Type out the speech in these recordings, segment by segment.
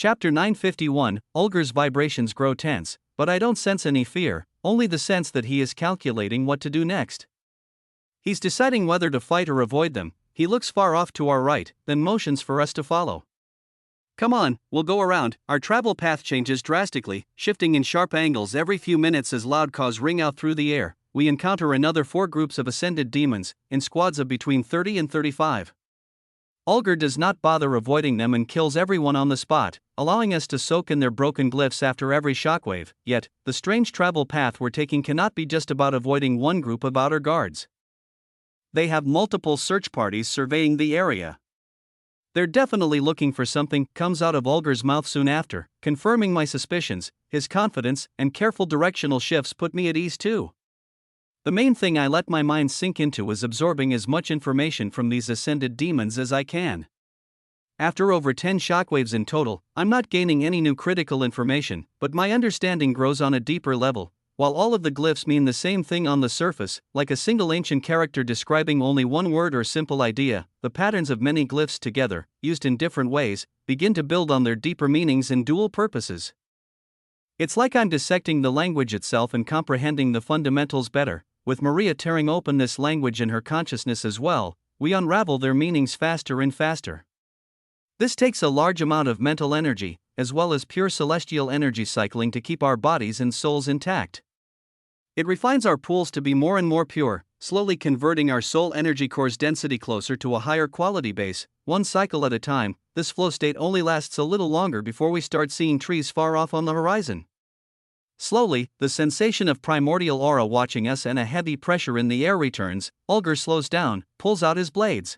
Chapter 951, Ulger's vibrations grow tense, but I don't sense any fear, only the sense that he is calculating what to do next. He's deciding whether to fight or avoid them. He looks far off to our right, then motions for us to follow. Come on, we'll go around. Our travel path changes drastically, shifting in sharp angles every few minutes as loud caws ring out through the air. We encounter another 4 groups of ascended demons, in squads of between 30 and 35. Ulger does not bother avoiding them and kills everyone on the spot, allowing us to soak in their broken glyphs after every shockwave. Yet, the strange travel path we're taking cannot be just about avoiding one group of outer guards. They have multiple search parties surveying the area. They're definitely looking for something, comes out of Ulger's mouth soon after, confirming my suspicions. His confidence and careful directional shifts put me at ease too. The main thing I let my mind sink into is absorbing as much information from these ascended demons as I can. After over 10 shockwaves in total, I'm not gaining any new critical information, but my understanding grows on a deeper level. While all of the glyphs mean the same thing on the surface, like a single ancient character describing only one word or simple idea, the patterns of many glyphs together, used in different ways, begin to build on their deeper meanings and dual purposes. It's like I'm dissecting the language itself and comprehending the fundamentals better. With Maria tearing open this language in her consciousness as well, we unravel their meanings faster and faster. This takes a large amount of mental energy, as well as pure celestial energy cycling to keep our bodies and souls intact. It refines our pools to be more and more pure, slowly converting our soul energy core's density closer to a higher quality base, one cycle at a time. This flow state only lasts a little longer before we start seeing trees far off on the horizon. Slowly, the sensation of primordial aura watching us and a heavy pressure in the air returns. Ulger slows down, pulls out his blades,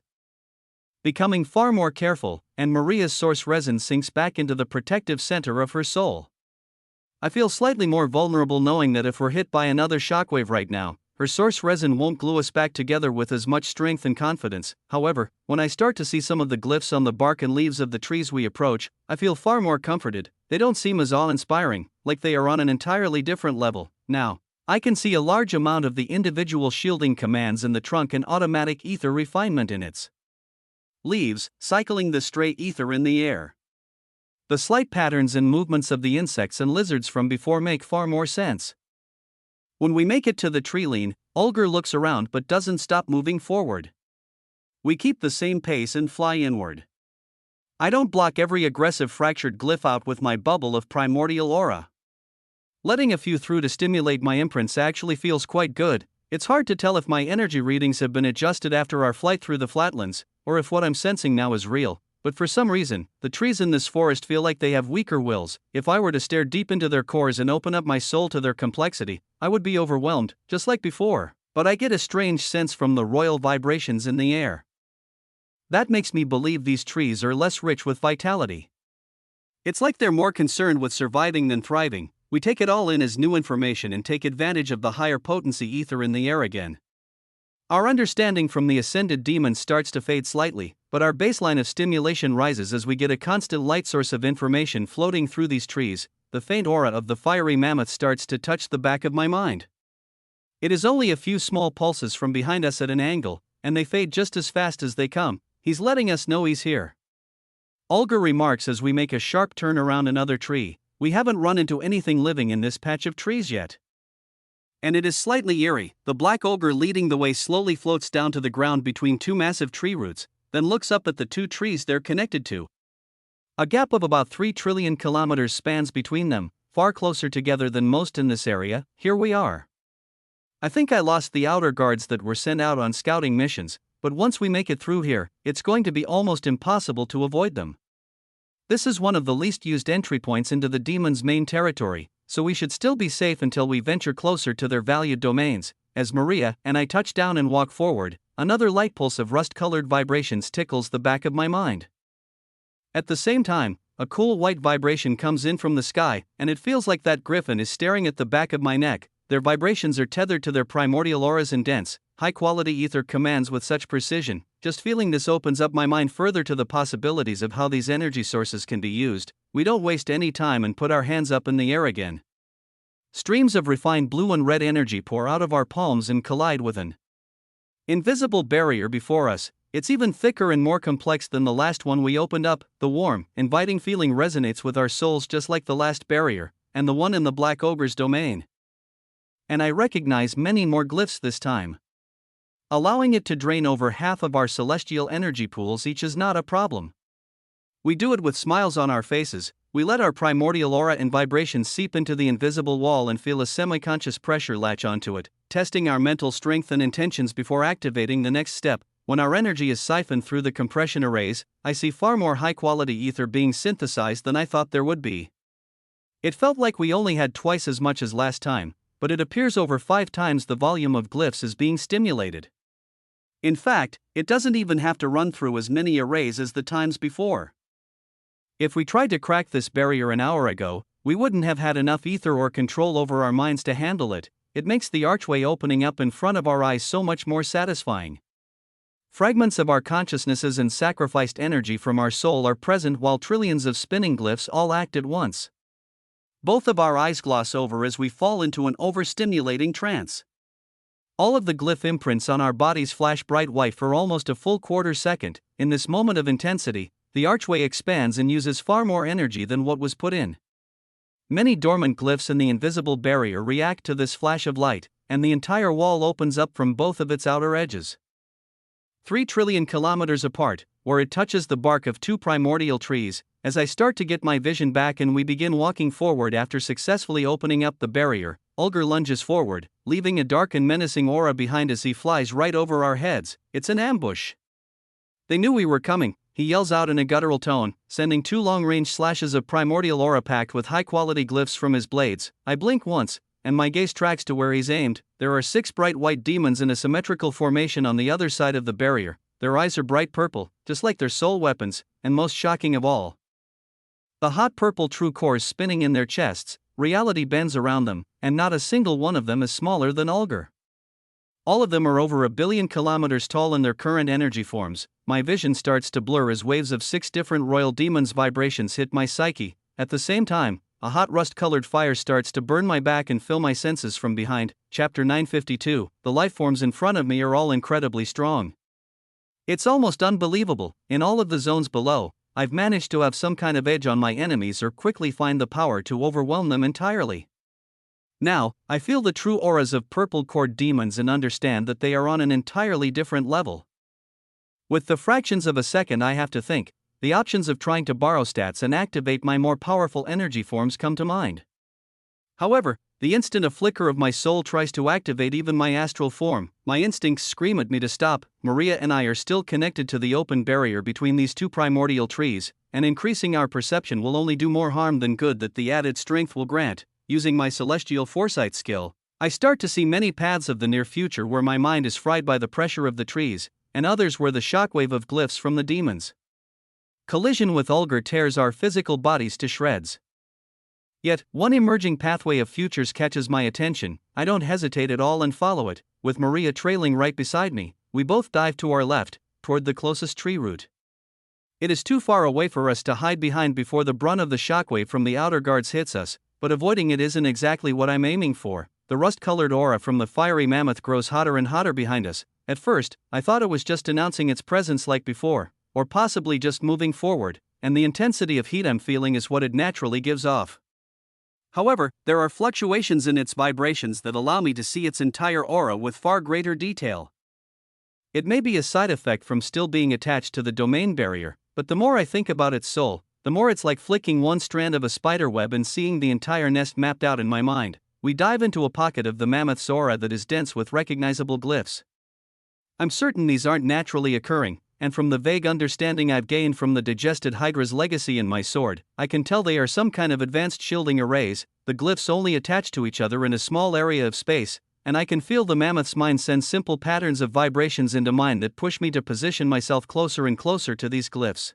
becoming far more careful, and Maria's source resin sinks back into the protective center of her soul. I feel slightly more vulnerable knowing that if we're hit by another shockwave right now, her source resin won't glue us back together with as much strength and confidence. However, when I start to see some of the glyphs on the bark and leaves of the trees we approach, I feel far more comforted. They don't seem as awe-inspiring, like they are on an entirely different level. Now, I can see a large amount of the individual shielding commands in the trunk and automatic ether refinement in its leaves, cycling the stray ether in the air. The slight patterns and movements of the insects and lizards from before make far more sense. When we make it to the tree line, Ulger looks around but doesn't stop moving forward. We keep the same pace and fly inward. I don't block every aggressive fractured glyph out with my bubble of primordial aura. Letting a few through to stimulate my imprints actually feels quite good. It's hard to tell if my energy readings have been adjusted after our flight through the flatlands, or if what I'm sensing now is real, but for some reason, the trees in this forest feel like they have weaker wills. If I were to stare deep into their cores and open up my soul to their complexity, I would be overwhelmed, just like before, but I get a strange sense from the royal vibrations in the air. That makes me believe these trees are less rich with vitality. It's like they're more concerned with surviving than thriving. We take it all in as new information and take advantage of the higher potency ether in the air again. Our understanding from the ascended demons starts to fade slightly, but our baseline of stimulation rises as we get a constant light source of information floating through these trees. The faint aura of the fiery mammoth starts to touch the back of my mind. It is only a few small pulses from behind us at an angle, and they fade just as fast as they come. He's letting us know he's here. Ulger remarks as we make a sharp turn around another tree. We haven't run into anything living in this patch of trees yet. And it is slightly eerie. The black Ulger leading the way slowly floats down to the ground between 2 massive tree roots, then looks up at the 2 trees they're connected to. A gap of about 3 trillion kilometers spans between them, far closer together than most in this area. Here we are. I think I lost the outer guards that were sent out on scouting missions, but once we make it through here, it's going to be almost impossible to avoid them. This is one of the least used entry points into the demon's main territory, so we should still be safe until we venture closer to their valued domains. As Maria and I touch down and walk forward, another light pulse of rust-colored vibrations tickles the back of my mind. At the same time, a cool white vibration comes in from the sky, and it feels like that griffin is staring at the back of my neck. Their vibrations are tethered to their primordial auras and dense, high-quality ether commands with such precision. Just feeling this opens up my mind further to the possibilities of how these energy sources can be used. We don't waste any time and put our hands up in the air again. Streams of refined blue and red energy pour out of our palms and collide with an invisible barrier before us. It's even thicker and more complex than the last one we opened up. The warm, inviting feeling resonates with our souls just like the last barrier, and the one in the Black Ogre's domain. And I recognize many more glyphs this time. Allowing it to drain over half of our celestial energy pools each is not a problem. We do it with smiles on our faces. We let our primordial aura and vibrations seep into the invisible wall and feel a semi-conscious pressure latch onto it, testing our mental strength and intentions before activating the next step. When our energy is siphoned through the compression arrays, I see far more high-quality ether being synthesized than I thought there would be. It felt like we only had twice as much as last time, but it appears over 5 times the volume of glyphs is being stimulated. In fact, it doesn't even have to run through as many arrays as the times before. If we tried to crack this barrier an hour ago, we wouldn't have had enough ether or control over our minds to handle it. It makes the archway opening up in front of our eyes so much more satisfying. Fragments of our consciousnesses and sacrificed energy from our soul are present while trillions of spinning glyphs all act at once. Both of our eyes gloss over as we fall into an overstimulating trance. All of the glyph imprints on our bodies flash bright white for almost a full quarter second. In this moment of intensity, the archway expands and uses far more energy than what was put in. Many dormant glyphs in the invisible barrier react to this flash of light, and the entire wall opens up from both of its outer edges. 3 trillion kilometers apart, where it touches the bark of 2 primordial trees, as I start to get my vision back and we begin walking forward after successfully opening up the barrier, Ulger lunges forward, leaving a dark and menacing aura behind as he flies right over our heads. It's an ambush. They knew we were coming, he yells out in a guttural tone, sending 2 long-range slashes of primordial aura packed with high-quality glyphs from his blades. I blink once, and my gaze tracks to where he's aimed. There are 6 bright white demons in a symmetrical formation on the other side of the barrier. Their eyes are bright purple, just like their soul weapons, and most shocking of all, the hot purple true cores spinning in their chests. Reality bends around them, and not a single one of them is smaller than Ulger. All of them are over 1 billion kilometers tall in their current energy forms. My vision starts to blur as waves of 6 different royal demons' vibrations hit my psyche. At the same time, a hot rust-colored fire starts to burn my back and fill my senses from behind. Chapter 952. The lifeforms in front of me are all incredibly strong. It's almost unbelievable. In all of the zones below, I've managed to have some kind of edge on my enemies or quickly find the power to overwhelm them entirely. Now, I feel the true auras of purple cord demons and understand that they are on an entirely different level. With the fractions of a second I have to think, the options of trying to borrow stats and activate my more powerful energy forms come to mind. However, the instant a flicker of my soul tries to activate even my astral form, my instincts scream at me to stop. Maria and I are still connected to the open barrier between these 2 primordial trees, and increasing our perception will only do more harm than good that the added strength will grant. Using my celestial foresight skill, I start to see many paths of the near future where my mind is fried by the pressure of the trees, and others where the shockwave of glyphs from the demons' collision with Ulger tears our physical bodies to shreds. Yet, one emerging pathway of futures catches my attention. I don't hesitate at all and follow it. With Maria trailing right beside me, we both dive to our left, toward the closest tree root. It is too far away for us to hide behind before the brunt of the shockwave from the outer guards hits us, but avoiding it isn't exactly what I'm aiming for. The rust-colored aura from the fiery mammoth grows hotter and hotter behind us. At first, I thought it was just announcing its presence like before, or possibly just moving forward, and the intensity of heat I'm feeling is what it naturally gives off. However, there are fluctuations in its vibrations that allow me to see its entire aura with far greater detail. It may be a side effect from still being attached to the domain barrier, but the more I think about its soul, the more it's like flicking one strand of a spider web and seeing the entire nest mapped out in my mind. We dive into a pocket of the mammoth's aura that is dense with recognizable glyphs. I'm certain these aren't naturally occurring, and from the vague understanding I've gained from the digested Hydra's legacy in my sword, I can tell they are some kind of advanced shielding arrays. The glyphs only attach to each other in a small area of space, and I can feel the mammoth's mind send simple patterns of vibrations into mine that push me to position myself closer and closer to these glyphs.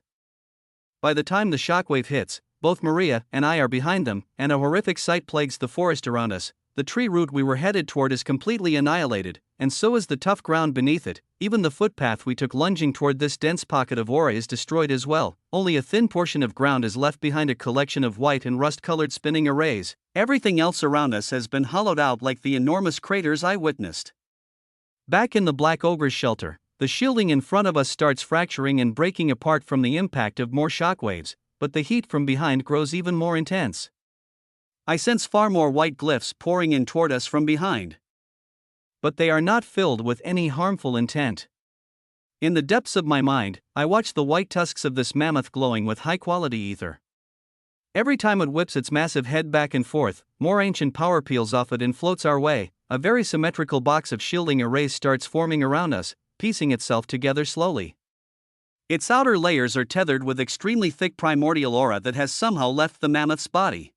By the time the shockwave hits, both Maria and I are behind them, and a horrific sight plagues the forest around us. The tree root we were headed toward is completely annihilated, and so is the tough ground beneath it. Even the footpath we took lunging toward this dense pocket of aura is destroyed as well. Only a thin portion of ground is left behind, a collection of white and rust-colored spinning arrays. Everything else around us has been hollowed out like the enormous craters I witnessed. Back in the Black Ogre's shelter, The shielding in front of us starts fracturing and breaking apart from the impact of more shockwaves, but the heat from behind grows even more intense. I sense far more white glyphs pouring in toward us from behind. But they are not filled with any harmful intent. In the depths of my mind, I watch the white tusks of this mammoth glowing with high-quality ether. Every time it whips its massive head back and forth, more ancient power peels off it and floats our way. A very symmetrical box of shielding arrays starts forming around us, piecing itself together slowly. Its outer layers are tethered with extremely thick primordial aura that has somehow left the mammoth's body.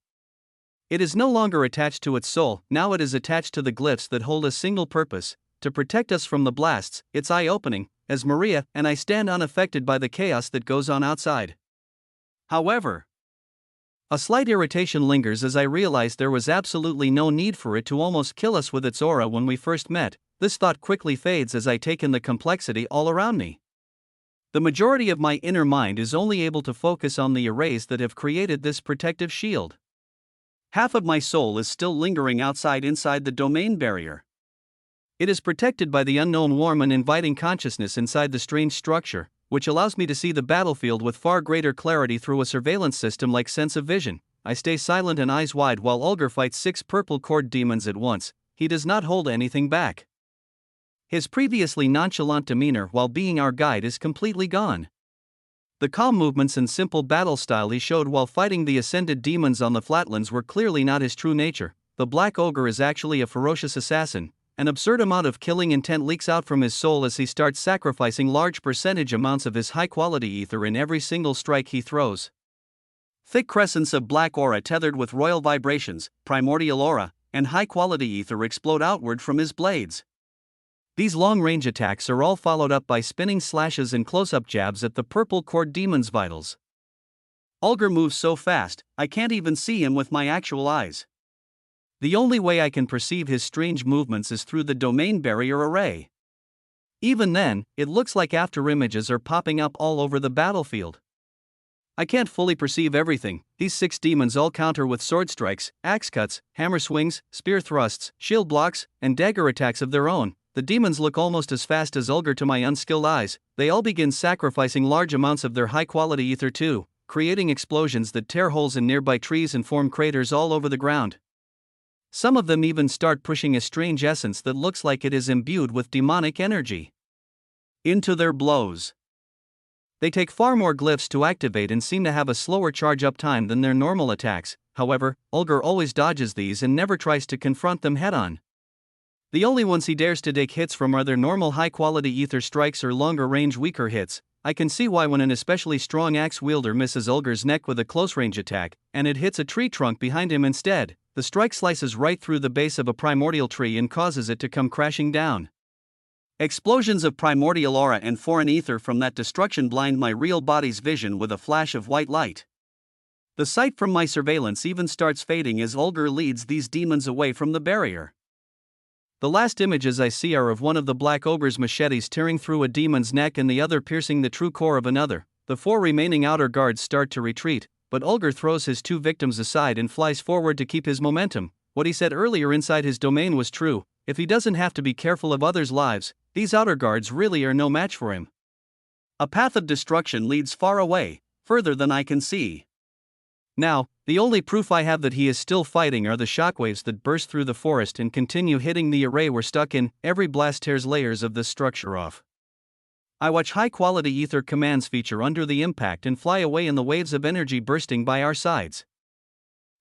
It is no longer attached to its soul, now it is attached to the glyphs that hold a single purpose: to protect us from the blasts. It's eye-opening, as Maria and I stand unaffected by the chaos that goes on outside. However, a slight irritation lingers as I realize there was absolutely no need for it to almost kill us with its aura when we first met. This thought quickly fades as I take in the complexity all around me. The majority of my inner mind is only able to focus on the arrays that have created this protective shield. Half of my soul is still lingering inside the domain barrier. It is protected by the unknown warm and inviting consciousness inside the strange structure, which allows me to see the battlefield with far greater clarity through a surveillance system like sense of vision. I stay silent and eyes wide while Ulgar fights 6 purple cord demons at once. He does not hold anything back. His previously nonchalant demeanor while being our guide is completely gone. The calm movements and simple battle style he showed while fighting the ascended demons on the flatlands were clearly not his true nature. The Black Ogre is actually a ferocious assassin. An absurd amount of killing intent leaks out from his soul as he starts sacrificing large percentage amounts of his high-quality ether in every single strike he throws. Thick crescents of black aura tethered with royal vibrations, primordial aura, and high-quality ether explode outward from his blades. These long-range attacks are all followed up by spinning slashes and close-up jabs at the purple cord demon's vitals. Ulgar moves so fast, I can't even see him with my actual eyes. The only way I can perceive his strange movements is through the domain barrier array. Even then, it looks like afterimages are popping up all over the battlefield. I can't fully perceive everything. These 6 demons all counter with sword strikes, axe cuts, hammer swings, spear thrusts, shield blocks, and dagger attacks of their own. The demons look almost as fast as Ulgar to my unskilled eyes. They all begin sacrificing large amounts of their high-quality ether too, creating explosions that tear holes in nearby trees and form craters all over the ground. Some of them even start pushing a strange essence that looks like it is imbued with demonic energy into their blows. They take far more glyphs to activate and seem to have a slower charge-up time than their normal attacks. However, Ulgar always dodges these and never tries to confront them head-on. The only ones he dares to take hits from are their normal high-quality ether strikes or longer-range weaker hits. I can see why when an especially strong axe wielder misses Ulgar's neck with a close-range attack, and it hits a tree trunk behind him instead, the strike slices right through the base of a primordial tree and causes it to come crashing down. Explosions of primordial aura and foreign ether from that destruction blind my real body's vision with a flash of white light. The sight from my surveillance even starts fading as Ulgar leads these demons away from the barrier. The last images I see are of one of the Black Ogre's machetes tearing through a demon's neck and the other piercing the true core of another. The 4 remaining outer guards start to retreat, but Ulgar throws his 2 victims aside and flies forward to keep his momentum. What he said earlier inside his domain was true: if he doesn't have to be careful of others' lives, these outer guards really are no match for him. A path of destruction leads far away, further than I can see. Now, the only proof I have that he is still fighting are the shockwaves that burst through the forest and continue hitting the array we're stuck in. Every blast tears layers of this structure off. I watch high-quality ether commands feature under the impact and fly away in the waves of energy bursting by our sides.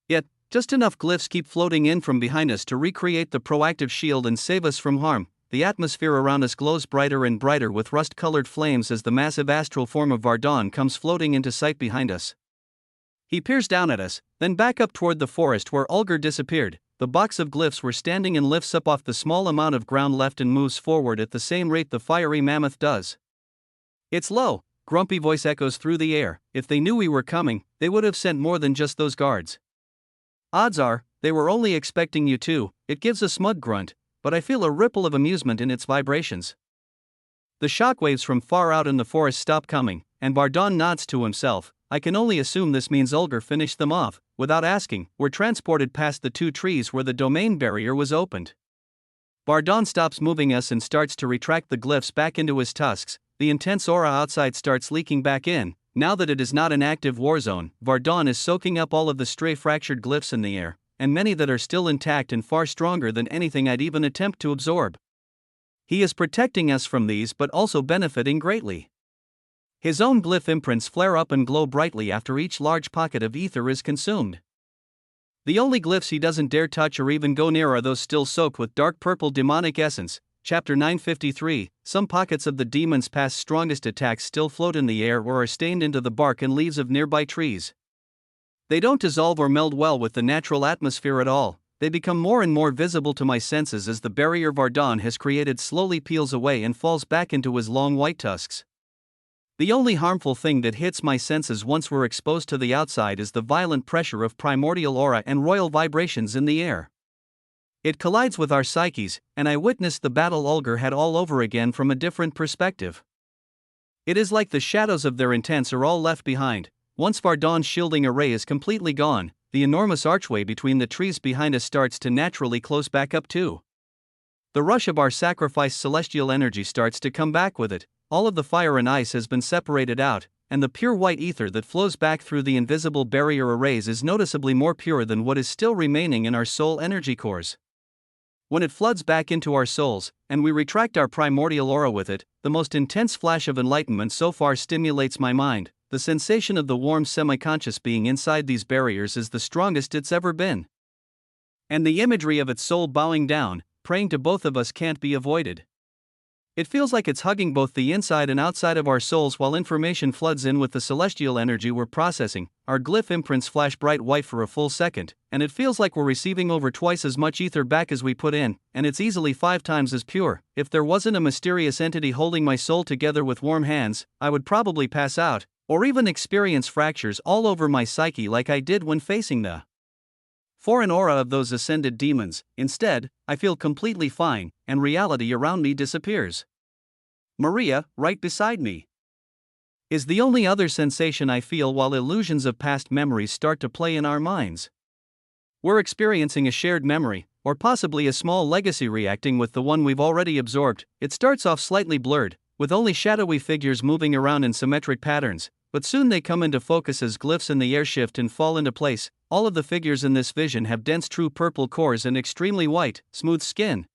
Yet, just enough glyphs keep floating in from behind us to recreate the proactive shield and save us from harm. The atmosphere around us glows brighter and brighter with rust-colored flames as the massive astral form of Vardon comes floating into sight behind us. He peers down at us, then back up toward the forest where Ulgar disappeared. The box of glyphs we're standing in lifts up off the small amount of ground left and moves forward at the same rate the fiery mammoth does. Its low, grumpy voice echoes through the air. If they knew we were coming, they would have sent more than just those guards. Odds are, they were only expecting you too. It gives a smug grunt, but I feel a ripple of amusement in its vibrations. The shockwaves from far out in the forest stop coming, and Vardon nods to himself. I can only assume this means Ulgar finished them off. Without asking, we're transported past the 2 trees where the domain barrier was opened. Vardon stops moving us and starts to retract the glyphs back into his tusks. The intense aura outside starts leaking back in. Now that it is not an active war zone, Vardon is soaking up all of the stray fractured glyphs in the air, and many that are still intact and far stronger than anything I'd even attempt to absorb. He is protecting us from these but also benefiting greatly. His own glyph imprints flare up and glow brightly after each large pocket of ether is consumed. The only glyphs he doesn't dare touch or even go near are those still soaked with dark purple demonic essence. Chapter 953. Some pockets of the demon's past strongest attacks still float in the air or are stained into the bark and leaves of nearby trees. They don't dissolve or meld well with the natural atmosphere at all. They become more and more visible to my senses as the barrier Vardon has created slowly peels away and falls back into his long white tusks. The only harmful thing that hits my senses once we're exposed to the outside is the violent pressure of primordial aura and royal vibrations in the air. It collides with our psyches, and I witness the battle Ulgar had all over again from a different perspective. It is like the shadows of their intents are all left behind. Once Vardon's shielding array is completely gone, the enormous archway between the trees behind us starts to naturally close back up too. The rush of our sacrificed celestial energy starts to come back with it. All of the fire and ice has been separated out, and the pure white ether that flows back through the invisible barrier arrays is noticeably more pure than what is still remaining in our soul energy cores. When it floods back into our souls, and we retract our primordial aura with it, the most intense flash of enlightenment so far stimulates my mind. The sensation of the warm semi-conscious being inside these barriers is the strongest it's ever been. And the imagery of its soul bowing down, praying to both of us can't be avoided. It feels like it's hugging both the inside and outside of our souls while information floods in with the celestial energy we're processing. Our glyph imprints flash bright white for a full second, and it feels like we're receiving over twice as much ether back as we put in, and it's easily 5 times as pure. If there wasn't a mysterious entity holding my soul together with warm hands, I would probably pass out, or even experience fractures all over my psyche like I did when facing the foreign aura of those ascended demons. Instead, I feel completely fine, and reality around me disappears. Maria, right beside me, is the only other sensation I feel while illusions of past memories start to play in our minds. We're experiencing a shared memory, or possibly a small legacy reacting with the one we've already absorbed. It starts off slightly blurred, with only shadowy figures moving around in symmetric patterns, but soon they come into focus as glyphs in the air shift and fall into place. All of the figures in this vision have dense true purple cores and extremely white, smooth skin.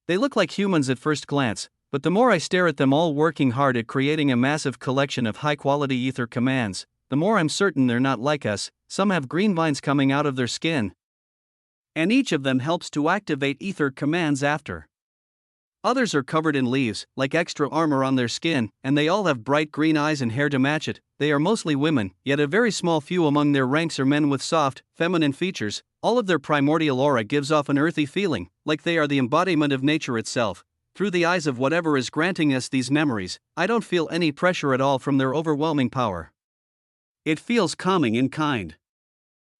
They look like humans at first glance, but the more I stare at them all working hard at creating a massive collection of high-quality ether commands, the more I'm certain they're not like us. Some have green vines coming out of their skin, and each of them helps to activate ether commands after. Others are covered in leaves, like extra armor on their skin, and they all have bright green eyes and hair to match it. They are mostly women, yet a very small few among their ranks are men with soft, feminine features. All of their primordial aura gives off an earthy feeling, like they are the embodiment of nature itself. Through the eyes of whatever is granting us these memories, I don't feel any pressure at all from their overwhelming power. It feels calming and kind.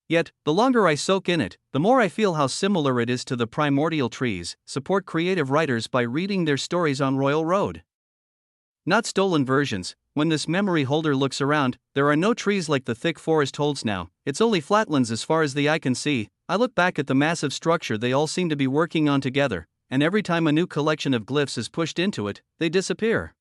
Yet, the longer I soak in it, the more I feel how similar it is to the primordial trees. Support creative writers by reading their stories on Royal Road. Not stolen versions. When this memory holder looks around, there are no trees like the thick forest holds now. It's only flatlands as far as the eye can see. I look back at the massive structure they all seem to be working on together, and every time a new collection of glyphs is pushed into it, they disappear.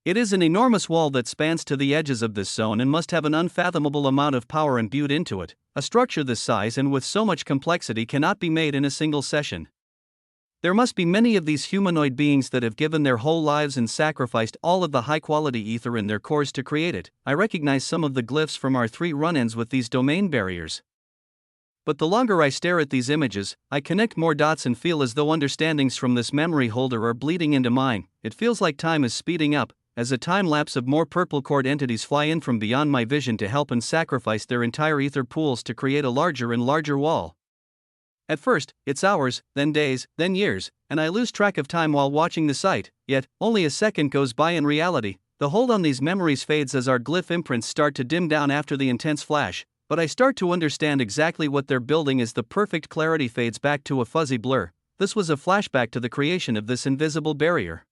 It is an enormous wall that spans to the edges of this zone and must have an unfathomable amount of power imbued into it. A structure this size and with so much complexity cannot be made in a single session. There must be many of these humanoid beings that have given their whole lives and sacrificed all of the high-quality ether in their cores to create it. I recognize some of the glyphs from our 3 run-ins with these domain barriers. But the longer I stare at these images, I connect more dots and feel as though understandings from this memory holder are bleeding into mine. It feels like time is speeding up, as a time-lapse of more purple cord entities fly in from beyond my vision to help and sacrifice their entire ether pools to create a larger and larger wall. At first, it's hours, then days, then years, and I lose track of time while watching the sight, yet, only a second goes by in reality. The hold on these memories fades as our glyph imprints start to dim down after the intense flash, but I start to understand exactly what they're building as the perfect clarity fades back to a fuzzy blur. This was a flashback to the creation of this invisible barrier.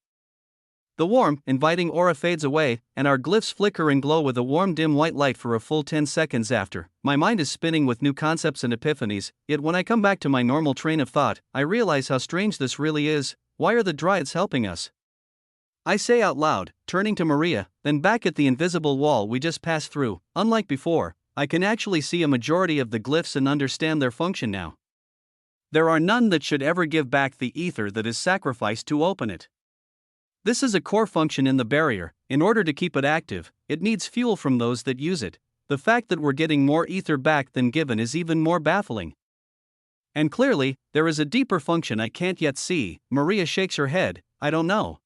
The warm, inviting aura fades away, and our glyphs flicker and glow with a warm dim white light for a full 10 seconds after. My mind is spinning with new concepts and epiphanies, yet when I come back to my normal train of thought, I realize how strange this really is. Why are the dryads helping us? I say out loud, turning to Maria, then back at the invisible wall we just passed through. Unlike before, I can actually see a majority of the glyphs and understand their function now. There are none that should ever give back the ether that is sacrificed to open it. This is a core function in the barrier. In order to keep it active, it needs fuel from those that use it. The fact that we're getting more ether back than given is even more baffling. And clearly, there is a deeper function I can't yet see. Maria shakes her head. I don't know.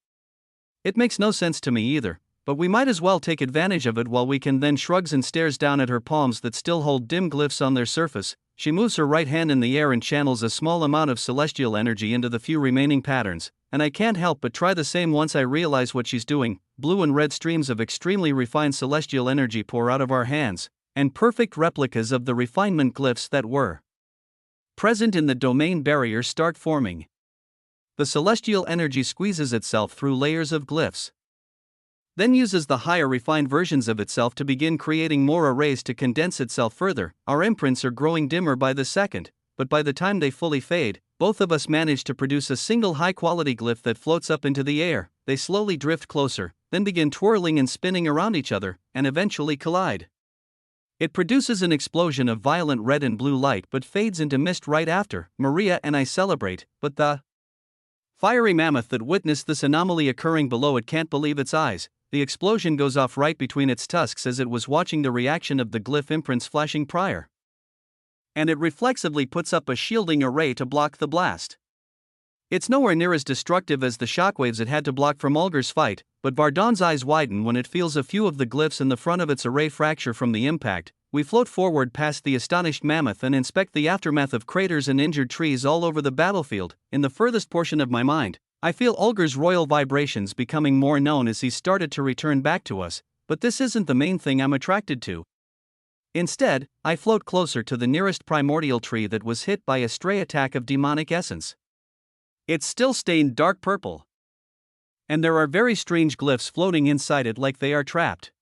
It makes no sense to me either, but we might as well take advantage of it while we can. Then shrugs and stares down at her palms that still hold dim glyphs on their surface. She moves her right hand in the air and channels a small amount of celestial energy into the few remaining patterns, and I can't help but try the same once I realize what she's doing. Blue and red streams of extremely refined celestial energy pour out of our hands, and perfect replicas of the refinement glyphs that were present in the domain barrier start forming. The celestial energy squeezes itself through layers of glyphs, then uses the higher refined versions of itself to begin creating more arrays to condense itself further. Our imprints are growing dimmer by the second, but by the time they fully fade, both of us manage to produce a single high-quality glyph that floats up into the air. They slowly drift closer, then begin twirling and spinning around each other, and eventually collide. It produces an explosion of violent red and blue light but fades into mist right after. Maria and I celebrate, but the fiery mammoth that witnessed this anomaly occurring below it can't believe its eyes. The explosion goes off right between its tusks as it was watching the reaction of the glyph imprints flashing prior, and it reflexively puts up a shielding array to block the blast. It's nowhere near as destructive as the shockwaves it had to block from Olger's fight, but Vardon's eyes widen when it feels a few of the glyphs in the front of its array fracture from the impact. We float forward past the astonished mammoth and inspect the aftermath of craters and injured trees all over the battlefield. In the furthest portion of my mind, I feel Olger's royal vibrations becoming more known as he started to return back to us, but this isn't the main thing I'm attracted to. Instead, I float closer to the nearest primordial tree that was hit by a stray attack of demonic essence. It's still stained dark purple, and there are very strange glyphs floating inside it like they are trapped.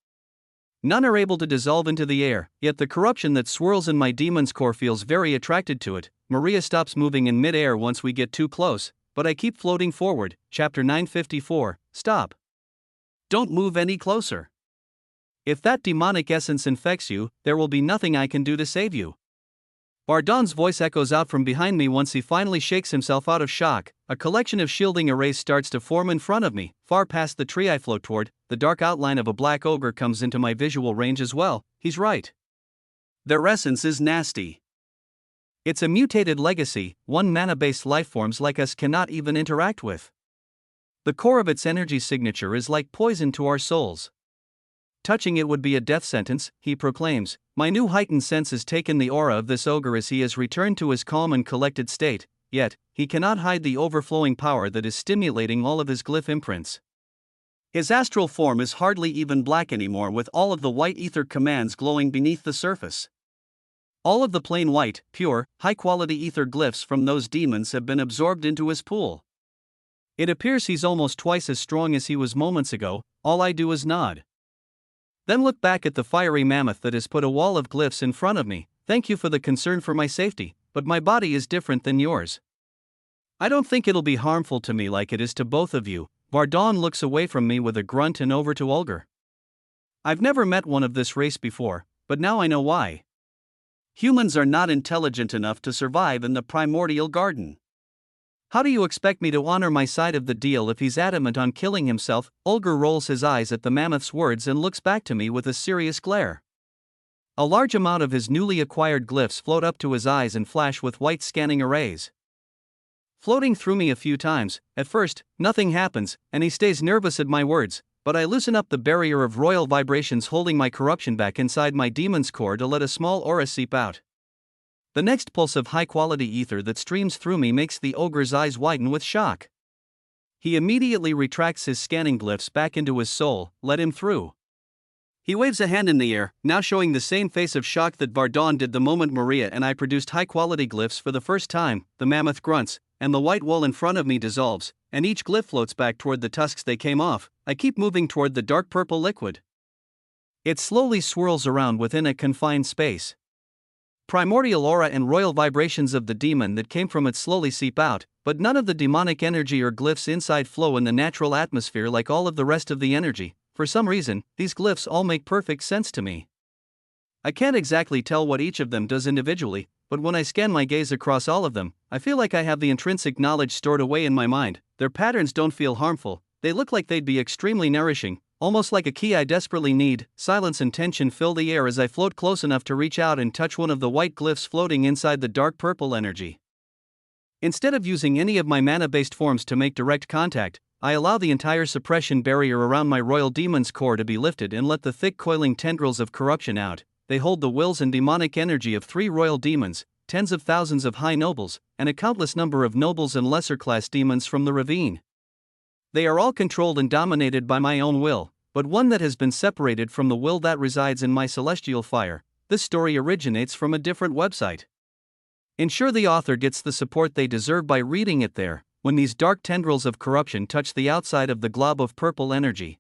None are able to dissolve into the air, yet the corruption that swirls in my demon's core feels very attracted to it. Maria stops moving in mid-air once we get too close, but I keep floating forward. Chapter 954, Stop. Don't move any closer. If that demonic essence infects you, there will be nothing I can do to save you. Vardon's voice echoes out from behind me once he finally shakes himself out of shock. A collection of shielding arrays starts to form in front of me. Far past the tree I float toward, the dark outline of a black ogre comes into my visual range as well. He's right. Their essence is nasty. It's a mutated legacy, one mana-based lifeforms like us cannot even interact with. The core of its energy signature is like poison to our souls. Touching it would be a death sentence, he proclaims. My new heightened sense has taken the aura of this ogre as he has returned to his calm and collected state, yet, he cannot hide the overflowing power that is stimulating all of his glyph imprints. His astral form is hardly even black anymore, with all of the white ether commands glowing beneath the surface. All of the plain white, pure, high-quality ether glyphs from those demons have been absorbed into his pool. It appears he's almost twice as strong as he was moments ago. All I do is nod, then look back at the fiery mammoth that has put a wall of glyphs in front of me. Thank you for the concern for my safety, but my body is different than yours. I don't think it'll be harmful to me like it is to both of you. Vardon looks away from me with a grunt and over to Olger. I've never met one of this race before, but now I know why. Humans are not intelligent enough to survive in the primordial garden. How do you expect me to honor my side of the deal if he's adamant on killing himself? Olger rolls his eyes at the mammoth's words and looks back to me with a serious glare. A large amount of his newly acquired glyphs float up to his eyes and flash with white scanning arrays, floating through me a few times. At first, nothing happens, and he stays nervous at my words, but I loosen up the barrier of royal vibrations holding my corruption back inside my demon's core to let a small aura seep out. The next pulse of high-quality ether that streams through me makes the ogre's eyes widen with shock. He immediately retracts his scanning glyphs back into his soul. Let him through. He waves a hand in the air, now showing the same face of shock that Vardon did the moment Maria and I produced high-quality glyphs for the first time. The mammoth grunts, and the white wall in front of me dissolves, and each glyph floats back toward the tusks they came off. I keep moving toward the dark purple liquid. It slowly swirls around within a confined space. Primordial aura and royal vibrations of the demon that came from it slowly seep out, but none of the demonic energy or glyphs inside flow in the natural atmosphere like all of the rest of the energy. For some reason, these glyphs all make perfect sense to me. I can't exactly tell what each of them does individually, but when I scan my gaze across all of them, I feel like I have the intrinsic knowledge stored away in my mind. Their patterns don't feel harmful, they look like they'd be extremely nourishing, almost like a key I desperately need. Silence and tension fill the air as I float close enough to reach out and touch one of the white glyphs floating inside the dark purple energy. Instead of using any of my mana-based forms to make direct contact, I allow the entire suppression barrier around my royal demon's core to be lifted and let the thick coiling tendrils of corruption out. They hold the wills and demonic energy of 3 royal demons, tens of thousands of high nobles, and a countless number of nobles and lesser-class demons from the ravine. They are all controlled and dominated by my own will, but one that has been separated from the will that resides in my celestial fire. This story originates from a different website. Ensure the author gets the support they deserve by reading it there. When these dark tendrils of corruption touch the outside of the glob of purple energy,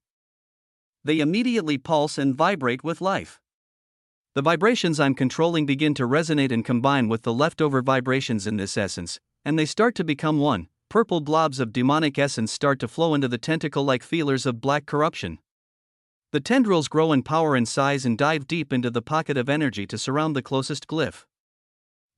they immediately pulse and vibrate with life. The vibrations I'm controlling begin to resonate and combine with the leftover vibrations in this essence, and they start to become one. Purple blobs of demonic essence start to flow into the tentacle-like feelers of black corruption. The tendrils grow in power and size and dive deep into the pocket of energy to surround the closest glyph.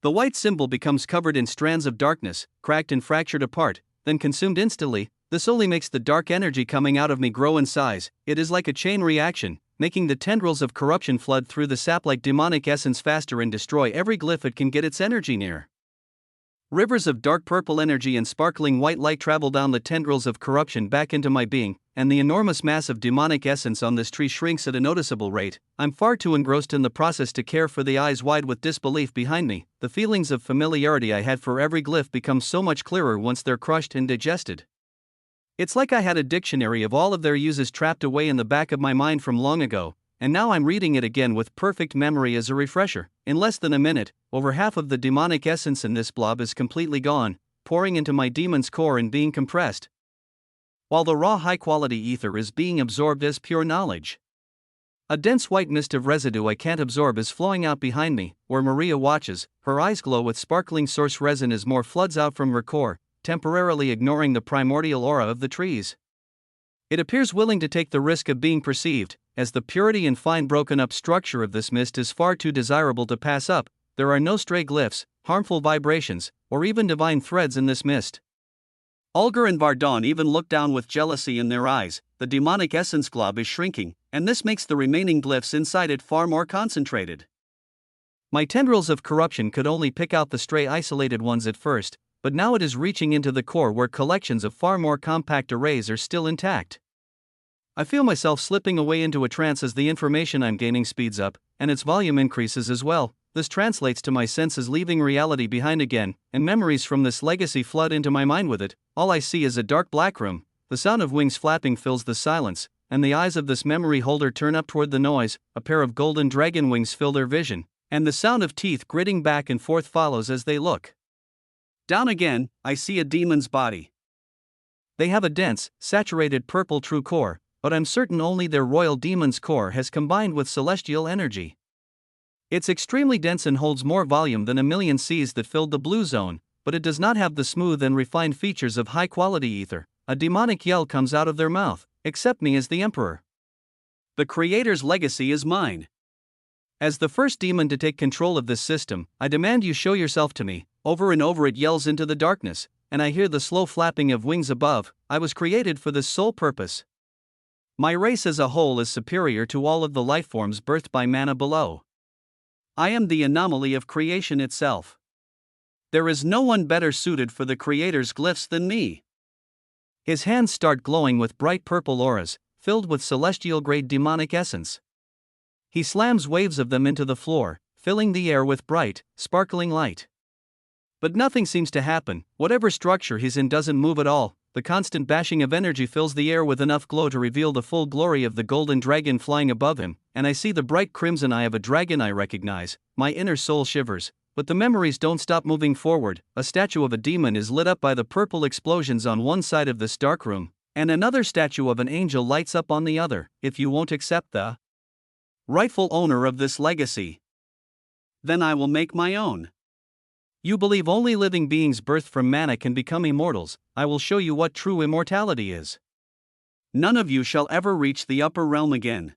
The white symbol becomes covered in strands of darkness, cracked and fractured apart, then consumed instantly. This only makes the dark energy coming out of me grow in size. It is like a chain reaction, making the tendrils of corruption flood through the sap-like demonic essence faster and destroy every glyph it can get its energy near. Rivers of dark purple energy and sparkling white light travel down the tendrils of corruption back into my being, and the enormous mass of demonic essence on this tree shrinks at a noticeable rate. I'm far too engrossed in the process to care for the eyes wide with disbelief behind me. The feelings of familiarity I had for every glyph become so much clearer once they're crushed and digested. It's like I had a dictionary of all of their uses trapped away in the back of my mind from long ago, and now I'm reading it again with perfect memory as a refresher. In less than a minute, over half of the demonic essence in this blob is completely gone, pouring into my demon's core and being compressed, while the raw high-quality ether is being absorbed as pure knowledge. A dense white mist of residue I can't absorb is flowing out behind me, where Maria watches. Her eyes glow with sparkling source resin as more floods out from her core, temporarily ignoring the primordial aura of the trees. It appears willing to take the risk of being perceived, as the purity and fine broken-up structure of this mist is far too desirable to pass up. There are no stray glyphs, harmful vibrations, or even divine threads in this mist. Olger and Vardon even look down with jealousy in their eyes. The demonic essence glob is shrinking, and this makes the remaining glyphs inside it far more concentrated. My tendrils of corruption could only pick out the stray isolated ones at first, but now it is reaching into the core where collections of far more compact arrays are still intact. I feel myself slipping away into a trance as the information I'm gaining speeds up, and its volume increases as well. This translates to my senses leaving reality behind again, and memories from this legacy flood into my mind with it. All I see is a dark black room. The sound of wings flapping fills the silence, and the eyes of this memory holder turn up toward the noise. A pair of golden dragon wings fill their vision, and the sound of teeth gritting back and forth follows as they look. Down again, I see a demon's body. They have a dense, saturated purple true core, but I'm certain only their royal demon's core has combined with celestial energy. It's extremely dense and holds more volume than a million seas that filled the blue zone, but it does not have the smooth and refined features of high-quality ether. A demonic yell comes out of their mouth. Accept me as the emperor. The creator's legacy is mine. As the first demon to take control of this system, I demand you show yourself to me. Over and over it yells into the darkness, and I hear the slow flapping of wings above. I was created for this sole purpose. My race as a whole is superior to all of the lifeforms birthed by mana below. I am the anomaly of creation itself. There is no one better suited for the creator's glyphs than me. His hands start glowing with bright purple auras, filled with celestial-grade demonic essence. He slams waves of them into the floor, filling the air with bright, sparkling light. But nothing seems to happen. Whatever structure he's in doesn't move at all. The constant bashing of energy fills the air with enough glow to reveal the full glory of the golden dragon flying above him, and I see the bright crimson eye of a dragon I recognize. My inner soul shivers. but the memories don't stop moving forward. A statue of a demon is lit up by the purple explosions on one side of this dark room, and another statue of an angel lights up on the other. If you won't accept the rightful owner of this legacy, then I will make my own. You believe only living beings birthed from mana can become immortals. I will show you what true immortality is. None of you shall ever reach the upper realm again.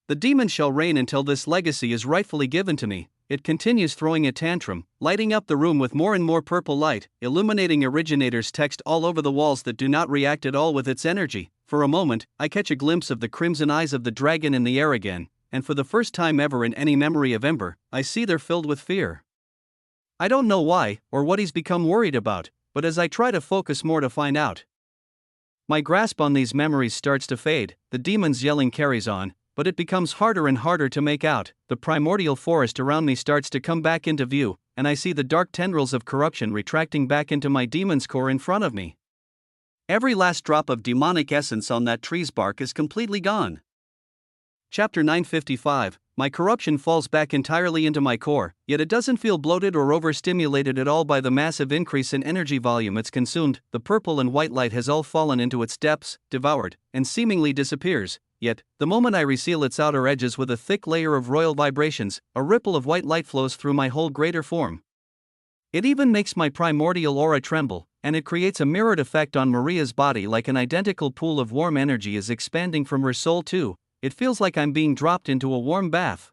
The demon shall reign until this legacy is rightfully given to me. It continues throwing a tantrum, lighting up the room with more and more purple light, illuminating originator's text all over the walls that do not react at all with its energy. For a moment, I catch a glimpse of the crimson eyes of the dragon in the air again, and for the first time ever in any memory of Ember, I see they're filled with fear. I don't know why, or what he's become worried about, but as I try to focus more to find out, my grasp on these memories starts to fade. The demon's yelling carries on, but it becomes harder and harder to make out. The primordial forest around me starts to come back into view, and I see the dark tendrils of corruption retracting back into my demon's core in front of me. Every last drop of demonic essence on that tree's bark is completely gone. Chapter 955. My corruption falls back entirely into my core, yet it doesn't feel bloated or overstimulated at all by the massive increase in energy volume it's consumed. The purple and white light has all fallen into its depths, devoured, and seemingly disappears. Yet, the moment I reseal its outer edges with a thick layer of royal vibrations, a ripple of white light flows through my whole greater form. It even makes my primordial aura tremble, and it creates a mirrored effect on Maria's body, like an identical pool of warm energy is expanding from her soul too. It feels like I'm being dropped into a warm bath.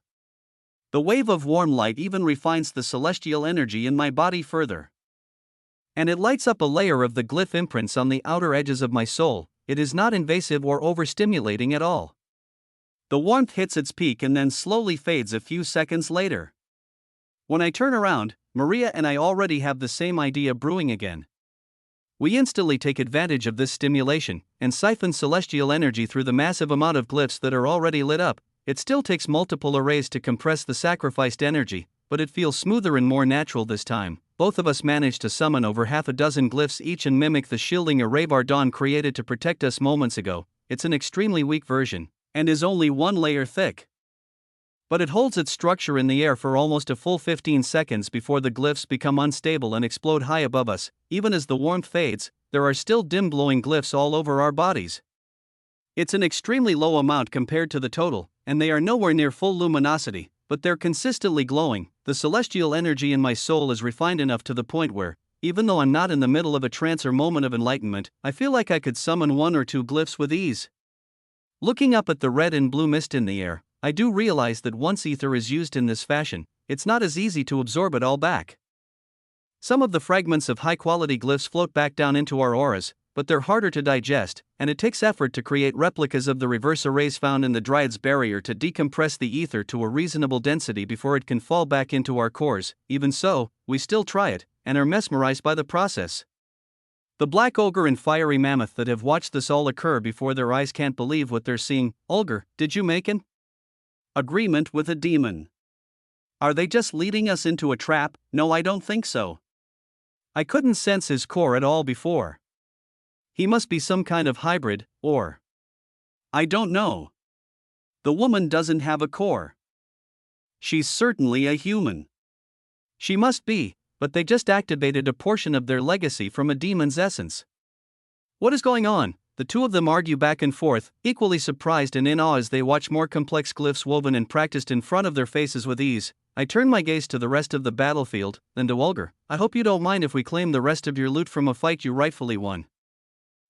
The wave of warm light even refines the celestial energy in my body further, and it lights up a layer of the glyph imprints on the outer edges of my soul. It is not invasive or overstimulating at all. The warmth hits its peak and then slowly fades a few seconds later. When I turn around, Maria and I already have the same idea brewing again. We instantly take advantage of this stimulation and siphon celestial energy through the massive amount of glyphs that are already lit up. It still takes multiple arrays to compress the sacrificed energy, but it feels smoother and more natural this time. Both of us managed to summon over half a dozen glyphs each and mimic the shielding array Vardon created to protect us moments ago. It's an extremely weak version, and is only one layer thick. But it holds its structure in the air for almost a full 15 seconds before the glyphs become unstable and explode high above us. Even as the warmth fades, there are still dim glowing glyphs all over our bodies. It's an extremely low amount compared to the total, and they are nowhere near full luminosity, but they're consistently glowing. The celestial energy in my soul is refined enough to the point where, even though I'm not in the middle of a trance or moment of enlightenment, I feel like I could summon one or two glyphs with ease. Looking up at the red and blue mist in the air, I do realize that once ether is used in this fashion, it's not as easy to absorb it all back. Some of the fragments of high-quality glyphs float back down into our auras, but they're harder to digest, and it takes effort to create replicas of the reverse arrays found in the Dryad's barrier to decompress the ether to a reasonable density before it can fall back into our cores. Even so, we still try it, and are mesmerized by the process. The black ogre and fiery mammoth that have watched this all occur before their eyes can't believe what they're seeing. Olger, did you make an agreement with a demon? Are they just leading us into a trap? No, I don't think so. I couldn't sense his core at all before. He must be some kind of hybrid, or I don't know. The woman doesn't have a core. She's certainly a human. She must be, but they just activated a portion of their legacy from a demon's essence. What is going on? The two of them argue back and forth, equally surprised and in awe as they watch more complex glyphs woven and practiced in front of their faces with ease. I turn my gaze to the rest of the battlefield, then to Olger. I hope you don't mind if we claim the rest of your loot from a fight you rightfully won.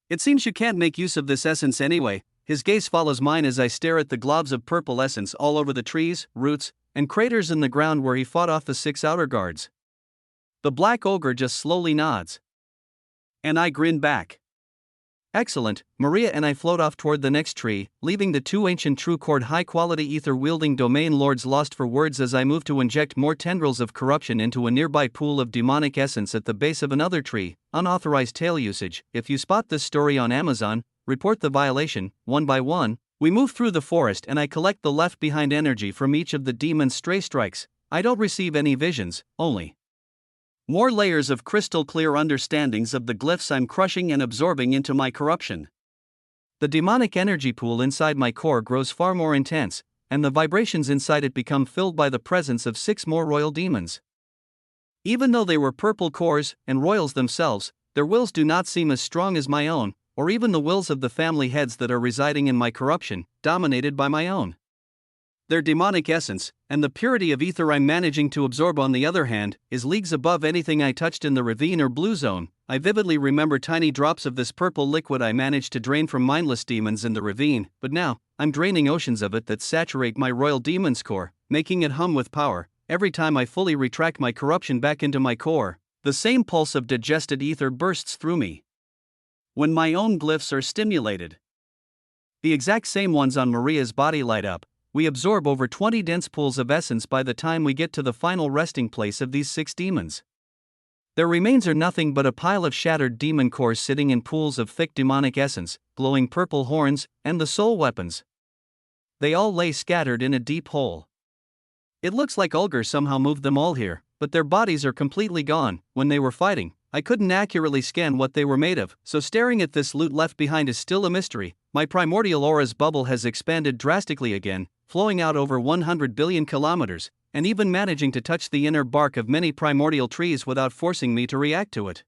It seems you can't make use of this essence anyway. His gaze follows mine as I stare at the globs of purple essence all over the trees, roots, and craters in the ground where he fought off the 6 outer guards. The black ogre just slowly nods, and I grin back. Excellent. Maria and I float off toward the next tree, leaving the two ancient true chord high-quality ether-wielding domain lords lost for words as I move to inject more tendrils of corruption into a nearby pool of demonic essence at the base of another tree. Unauthorized tail usage. If you spot this story on Amazon, report the violation. One by one, we move through the forest and I collect the left-behind energy from each of the demon's stray strikes. I don't receive any visions, only more layers of crystal-clear understandings of the glyphs I'm crushing and absorbing into my corruption. The demonic energy pool inside my core grows far more intense, and the vibrations inside it become filled by the presence of 6 more royal demons. Even though they were purple cores and royals themselves, their wills do not seem as strong as my own, or even the wills of the family heads that are residing in my corruption, dominated by my own. Their demonic essence, and the purity of ether I'm managing to absorb on the other hand, is leagues above anything I touched in the ravine or blue zone. I vividly remember tiny drops of this purple liquid I managed to drain from mindless demons in the ravine, but now, I'm draining oceans of it that saturate my royal demon's core, making it hum with power. Every time I fully retract my corruption back into my core, the same pulse of digested ether bursts through me. When my own glyphs are stimulated, the exact same ones on Maria's body light up. We absorb over 20 dense pools of essence by the time we get to the final resting place of these 6 demons. Their remains are nothing but a pile of shattered demon cores sitting in pools of thick demonic essence, glowing purple horns, and the soul weapons. They all lay scattered in a deep hole. It looks like Ulger somehow moved them all here, but their bodies are completely gone. When they were fighting, I couldn't accurately scan what they were made of, so staring at this loot left behind is still a mystery. My primordial aura's bubble has expanded drastically again, flowing out over 100 billion kilometers, and even managing to touch the inner bark of many primordial trees without forcing me to react to it.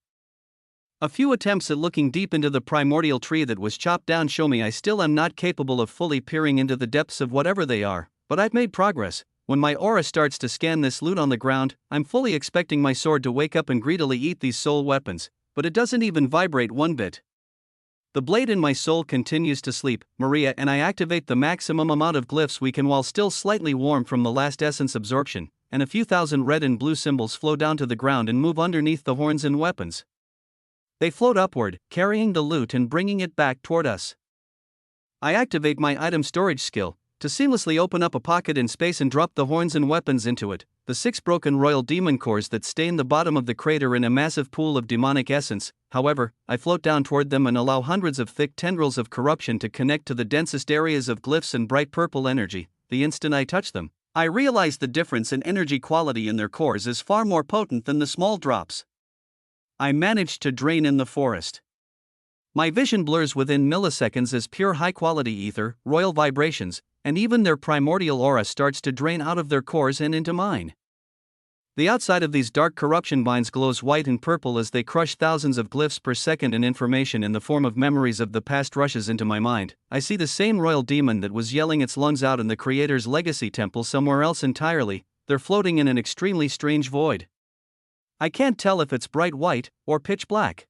A few attempts at looking deep into the primordial tree that was chopped down show me I still am not capable of fully peering into the depths of whatever they are, but I've made progress. When my aura starts to scan this loot on the ground, I'm fully expecting my sword to wake up and greedily eat these soul weapons, but it doesn't even vibrate one bit. The blade in my soul continues to sleep, Maria, and I activate the maximum amount of glyphs we can while still slightly warm from the last essence absorption, and a few thousand red and blue symbols flow down to the ground and move underneath the horns and weapons. They float upward, carrying the loot and bringing it back toward us. I activate my item storage skill to seamlessly open up a pocket in space and drop the horns and weapons into it, the 6 broken royal demon cores that stain the bottom of the crater in a massive pool of demonic essence. However, I float down toward them and allow hundreds of thick tendrils of corruption to connect to the densest areas of glyphs and bright purple energy. The instant I touch them, I realize the difference in energy quality in their cores is far more potent than the small drops I managed to drain in the forest. My vision blurs within milliseconds as pure high-quality ether, royal vibrations, and even their primordial aura starts to drain out of their cores and into mine. The outside of these dark corruption binds glows white and purple as they crush thousands of glyphs per second, and information in the form of memories of the past rushes into my mind. I see the same royal demon that was yelling its lungs out in the Creator's legacy temple somewhere else entirely. They're floating in an extremely strange void. I can't tell if it's bright white or pitch black.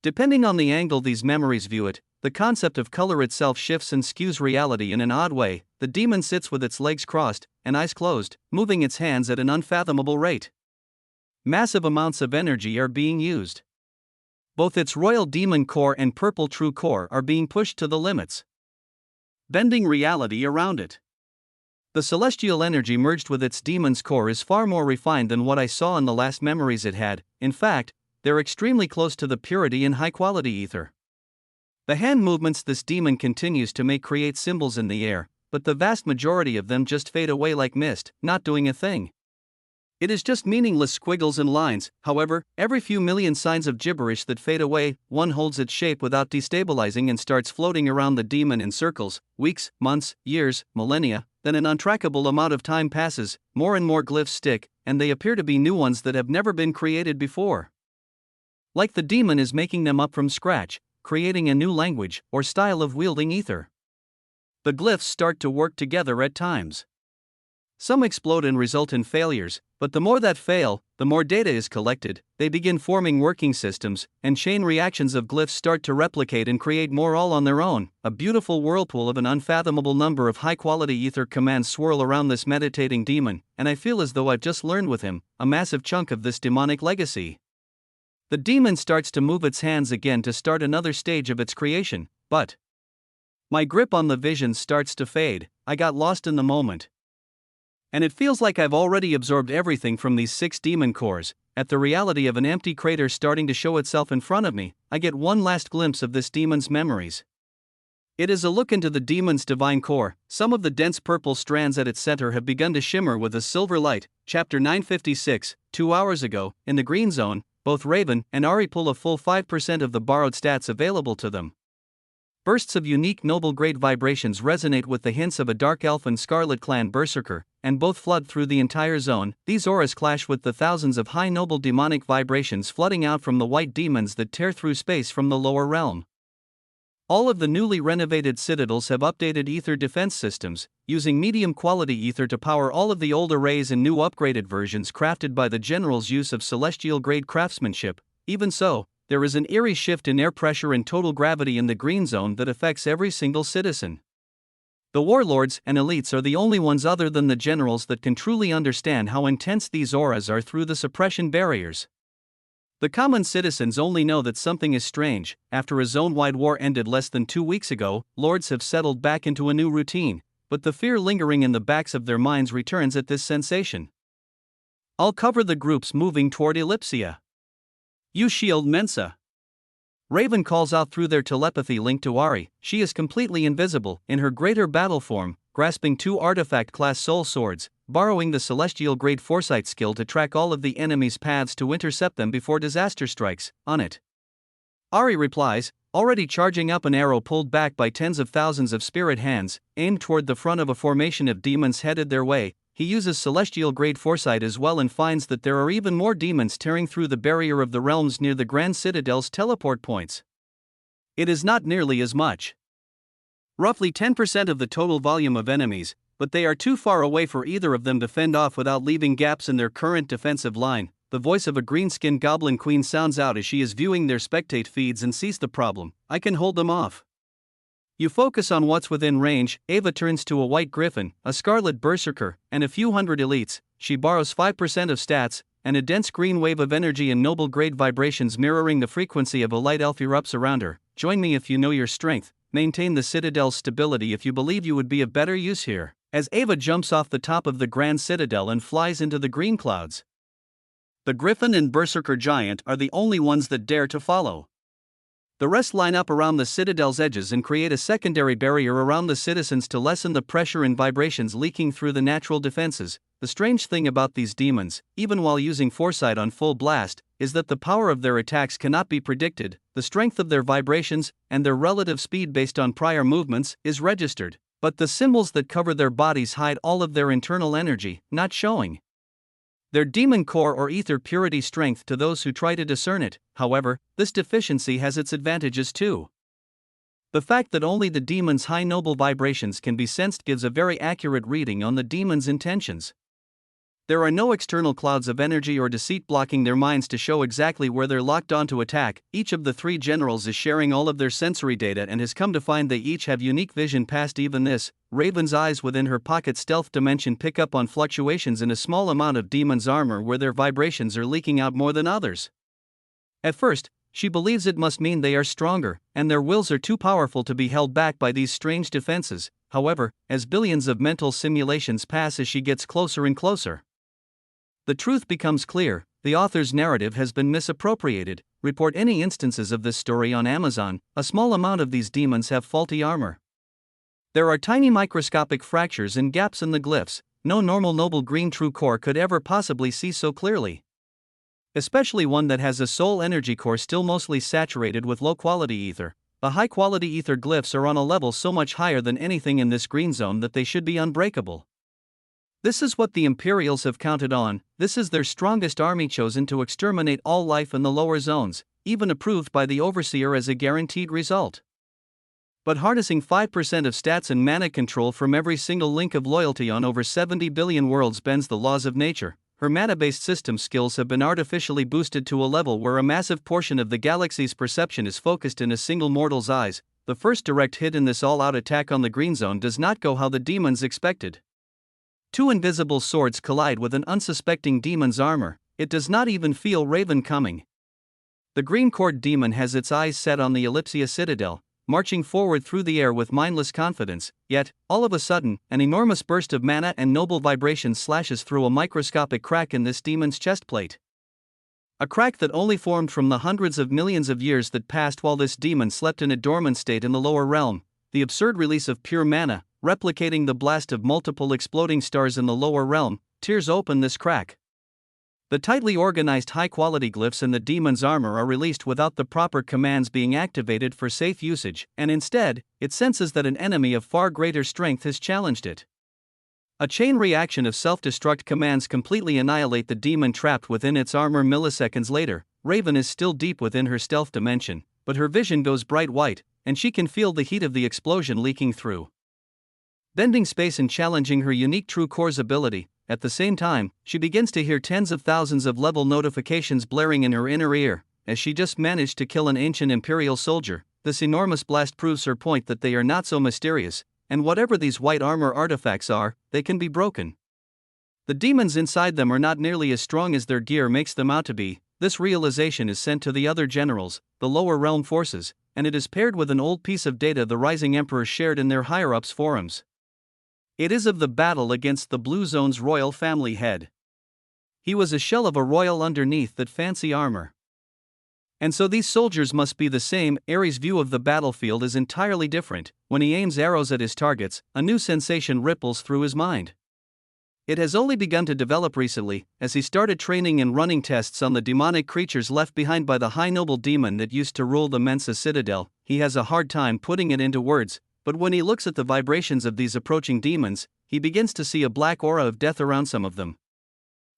Depending on the angle these memories view it, the concept of color itself shifts and skews reality in an odd way. The demon sits with its legs crossed and eyes closed, moving its hands at an unfathomable rate. Massive amounts of energy are being used. Both its royal demon core and purple true core are being pushed to the limits, bending reality around it. The celestial energy merged with its demon's core is far more refined than what I saw in the last memories it had. In fact, they're extremely close to the purity and high-quality ether. The hand movements this demon continues to make create symbols in the air, but the vast majority of them just fade away like mist, not doing a thing. It is just meaningless squiggles and lines. However, every few million signs of gibberish that fade away, one holds its shape without destabilizing and starts floating around the demon in circles. Weeks, months, years, millennia, then an untrackable amount of time passes, more and more glyphs stick, and they appear to be new ones that have never been created before. Like the demon is making them up from scratch, creating a new language or style of wielding ether. The glyphs start to work together at times. Some explode and result in failures, but the more that fail, the more data is collected. They begin forming working systems, and chain reactions of glyphs start to replicate and create more all on their own. A beautiful whirlpool of an unfathomable number of high-quality ether commands swirl around this meditating demon, and I feel as though I've just learned with him a massive chunk of this demonic legacy. The demon starts to move its hands again to start another stage of its creation, but my grip on the vision starts to fade. I got lost in the moment. And it feels like I've already absorbed everything from these 6 demon cores. At the reality of an empty crater starting to show itself in front of me, I get one last glimpse of this demon's memories. It is a look into the demon's divine core. Some of the dense purple strands at its center have begun to shimmer with a silver light. Chapter 956, 2 hours ago, in the green zone, both Raven and Ari pull a full 5% of the borrowed stats available to them. Bursts of unique noble grade vibrations resonate with the hints of a dark elf and scarlet clan berserker, and both flood through the entire zone. These auras clash with the thousands of high noble demonic vibrations flooding out from the white demons that tear through space from the lower realm. All of the newly renovated citadels have updated ether defense systems, using medium-quality ether to power all of the old arrays and new upgraded versions crafted by the general's use of celestial-grade craftsmanship. Even so, there is an eerie shift in air pressure and total gravity in the green zone that affects every single citizen. The warlords and elites are the only ones other than the generals that can truly understand how intense these auras are through the suppression barriers. The common citizens only know that something is strange. After a zone-wide war ended less than 2 weeks ago, lords have settled back into a new routine, but the fear lingering in the backs of their minds returns at this sensation. I'll cover the groups moving toward Ellipsia. You shield Mensa. Raven calls out through their telepathy link to Ari. She is completely invisible, in her greater battle form, grasping 2 artifact-class soul swords, borrowing the celestial-grade foresight skill to track all of the enemy's paths to intercept them before disaster strikes. On it. Ari replies, already charging up an arrow pulled back by tens of thousands of spirit hands, aimed toward the front of a formation of demons headed their way. He uses celestial-grade foresight as well and finds that there are even more demons tearing through the barrier of the realms near the Grand Citadel's teleport points. It is not nearly as much. Roughly 10% of the total volume of enemies, but they are too far away for either of them to fend off without leaving gaps in their current defensive line. The voice of a green-skinned goblin queen sounds out as she is viewing their spectate feeds and sees the problem. I can hold them off. You focus on what's within range. Ava turns to a white griffin, a scarlet berserker, and a few hundred elites. She borrows 5% of stats, and a dense green wave of energy and noble grade vibrations mirroring the frequency of a light elf erupts around her. Join me if you know your strength. Maintain the citadel's stability if you believe you would be of better use here. As Ava jumps off the top of the Grand Citadel and flies into the green clouds. The griffin and berserker giant are the only ones that dare to follow. The rest line up around the citadel's edges and create a secondary barrier around the citizens to lessen the pressure and vibrations leaking through the natural defenses. The strange thing about these demons, even while using foresight on full blast, is that the power of their attacks cannot be predicted. The strength of their vibrations, and their relative speed based on prior movements, is registered, but the symbols that cover their bodies hide all of their internal energy, not showing their demon core or ether purity strength to those who try to discern it. However, this deficiency has its advantages too. The fact that only the demon's high noble vibrations can be sensed gives a very accurate reading on the demon's intentions. There are no external clouds of energy or deceit blocking their minds to show exactly where they're locked on to attack. Each of the 3 generals is sharing all of their sensory data and has come to find they each have unique vision past even this. Raven's eyes within her pocket stealth dimension pick up on fluctuations in a small amount of demon's armor where their vibrations are leaking out more than others. At first, she believes it must mean they are stronger, and their wills are too powerful to be held back by these strange defenses. However, as billions of mental simulations pass as she gets closer and closer, the truth becomes clear. The author's narrative has been misappropriated. Report any instances of this story on Amazon. A small amount of these demons have faulty armor. There are tiny microscopic fractures and gaps in the glyphs. No normal noble green true core could ever possibly see so clearly. Especially one that has a soul energy core still mostly saturated with low-quality ether. The high-quality ether glyphs are on a level so much higher than anything in this green zone that they should be unbreakable. This is what the Imperials have counted on. This is their strongest army chosen to exterminate all life in the lower zones, even approved by the Overseer as a guaranteed result. But harnessing 5% of stats and mana control from every single link of loyalty on over 70 billion worlds bends the laws of nature. Her mana-based system skills have been artificially boosted to a level where a massive portion of the galaxy's perception is focused in a single mortal's eyes. The first direct hit in this all-out attack on the green zone does not go how the demons expected. 2 invisible swords collide with an unsuspecting demon's armor. It does not even feel Raven coming. The green cord demon has its eyes set on the Ellipsia Citadel, marching forward through the air with mindless confidence. Yet, all of a sudden, an enormous burst of mana and noble vibrations slashes through a microscopic crack in this demon's chestplate. A crack that only formed from the hundreds of millions of years that passed while this demon slept in a dormant state in the lower realm. The absurd release of pure mana, replicating the blast of multiple exploding stars in the lower realm, tears open this crack. The tightly organized high-quality glyphs in the demon's armor are released without the proper commands being activated for safe usage, and instead, it senses that an enemy of far greater strength has challenged it. A chain reaction of self-destruct commands completely annihilate the demon trapped within its armor. Milliseconds later, Raven is still deep within her stealth dimension, but her vision goes bright white, and she can feel the heat of the explosion leaking through, bending space and challenging her unique True Core's ability. At the same time, she begins to hear tens of thousands of level notifications blaring in her inner ear. As she just managed to kill an ancient Imperial soldier, this enormous blast proves her point that they are not so mysterious, and whatever these white armor artifacts are, they can be broken. The demons inside them are not nearly as strong as their gear makes them out to be. This realization is sent to the other generals, the lower realm forces, and it is paired with an old piece of data the Rising Emperor shared in their higher-ups forums. It is of the battle against the Blue Zone's royal family head. He was a shell of a royal underneath that fancy armor. And so these soldiers must be the same. Ares' view of the battlefield is entirely different. When he aims arrows at his targets, a new sensation ripples through his mind. It has only begun to develop recently, as he started training and running tests on the demonic creatures left behind by the high noble demon that used to rule the Mensa Citadel. He has a hard time putting it into words, but when he looks at the vibrations of these approaching demons, he begins to see a black aura of death around some of them.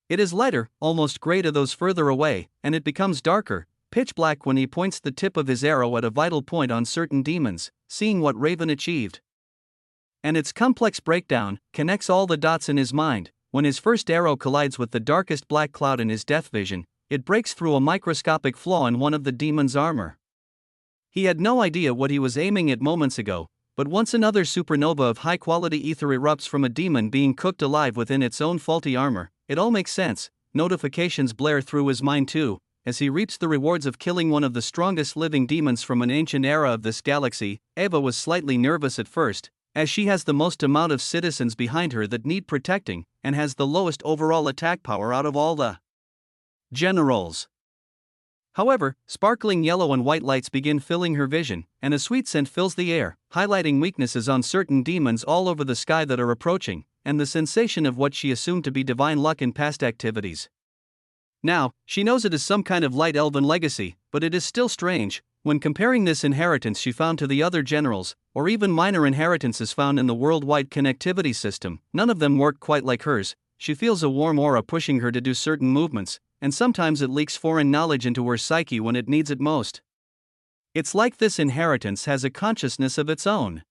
It is lighter, almost gray to those further away, and it becomes darker, pitch black when he points the tip of his arrow at a vital point on certain demons, seeing what Raven achieved. And its complex breakdown connects all the dots in his mind. When his first arrow collides with the darkest black cloud in his death vision, it breaks through a microscopic flaw in one of the demon's armor. He had no idea what he was aiming at moments ago, but once another supernova of high-quality ether erupts from a demon being cooked alive within its own faulty armor, it all makes sense. Notifications blare through his mind too, as he reaps the rewards of killing one of the strongest living demons from an ancient era of this galaxy. Eva was slightly nervous at first, as she has the most amount of citizens behind her that need protecting, and has the lowest overall attack power out of all the generals. However, sparkling yellow and white lights begin filling her vision, and a sweet scent fills the air, highlighting weaknesses on certain demons all over the sky that are approaching, and the sensation of what she assumed to be divine luck in past activities. Now, she knows it is some kind of light elven legacy, but it is still strange. When comparing this inheritance she found to the other generals, or even minor inheritances found in the worldwide connectivity system, none of them work quite like hers. She feels a warm aura pushing her to do certain movements, and sometimes it leaks foreign knowledge into her psyche when it needs it most. It's like this inheritance has a consciousness of its own,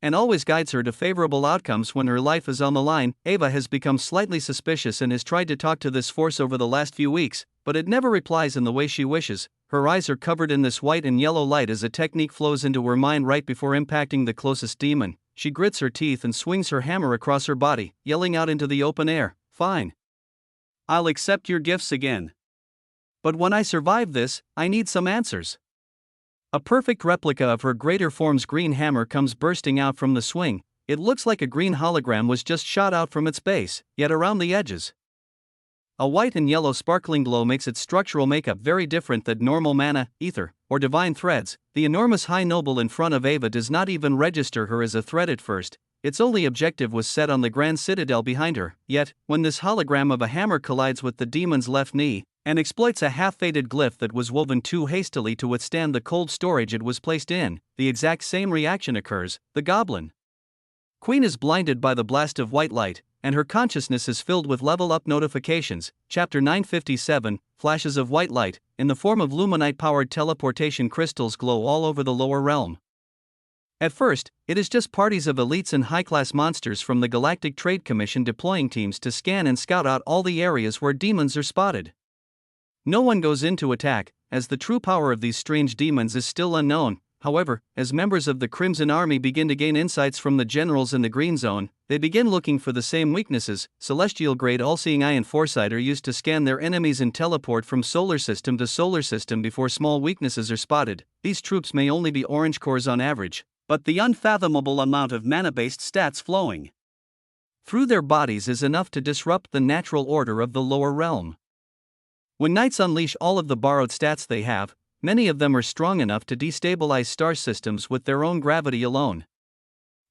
and always guides her to favorable outcomes when her life is on the line. Ava has become slightly suspicious and has tried to talk to this force over the last few weeks, but it never replies in the way she wishes. Her eyes are covered in this white and yellow light as a technique flows into her mind right before impacting the closest demon. She grits her teeth and swings her hammer across her body, yelling out into the open air, "Fine. I'll accept your gifts again. But when I survive this, I need some answers." A perfect replica of her greater form's green hammer comes bursting out from the swing. It looks like a green hologram was just shot out from its base, yet around the edges, a white and yellow sparkling glow makes its structural makeup very different than normal mana, ether, or divine threads. The enormous high noble in front of Ava does not even register her as a threat at first. Its only objective was set on the grand citadel behind her. Yet, when this hologram of a hammer collides with the demon's left knee, and exploits a half-faded glyph that was woven too hastily to withstand the cold storage it was placed in, the exact same reaction occurs. The goblin queen is blinded by the blast of white light, and her consciousness is filled with level-up notifications. Chapter 957, Flashes of white light, in the form of luminite-powered teleportation crystals glow all over the lower realm. At first, it is just parties of elites and high-class monsters from the Galactic Trade Commission deploying teams to scan and scout out all the areas where demons are spotted. No one goes in to attack, as the true power of these strange demons is still unknown. However, as members of the Crimson Army begin to gain insights from the generals in the Green Zone, they begin looking for the same weaknesses. Celestial-grade all-seeing eye and foresight are used to scan their enemies and teleport from solar system to solar system before small weaknesses are spotted. These troops may only be orange cores on average, but the unfathomable amount of mana-based stats flowing through their bodies is enough to disrupt the natural order of the lower realm. When knights unleash all of the borrowed stats they have, many of them are strong enough to destabilize star systems with their own gravity alone.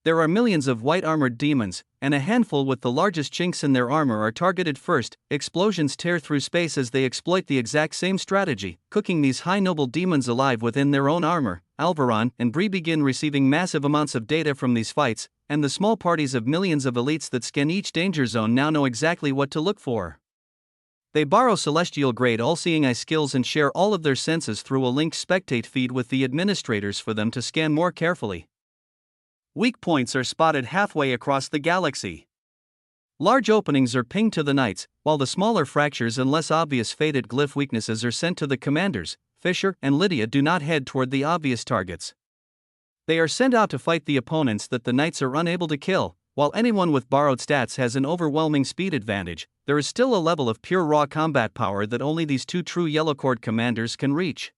There are millions of white-armored demons, and a handful with the largest chinks in their armor are targeted first. Explosions tear through space as they exploit the exact same strategy, cooking these high-noble demons alive within their own armor. Alvaron, and Bree begin receiving massive amounts of data from these fights, and the small parties of millions of elites that scan each danger zone now know exactly what to look for. They borrow celestial-grade all-seeing eye skills and share all of their senses through a linked spectate feed with the administrators for them to scan more carefully. Weak points are spotted halfway across the galaxy. Large openings are pinged to the knights, while the smaller fractures and less obvious faded glyph weaknesses are sent to the commanders. Fisher and Lydia do not head toward the obvious targets. They are sent out to fight the opponents that the knights are unable to kill. While anyone with borrowed stats has an overwhelming speed advantage, there is still a level of pure raw combat power that only these two true Yellowcord commanders can reach.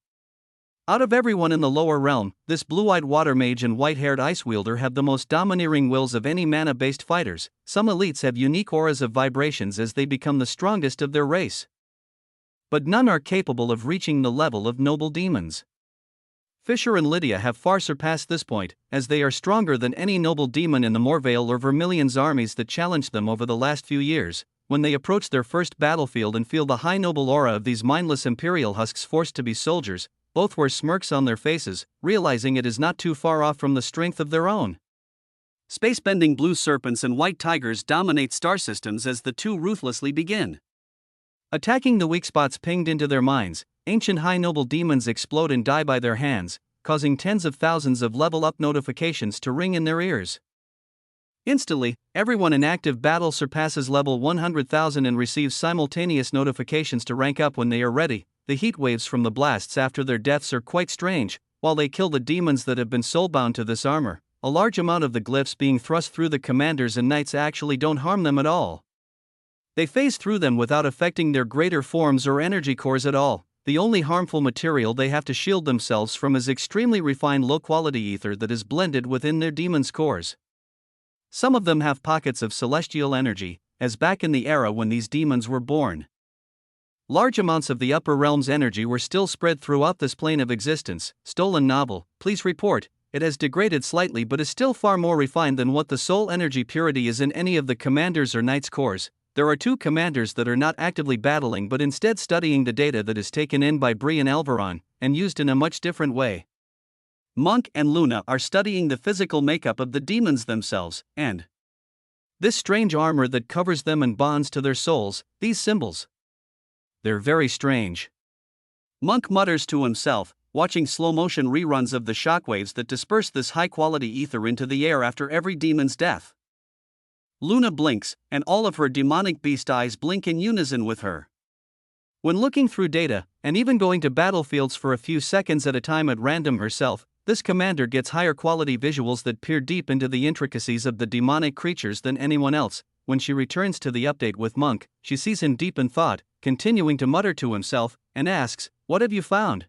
Out of everyone in the lower realm, this blue-eyed water mage and white-haired ice wielder have the most domineering wills of any mana-based fighters. Some elites have unique auras of vibrations as they become the strongest of their race. But none are capable of reaching the level of noble demons. Fisher and Lydia have far surpassed this point, as they are stronger than any noble demon in the Morvale or Vermilion's armies that challenged them over the last few years. When they approach their first battlefield and feel the high noble aura of these mindless imperial husks forced to be soldiers, both wear smirks on their faces, realizing it is not too far off from the strength of their own. Space-bending blue serpents and white tigers dominate star systems as the two ruthlessly begin. Attacking the weak spots pinged into their minds, ancient high noble demons explode and die by their hands, causing tens of thousands of level-up notifications to ring in their ears. Instantly, everyone in active battle surpasses level 100,000 and receives simultaneous notifications to rank up when they are ready. The heat waves from the blasts after their deaths are quite strange. While they kill the demons that have been soulbound to this armor, a large amount of the glyphs being thrust through the commanders and knights actually don't harm them at all. They phase through them without affecting their greater forms or energy cores at all. The only harmful material they have to shield themselves from is extremely refined low-quality ether that is blended within their demons' cores. Some of them have pockets of celestial energy, as back in the era when these demons were born. Large amounts of the upper realm's energy were still spread throughout this plane of existence. Stolen novel, please report. It has degraded slightly but is still far more refined than what the soul energy purity is in any of the commanders' or knights' cores. There are two commanders that are not actively battling but instead studying the data that is taken in by Bree and Alvaron, and used in a much different way. Monk and Luna are studying the physical makeup of the demons themselves, and this strange armor that covers them and bonds to their souls, these symbols. They're very strange. Monk mutters to himself, watching slow-motion reruns of the shockwaves that disperse this high-quality ether into the air after every demon's death. Luna blinks, and all of her demonic beast eyes blink in unison with her. When looking through data, and even going to battlefields for a few seconds at a time at random herself, this commander gets higher quality visuals that peer deep into the intricacies of the demonic creatures than anyone else. When she returns to the update with Monk, she sees him deep in thought, continuing to mutter to himself, and asks, "What have you found?"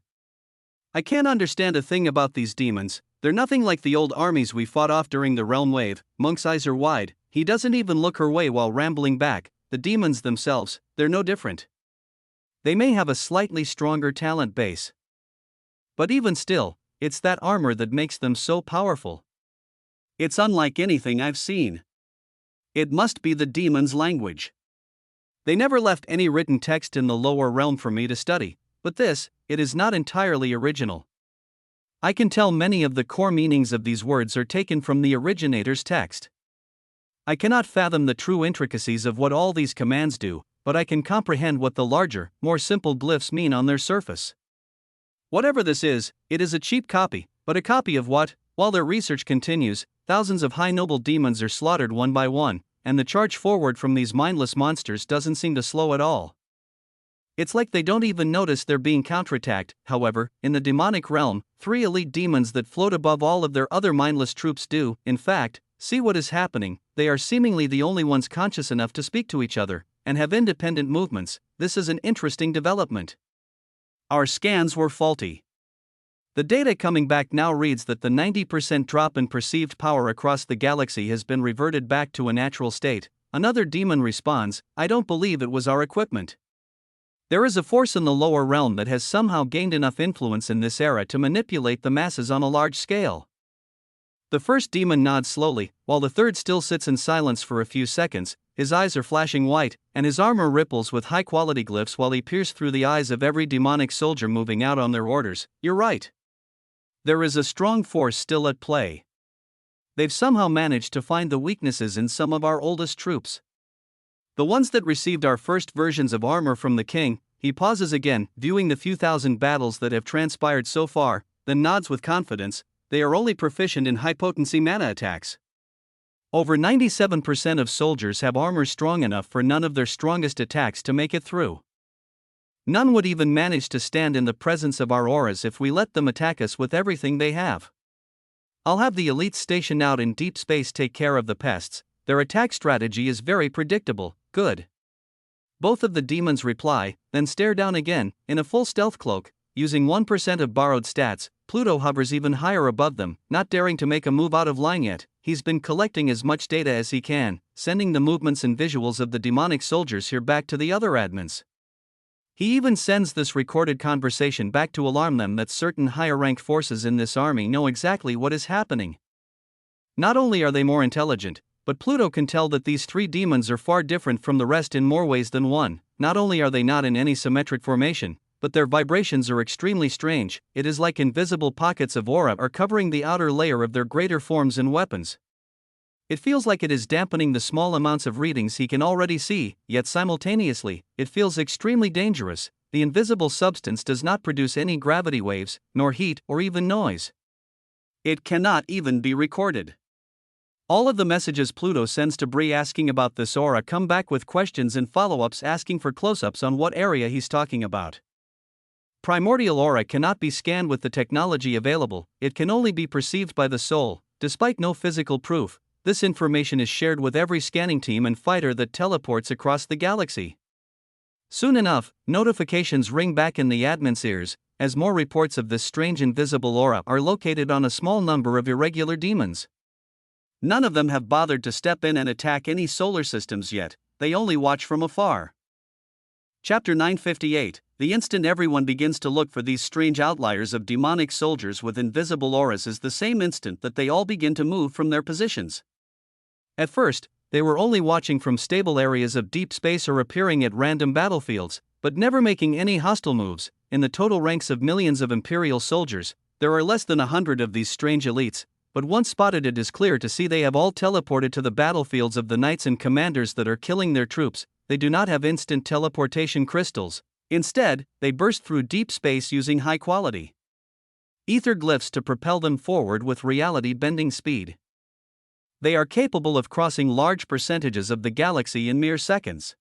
"I can't understand a thing about these demons. They're nothing like the old armies we fought off during the realm wave." Monk's eyes are wide. He doesn't even look her way while rambling back. The demons themselves, they're no different. They may have a slightly stronger talent base, but even still, it's that armor that makes them so powerful. It's unlike anything I've seen. It must be the demons' language. They never left any written text in the lower realm for me to study, but this, it is not entirely original. I can tell many of the core meanings of these words are taken from the originator's text. I cannot fathom the true intricacies of what all these commands do, but I can comprehend what the larger, more simple glyphs mean on their surface. Whatever this is, it is a cheap copy, but a copy of what? While their research continues, thousands of high noble demons are slaughtered one by one, and the charge forward from these mindless monsters doesn't seem to slow at all. It's like they don't even notice they're being counterattacked. However, in the demonic realm, 3 elite demons that float above all of their other mindless troops do, in fact, see what is happening. They are seemingly the only ones conscious enough to speak to each other, and have independent movements. This is an interesting development. Our scans were faulty. The data coming back now reads that the 90% drop in perceived power across the galaxy has been reverted back to a natural state. Another demon responds, "I don't believe it was our equipment. There is a force in the lower realm that has somehow gained enough influence in this era to manipulate the masses on a large scale." The first demon nods slowly, while the third still sits in silence for a few seconds. His eyes are flashing white, and his armor ripples with high-quality glyphs while he peers through the eyes of every demonic soldier moving out on their orders. "You're right. There is a strong force still at play. They've somehow managed to find the weaknesses in some of our oldest troops. The ones that received our first versions of armor from the king. He pauses again, viewing the few thousand battles that have transpired so far, then nods with confidence. They are only proficient in high-potency mana attacks. Over 97% of soldiers have armor strong enough for none of their strongest attacks to make it through. None would even manage to stand in the presence of our auras if we let them attack us with everything they have. I'll have the elites stationed out in deep space take care of the pests. Their attack strategy is very predictable. Good. Both of the demons reply, then stare down again, in a full stealth cloak, using 1% of borrowed stats. Pluto hovers even higher above them, not daring to make a move out of line yet. He's been collecting as much data as he can, sending the movements and visuals of the demonic soldiers here back to the other admins. He even sends this recorded conversation back to alarm them that certain higher-ranked forces in this army know exactly what is happening. Not only are they more intelligent, but Pluto can tell that these three demons are far different from the rest in more ways than one. Not only are they not in any symmetric formation, but their vibrations are extremely strange. It is like invisible pockets of aura are covering the outer layer of their greater forms and weapons. It feels like it is dampening the small amounts of readings he can already see, yet simultaneously, it feels extremely dangerous. The invisible substance does not produce any gravity waves, nor heat, or even noise. It cannot even be recorded. All of the messages Pluto sends to Bree asking about this aura come back with questions and follow-ups asking for close-ups on what area he's talking about. Primordial aura cannot be scanned with the technology available, it can only be perceived by the soul. Despite no physical proof, this information is shared with every scanning team and fighter that teleports across the galaxy. Soon enough, notifications ring back in the admin's ears, as more reports of this strange invisible aura are located on a small number of irregular demons. None of them have bothered to step in and attack any solar systems yet, they only watch from afar. Chapter 958. The instant everyone begins to look for these strange outliers of demonic soldiers with invisible auras is the same instant that they all begin to move from their positions. At first, they were only watching from stable areas of deep space or appearing at random battlefields, but never making any hostile moves. In the total ranks of millions of Imperial soldiers, there are less than 100 of these strange elites, but once spotted it is clear to see they have all teleported to the battlefields of the knights and commanders that are killing their troops. They do not have instant teleportation crystals. Instead, they burst through deep space using high-quality ether glyphs to propel them forward with reality-bending speed. They are capable of crossing large percentages of the galaxy in mere seconds.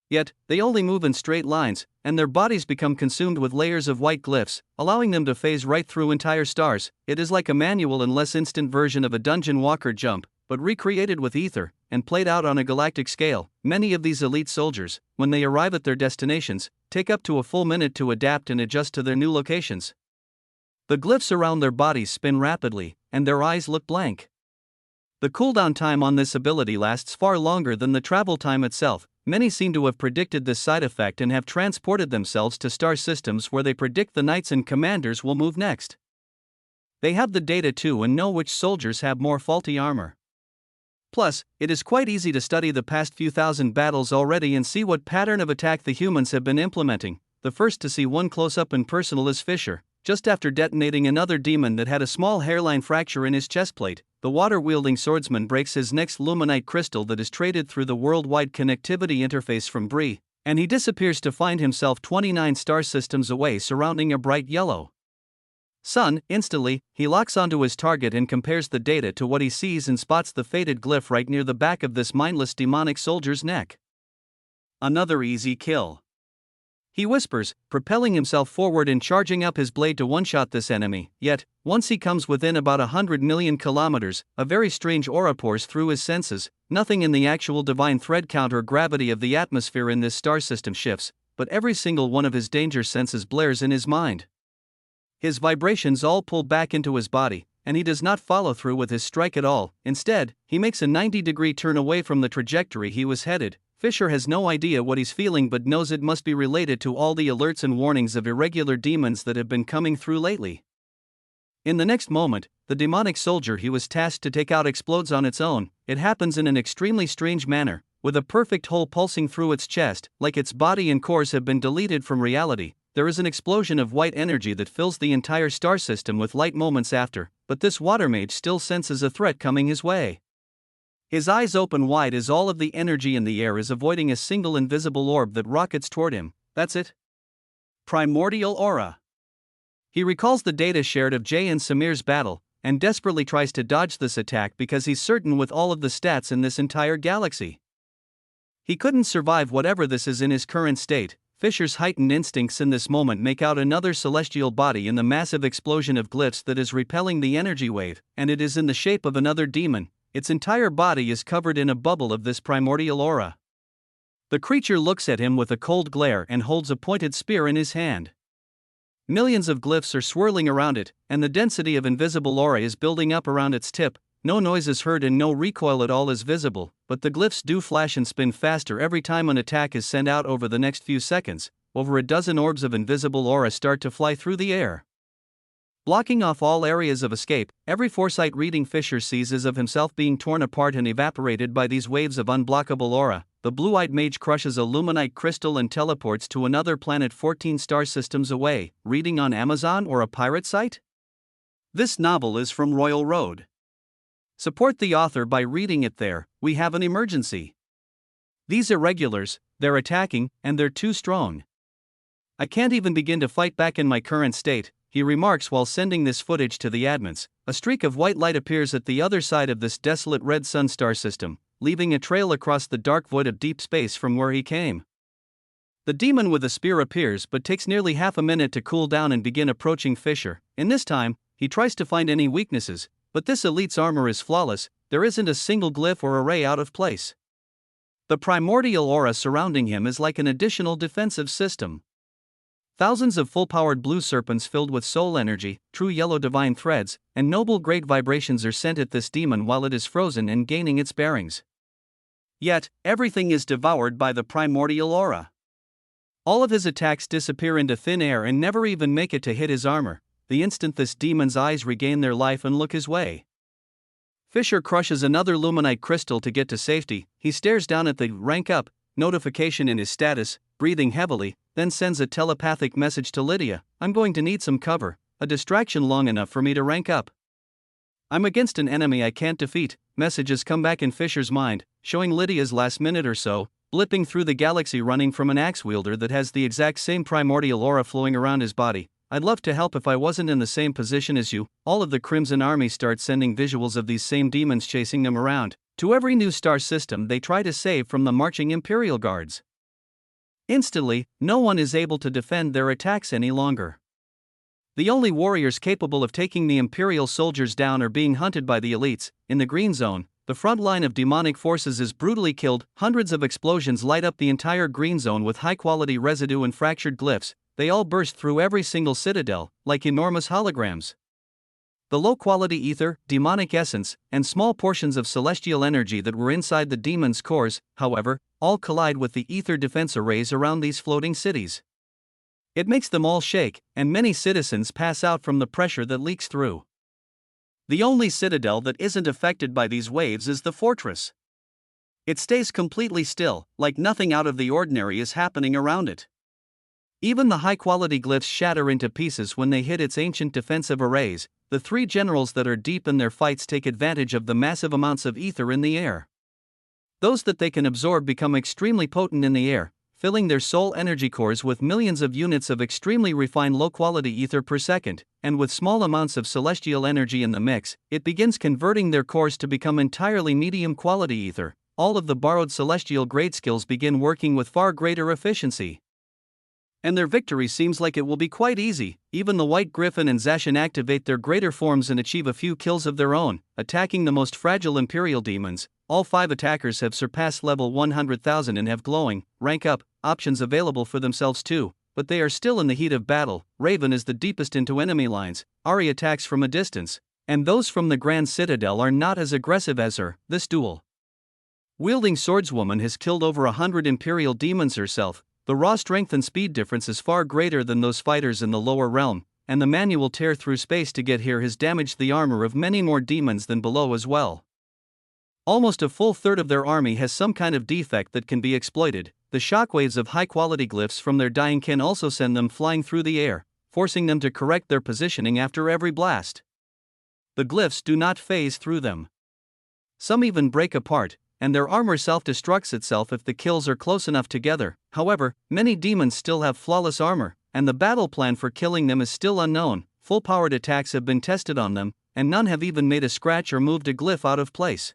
Yet, they only move in straight lines, and their bodies become consumed with layers of white glyphs, allowing them to phase right through entire stars. It is like a manual and less instant version of a dungeon walker jump, but recreated with ether, and played out on a galactic scale. Many of these elite soldiers, when they arrive at their destinations, take up to a full minute to adapt and adjust to their new locations. The glyphs around their bodies spin rapidly, and their eyes look blank. The cooldown time on this ability lasts far longer than the travel time itself. Many seem to have predicted this side effect and have transported themselves to star systems where they predict the knights and commanders will move next. They have the data too and know which soldiers have more faulty armor. Plus, it is quite easy to study the past few thousand battles already and see what pattern of attack the humans have been implementing. The first to see one close-up and personal is Fisher. Just after detonating another demon that had a small hairline fracture in his chestplate, the water-wielding swordsman breaks his next luminite crystal that is traded through the worldwide connectivity interface from Bree, and he disappears to find himself 29 star systems away surrounding a bright yellow sun. Instantly, he locks onto his target and compares the data to what he sees and spots the faded glyph right near the back of this mindless demonic soldier's neck. Another easy kill. He whispers, propelling himself forward and charging up his blade to one-shot this enemy. Yet, once he comes within about 100 million kilometers, a very strange aura pours through his senses. Nothing in the actual divine thread count or gravity of the atmosphere in this star system shifts, but every single one of his danger senses blares in his mind. His vibrations all pull back into his body, and he does not follow through with his strike at all. Instead, he makes a 90-degree turn away from the trajectory he was headed. Fisher has no idea what he's feeling but knows it must be related to all the alerts and warnings of irregular demons that have been coming through lately. In the next moment, the demonic soldier he was tasked to take out explodes on its own. It happens in an extremely strange manner, with a perfect hole pulsing through its chest, like its body and cores have been deleted from reality. there is an explosion of white energy that fills the entire star system with light moments after, but this water mage still senses a threat coming his way. His eyes open wide as all of the energy in the air is avoiding a single invisible orb that rockets toward him. That's it. Primordial Aura. He recalls the data shared of Jay and Samir's battle, and desperately tries to dodge this attack because he's certain with all of the stats in this entire galaxy, he couldn't survive whatever this is in his current state. Fisher's heightened instincts in this moment make out another celestial body in the massive explosion of glyphs that is repelling the energy wave, and it is in the shape of another demon. Its entire body is covered in a bubble of this primordial aura. The creature looks at him with a cold glare and holds a pointed spear in his hand. Millions of glyphs are swirling around it, and the density of invisible aura is building up around its tip. No noise is heard and no recoil at all is visible, but the glyphs do flash and spin faster every time an attack is sent out. Over the next few seconds, over a dozen orbs of invisible aura start to fly through the air, blocking off all areas of escape. Every foresight reading Fisher sees is of himself being torn apart and evaporated by these waves of unblockable aura. The blue-eyed mage crushes a luminite crystal and teleports to another planet 14 star systems away. Reading on Amazon or a pirate site? This novel is from Royal Road. Support the author by reading it there. We have an emergency. These irregulars, they're attacking, and they're too strong. I can't even begin to fight back in my current state, he remarks while sending this footage to the admins. A streak of white light appears at the other side of this desolate red sun star system, leaving a trail across the dark void of deep space from where he came. The demon with a spear appears but takes nearly half a minute to cool down and begin approaching Fisher. In this time, he tries to find any weaknesses, but this elite's armor is flawless. There isn't a single glyph or array out of place. The primordial aura surrounding him is like an additional defensive system. Thousands of full-powered blue serpents filled with soul energy, true yellow divine threads, and noble great vibrations are sent at this demon while it is frozen and gaining its bearings. Yet, everything is devoured by the primordial aura. All of his attacks disappear into thin air and never even make it to hit his armor. The instant this demon's eyes regain their life and look his way, Fisher crushes another luminite crystal to get to safety. He stares down at the rank up notification in his status, breathing heavily, then sends a telepathic message to Lydia. I'm going to need some cover, a distraction long enough for me to rank up. I'm against an enemy I can't defeat. Messages come back in Fisher's mind, showing Lydia's last minute or so, blipping through the galaxy running from an axe wielder that has the exact same primordial aura flowing around his body. I'd love to help if I wasn't in the same position as you. All of the Crimson Army start sending visuals of these same demons chasing them around. To every new star system they try to save from the marching Imperial Guards. Instantly, no one is able to defend their attacks any longer. The only warriors capable of taking the Imperial soldiers down are being hunted by the elites. In the Green Zone, the front line of demonic forces is brutally killed. Hundreds of explosions light up the entire Green Zone with high-quality residue and fractured glyphs. They all burst through every single citadel, like enormous holograms. The low-quality ether, demonic essence, and small portions of celestial energy that were inside the demon's cores, however, all collide with the ether defense arrays around these floating cities. It makes them all shake, and many citizens pass out from the pressure that leaks through. The only citadel that isn't affected by these waves is the fortress. It stays completely still, like nothing out of the ordinary is happening around it. Even the high-quality glyphs shatter into pieces when they hit its ancient defensive arrays. The three generals that are deep in their fights take advantage of the massive amounts of ether in the air. Those that they can absorb become extremely potent in the air, filling their soul energy cores with millions of units of extremely refined low-quality ether per second, and with small amounts of celestial energy in the mix, it begins converting their cores to become entirely medium-quality ether. All of the borrowed celestial grade skills begin working with far greater efficiency. And their victory seems like it will be quite easy. Even the White Griffin and Zashin activate their greater forms and achieve a few kills of their own, attacking the most fragile Imperial demons. All 5 attackers have surpassed level 100,000 and have glowing, rank up, options available for themselves too, but they are still in the heat of battle. Raven is the deepest into enemy lines. Ari attacks from a distance, and those from the Grand Citadel are not as aggressive as her. This dual wielding swordswoman has killed over 100 Imperial demons herself. The raw strength and speed difference is far greater than those fighters in the lower realm, and the manual tear through space to get here has damaged the armor of many more demons than below as well. Almost a full third of their army has some kind of defect that can be exploited. the shockwaves of high-quality glyphs from their dying kin also send them flying through the air, forcing them to correct their positioning after every blast. The glyphs do not phase through them. Some even break apart, and their armor self-destructs itself if the kills are close enough together. However, many demons still have flawless armor, and the battle plan for killing them is still unknown. Full-powered attacks have been tested on them, and none have even made a scratch or moved a glyph out of place.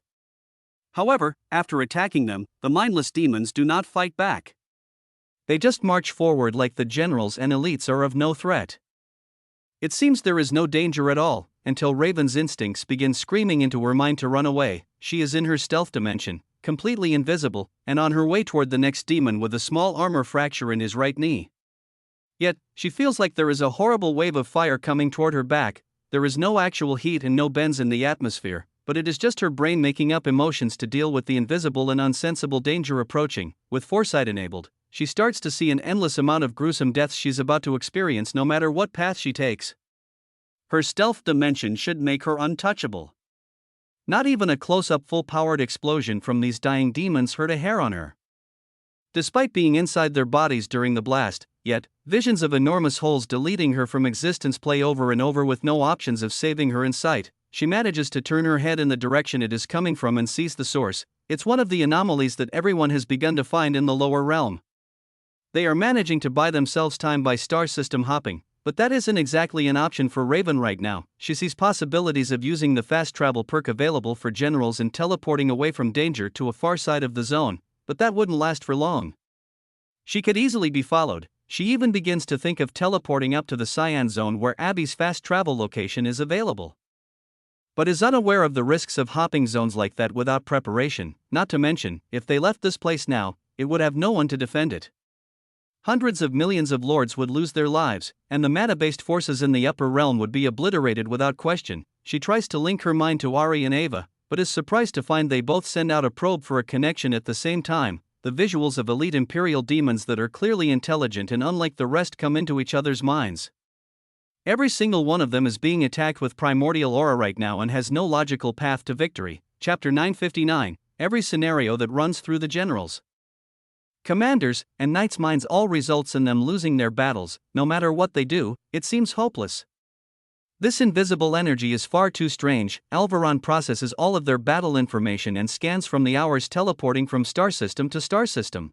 However, after attacking them, the mindless demons do not fight back. They just march forward like the generals and elites are of no threat. It seems there is no danger at all, until Raven's instincts begin screaming into her mind to run away. She is in her stealth dimension, completely invisible, and on her way toward the next demon with a small armor fracture in his right knee. Yet, she feels like there is a horrible wave of fire coming toward her back. There is no actual heat and no bends in the atmosphere, but it is just her brain making up emotions to deal with the invisible and unsensible danger approaching. With foresight enabled, she starts to see an endless amount of gruesome deaths she's about to experience no matter what path she takes. Her stealth dimension should make her untouchable. Not even a close-up full-powered explosion from these dying demons hurt a hair on her. Despite being inside their bodies during the blast, yet, visions of enormous holes deleting her from existence play over and over with no options of saving her in sight. She manages to turn her head in the direction it is coming from and sees the source. It's one of the anomalies that everyone has begun to find in the lower realm. They are managing to buy themselves time by star system hopping, but that isn't exactly an option for Raven right now. She sees possibilities of using the fast travel perk available for generals and teleporting away from danger to a far side of the zone, but that wouldn't last for long. She could easily be followed. She even begins to think of teleporting up to the Cyan Zone where Abby's fast travel location is available, but is unaware of the risks of hopping zones like that without preparation. Not to mention, if they left this place now, it would have no one to defend it. Hundreds of millions of lords would lose their lives, and the mana-based forces in the upper realm would be obliterated without question. She tries to link her mind to Ari and Ava, but is surprised to find they both send out a probe for a connection at the same time. The visuals of elite imperial demons that are clearly intelligent and unlike the rest come into each other's minds. Every single one of them is being attacked with primordial aura right now and has no logical path to victory. Chapter 959, every scenario that runs through the generals, commanders, and knights' minds all results in them losing their battles. No matter what they do, it seems hopeless. This invisible energy is far too strange. Alvaron processes all of their battle information and scans from the hours teleporting from star system to star system.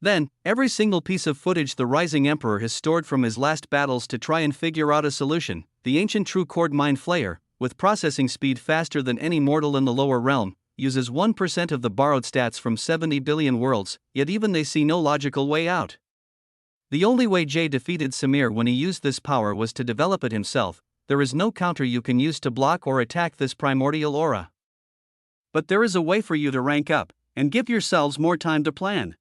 Then, every single piece of footage the Rising Emperor has stored from his last battles to try and figure out a solution. The ancient True Chord Mind Flayer, with processing speed faster than any mortal in the lower realm, uses 1% of the borrowed stats from 70 billion worlds, yet even they see no logical way out. The only way Jay defeated Samir when he used this power was to develop it himself. There is no counter you can use to block or attack this primordial aura. But there is a way for you to rank up, and give yourselves more time to plan.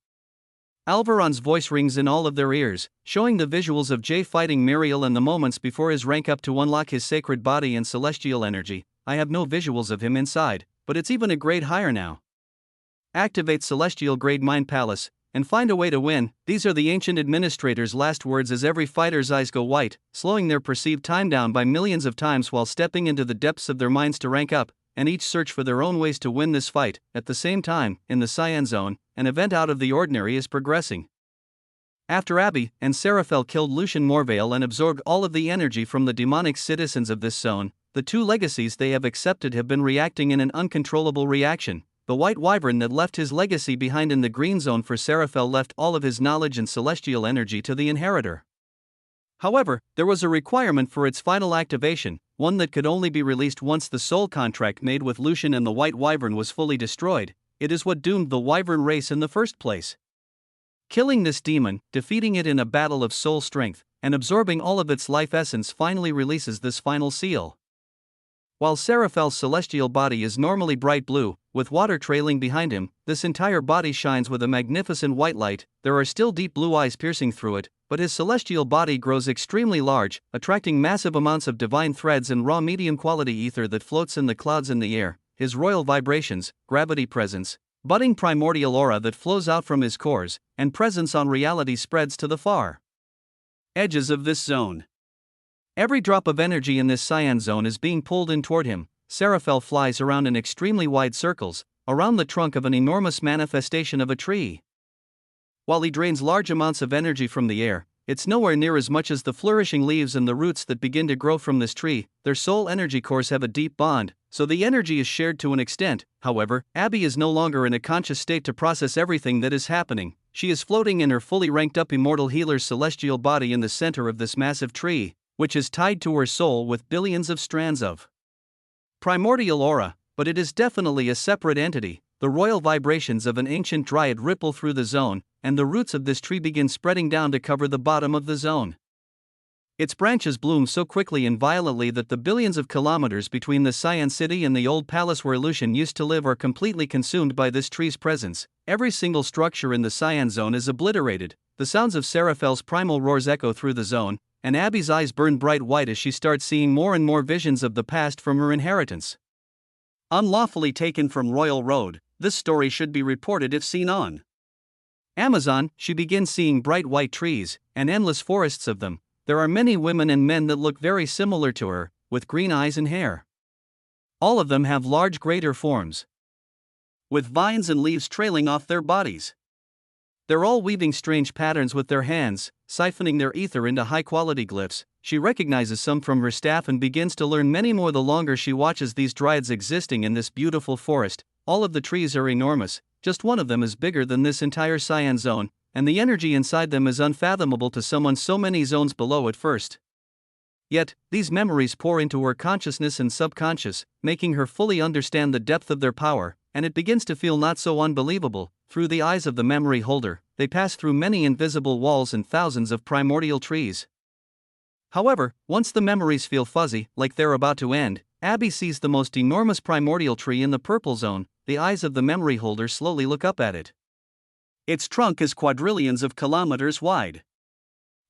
Alvaron's voice rings in all of their ears, showing the visuals of Jay fighting Muriel and the moments before his rank up to unlock his sacred body and celestial energy. I have no visuals of him inside, but it's even a grade higher now. Activate Celestial Grade Mind Palace, and find a way to win. These are the ancient administrator's last words as every fighter's eyes go white, slowing their perceived time down by millions of times while stepping into the depths of their minds to rank up, and each search for their own ways to win this fight. At the same time, in the Cyan Zone, an event out of the ordinary is progressing. After Abby and Seraphel killed Lucian Morvale and absorbed all of the energy from the demonic citizens of this zone, the two legacies they have accepted have been reacting in an uncontrollable reaction. The White Wyvern that left his legacy behind in the Green Zone for Seraphel left all of his knowledge and celestial energy to the Inheritor. However, there was a requirement for its final activation, one that could only be released once the soul contract made with Lucian and the White Wyvern was fully destroyed. It is what doomed the Wyvern race in the first place. Killing this demon, defeating it in a battle of soul strength, and absorbing all of its life essence finally releases this final seal. While Seraphel's celestial body is normally bright blue, with water trailing behind him, this entire body shines with a magnificent white light. There are still deep blue eyes piercing through it, but his celestial body grows extremely large, attracting massive amounts of divine threads and raw medium-quality ether that floats in the clouds in the air. His royal vibrations, gravity presence, budding primordial aura that flows out from his cores, and presence on reality spreads to the far edges of this zone. Every drop of energy in this Cyan Zone is being pulled in toward him. Seraphel flies around in extremely wide circles, around the trunk of an enormous manifestation of a tree. While he drains large amounts of energy from the air, it's nowhere near as much as the flourishing leaves and the roots that begin to grow from this tree. Their soul energy cores have a deep bond, so the energy is shared to an extent. However, Abby is no longer in a conscious state to process everything that is happening. She is floating in her fully ranked up immortal healer's celestial body in the center of this massive tree, which is tied to her soul with billions of strands of primordial aura, but it is definitely a separate entity. The royal vibrations of an ancient dryad ripple through the zone, and the roots of this tree begin spreading down to cover the bottom of the zone. Its branches bloom so quickly and violently that the billions of kilometers between the Cyan City and the old palace where Lucian used to live are completely consumed by this tree's presence. Every single structure in the Cyan zone is obliterated. The sounds of Seraphel's primal roars echo through the zone, and Abby's eyes burn bright white as she starts seeing more and more visions of the past from her inheritance. Unlawfully taken from Royal Road, this story should be reported if seen on Amazon. She begins seeing bright white trees, and endless forests of them. There are many women and men that look very similar to her, with green eyes and hair. All of them have large greater forms, with vines and leaves trailing off their bodies. They're all weaving strange patterns with their hands, siphoning their ether into high-quality glyphs. She recognizes some from her staff and begins to learn many more the longer she watches these dryads existing in this beautiful forest. All of the trees are enormous, just one of them is bigger than this entire Cyan zone, and the energy inside them is unfathomable to someone so many zones below at first. Yet, these memories pour into her consciousness and subconscious, making her fully understand the depth of their power, and it begins to feel not so unbelievable. Through the eyes of the memory holder, they pass through many invisible walls and thousands of primordial trees. However, once the memories feel fuzzy, like they're about to end, Abby sees the most enormous primordial tree in the purple zone. The eyes of the memory holder slowly look up at it. Its trunk is quadrillions of kilometers wide.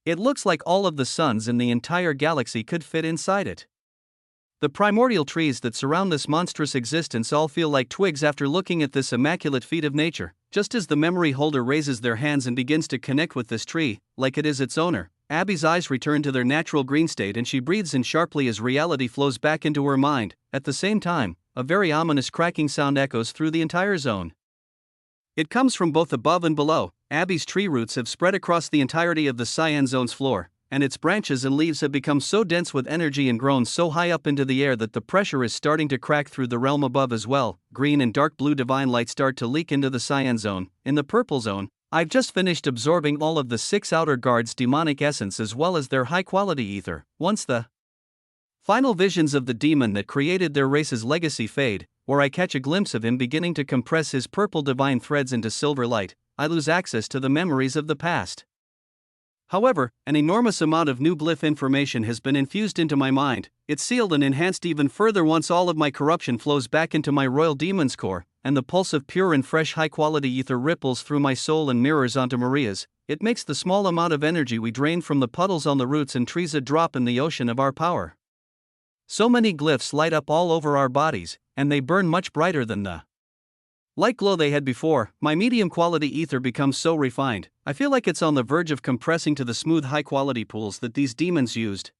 It looks like all of the suns in the entire galaxy could fit inside it. The primordial trees that surround this monstrous existence all feel like twigs after looking at this immaculate feat of nature. Just as the memory holder raises their hands and begins to connect with this tree, like it is its owner, Abby's eyes return to their natural green state and she breathes in sharply as reality flows back into her mind. At the same time, a very ominous cracking sound echoes through the entire zone. It comes from both above and below. Abby's tree roots have spread across the entirety of the Cyan zone's floor, and its branches and leaves have become so dense with energy and grown so high up into the air that the pressure is starting to crack through the realm above as well. Green and dark blue divine light start to leak into the Cyan zone. In the purple zone, I've just finished absorbing all of the 6 outer guards' demonic essence as well as their high-quality ether. Once the final visions of the demon that created their race's legacy fade, where I catch a glimpse of him beginning to compress his purple divine threads into silver light, I lose access to the memories of the past. However, an enormous amount of new glyph information has been infused into my mind. It's sealed and enhanced even further once all of my corruption flows back into my royal demon's core, and the pulse of pure and fresh high-quality ether ripples through my soul and mirrors onto Maria's. It makes the small amount of energy we drain from the puddles on the roots and trees a drop in the ocean of our power. So many glyphs light up all over our bodies, and they burn much brighter than the light glow they had before. My medium-quality ether becomes so refined, I feel like it's on the verge of compressing to the smooth high-quality pools that these demons used.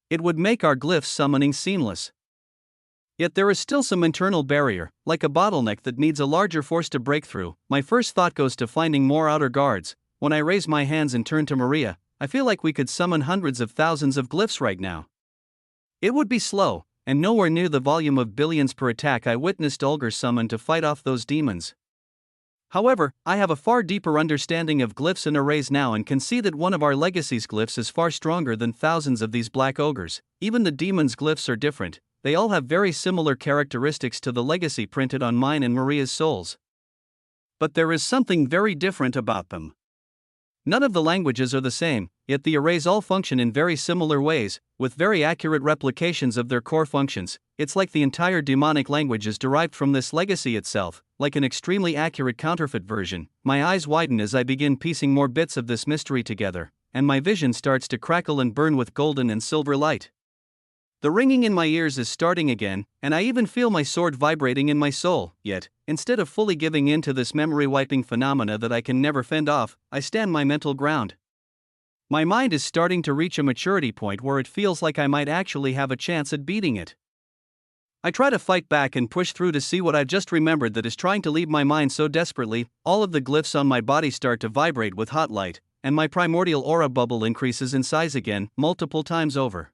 It would make our glyphs summoning seamless. Yet there is still some internal barrier, like a bottleneck that needs a larger force to break through. My first thought goes to finding more outer guards. When I raise my hands and turn to Maria, I feel like we could summon hundreds of thousands of glyphs right now. It would be slow, and nowhere near the volume of billions per attack I witnessed Ulgar summon to fight off those demons. However, I have a far deeper understanding of glyphs and arrays now and can see that one of our legacy's glyphs is far stronger than thousands of these black ogres. Even the demons' glyphs are different. They all have very similar characteristics to the legacy printed on mine and Maria's souls. But there is something very different about them. None of the languages are the same, yet the arrays all function in very similar ways, with very accurate replications of their core functions. It's like the entire demonic language is derived from this legacy itself, like an extremely accurate counterfeit version. My eyes widen as I begin piecing more bits of this mystery together, and my vision starts to crackle and burn with golden and silver light. The ringing in my ears is starting again, and I even feel my sword vibrating in my soul. Yet, instead of fully giving in to this memory-wiping phenomena that I can never fend off, I stand my mental ground. My mind is starting to reach a maturity point where it feels like I might actually have a chance at beating it. I try to fight back and push through to see what I've just remembered that is trying to leave my mind so desperately. All of the glyphs on my body start to vibrate with hot light, and my primordial aura bubble increases in size again, multiple times over.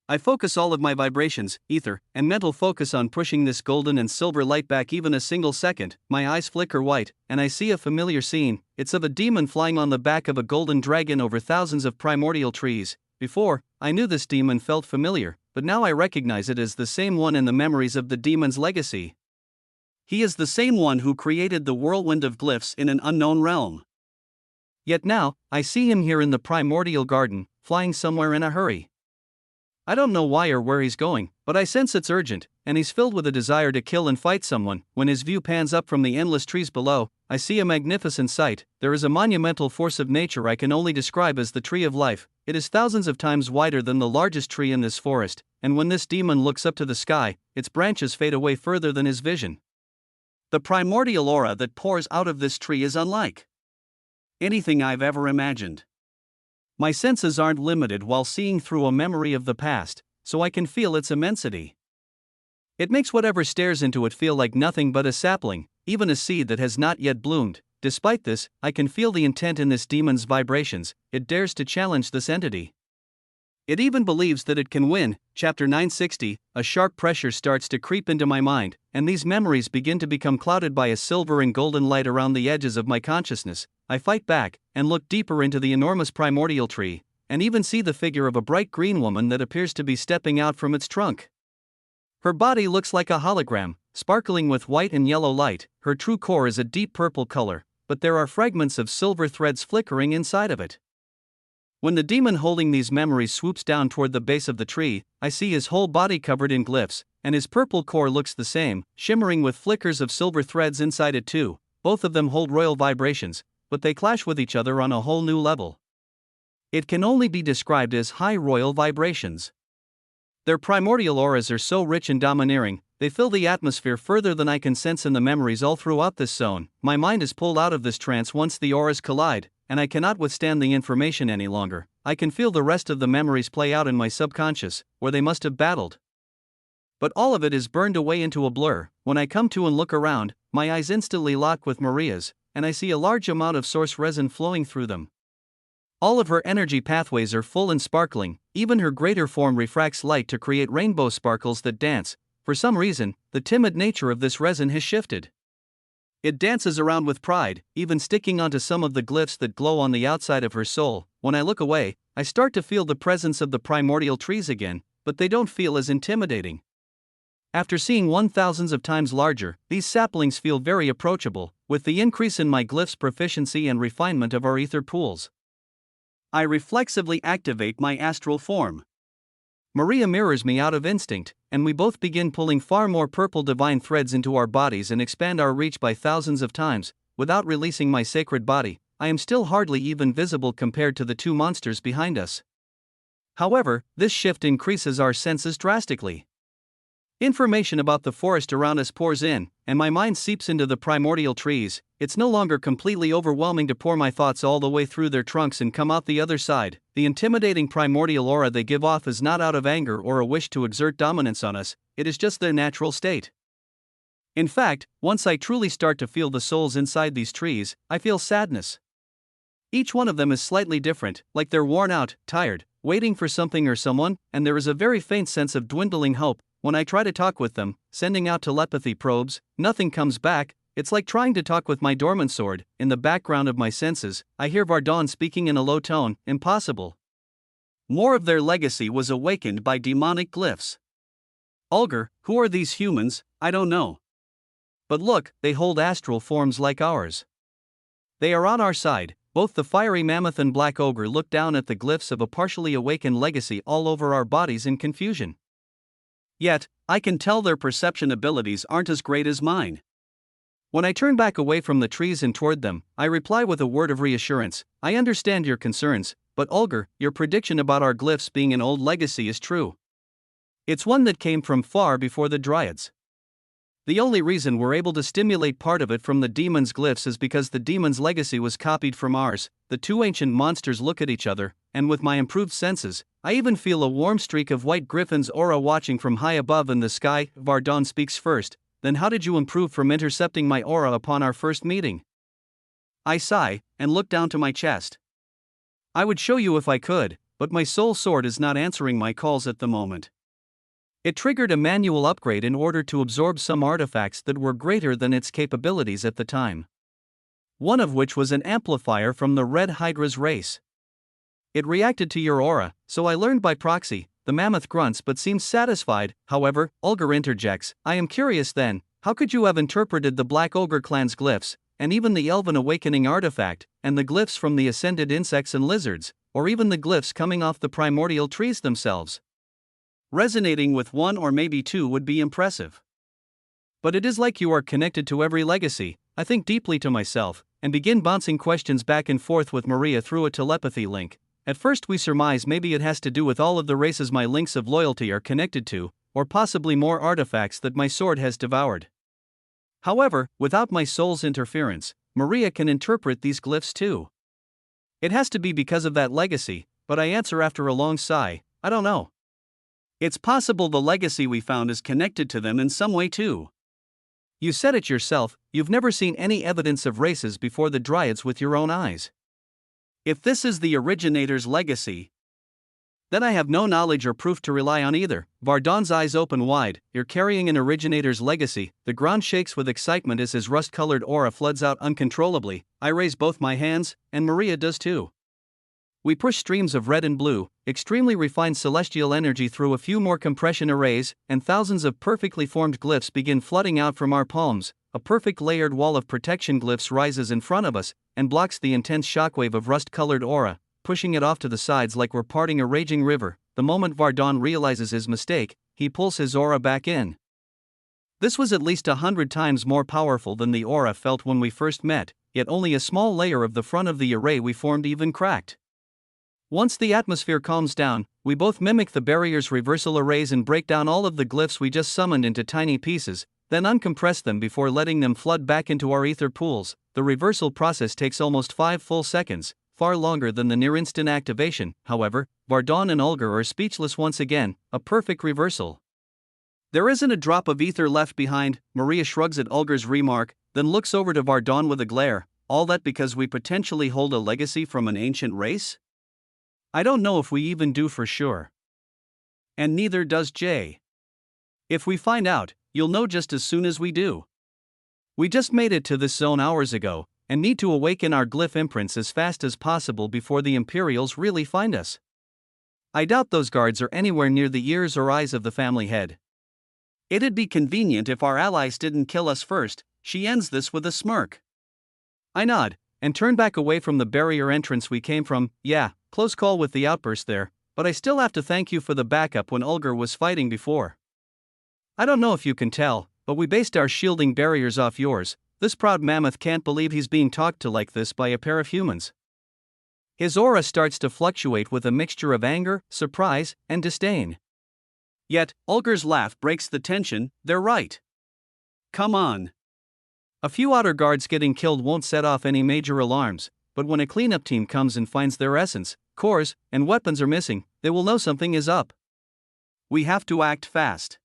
I focus all of my vibrations, ether, and mental focus on pushing this golden and silver light back even a single second. My eyes flicker white, and I see a familiar scene. It's of a demon flying on the back of a golden dragon over thousands of primordial trees. Before, I knew this demon felt familiar, but now I recognize it as the same one in the memories of the demon's legacy. He is the same one who created the whirlwind of glyphs in an unknown realm. Yet now, I see him here in the primordial garden, flying somewhere in a hurry. I don't know why or where he's going, but I sense it's urgent, and he's filled with a desire to kill and fight someone. When his view pans up from the endless trees below, I see a magnificent sight. There is a monumental force of nature I can only describe as the tree of life. It is thousands of times wider than the largest tree in this forest, and when this demon looks up to the sky, its branches fade away further than his vision. The primordial aura that pours out of this tree is unlike anything I've ever imagined. My senses aren't limited while seeing through a memory of the past, so I can feel its immensity. It makes whatever stares into it feel like nothing but a sapling, even a seed that has not yet bloomed. Despite this, I can feel the intent in this demon's vibrations. It dares to challenge this entity. It even believes that it can win. Chapter 960, a sharp pressure starts to creep into my mind, and these memories begin to become clouded by a silver and golden light around the edges of my consciousness. I fight back, and look deeper into the enormous primordial tree, and even see the figure of a bright green woman that appears to be stepping out from its trunk. Her body looks like a hologram, sparkling with white and yellow light. Her true core is a deep purple color, but there are fragments of silver threads flickering inside of it. When the demon holding these memories swoops down toward the base of the tree, I see his whole body covered in glyphs, and his purple core looks the same, shimmering with flickers of silver threads inside it too. Both of them hold royal vibrations, but they clash with each other on a whole new level. It can only be described as high royal vibrations. Their primordial auras are so rich and domineering, they fill the atmosphere further than I can sense in the memories all throughout this zone. My mind is pulled out of this trance once the auras collide, and I cannot withstand the information any longer. I can feel the rest of the memories play out in my subconscious, where they must have battled. But all of it is burned away into a blur. When I come to and look around, my eyes instantly lock with Maria's, and I see a large amount of source resin flowing through them. All of her energy pathways are full and sparkling, even her greater form refracts light to create rainbow sparkles that dance. For some reason, the timid nature of this resin has shifted. It dances around with pride, even sticking onto some of the glyphs that glow on the outside of her soul. When I look away, I start to feel the presence of the primordial trees again, but they don't feel as intimidating. After seeing one thousands of times larger, these saplings feel very approachable. With the increase in my glyphs proficiency and refinement of our ether pools, I reflexively activate my astral form. Maria mirrors me out of instinct, and we both begin pulling far more purple divine threads into our bodies and expand our reach by thousands of times. Without releasing my sacred body, I am still hardly even visible compared to the two monsters behind us. However, this shift increases our senses drastically. Information about the forest around us pours in, and my mind seeps into the primordial trees. It's no longer completely overwhelming to pour my thoughts all the way through their trunks and come out the other side. The intimidating primordial aura they give off is not out of anger or a wish to exert dominance on us, it is just their natural state. In fact, once I truly start to feel the souls inside these trees, I feel sadness. Each one of them is slightly different, like they're worn out, tired, waiting for something or someone, and there is a very faint sense of dwindling hope. When I try to talk with them, sending out telepathy probes, nothing comes back. It's like trying to talk with my dormant sword. In the background of my senses, I hear Vardon speaking in a low tone. Impossible. More of their legacy was awakened by demonic glyphs. Ulgar, who are these humans? I don't know. But look, they hold astral forms like ours. They are on our side. Both the fiery mammoth and black ogre look down at the glyphs of a partially awakened legacy all over our bodies in confusion. Yet, I can tell their perception abilities aren't as great as mine. When I turn back away from the trees and toward them, I reply with a word of reassurance. I understand your concerns, but Ulgar, your prediction about our glyphs being an old legacy is true. It's one that came from far before the Dryads. The only reason we're able to stimulate part of it from the demon's glyphs is because the demon's legacy was copied from ours. The two ancient monsters look at each other, and with my improved senses, I even feel a warm streak of white griffin's aura watching from high above in the sky. Vardon speaks first. Then how did you improve from intercepting my aura upon our first meeting? I sigh, and look down to my chest. I would show you if I could, but my soul sword is not answering my calls at the moment. It triggered a manual upgrade in order to absorb some artifacts that were greater than its capabilities at the time. One of which was an amplifier from the Red Hydra's race. It reacted to your aura, so I learned by proxy. The mammoth grunts but seems satisfied. However, Ulger interjects, I am curious then, how could you have interpreted the Black Ogre clan's glyphs, and even the Elven Awakening artifact, and the glyphs from the ascended insects and lizards, or even the glyphs coming off the primordial trees themselves? Resonating with one or maybe two would be impressive. But it is like you are connected to every legacy. I think deeply to myself, and begin bouncing questions back and forth with Maria through a telepathy link. At first we surmise maybe it has to do with all of the races my links of loyalty are connected to, or possibly more artifacts that my sword has devoured. However, without my soul's interference, Maria can interpret these glyphs too. It has to be because of that legacy, but I answer after a long sigh, I don't know. It's possible the legacy we found is connected to them in some way too. You said it yourself, you've never seen any evidence of races before the Dryads with your own eyes. If this is the originator's legacy, then I have no knowledge or proof to rely on either. Vardon's eyes open wide. You're carrying an originator's legacy. The ground shakes with excitement as his rust-colored aura floods out uncontrollably. I raise both my hands, and Maria does too. We push streams of red and blue, extremely refined celestial energy through a few more compression arrays, and thousands of perfectly formed glyphs begin flooding out from our palms. A perfect layered wall of protection glyphs rises in front of us, and blocks the intense shockwave of rust-colored aura, pushing it off to the sides like we're parting a raging river. The moment Vardon realizes his mistake, he pulls his aura back in. This was at least 100 times more powerful than the aura felt when we first met, yet only a small layer of the front of the array we formed even cracked. Once the atmosphere calms down, we both mimic the barrier's reversal arrays and break down all of the glyphs we just summoned into tiny pieces, then uncompress them before letting them flood back into our ether pools. The reversal process takes almost 5 full seconds, far longer than the near-instant activation. However, Vardon and Ulger are speechless once again, a perfect reversal. There isn't a drop of ether left behind. Maria shrugs at Ulger's remark, then looks over to Vardon with a glare. All that because we potentially hold a legacy from an ancient race? I don't know if we even do for sure. And neither does Jay. If we find out, you'll know just as soon as we do. We just made it to this zone hours ago, and need to awaken our glyph imprints as fast as possible before the Imperials really find us. I doubt those guards are anywhere near the ears or eyes of the family head. It'd be convenient if our allies didn't kill us first. She ends this with a smirk. I nod, and turn back away from the barrier entrance we came from. Yeah, close call with the outburst there, but I still have to thank you for the backup when Ulger was fighting before. I don't know if you can tell, but we based our shielding barriers off yours. This proud mammoth can't believe he's being talked to like this by a pair of humans. His aura starts to fluctuate with a mixture of anger, surprise, and disdain. Yet, Ulger's laugh breaks the tension. They're right. Come on. A few outer guards getting killed won't set off any major alarms, but when a cleanup team comes and finds their essence, cores, and weapons are missing, they will know something is up. We have to act fast.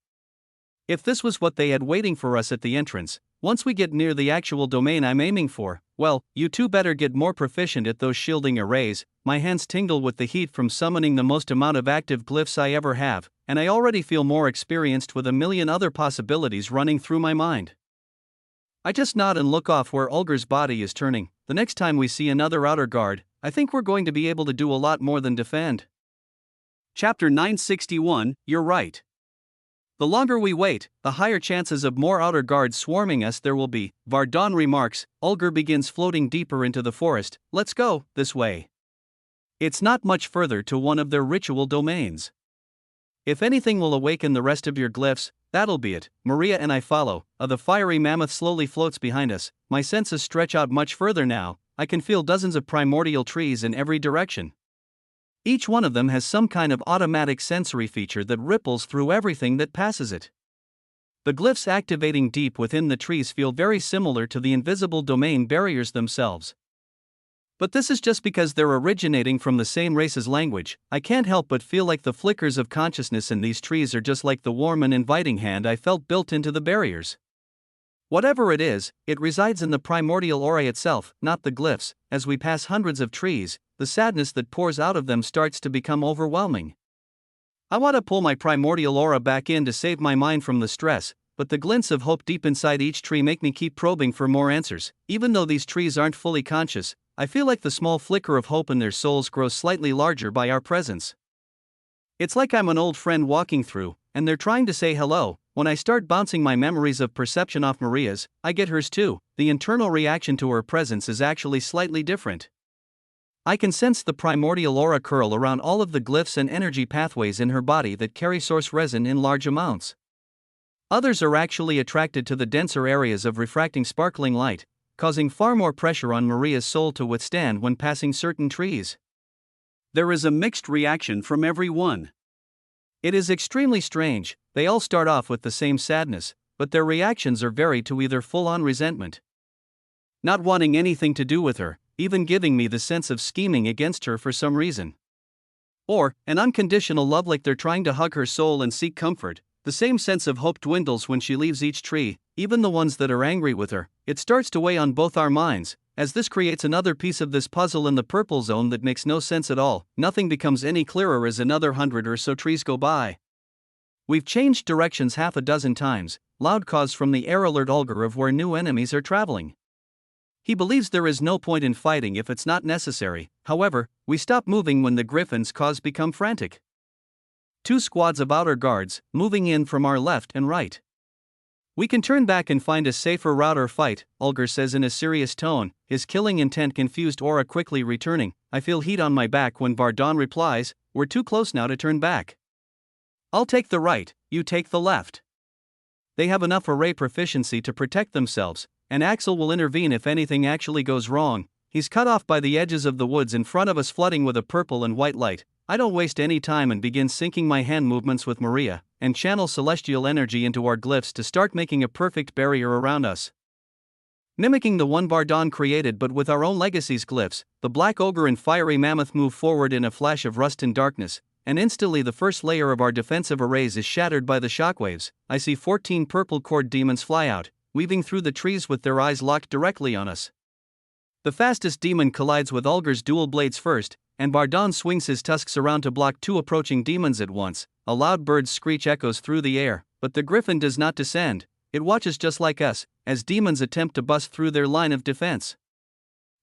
If this was what they had waiting for us at the entrance, once we get near the actual domain I'm aiming for, well, you two better get more proficient at those shielding arrays. My hands tingle with the heat from summoning the most amount of active glyphs I ever have, and I already feel more experienced with a million other possibilities running through my mind. I just nod and look off where Ulger's body is turning. The next time we see another outer guard, I think we're going to be able to do a lot more than defend. Chapter 961, You're right. The longer we wait, the higher chances of more outer guards swarming us there will be. Vardon remarks. Ulger begins floating deeper into the forest. Let's go, this way. It's not much further to one of their ritual domains. If anything will awaken the rest of your glyphs, that'll be it. Maria and I follow. The fiery mammoth slowly floats behind us. My senses stretch out much further now. I can feel dozens of primordial trees in every direction. Each one of them has some kind of automatic sensory feature that ripples through everything that passes it. The glyphs activating deep within the trees feel very similar to the invisible domain barriers themselves. But this is just because they're originating from the same race's language. I can't help but feel like the flickers of consciousness in these trees are just like the warm and inviting hand I felt built into the barriers. Whatever it is, it resides in the primordial aura itself, not the glyphs. As we pass hundreds of trees, the sadness that pours out of them starts to become overwhelming. I want to pull my primordial aura back in to save my mind from the stress, but the glints of hope deep inside each tree make me keep probing for more answers. Even though these trees aren't fully conscious, I feel like the small flicker of hope in their souls grows slightly larger by our presence. It's like I'm an old friend walking through, and they're trying to say hello. When I start bouncing my memories of perception off Maria's, I get hers too. The internal reaction to her presence is actually slightly different. I can sense the primordial aura curl around all of the glyphs and energy pathways in her body that carry source resin in large amounts. Others are actually attracted to the denser areas of refracting sparkling light, causing far more pressure on Maria's soul to withstand when passing certain trees. There is a mixed reaction from every one. It is extremely strange. They all start off with the same sadness, but their reactions are varied to either full-on resentment, not wanting anything to do with her, even giving me the sense of scheming against her for some reason, or an unconditional love like they're trying to hug her soul and seek comfort. The same sense of hope dwindles when she leaves each tree, even the ones that are angry with her. It starts to weigh on both our minds, as this creates another piece of this puzzle in the purple zone that makes no sense at all. Nothing becomes any clearer as another 100 or so trees go by. We've changed directions half a dozen times, loud calls from the air alert Olger of where new enemies are traveling. He believes there is no point in fighting if it's not necessary. However, we stop moving when the griffins cause become frantic. 2 squads of outer guards, moving in from our left and right. We can turn back and find a safer route or fight, Olger says in a serious tone, his killing intent confused aura quickly returning. I feel heat on my back when Vardon replies, we're too close now to turn back. I'll take the right, you take the left. They have enough array proficiency to protect themselves, and Axel will intervene if anything actually goes wrong. He's cut off by the edges of the woods in front of us flooding with a purple and white light. I don't waste any time and begin syncing my hand movements with Maria, and channel celestial energy into our glyphs to start making a perfect barrier around us. Mimicking the one Vardon created but with our own legacy's glyphs, the Black Ogre and Fiery Mammoth move forward in a flash of rust and darkness, and instantly the first layer of our defensive arrays is shattered by the shockwaves. I see 14 purple cord demons fly out, weaving through the trees with their eyes locked directly on us. The fastest demon collides with Olger's dual blades first, and Vardon swings his tusks around to block 2 approaching demons at once. A loud bird's screech echoes through the air, but the griffin does not descend. It watches just like us, as demons attempt to bust through their line of defense.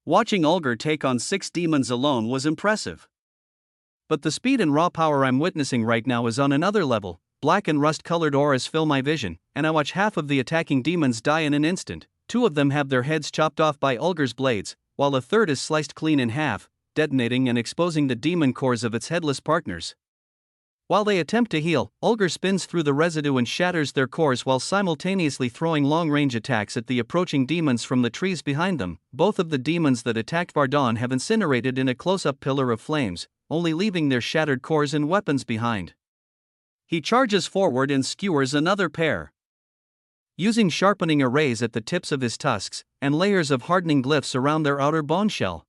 Watching Olger take on 6 demons alone was impressive. But the speed and raw power I'm witnessing right now is on another level. Black and rust-colored auras fill my vision, and I watch half of the attacking demons die in an instant. 2 of them have their heads chopped off by Olger's blades, while a third is sliced clean in half, detonating and exposing the demon cores of its headless partners. While they attempt to heal, Olger spins through the residue and shatters their cores while simultaneously throwing long-range attacks at the approaching demons from the trees behind them. Both of the demons that attacked Vardon have incinerated in a close-up pillar of flames, only leaving their shattered cores and weapons behind. He charges forward and skewers another pair. Using sharpening arrays at the tips of his tusks, and layers of hardening glyphs around their outer bone shell.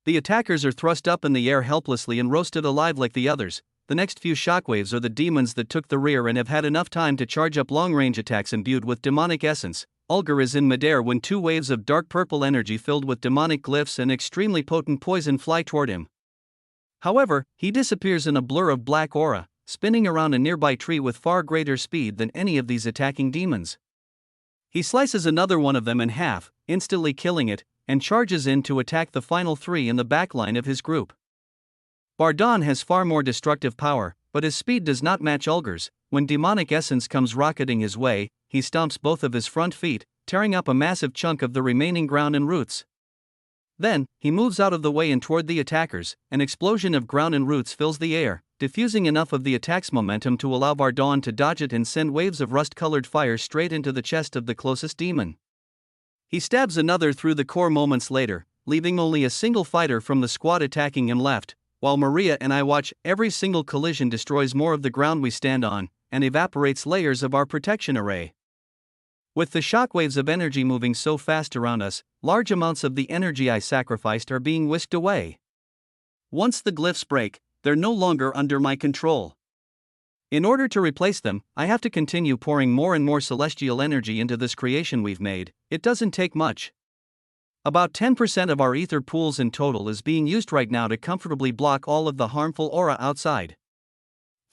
The attackers are thrust up in the air helplessly and roasted alive like the others. The next few shockwaves are the demons that took the rear and have had enough time to charge up long-range attacks imbued with demonic essence. Olger is in midair when 2 waves of dark purple energy filled with demonic glyphs and extremely potent poison fly toward him. However, he disappears in a blur of black aura, spinning around a nearby tree with far greater speed than any of these attacking demons. He slices another one of them in half, instantly killing it, and charges in to attack the final 3 in the backline of his group. Vardon has far more destructive power, but his speed does not match Olger's. When demonic essence comes rocketing his way, he stomps both of his front feet, tearing up a massive chunk of the remaining ground and roots. Then, he moves out of the way and toward the attackers. An explosion of ground and roots fills the air, diffusing enough of the attack's momentum to allow Vardon to dodge it and send waves of rust-colored fire straight into the chest of the closest demon. He stabs another through the core moments later, leaving only a single fighter from the squad attacking him left. While Maria and I watch, every single collision destroys more of the ground we stand on, and evaporates layers of our protection array. With the shockwaves of energy moving so fast around us, large amounts of the energy I sacrificed are being whisked away. Once the glyphs break, they're no longer under my control. In order to replace them, I have to continue pouring more and more celestial energy into this creation we've made. It doesn't take much. About 10% of our ether pools in total is being used right now to comfortably block all of the harmful aura outside.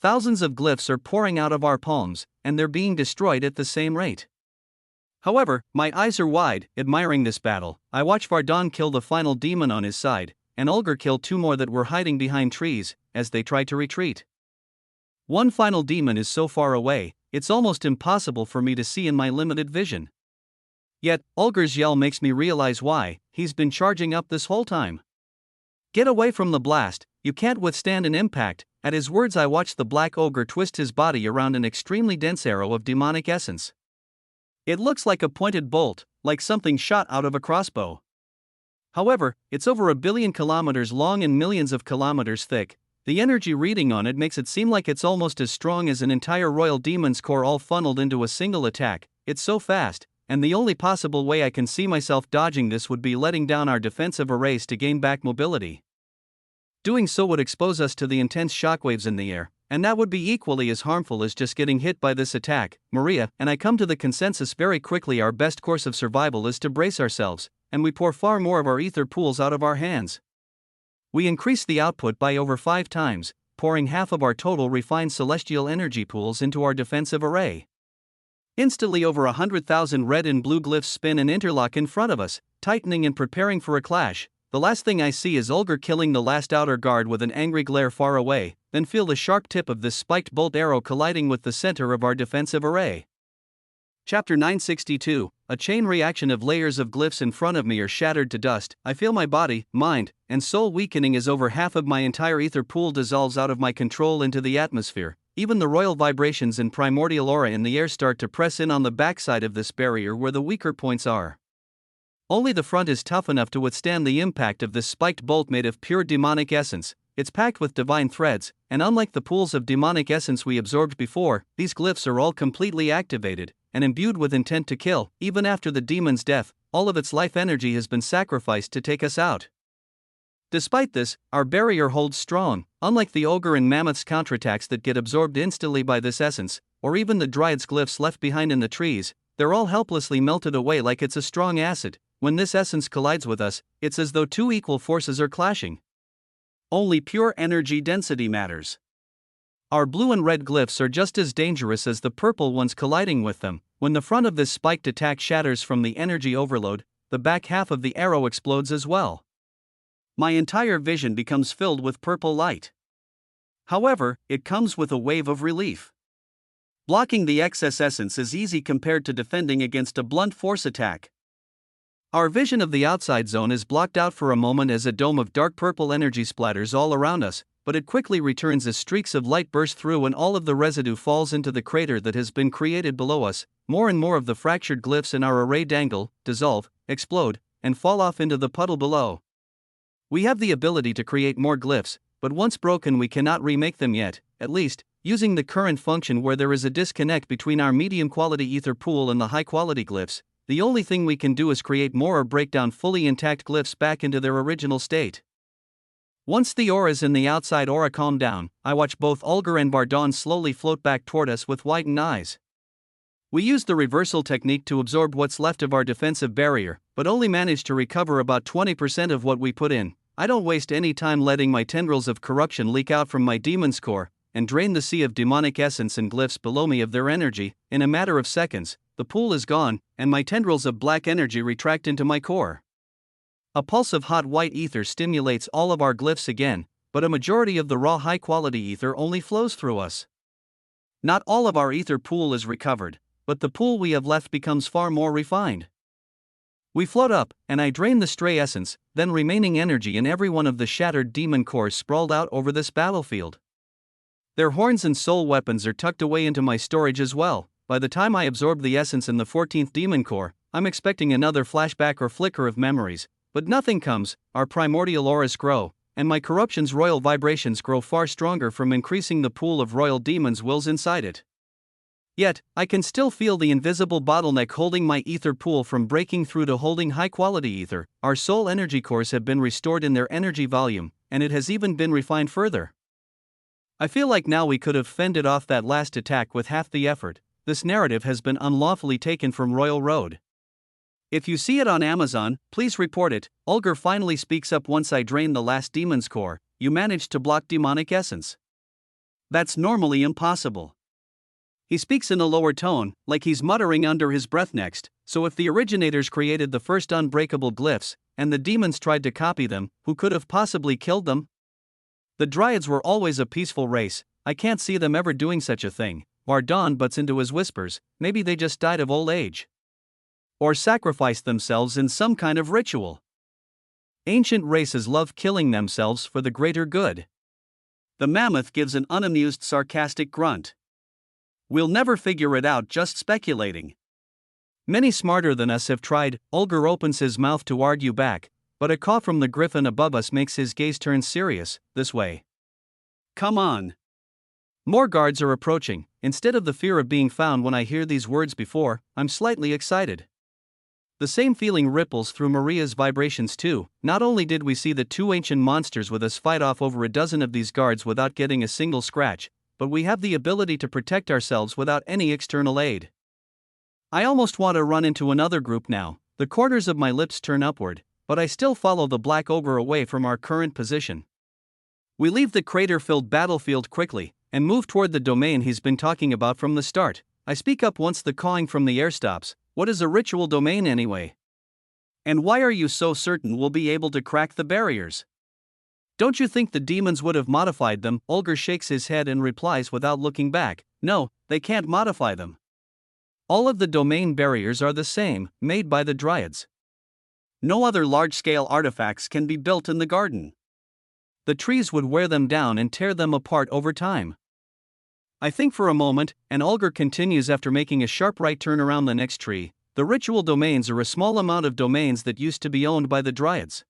Thousands of glyphs are pouring out of our palms, and they're being destroyed at the same rate. However, my eyes are wide, admiring this battle. I watch Vardon kill the final demon on his side, and Ulgar kill 2 more that were hiding behind trees, as they try to retreat. One final demon is so far away, it's almost impossible for me to see in my limited vision. Yet, Ulgar's yell makes me realize why. He's been charging up this whole time. Get away from the blast, you can't withstand an impact. At his words I watch the black ogre twist his body around an extremely dense arrow of demonic essence. It looks like a pointed bolt, like something shot out of a crossbow. However, it's over 1 billion kilometers long and millions of kilometers thick. The energy reading on it makes it seem like it's almost as strong as an entire royal demon's core all funneled into a single attack. It's so fast, and the only possible way I can see myself dodging this would be letting down our defensive arrays to gain back mobility. Doing so would expose us to the intense shockwaves in the air, and that would be equally as harmful as just getting hit by this attack. Maria and I come to the consensus very quickly our best course of survival is to brace ourselves, and we pour far more of our ether pools out of our hands. We increase the output by over 5 times, pouring half of our total refined celestial energy pools into our defensive array. Instantly over 100,000 red and blue glyphs spin and interlock in front of us, tightening and preparing for a clash. The last thing I see is Ulgar killing the last outer guard with an angry glare far away, then feel the sharp tip of this spiked bolt arrow colliding with the center of our defensive array. Chapter 962, a chain reaction of layers of glyphs in front of me are shattered to dust. I feel my body, mind, and soul weakening as over half of my entire ether pool dissolves out of my control into the atmosphere. Even the royal vibrations and primordial aura in the air start to press in on the backside of this barrier where the weaker points are. Only the front is tough enough to withstand the impact of this spiked bolt made of pure demonic essence. It's packed with divine threads, and unlike the pools of demonic essence we absorbed before, these glyphs are all completely activated and imbued with intent to kill. Even after the demon's death, all of its life energy has been sacrificed to take us out. Despite this, our barrier holds strong. Unlike the ogre and mammoth's counterattacks that get absorbed instantly by this essence, or even the dryad's glyphs left behind in the trees, they're all helplessly melted away like it's a strong acid. When this essence collides with us, it's as though 2 equal forces are clashing. Only pure energy density matters. Our blue and red glyphs are just as dangerous as the purple ones colliding with them. When the front of this spiked attack shatters from the energy overload, the back half of the arrow explodes as well. My entire vision becomes filled with purple light. However, it comes with a wave of relief. Blocking the excess essence is easy compared to defending against a blunt force attack. Our vision of the outside zone is blocked out for a moment as a dome of dark purple energy splatters all around us, but it quickly returns as streaks of light burst through and all of the residue falls into the crater that has been created below us. More and more of the fractured glyphs in our array dangle, dissolve, explode, and fall off into the puddle below. We have the ability to create more glyphs, but once broken we cannot remake them yet, at least, using the current function where there is a disconnect between our medium quality ether pool and the high quality glyphs. The only thing we can do is create more or break down fully intact glyphs back into their original state. Once the auras in the outside aura calm down, I watch both Ulgar and Vardon slowly float back toward us with widened eyes. We use the reversal technique to absorb what's left of our defensive barrier, but only manage to recover about 20% of what we put in. I don't waste any time letting my tendrils of corruption leak out from my demon's core and drain the sea of demonic essence and glyphs below me of their energy. In a matter of seconds, the pool is gone, and my tendrils of black energy retract into my core. A pulse of hot white ether stimulates all of our glyphs again, but a majority of the raw high-quality ether only flows through us. Not all of our ether pool is recovered, but the pool we have left becomes far more refined. We float up, and I drain the stray essence, then remaining energy in every one of the shattered demon cores sprawled out over this battlefield. Their horns and soul weapons are tucked away into my storage as well. By the time I absorb the essence in the 14th demon core, I'm expecting another flashback or flicker of memories, but nothing comes. Our primordial auras grow, and my corruption's royal vibrations grow far stronger from increasing the pool of royal demons' wills inside it. Yet, I can still feel the invisible bottleneck holding my ether pool from breaking through to holding high-quality ether. Our soul energy cores have been restored in their energy volume, and it has even been refined further. I feel like now we could have fended off that last attack with half the effort. This narrative has been unlawfully taken from Royal Road. If you see it on Amazon, please report it. Ulger finally speaks up. Once I drain the last demon's core, you managed to block demonic essence. That's normally impossible. He speaks in a lower tone, like he's muttering under his breath. Next, so if the originators created the first unbreakable glyphs, and the demons tried to copy them, who could have possibly killed them? The Dryads were always a peaceful race. I can't see them ever doing such a thing. Vardon butts into his whispers. Maybe they just died of old age. Or sacrificed themselves in some kind of ritual. Ancient races love killing themselves for the greater good. The mammoth gives an unamused, sarcastic grunt. We'll never figure it out, just speculating. Many smarter than us have tried. Ulger opens his mouth to argue back, but a caw from the griffin above us makes his gaze turn serious. This way. Come on. More guards are approaching. Instead of the fear of being found when I hear these words before, I'm slightly excited. The same feeling ripples through Maria's vibrations too. Not only did we see the two ancient monsters with us fight off over a dozen of these guards without getting a single scratch, but we have the ability to protect ourselves without any external aid. I almost want to run into another group now. The corners of my lips turn upward, but I still follow the black ogre away from our current position. We leave the crater-filled battlefield quickly, and move toward the domain he's been talking about from the start. I speak up once the cawing from the air stops. What is a ritual domain anyway? And why are you so certain we'll be able to crack the barriers? Don't you think the demons would have modified them? Ulger shakes his head and replies without looking back. No, they can't modify them. All of the domain barriers are the same, made by the Dryads. No other large-scale artifacts can be built in the garden. The trees would wear them down and tear them apart over time. I think for a moment, and Ulger continues after making a sharp right turn around the next tree. The ritual domains are a small amount of domains that used to be owned by the Dryads.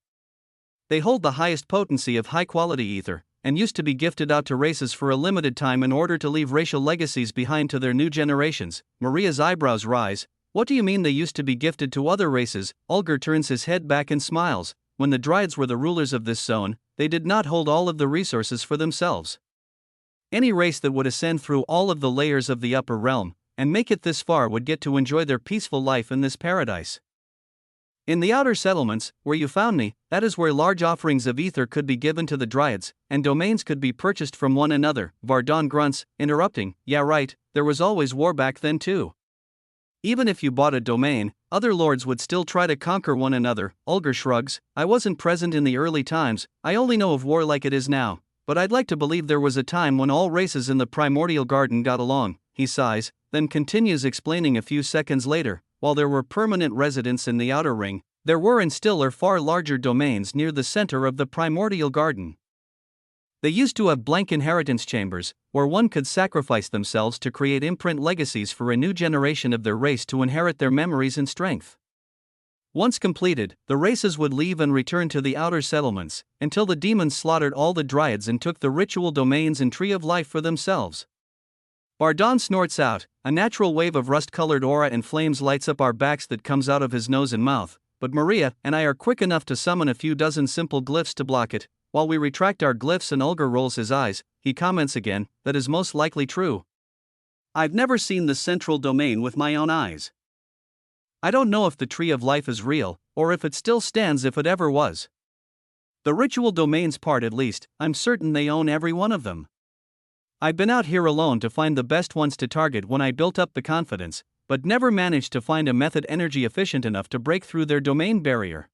They hold the highest potency of high-quality ether, and used to be gifted out to races for a limited time in order to leave racial legacies behind to their new generations. Maria's eyebrows rise. What do you mean they used to be gifted to other races? Ulger turns his head back and smiles. When the Dryads were the rulers of this zone, they did not hold all of the resources for themselves. Any race that would ascend through all of the layers of the upper realm, and make it this far, would get to enjoy their peaceful life in this paradise. In the outer settlements, where you found me, that is where large offerings of ether could be given to the Dryads, and domains could be purchased from one another. Vardon grunts, interrupting. Yeah right, there was always war back then too. Even if you bought a domain, other lords would still try to conquer one another. Ulger shrugs. I wasn't present in the early times, I only know of war like it is now. But I'd like to believe there was a time when all races in the primordial garden got along. He sighs, then continues explaining a few seconds later. While there were permanent residents in the outer ring, there were and still are far larger domains near the center of the primordial garden. They used to have blank inheritance chambers, where one could sacrifice themselves to create imprint legacies for a new generation of their race to inherit their memories and strength. Once completed, the races would leave and return to the outer settlements, until the demons slaughtered all the Dryads and took the ritual domains and Tree of Life for themselves. Vardon snorts out. A natural wave of rust-colored aura and flames lights up our backs that comes out of his nose and mouth, but Maria and I are quick enough to summon a few dozen simple glyphs to block it. While we retract our glyphs and Ulger rolls his eyes, he comments again, that is most likely true. I've never seen the central domain with my own eyes. I don't know if the Tree of Life is real, or if it still stands if it ever was. The ritual domains part at least, I'm certain they own every one of them. I've been out here alone to find the best ones to target when I built up the confidence, but never managed to find a method energy efficient enough to break through their domain barrier.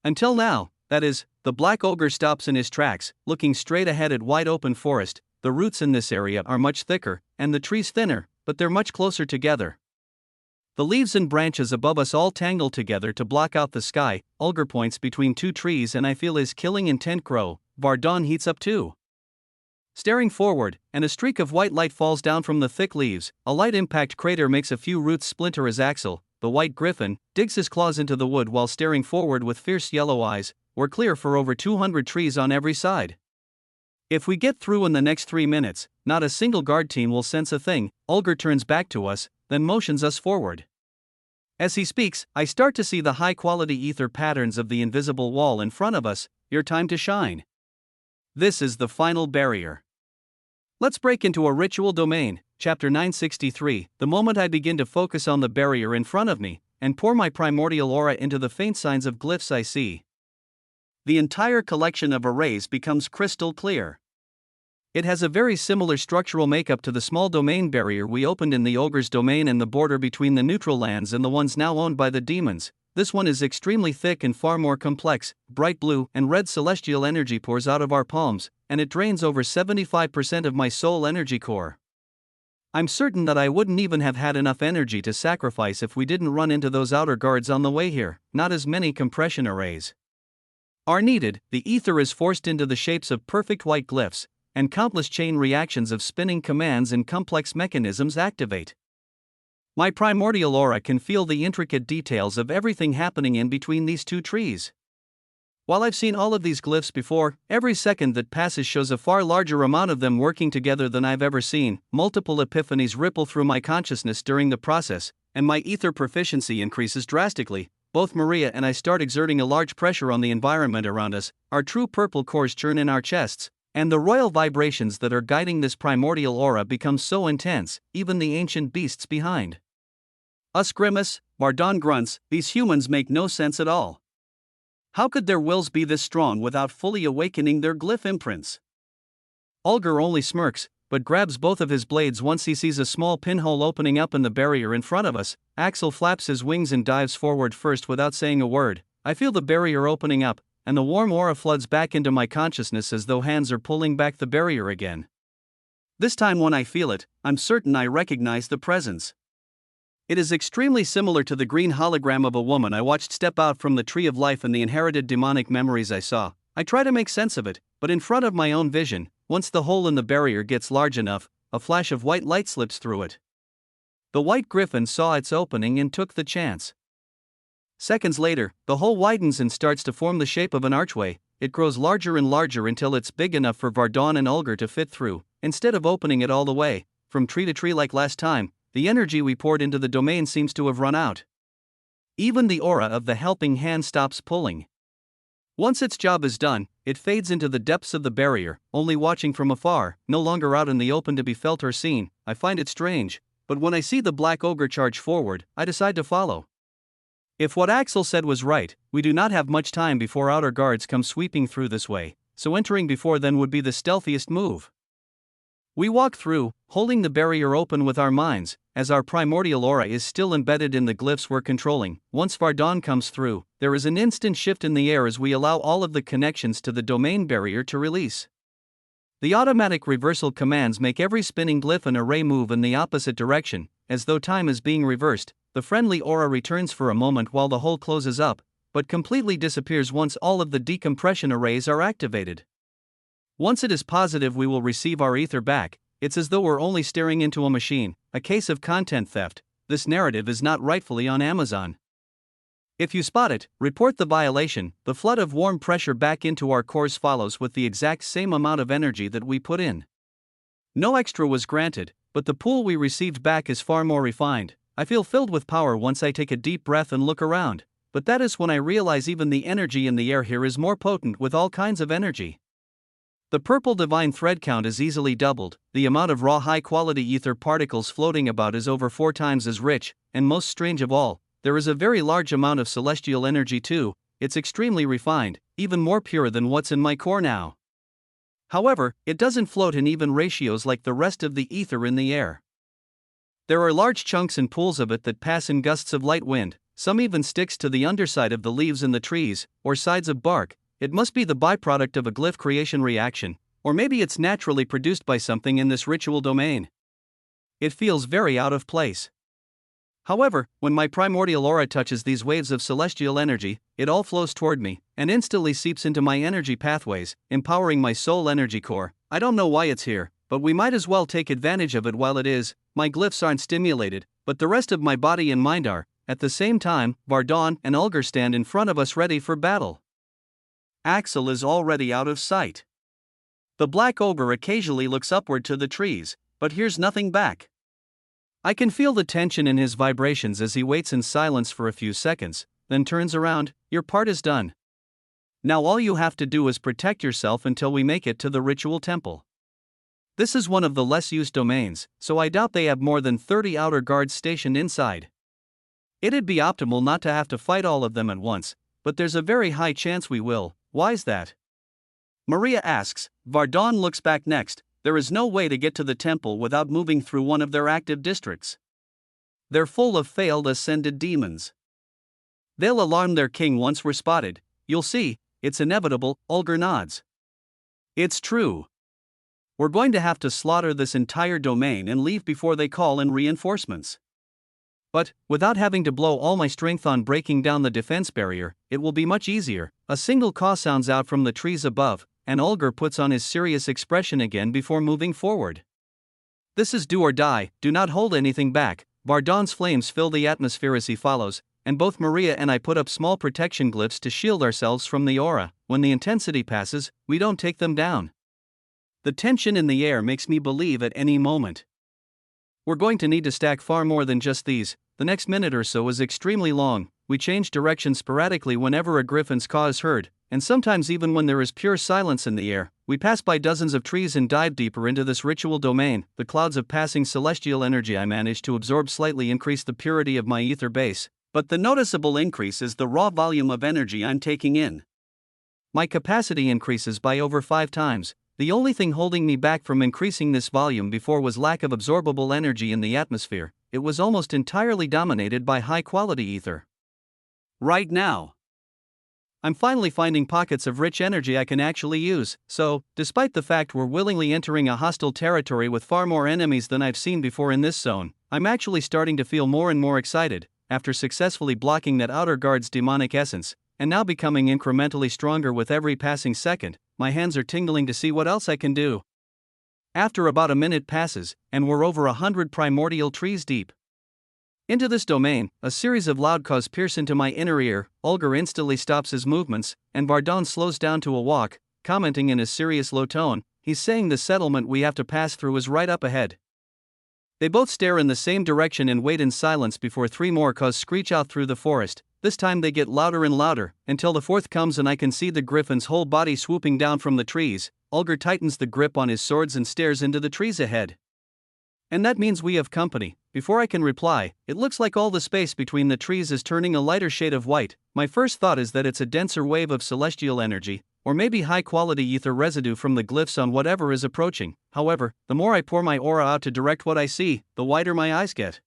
Until now, that is. The black ogre stops in his tracks, looking straight ahead at wide open forest. The roots in this area are much thicker, and the trees thinner, but they're much closer together. The leaves and branches above us all tangle together to block out the sky. Ulger points between two trees and I feel his killing intent grow. Vardon heats up too. Staring forward, and a streak of white light falls down from the thick leaves. A light impact crater makes a few roots splinter as Axel, the white griffin, digs his claws into the wood while staring forward with fierce yellow eyes. We're clear for over 200 trees on every side. If we get through in the next 3 minutes, not a single guard team will sense a thing. Ulger turns back to us, then motions us forward. As he speaks, I start to see the high-quality ether patterns of the invisible wall in front of us. Your time to shine. This is the final barrier. Let's break into a ritual domain. Chapter 963. The moment I begin to focus on the barrier in front of me, and pour my primordial aura into the faint signs of glyphs I see, the entire collection of arrays becomes crystal clear. It has a very similar structural makeup to the small domain barrier we opened in the ogre's domain and the border between the neutral lands and the ones now owned by the demons. This one is extremely thick and far more complex. Bright blue and red celestial energy pours out of our palms, and it drains over 75% of my soul energy core. I'm certain that I wouldn't even have had enough energy to sacrifice if we didn't run into those outer guards on the way here. Not as many compression arrays are needed. The ether is forced into the shapes of perfect white glyphs, and countless chain reactions of spinning commands and complex mechanisms activate. My primordial aura can feel the intricate details of everything happening in between these two trees. While I've seen all of these glyphs before, every second that passes shows a far larger amount of them working together than I've ever seen. Multiple epiphanies ripple through my consciousness during the process, and my ether proficiency increases drastically. Both Maria and I start exerting a large pressure on the environment around us. Our true purple cores churn in our chests, and the royal vibrations that are guiding this primordial aura become so intense, even the ancient beasts behind us grimace. Vardon grunts. These humans make no sense at all. How could their wills be this strong without fully awakening their glyph imprints? Ulger only smirks, but grabs both of his blades once he sees a small pinhole opening up in the barrier in front of us. Axel flaps his wings and dives forward first without saying a word. I feel the barrier opening up, and the warm aura floods back into my consciousness as though hands are pulling back the barrier again. This time when I feel it, I'm certain I recognize the presence. It is extremely similar to the green hologram of a woman I watched step out from the tree of life and the inherited demonic memories I saw. I try to make sense of it, but in front of my own vision, once the hole in the barrier gets large enough, a flash of white light slips through it. The white griffin saw its opening and took the chance. Seconds later, the hole widens and starts to form the shape of an archway. It grows larger and larger until it's big enough for Vardon and Ulger to fit through. Instead of opening it all the way, from tree to tree like last time, the energy we poured into the domain seems to have run out. Even the aura of the helping hand stops pulling. Once its job is done, it fades into the depths of the barrier, only watching from afar, no longer out in the open to be felt or seen. I find it strange, but when I see the black ogre charge forward, I decide to follow. If what Axel said was right, we do not have much time before outer guards come sweeping through this way, so entering before then would be the stealthiest move. We walk through, holding the barrier open with our minds, as our primordial aura is still embedded in the glyphs we're controlling. Once Vardon comes through, there is an instant shift in the air as we allow all of the connections to the domain barrier to release. The automatic reversal commands make every spinning glyph and array move in the opposite direction, as though time is being reversed. The friendly aura returns for a moment while the hole closes up, but completely disappears once all of the decompression arrays are activated. Once it is positive we will receive our ether back, it's as though we're only staring into a machine, a case of content theft. This narrative is not rightfully on Amazon. If you spot it, report the violation. The flood of warm pressure back into our cores follows with the exact same amount of energy that we put in. No extra was granted, but the pool we received back is far more refined. I feel filled with power once I take a deep breath and look around, but that is when I realize even the energy in the air here is more potent with all kinds of energy. The purple divine thread count is easily doubled. The amount of raw high-quality ether particles floating about is over 4 times as rich, and most strange of all, there is a very large amount of celestial energy too. It's extremely refined, even more pure than what's in my core now. However, it doesn't float in even ratios like the rest of the ether in the air. There are large chunks and pools of it that pass in gusts of light wind. Some even sticks to the underside of the leaves in the trees, or sides of bark. It must be the byproduct of a glyph creation reaction, or maybe it's naturally produced by something in this ritual domain. It feels very out of place. However, when my primordial aura touches these waves of celestial energy, it all flows toward me, and instantly seeps into my energy pathways, empowering my soul energy core. I don't know why it's here, but we might as well take advantage of it while it is. My glyphs aren't stimulated, but the rest of my body and mind are. At the same time, Vardon and Ulger stand in front of us ready for battle. Axel is already out of sight. The black ogre occasionally looks upward to the trees, but hears nothing back. I can feel the tension in his vibrations as he waits in silence for a few seconds, then turns around. Your part is done. Now all you have to do is protect yourself until we make it to the ritual temple. This is one of the less used domains, so I doubt they have more than 30 outer guards stationed inside. It'd be optimal not to have to fight all of them at once, but there's a very high chance we will. Why's that? Maria asks. Vardon looks back next. There is no way to get to the temple without moving through one of their active districts. They're full of failed ascended demons. They'll alarm their king once we're spotted. You'll see, it's inevitable. Ulger nods. It's true. We're going to have to slaughter this entire domain and leave before they call in reinforcements. But, without having to blow all my strength on breaking down the defense barrier, it will be much easier. A single caw sounds out from the trees above, and Ulger puts on his serious expression again before moving forward. This is do or die, do not hold anything back. Vardon's flames fill the atmosphere as he follows, and both Maria and I put up small protection glyphs to shield ourselves from the aura. When the intensity passes, we don't take them down. The tension in the air makes me believe at any moment we're going to need to stack far more than just these. The next minute or so is extremely long. We change direction sporadically whenever a griffin's caw is heard, and sometimes even when there is pure silence in the air. We pass by dozens of trees and dive deeper into this ritual domain. The clouds of passing celestial energy I manage to absorb slightly increase the purity of my ether base, but the noticeable increase is the raw volume of energy I'm taking in. My capacity increases by over 5 times. The only thing holding me back from increasing this volume before was lack of absorbable energy in the atmosphere. It was almost entirely dominated by high-quality ether. Right now, I'm finally finding pockets of rich energy I can actually use, so, despite the fact we're willingly entering a hostile territory with far more enemies than I've seen before in this zone, I'm actually starting to feel more and more excited. After successfully blocking that outer guard's demonic essence, and now becoming incrementally stronger with every passing second, my hands are tingling to see what else I can do. After about a minute passes, and we're over 100 primordial trees deep into this domain, a series of loud caws pierce into my inner ear. Ulger instantly stops his movements, and Vardon slows down to a walk, commenting in his serious low tone. He's saying the settlement we have to pass through is right up ahead. They both stare in the same direction and wait in silence before 3 more caws screech out through the forest. This time they get louder and louder, until the 4th comes and I can see the griffin's whole body swooping down from the trees. Ulger tightens the grip on his swords and stares into the trees ahead. And that means we have company. Before I can reply, it looks like all the space between the trees is turning a lighter shade of white. My first thought is that it's a denser wave of celestial energy, or maybe high-quality ether residue from the glyphs on whatever is approaching. However, the more I pour my aura out to direct what I see, the wider my eyes get.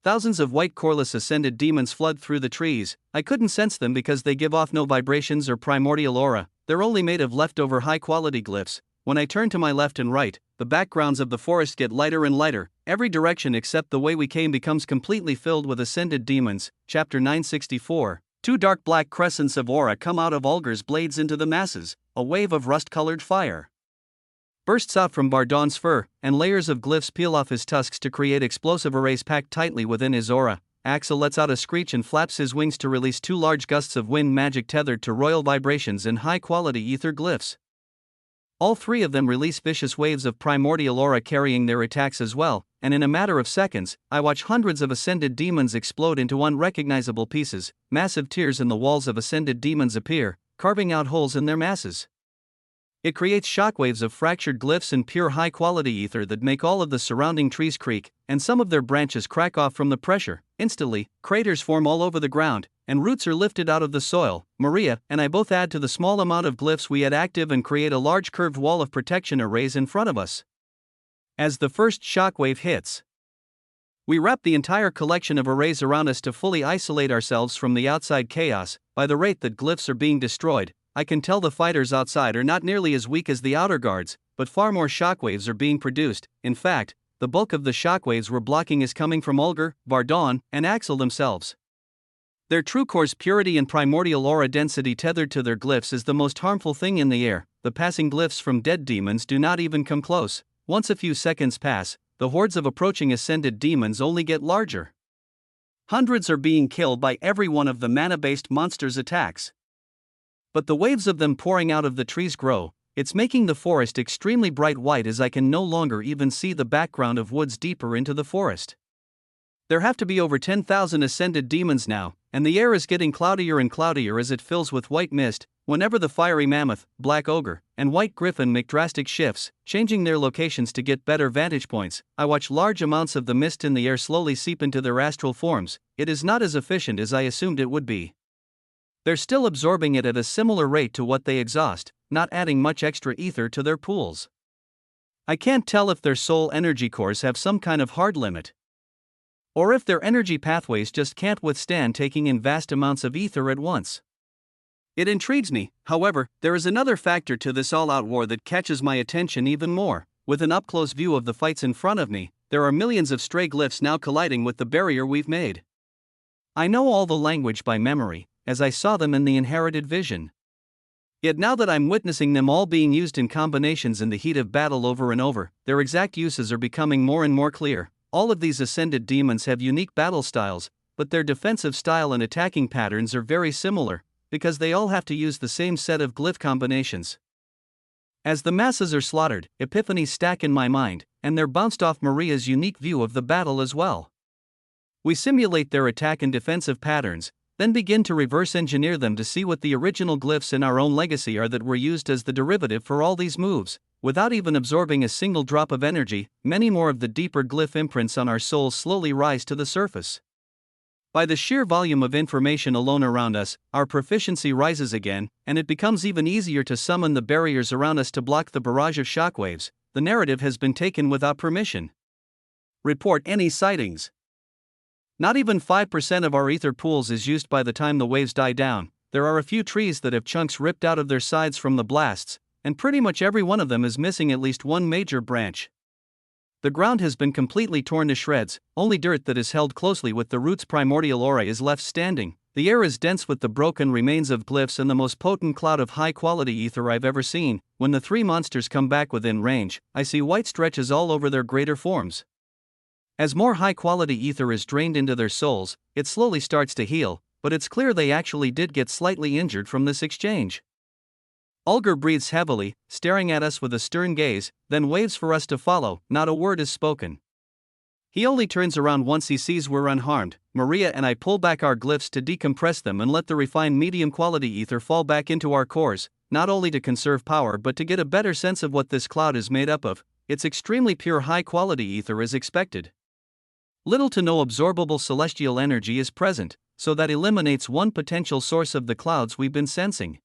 Thousands of white coreless ascended demons flood through the trees. I couldn't sense them because they give off no vibrations or primordial aura. They're only made of leftover high-quality glyphs. When I turn to my left and right, the backgrounds of the forest get lighter and lighter. Every direction except the way we came becomes completely filled with ascended demons. Chapter 964. 2 dark black crescents of aura come out of Ulger's blades into the masses. A wave of rust-colored fire bursts out from Vardon's fur, and layers of glyphs peel off his tusks to create explosive arrays packed tightly within his aura. Axel lets out a screech and flaps his wings to release 2 large gusts of wind magic tethered to royal vibrations and high-quality ether glyphs. All 3 of them release vicious waves of primordial aura carrying their attacks as well, and in a matter of seconds, I watch hundreds of ascended demons explode into unrecognizable pieces. Massive tears in the walls of ascended demons appear, carving out holes in their masses. It creates shockwaves of fractured glyphs and pure high-quality ether that make all of the surrounding trees creak, and some of their branches crack off from the pressure. Instantly, craters form all over the ground, and roots are lifted out of the soil. Maria and I both add to the small amount of glyphs we had active and create a large curved wall of protection arrays in front of us. As the first shockwave hits, we wrap the entire collection of arrays around us to fully isolate ourselves from the outside chaos. By the rate that glyphs are being destroyed, I can tell the fighters outside are not nearly as weak as the outer guards, but far more shockwaves are being produced. In fact, the bulk of the shockwaves we're blocking is coming from Ulger, Vardon, and Axel themselves. Their true core's purity and primordial aura density tethered to their glyphs is the most harmful thing in the air. The passing glyphs from dead demons do not even come close. Once a few seconds pass, the hordes of approaching ascended demons only get larger. Hundreds are being killed by every one of the mana-based monsters' attacks. But the waves of them pouring out of the trees grow, It's making the forest extremely bright white as I can no longer even see the background of woods deeper into the forest. There have to be over 10,000 ascended demons now, and the air is getting cloudier and cloudier as it fills with white mist. Whenever the fiery mammoth, black ogre, and white griffin make drastic shifts, changing their locations to get better vantage points, I watch large amounts of the mist in the air slowly seep into their astral forms. It is not as efficient as I assumed it would be. They're still absorbing it at a similar rate to what they exhaust, not adding much extra ether to their pools. I can't tell if their soul energy cores have some kind of hard limit, or if their energy pathways just can't withstand taking in vast amounts of ether at once. It intrigues me. However, there is another factor to this all-out war that catches my attention even more. With an up-close view of the fights in front of me, there are millions of stray glyphs now colliding with the barrier we've made. I know all the language by memory, as I saw them in the inherited vision. Yet now that I'm witnessing them all being used in combinations in the heat of battle over and over, their exact uses are becoming more and more clear. All of these ascended demons have unique battle styles, but their defensive style and attacking patterns are very similar, because they all have to use the same set of glyph combinations. As the masses are slaughtered, epiphanies stack in my mind, and they're bounced off Maria's unique view of the battle as well. We simulate their attack and defensive patterns, then begin to reverse engineer them to see what the original glyphs in our own legacy are that were used as the derivative for all these moves. Without even absorbing a single drop of energy, many more of the deeper glyph imprints on our souls slowly rise to the surface. By the sheer volume of information alone around us, our proficiency rises again, and it becomes even easier to summon the barriers around us to block the barrage of shockwaves. The narrative has been taken without permission. Report any sightings. Not even 5% of our ether pools is used by the time the waves die down. There are a few trees that have chunks ripped out of their sides from the blasts, and pretty much every one of them is missing at least one major branch. The ground has been completely torn to shreds, only dirt that is held closely with the root's primordial aura is left standing. The air is dense with the broken remains of glyphs and the most potent cloud of high-quality ether I've ever seen. When the three monsters come back within range, I see white stretches all over their greater forms. As more high-quality ether is drained into their souls, it slowly starts to heal, but it's clear they actually did get slightly injured from this exchange. Ulger breathes heavily, staring at us with a stern gaze, then waves for us to follow. Not a word is spoken. He only turns around once he sees we're unharmed. Maria and I pull back our glyphs to decompress them and let the refined medium-quality ether fall back into our cores, not only to conserve power but to get a better sense of what this cloud is made up of. It's extremely pure high-quality ether as expected. Little to no absorbable celestial energy is present, so that eliminates one potential source of the clouds we've been sensing.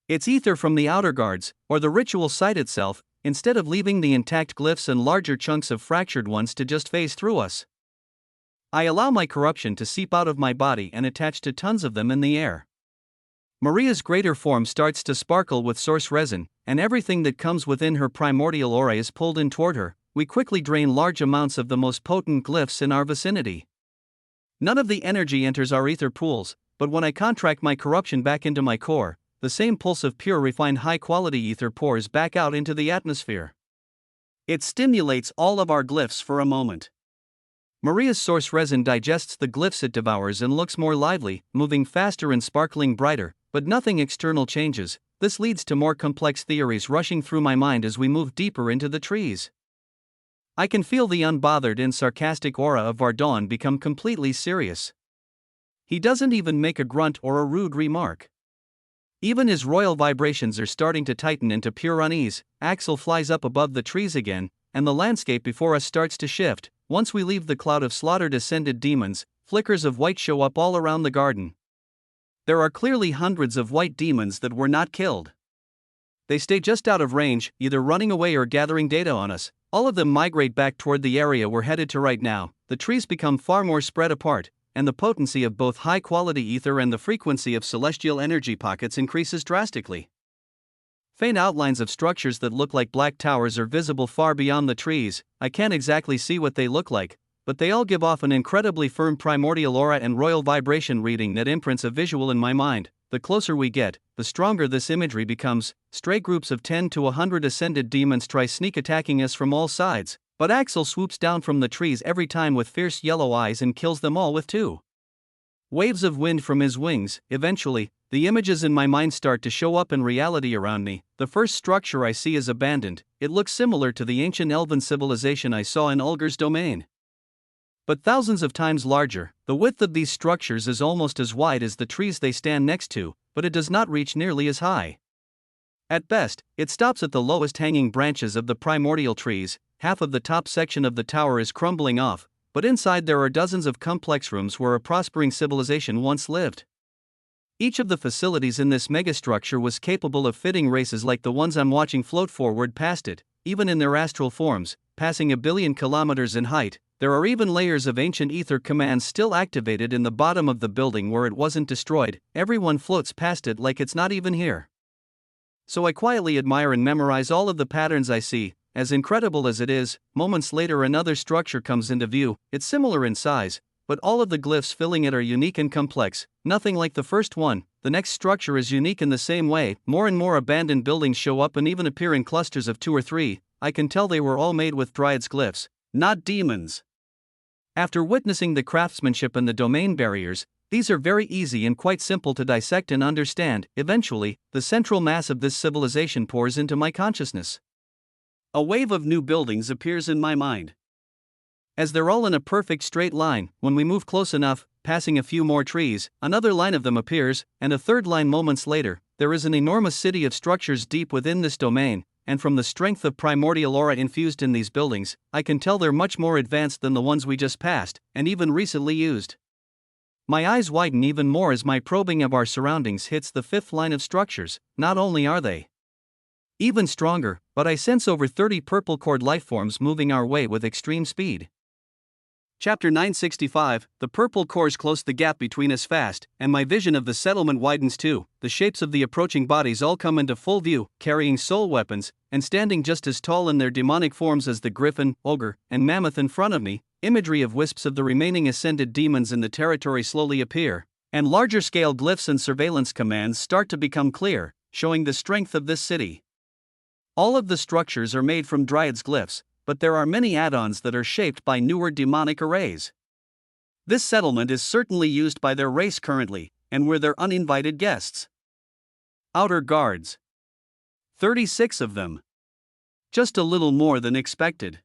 It's ether from the outer guards, or the ritual site itself, instead of leaving the intact glyphs and larger chunks of fractured ones to just phase through us. I allow my corruption to seep out of my body and attach to tons of them in the air. Maria's greater form starts to sparkle with source resin, and everything that comes within her primordial aura is pulled in toward her. We quickly drain large amounts of the most potent glyphs in our vicinity. None of the energy enters our ether pools, but when I contract my corruption back into my core, the same pulse of pure refined high-quality ether pours back out into the atmosphere. It stimulates all of our glyphs for a moment. Maria's source resin digests the glyphs it devours and looks more lively, moving faster and sparkling brighter, but nothing external changes. This leads to more complex theories rushing through my mind as we move deeper into the trees. I can feel the unbothered and sarcastic aura of Vardon become completely serious. He doesn't even make a grunt or a rude remark. Even his royal vibrations are starting to tighten into pure unease. Axel flies up above the trees again, and the landscape before us starts to shift. Once we leave the cloud of slaughtered ascended demons, flickers of white show up all around the garden. There are clearly hundreds of white demons that were not killed. They stay just out of range, either running away or gathering data on us. All of them migrate back toward the area we're headed to right now. The trees become far more spread apart, and the potency of both high-quality ether and the frequency of celestial energy pockets increases drastically. Faint outlines of structures that look like black towers are visible far beyond the trees. I can't exactly see what they look like, but they all give off an incredibly firm primordial aura and royal vibration reading that imprints a visual in my mind. The closer we get, the stronger this imagery becomes. Stray groups of 10 to 100 ascended demons try sneak attacking us from all sides, but Axel swoops down from the trees every time with fierce yellow eyes and kills them all with two. Waves of wind from his wings. Eventually, the images in my mind start to show up in reality around me. The first structure I see is abandoned. It looks similar to the ancient elven civilization I saw in Ulger's domain, but thousands of times larger. The width of these structures is almost as wide as the trees they stand next to, but it does not reach nearly as high. At best, it stops at the lowest hanging branches of the primordial trees. Half of the top section of the tower is crumbling off, but inside there are dozens of complex rooms where a prospering civilization once lived. Each of the facilities in this megastructure was capable of fitting races like the ones I'm watching float forward past it, even in their astral forms, passing 1 billion kilometers in height. There are even layers of ancient ether commands still activated in the bottom of the building where it wasn't destroyed. Everyone floats past it like it's not even here. So I quietly admire and memorize all of the patterns I see. As incredible as it is, moments later another structure comes into view. It's similar in size, but all of the glyphs filling it are unique and complex, nothing like the first one. The next structure is unique in the same way. More and more abandoned buildings show up and even appear in clusters of 2 or 3. I can tell they were all made with dryads' glyphs, not demons. After witnessing the craftsmanship and the domain barriers, these are very easy and quite simple to dissect and understand. Eventually, the central mass of this civilization pours into my consciousness. A wave of new buildings appears in my mind. As they're all in a perfect straight line, when we move close enough, passing a few more trees, another line of them appears, and a third line moments later. There is an enormous city of structures deep within this domain, and from the strength of primordial aura infused in these buildings, I can tell they're much more advanced than the ones we just passed, and even recently used. My eyes widen even more as my probing of our surroundings hits the 5th line of structures. Not only are they even stronger, but I sense over 30 purple cord lifeforms moving our way with extreme speed. Chapter 965, the purple cores close the gap between us fast, and my vision of the settlement widens too. The shapes of the approaching bodies all come into full view, carrying soul weapons, and standing just as tall in their demonic forms as the griffin, ogre, and mammoth in front of me. Imagery of wisps of the remaining ascended demons in the territory slowly appear, and larger-scale glyphs and surveillance commands start to become clear, showing the strength of this city. All of the structures are made from dryads' glyphs, but there are many add-ons that are shaped by newer demonic arrays. This settlement is certainly used by their race currently, and we're their uninvited guests. Outer guards. 36 of them. Just a little more than expected.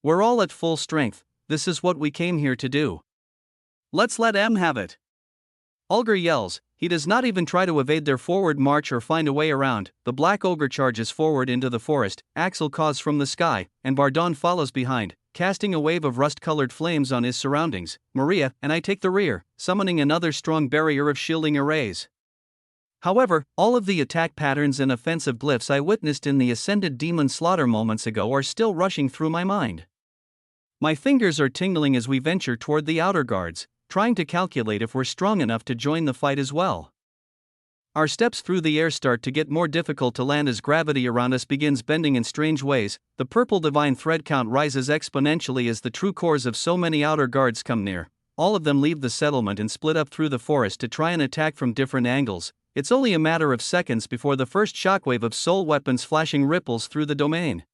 We're all at full strength. This is what we came here to do. Let's let M have it. Ulger yells. He does not even try to evade their forward march or find a way around. The black ogre charges forward into the forest. Axel caws from the sky, and Bardon follows behind, casting a wave of rust-colored flames on his surroundings. Maria and I take the rear, summoning another strong barrier of shielding arrays. However, all of the attack patterns and offensive glyphs I witnessed in the Ascended Demon slaughter moments ago are still rushing through my mind. My fingers are tingling as we venture toward the outer guards, trying to calculate if we're strong enough to join the fight as well. Our steps through the air start to get more difficult to land as gravity around us begins bending in strange ways. The purple divine thread count rises exponentially as the true cores of so many outer guards come near. All of them leave the settlement and split up through the forest to try and attack from different angles. It's only a matter of seconds before the first shockwave of soul weapons flashing ripples through the domain.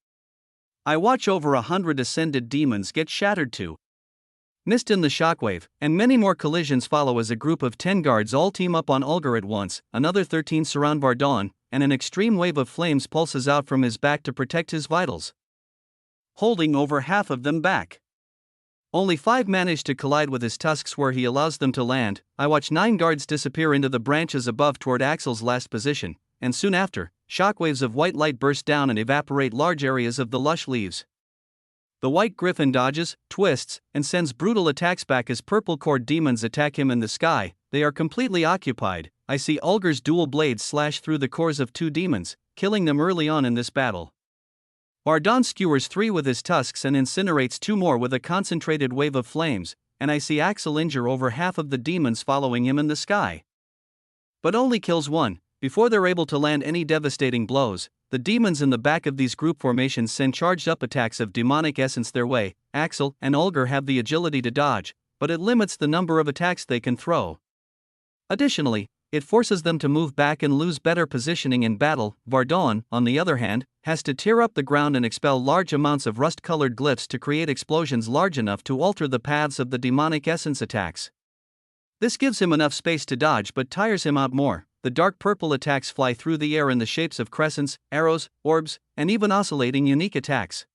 I watch over 100 ascended demons get shattered to missed in the shockwave, and many more collisions follow as a group of 10 guards all team up on Ulger at once. Another 13 surround Bardon, and an extreme wave of flames pulses out from his back to protect his vitals, holding over half of them back. Only 5 manage to collide with his tusks where he allows them to land. I watch 9 guards disappear into the branches above toward Axel's last position, and soon after, shockwaves of white light burst down and evaporate large areas of the lush leaves. The white griffin dodges, twists, and sends brutal attacks back as purple cord demons attack him in the sky. They are completely occupied. I see Ulger's dual blades slash through the cores of 2 demons, killing them early on in this battle. Bardon skewers 3 with his tusks and incinerates 2 more with a concentrated wave of flames, and I see Axel injure over half of the demons following him in the sky. But only kills 1. Before they're able to land any devastating blows, the demons in the back of these group formations send charged up attacks of demonic essence their way. Axel and Ulger have the agility to dodge, but it limits the number of attacks they can throw. Additionally, it forces them to move back and lose better positioning in battle. Bardon, on the other hand, has to tear up the ground and expel large amounts of rust-colored glyphs to create explosions large enough to alter the paths of the demonic essence attacks. This gives him enough space to dodge but tires him out more. The dark purple attacks fly through the air in the shapes of crescents, arrows, orbs, and even oscillating unique attacks.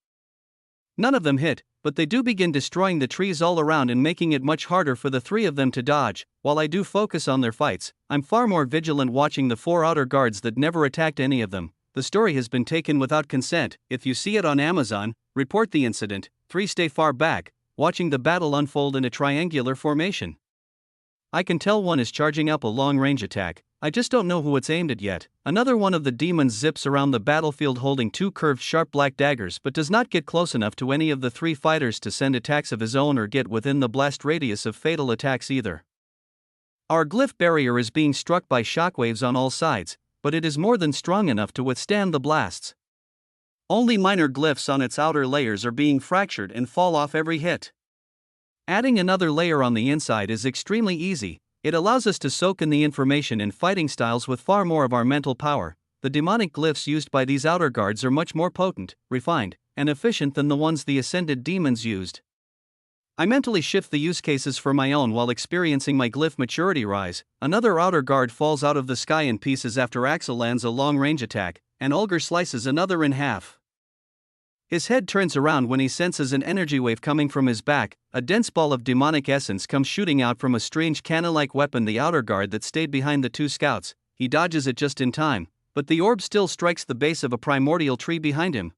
None of them hit, but they do begin destroying the trees all around and making it much harder for the three of them to dodge. While I do focus on their fights, I'm far more vigilant watching the four outer guards that never attacked any of them. The story has been taken without consent. If you see it on Amazon, report the incident. 3. Stay far back, watching the battle unfold in a triangular formation. I can tell one is charging up a long-range attack, I just don't know who it's aimed at yet. Another one of the demons zips around the battlefield holding two curved sharp black daggers but does not get close enough to any of the three fighters to send attacks of his own or get within the blast radius of fatal attacks either. Our glyph barrier is being struck by shockwaves on all sides, but it is more than strong enough to withstand the blasts. Only minor glyphs on its outer layers are being fractured and fall off every hit. Adding another layer on the inside is extremely easy. It allows us to soak in the information and fighting styles with far more of our mental power. The demonic glyphs used by these outer guards are much more potent, refined, and efficient than the ones the ascended demons used. I mentally shift the use cases for my own while experiencing my glyph maturity rise. Another outer guard falls out of the sky in pieces after Axel lands a long-range attack, and Ulger slices another in half. His head turns around when he senses an energy wave coming from his back. A dense ball of demonic essence comes shooting out from a strange cannon-like weapon. The outer guard that stayed behind the two scouts, he dodges it just in time, but the orb still strikes the base of a primordial tree behind him.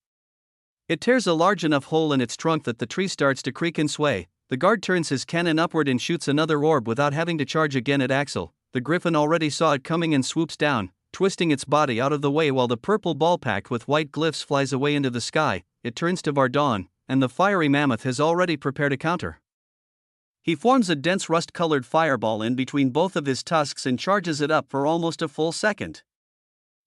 It tears a large enough hole in its trunk that the tree starts to creak and sway. The guard turns his cannon upward and shoots another orb without having to charge again at Axel. The griffin already saw it coming and swoops down, twisting its body out of the way while the purple ball packed with white glyphs flies away into the sky. It turns to Vardon, and the fiery mammoth has already prepared a counter. He forms a dense rust-colored fireball in between both of his tusks and charges it up for almost a full second.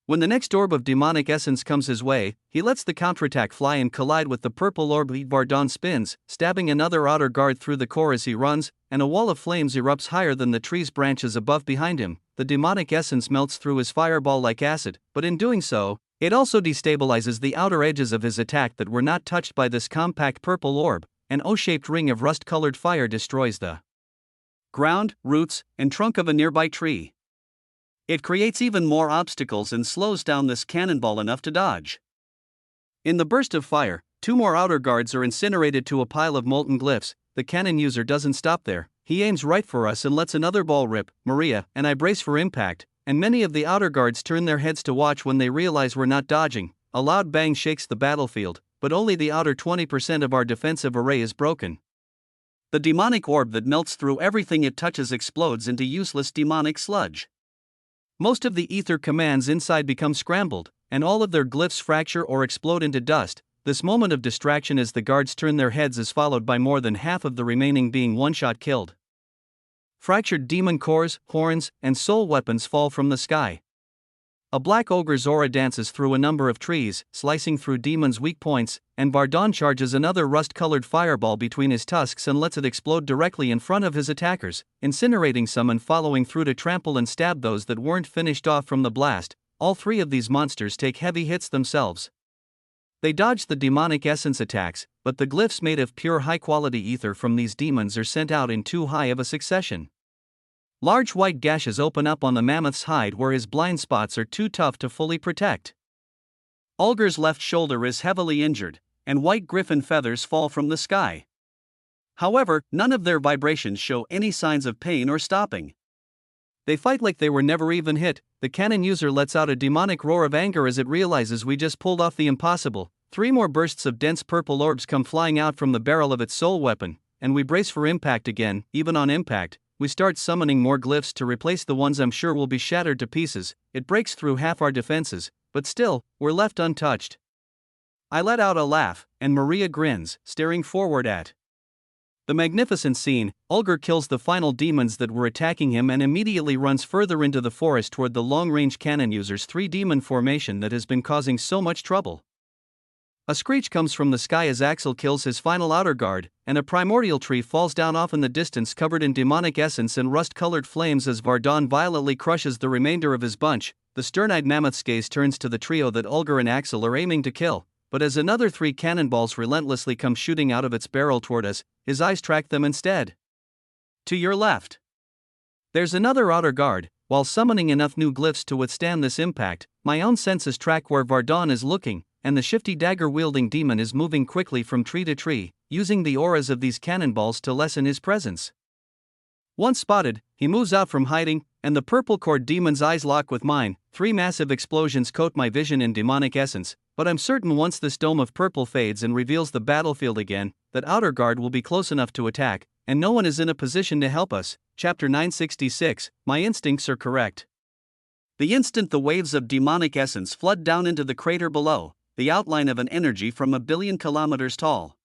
When the next orb of demonic essence comes his way, he lets the counterattack fly and collide with the purple orb. Vardon spins, stabbing another outer guard through the core as he runs, and a wall of flames erupts higher than the tree's branches above behind him. The demonic essence melts through his fireball like acid, but in doing so, it also destabilizes the outer edges of his attack that were not touched by this compact purple orb. An O-shaped ring of rust-colored fire destroys the ground, roots, and trunk of a nearby tree. It creates even more obstacles and slows down this cannonball enough to dodge. In the burst of fire, two more outer guards are incinerated to a pile of molten glyphs. The cannon user doesn't stop there. He aims right for us and lets another ball rip. Maria and I brace for impact, and many of the outer guards turn their heads to watch when they realize we're not dodging. A loud bang shakes the battlefield, but only the outer 20% of our defensive array is broken. The demonic orb that melts through everything it touches explodes into useless demonic sludge. Most of the ether commands inside become scrambled, and all of their glyphs fracture or explode into dust. This moment of distraction as the guards turn their heads is followed by more than half of the remaining being one-shot killed. Fractured demon cores, horns, and soul weapons fall from the sky. A black ogre's aura dances through a number of trees, slicing through demons' weak points, and Vardon charges another rust-colored fireball between his tusks and lets it explode directly in front of his attackers, incinerating some and following through to trample and stab those that weren't finished off from the blast. All three of these monsters take heavy hits themselves. They dodge the demonic essence attacks, but the glyphs made of pure high-quality ether from these demons are sent out in too high of a succession. Large white gashes open up on the mammoth's hide where his blind spots are too tough to fully protect. Ulger's left shoulder is heavily injured, and white griffin feathers fall from the sky. However, none of their vibrations show any signs of pain or stopping. They fight like they were never even hit. The cannon user lets out a demonic roar of anger as it realizes we just pulled off the impossible. 3 more bursts of dense purple orbs come flying out from the barrel of its soul weapon, and we brace for impact again. Even on impact, we start summoning more glyphs to replace the ones I'm sure will be shattered to pieces. It breaks through half our defenses, but still, we're left untouched. I let out a laugh, and Maria grins, staring forward at the magnificent scene. Ulger kills the final demons that were attacking him and immediately runs further into the forest toward the long-range cannon user's 3-demon formation that has been causing so much trouble. A screech comes from the sky as Axel kills his final outer guard, and a primordial tree falls down off in the distance covered in demonic essence and rust-colored flames as Vardon violently crushes the remainder of his bunch. The stern-eyed mammoth's gaze turns to the trio that Ulger and Axel are aiming to kill, but as another 3 cannonballs relentlessly come shooting out of its barrel toward us, his eyes track them instead. To your left. There's another outer guard. While summoning enough new glyphs to withstand this impact, my own senses track where Vardon is looking, and the shifty dagger-wielding demon is moving quickly from tree to tree, using the auras of these cannonballs to lessen his presence. Once spotted, he moves out from hiding, and the purple-cored demon's eyes lock with mine. 3 massive explosions coat my vision in demonic essence, but I'm certain once this dome of purple fades and reveals the battlefield again, that outer guard will be close enough to attack, and no one is in a position to help us. Chapter 966, my instincts are correct. The instant the waves of demonic essence flood down into the crater below, the outline of an energy from 1 billion kilometers tall.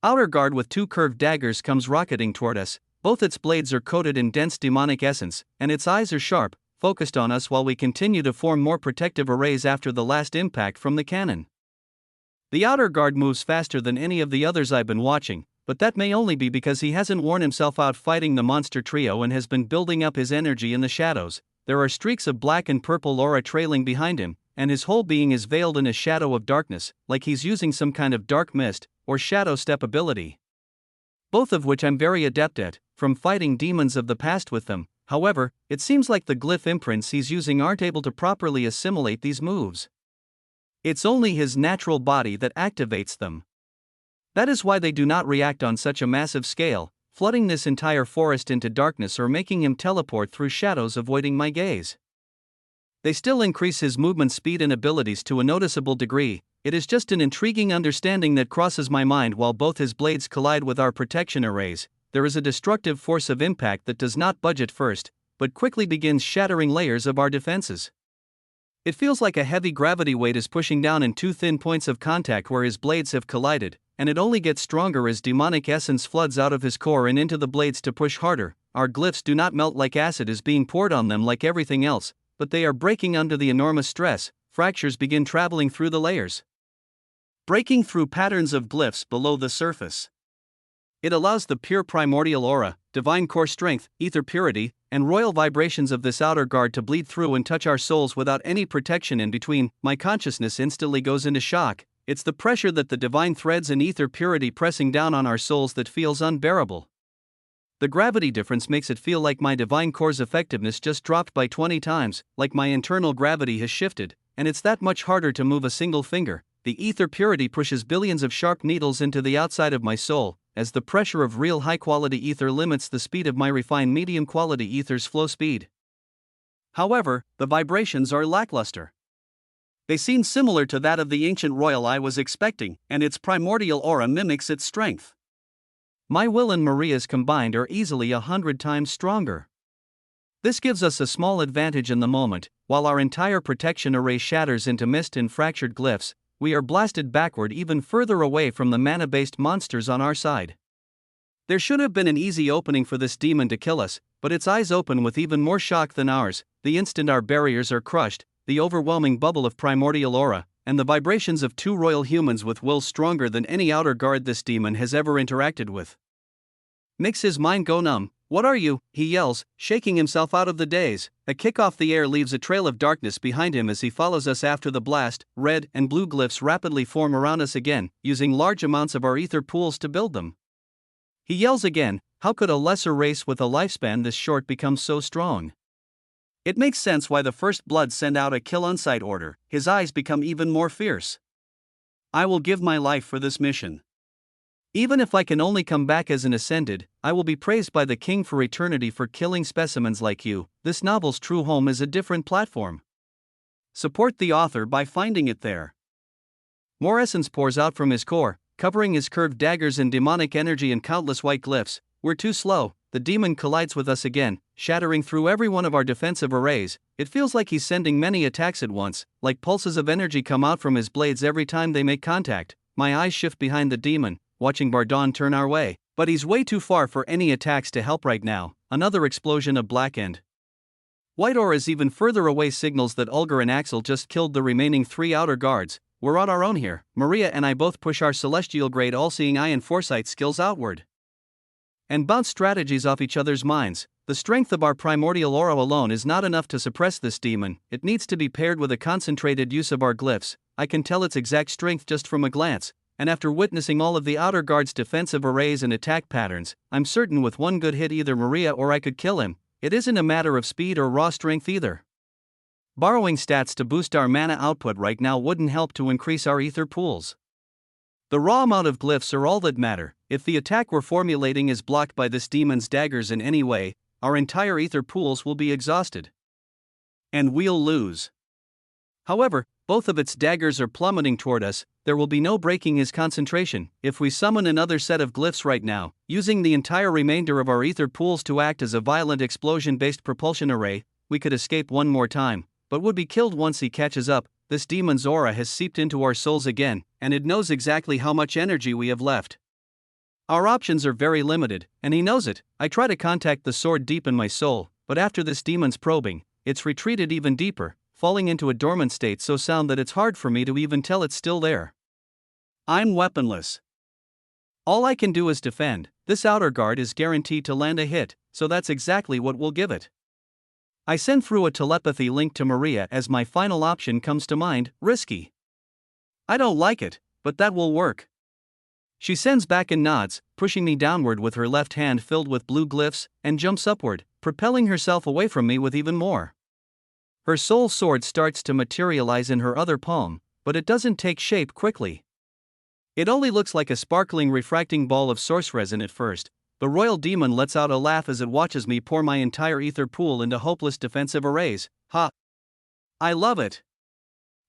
Outer guard with 2 curved daggers comes rocketing toward us. Both its blades are coated in dense demonic essence, and its eyes are sharp, focused on us while we continue to form more protective arrays after the last impact from the cannon. The outer guard moves faster than any of the others I've been watching, but that may only be because he hasn't worn himself out fighting the monster trio and has been building up his energy in the shadows. There are streaks of black and purple aura trailing behind him, and his whole being is veiled in a shadow of darkness, like he's using some kind of dark mist or shadow step ability. Both of which I'm very adept at, from fighting demons of the past with them. However, it seems like the glyph imprints he's using aren't able to properly assimilate these moves. It's only his natural body that activates them. That is why they do not react on such a massive scale, flooding this entire forest into darkness or making him teleport through shadows avoiding my gaze. They still increase his movement speed and abilities to a noticeable degree. It is just an intriguing understanding that crosses my mind while both his blades collide with our protection arrays. There is a destructive force of impact that does not budge at first, but quickly begins shattering layers of our defenses. It feels like a heavy gravity weight is pushing down in 2 thin points of contact where his blades have collided, and it only gets stronger as demonic essence floods out of his core and into the blades to push harder. Our glyphs do not melt like acid is being poured on them like everything else, but they are breaking under the enormous stress. Fractures begin traveling through the layers, breaking through patterns of glyphs below the surface. It allows the pure primordial aura, divine core strength, ether purity, and royal vibrations of this outer guard to bleed through and touch our souls without any protection in between. My consciousness instantly goes into shock. It's the pressure that the divine threads and ether purity pressing down on our souls that feels unbearable. The gravity difference makes it feel like my divine core's effectiveness just dropped by 20 times, like my internal gravity has shifted, and it's that much harder to move a single finger. The ether purity pushes billions of sharp needles into the outside of my soul, as the pressure of real high-quality ether limits the speed of my refined medium-quality ether's flow speed. However, the vibrations are lackluster. They seem similar to that of the ancient royal I was expecting, and its primordial aura mimics its strength. My will and Maria's combined are easily 100 times stronger. This gives us a small advantage in the moment. While our entire protection array shatters into mist and fractured glyphs, we are blasted backward even further away from the mana-based monsters on our side. There should have been an easy opening for this demon to kill us, but its eyes open with even more shock than ours. The instant our barriers are crushed, the overwhelming bubble of primordial aura, and the vibrations of 2 royal humans with wills stronger than any outer guard this demon has ever interacted with, makes his mind go numb. "What are you?" he yells, shaking himself out of the daze. A kick off the air leaves a trail of darkness behind him as he follows us after the blast. Red and blue glyphs rapidly form around us again, using large amounts of our ether pools to build them. He yells again, "How could a lesser race with a lifespan this short become so strong?" It makes sense why the First Blood send out a kill on sight order. His eyes become even more fierce. "I will give my life for this mission. Even if I can only come back as an ascended, I will be praised by the king for eternity for killing specimens like you." This novel's true home is a different platform. Support the author by finding it there. More essence pours out from his core, covering his curved daggers in demonic energy and countless white glyphs. We're too slow. The demon collides with us again, shattering through every one of our defensive arrays. It feels like he's sending many attacks at once, like pulses of energy come out from his blades every time they make contact. My eyes shift behind the demon, watching Vardon turn our way, but he's way too far for any attacks to help right now. Another explosion of black and white auras even further away signals that Ulgar and Axel just killed the remaining 3 outer guards. We're on our own here. Maria and I both push our celestial grade all-seeing eye and foresight skills outward and bounce strategies off each other's minds. The strength of our primordial aura alone is not enough to suppress this demon. It needs to be paired with a concentrated use of our glyphs. I can tell its exact strength just from a glance, and after witnessing all of the outer guard's defensive arrays and attack patterns, I'm certain with one good hit either Maria or I could kill him. it isn't a matter of speed or raw strength either. Borrowing stats to boost our mana output right now wouldn't help to increase our ether pools. The raw amount of glyphs are all that matter. If the attack we're formulating is blocked by this demon's daggers in any way, our entire ether pools will be exhausted. And we'll lose. However, both of its daggers are plummeting toward us, there will be no breaking his concentration. If we summon another set of glyphs right now, using the entire remainder of our ether pools to act as a violent explosion-based propulsion array, we could escape one more time, but would be killed once he catches up. This demon's aura has seeped into our souls again, and it knows exactly how much energy we have left. Our options are very limited, and he knows it. I try to contact the sword deep in my soul, but after this demon's probing, it's retreated even deeper, falling into a dormant state so sound that it's hard for me to even tell it's still there. I'm weaponless. All I can do is defend. This outer guard is guaranteed to land a hit, so that's exactly what we'll give it. I send through a telepathy link to Maria as my final option comes to mind, risky. I don't like it, but that will work. She sends back and nods, pushing me downward with her left hand filled with blue glyphs, and jumps upward, propelling herself away from me with even more. Her soul sword starts to materialize in her other palm, but it doesn't take shape quickly. It only looks like a sparkling refracting ball of source resin at first. The royal demon lets out a laugh as it watches me pour my entire ether pool into hopeless defensive arrays. Ha! I love it.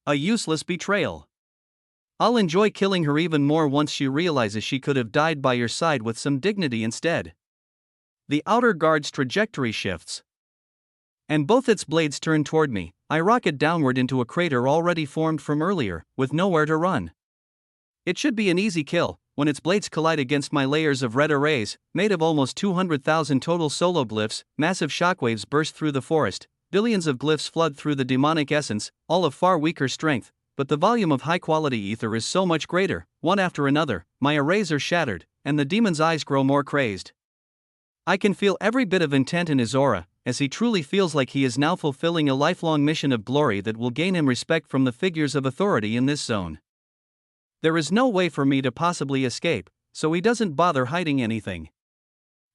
A useless betrayal. I'll enjoy killing her even more once she realizes she could have died by your side with some dignity instead. The outer guard's trajectory shifts, and both its blades turn toward me. I rocket downward into a crater already formed from earlier, with nowhere to run. It should be an easy kill, when its blades collide against my layers of red arrays, made of almost 200,000 total solo glyphs. Massive shockwaves burst through the forest, billions of glyphs flood through the demonic essence, all of far weaker strength, but the volume of high-quality ether is so much greater. One after another, my arrays are shattered, and the demon's eyes grow more crazed. I can feel every bit of intent in his aura, as he truly feels like he is now fulfilling a lifelong mission of glory that will gain him respect from the figures of authority in this zone. There is no way for me to possibly escape, so he doesn't bother hiding anything.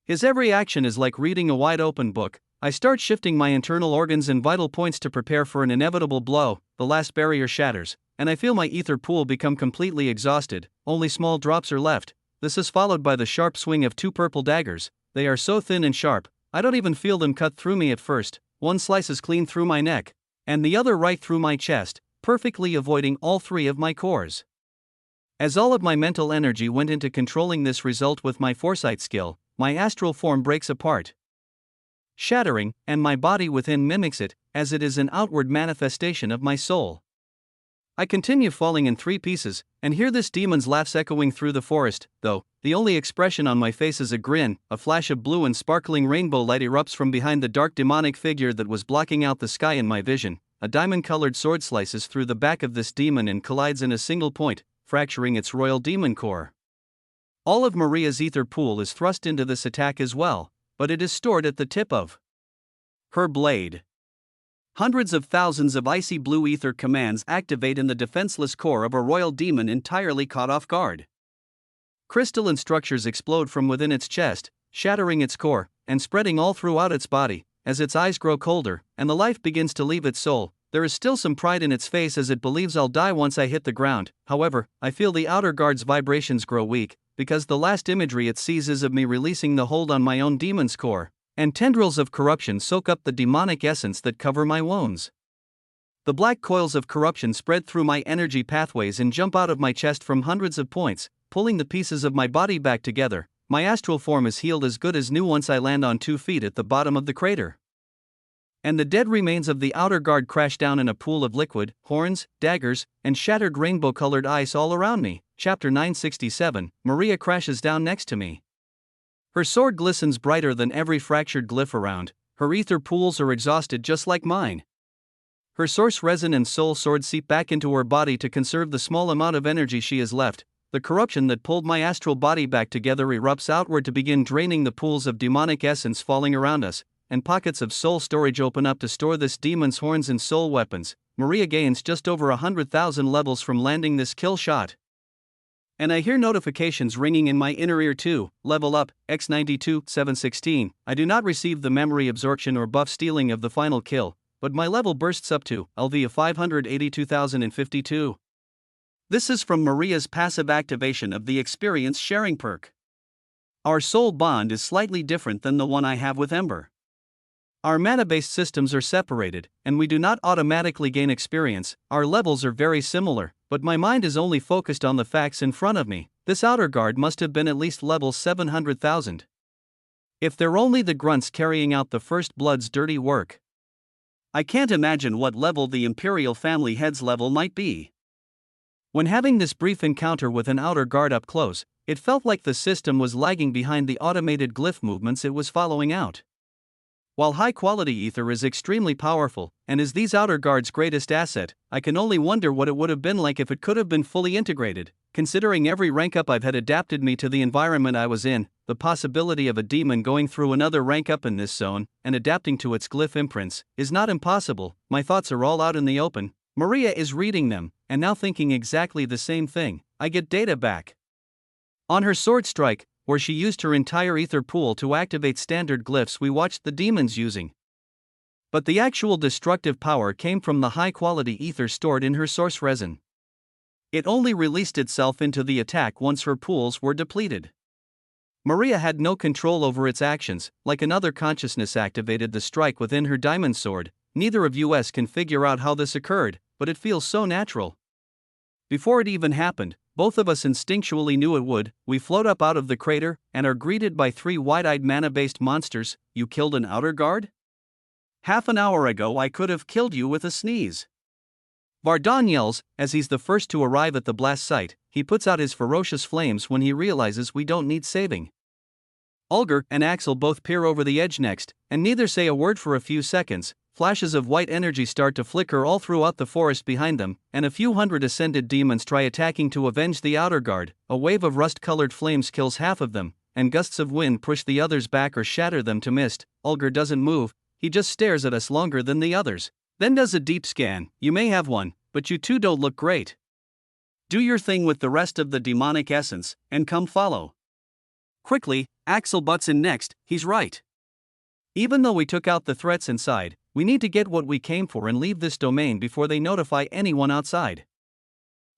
His every action is like reading a wide-open book. I start shifting my internal organs and vital points to prepare for an inevitable blow. The last barrier shatters, and I feel my ether pool become completely exhausted. Only small drops are left. This is followed by the sharp swing of two purple daggers. They are so thin and sharp, I don't even feel them cut through me at first. One slices clean through my neck, and the other right through my chest, perfectly avoiding all three of my cores. As all of my mental energy went into controlling this result with my foresight skill, my astral form breaks apart, shattering, and my body within mimics it, as it is an outward manifestation of my soul. I continue falling in three pieces, and hear this demon's laughs echoing through the forest, though the only expression on my face is a grin. A flash of blue and sparkling rainbow light erupts from behind the dark demonic figure that was blocking out the sky in my vision. A diamond-colored sword slices through the back of this demon and collides in a single point, fracturing its royal demon core. All of Maria's ether pool is thrust into this attack as well, but it is stored at the tip of her blade. Hundreds of thousands of icy blue ether commands activate in the defenseless core of a royal demon entirely caught off guard. Crystalline structures explode from within its chest, shattering its core, and spreading all throughout its body. As its eyes grow colder, and the life begins to leave its soul, there is still some pride in its face as it believes I'll die once I hit the ground. However, I feel the outer guard's vibrations grow weak, because the last imagery it sees is of me releasing the hold on my own demon's core, and tendrils of corruption soak up the demonic essence that cover my wounds. The black coils of corruption spread through my energy pathways and jump out of my chest from hundreds of points, pulling the pieces of my body back together. My astral form is healed as good as new once I land on 2 feet at the bottom of the crater. And the dead remains of the outer guard crash down in a pool of liquid, horns, daggers, and shattered rainbow-colored ice all around me. Chapter 967, Maria crashes down next to me. Her sword glistens brighter than every fractured glyph around. Her ether pools are exhausted just like mine. Her source resin and soul sword seep back into her body to conserve the small amount of energy she has left. The corruption that pulled my astral body back together erupts outward to begin draining the pools of demonic essence falling around us, and pockets of soul storage open up to store this demon's horns and soul weapons. Maria gains just over 100,000 levels from landing this kill shot. And I hear notifications ringing in my inner ear too. Level up, X92, 716. I do not receive the memory absorption or buff stealing of the final kill, but my level bursts up to LV of 582,052. This is from Maria's passive activation of the experience sharing perk. Our soul bond is slightly different than the one I have with Ember. Our mana-based systems are separated, and we do not automatically gain experience. Our levels are very similar, but my mind is only focused on the facts in front of me. This outer guard must have been at least level 700,000. If they're only the grunts carrying out the First Blood's dirty work. I can't imagine what level the Imperial family head's level might be. When having this brief encounter with an outer guard up close, it felt like the system was lagging behind the automated glyph movements it was following out. While high-quality ether is extremely powerful, and is these outer guards' greatest asset, I can only wonder what it would have been like if it could have been fully integrated. Considering every rank up I've had adapted me to the environment I was in, the possibility of a demon going through another rank up in this zone, and adapting to its glyph imprints, is not impossible. My thoughts are all out in the open. Maria is reading them, and now thinking exactly the same thing. I get data back. On her sword strike, where she used her entire ether pool to activate standard glyphs we watched the demons using. But the actual destructive power came from the high-quality ether stored in her source resin. It only released itself into the attack once her pools were depleted. Maria had no control over its actions. Like another consciousness activated the strike within her diamond sword. Neither of us can figure out how this occurred, but it feels so natural. Before it even happened, both of us instinctually knew it would. We float up out of the crater, and are greeted by three wide-eyed mana-based monsters. You killed an outer guard? Half an hour ago I could have killed you with a sneeze. Vardon yells, as he's the first to arrive at the blast site. He puts out his ferocious flames when he realizes we don't need saving. Ulger and Axel both peer over the edge next, and neither say a word for a few seconds. Flashes of white energy start to flicker all throughout the forest behind them, and a few hundred ascended demons try attacking to avenge the outer guard. A wave of rust-colored flames kills half of them, and gusts of wind push the others back or shatter them to mist. Ulger doesn't move, he just stares at us longer than the others. Then does a deep scan. You may have one, but you two don't look great. Do your thing with the rest of the demonic essence, and come follow. Quickly, Axel butts in next. He's right. Even though we took out the threats inside, we need to get what we came for and leave this domain before they notify anyone outside.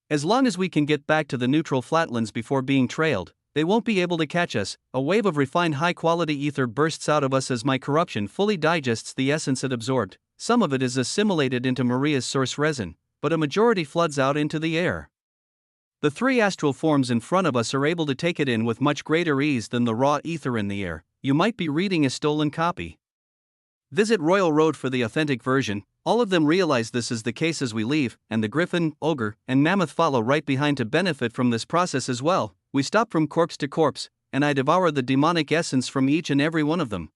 As long as we can get back to the neutral flatlands before being trailed, they won't be able to catch us. A wave of refined high-quality ether bursts out of us as my corruption fully digests the essence it absorbed. Some of it is assimilated into Maria's source resin, but a majority floods out into the air. The three astral forms in front of us are able to take it in with much greater ease than the raw ether in the air. You might be reading a stolen copy. Visit Royal Road for the authentic version. All of them realize this is the case as we leave, and the Griffin, Ogre, and Mammoth follow right behind to benefit from this process as well. We stop from corpse to corpse, and I devour the demonic essence from each and every one of them.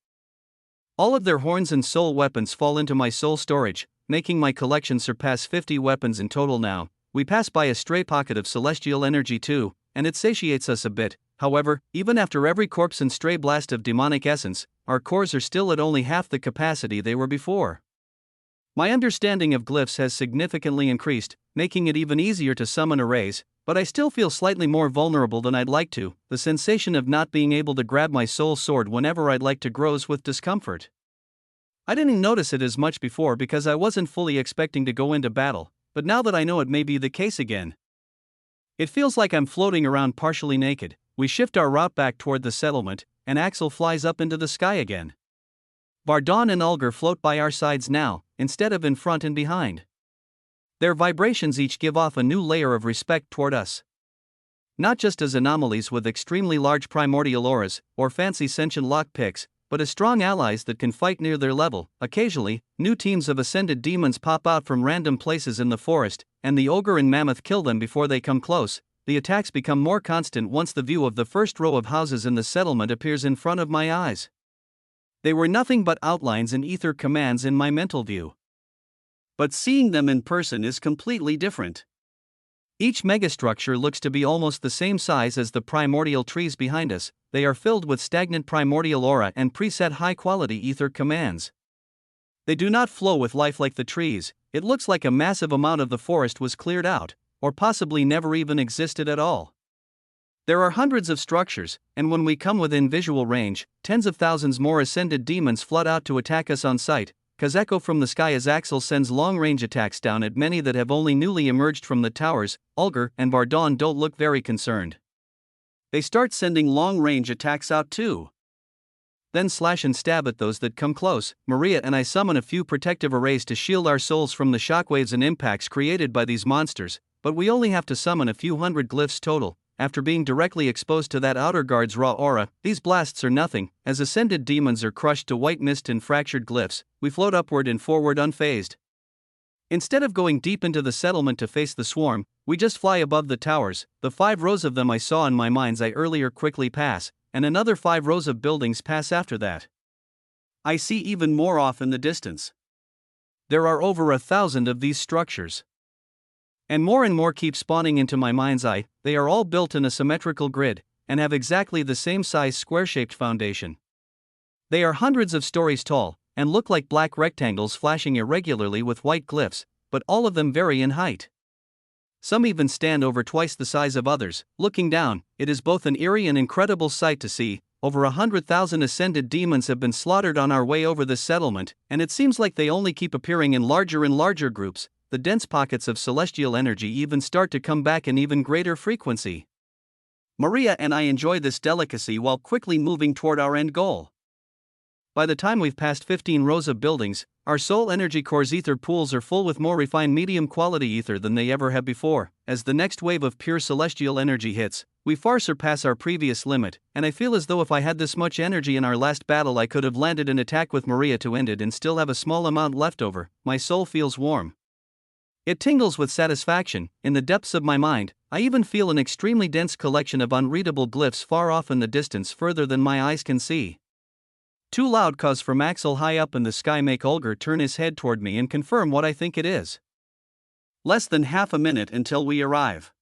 All of their horns and soul weapons fall into my soul storage, making my collection surpass 50 weapons in total now. We pass by a stray pocket of celestial energy too, and it satiates us a bit. However, even after every corpse and stray blast of demonic essence, our cores are still at only half the capacity they were before. My understanding of glyphs has significantly increased, making it even easier to summon arrays, but I still feel slightly more vulnerable than I'd like to. The sensation of not being able to grab my soul sword whenever I'd like to grows with discomfort. I didn't notice it as much before because I wasn't fully expecting to go into battle, but now that I know it may be the case again. It feels like I'm floating around partially naked. We shift our route back toward the settlement, and Axel flies up into the sky again. Vardon and Ulger float by our sides now, instead of in front and behind. Their vibrations each give off a new layer of respect toward us. Not just as anomalies with extremely large primordial auras, or fancy sentient lockpicks, but as strong allies that can fight near their level. Occasionally, new teams of ascended demons pop out from random places in the forest, and the Ogre and Mammoth kill them before they come close. The attacks become more constant once the view of the first row of houses in the settlement appears in front of my eyes. They were nothing but outlines and ether commands in my mental view. But seeing them in person is completely different. Each megastructure looks to be almost the same size as the primordial trees behind us. They are filled with stagnant primordial aura and preset high-quality ether commands. They do not flow with life like the trees. It looks like a massive amount of the forest was cleared out, or possibly never even existed at all. There are hundreds of structures, and when we come within visual range, tens of thousands more ascended demons flood out to attack us on sight. Kazeko from the sky as Axel sends long-range attacks down at many that have only newly emerged from the towers. Ulger and Bardon don't look very concerned. They start sending long-range attacks out too. Then slash and stab at those that come close. Maria and I summon a few protective arrays to shield our souls from the shockwaves and impacts created by these monsters, but we only have to summon a few hundred glyphs total. After being directly exposed to that outer guard's raw aura, these blasts are nothing. As ascended demons are crushed to white mist and fractured glyphs, we float upward and forward unfazed. Instead of going deep into the settlement to face the swarm, we just fly above the towers. The 5 rows of them I saw in my mind's eye earlier quickly pass, and another 5 rows of buildings pass after that. I see even more off in the distance. There are over 1,000 of these structures. And more keep spawning into my mind's eye. They are all built in a symmetrical grid, and have exactly the same size square-shaped foundation. They are hundreds of stories tall, and look like black rectangles flashing irregularly with white glyphs, but all of them vary in height. Some even stand over twice the size of others. Looking down, it is both an eerie and incredible sight to see. Over 100,000 ascended demons have been slaughtered on our way over this settlement, and it seems like they only keep appearing in larger groups. The dense pockets of celestial energy even start to come back in even greater frequency. Maria and I enjoy this delicacy while quickly moving toward our end goal. By the time we've passed 15 rows of buildings, our soul energy core's ether pools are full with more refined medium quality ether than they ever have before. As the next wave of pure celestial energy hits, we far surpass our previous limit, and I feel as though if I had this much energy in our last battle I could have landed an attack with Maria to end it and still have a small amount left over. My soul feels warm. It tingles with satisfaction. In the depths of my mind, I even feel an extremely dense collection of unreadable glyphs far off in the distance, further than my eyes can see. Two loud caws from Axel high up in the sky make Ulger turn his head toward me and confirm what I think it is. Less than half a minute until we arrive.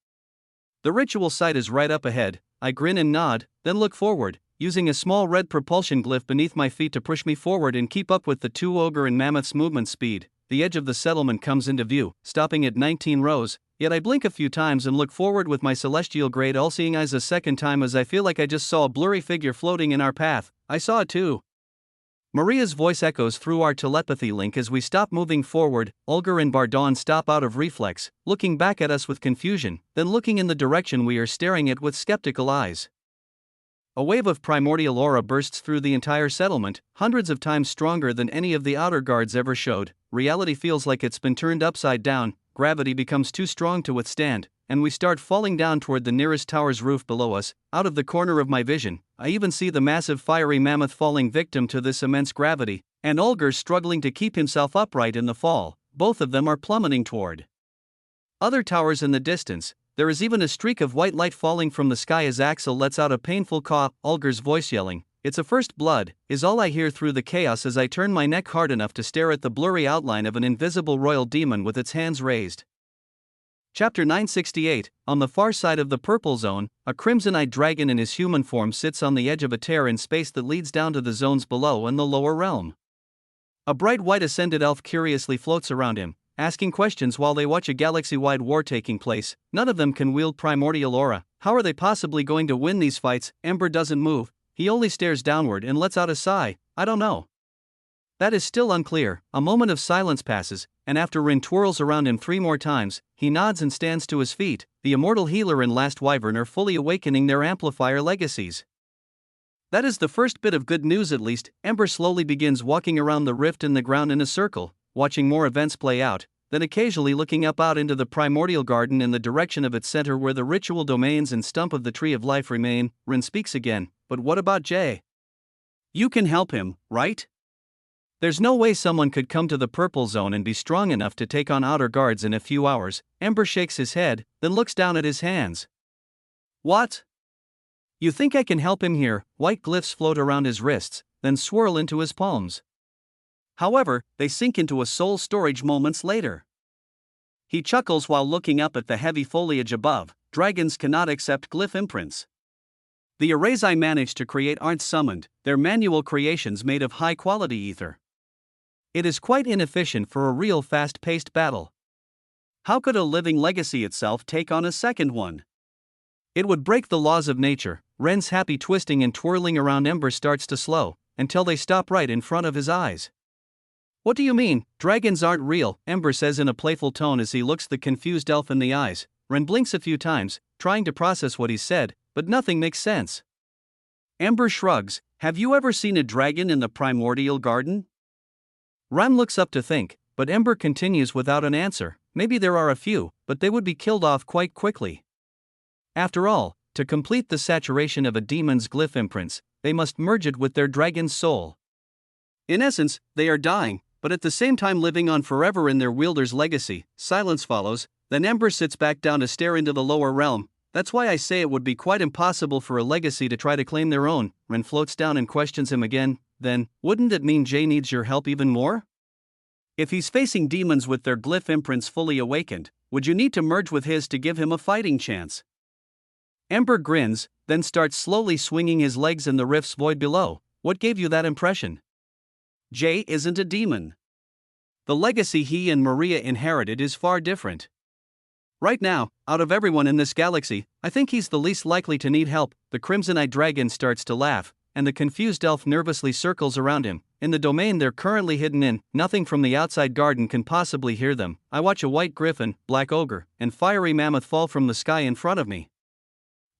The ritual site is right up ahead. I grin and nod, then look forward, using a small red propulsion glyph beneath my feet to push me forward and keep up with the two ogre and mammoth's movement speed. The edge of the settlement comes into view, stopping at 19 rows, yet I blink a few times and look forward with my celestial grade all-seeing eyes a second time as I feel like I just saw a blurry figure floating in our path. I saw it too. Maria's voice echoes through our telepathy link as we stop moving forward. Ulger and Bardon stop out of reflex, looking back at us with confusion, then looking in the direction we are staring at with skeptical eyes. A wave of primordial aura bursts through the entire settlement, hundreds of times stronger than any of the outer guards ever showed. Reality feels like it's been turned upside down, gravity becomes too strong to withstand, and we start falling down toward the nearest tower's roof below us. Out of the corner of my vision, I even see the massive fiery mammoth falling victim to this immense gravity, and Ulger struggling to keep himself upright in the fall. Both of them are plummeting toward other towers in the distance. There is even a streak of white light falling from the sky as Axel lets out a painful caw. Ulger's voice yelling, "It's a first blood," is all I hear through the chaos as I turn my neck hard enough to stare at the blurry outline of an invisible royal demon with its hands raised. Chapter 968. On the far side of the purple zone, a crimson-eyed dragon in his human form sits on the edge of a tear in space that leads down to the zones below and the lower realm. A bright white ascended elf curiously floats around him, asking questions while they watch a galaxy-wide war taking place. None of them can wield primordial aura. How are they possibly going to win these fights? Ember doesn't move, he only stares downward and lets out a sigh. I don't know. That is still unclear. A moment of silence passes, and after Rin twirls around him 3 more times, he nods and stands to his feet. The immortal healer and last wyvern are fully awakening their amplifier legacies. That is the first bit of good news at least. Ember slowly begins walking around the rift in the ground in a circle, watching more events play out, then occasionally looking up out into the primordial garden in the direction of its center where the ritual domains and stump of the tree of life remain. Rin speaks again, "But what about Jay? You can help him, right? There's no way someone could come to the purple zone and be strong enough to take on outer guards in a few hours." Ember shakes his head, then looks down at his hands. "What? You think I can help him here?" White glyphs float around his wrists, then swirl into his palms. However, they sink into a soul storage moments later. He chuckles while looking up at the heavy foliage above. Dragons cannot accept glyph imprints. The arrays I managed to create aren't summoned, they're manual creations made of high-quality ether. It is quite inefficient for a real fast-paced battle. How could a living legacy itself take on a second one? It would break the laws of nature. Ren's happy twisting and twirling around Ember starts to slow, until they stop right in front of his eyes. What do you mean, dragons aren't real? Ember says in a playful tone as he looks the confused elf in the eyes. Ren blinks a few times, trying to process what he said, but nothing makes sense. Ember shrugs. Have you ever seen a dragon in the primordial garden? Ren looks up to think, but Ember continues without an answer. Maybe there are a few, but they would be killed off quite quickly. After all, to complete the saturation of a demon's glyph imprints, they must merge it with their dragon's soul. In essence, they are dying, but at the same time living on forever in their wielder's legacy. Silence follows, then Ember sits back down to stare into the lower realm. That's why I say it would be quite impossible for a legacy to try to claim their own. Ren floats down and questions him again. Then, wouldn't it mean Jay needs your help even more? If he's facing demons with their glyph imprints fully awakened, would you need to merge with his to give him a fighting chance? Ember grins, then starts slowly swinging his legs in the rift's void below. What gave you that impression? Jay isn't a demon. The legacy he and Maria inherited is far different. Right now, out of everyone in this galaxy, I think he's the least likely to need help. The crimson-eyed dragon starts to laugh, and the confused elf nervously circles around him. In the domain they're currently hidden in, nothing from the outside garden can possibly hear them. I watch a white griffin, black ogre, and fiery mammoth fall from the sky in front of me.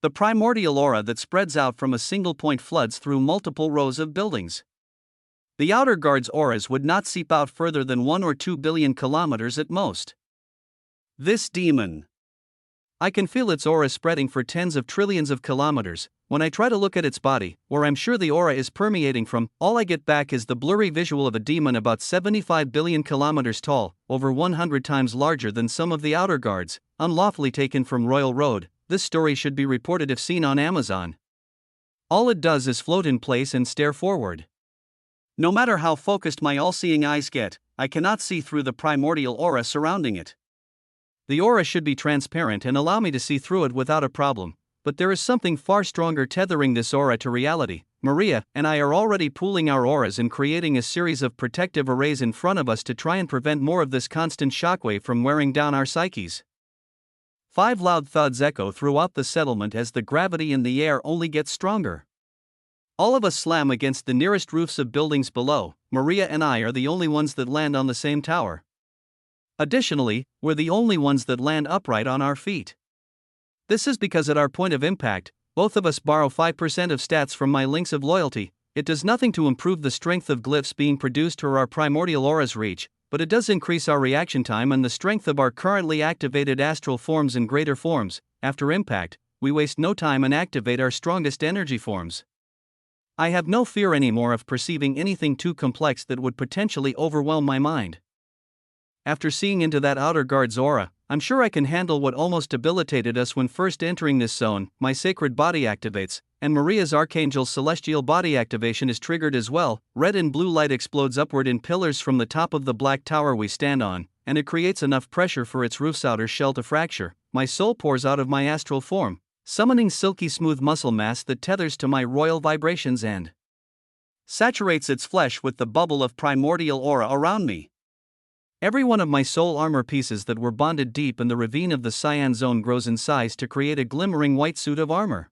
The primordial aura that spreads out from a single point floods through multiple rows of buildings. The outer guard's auras would not seep out further than 1 or 2 billion kilometers at most. This demon. I can feel its aura spreading for tens of trillions of kilometers. When I try to look at its body, where I'm sure the aura is permeating from, all I get back is the blurry visual of a demon about 75 billion kilometers tall, over 100 times larger than some of the outer guards, unlawfully taken from Royal Road. This story should be reported if seen on Amazon. All it does is float in place and stare forward. No matter how focused my all-seeing eyes get, I cannot see through the primordial aura surrounding it. The aura should be transparent and allow me to see through it without a problem, but there is something far stronger tethering this aura to reality. Maria and I are already pooling our auras and creating a series of protective arrays in front of us to try and prevent more of this constant shockwave from wearing down our psyches. 5 loud thuds echo throughout the settlement as the gravity in the air only gets stronger. All of us slam against the nearest roofs of buildings below. Maria and I are the only ones that land on the same tower. Additionally, we're the only ones that land upright on our feet. This is because at our point of impact, both of us borrow 5% of stats from my links of loyalty. It does nothing to improve the strength of glyphs being produced or our primordial aura's reach, but it does increase our reaction time and the strength of our currently activated astral forms and greater forms. After impact, we waste no time and activate our strongest energy forms. I have no fear anymore of perceiving anything too complex that would potentially overwhelm my mind. After seeing into that outer guard's aura, I'm sure I can handle what almost debilitated us when first entering this zone. My sacred body activates, and Maria's archangel's celestial body activation is triggered as well. Red and blue light explodes upward in pillars from the top of the black tower we stand on, and it creates enough pressure for its roof's outer shell to fracture. My soul pours out of my astral form, summoning silky smooth muscle mass that tethers to my royal vibrations and saturates its flesh with the bubble of primordial aura around me. Every one of my soul armor pieces that were bonded deep in the ravine of the Cyan Zone grows in size to create a glimmering white suit of armor.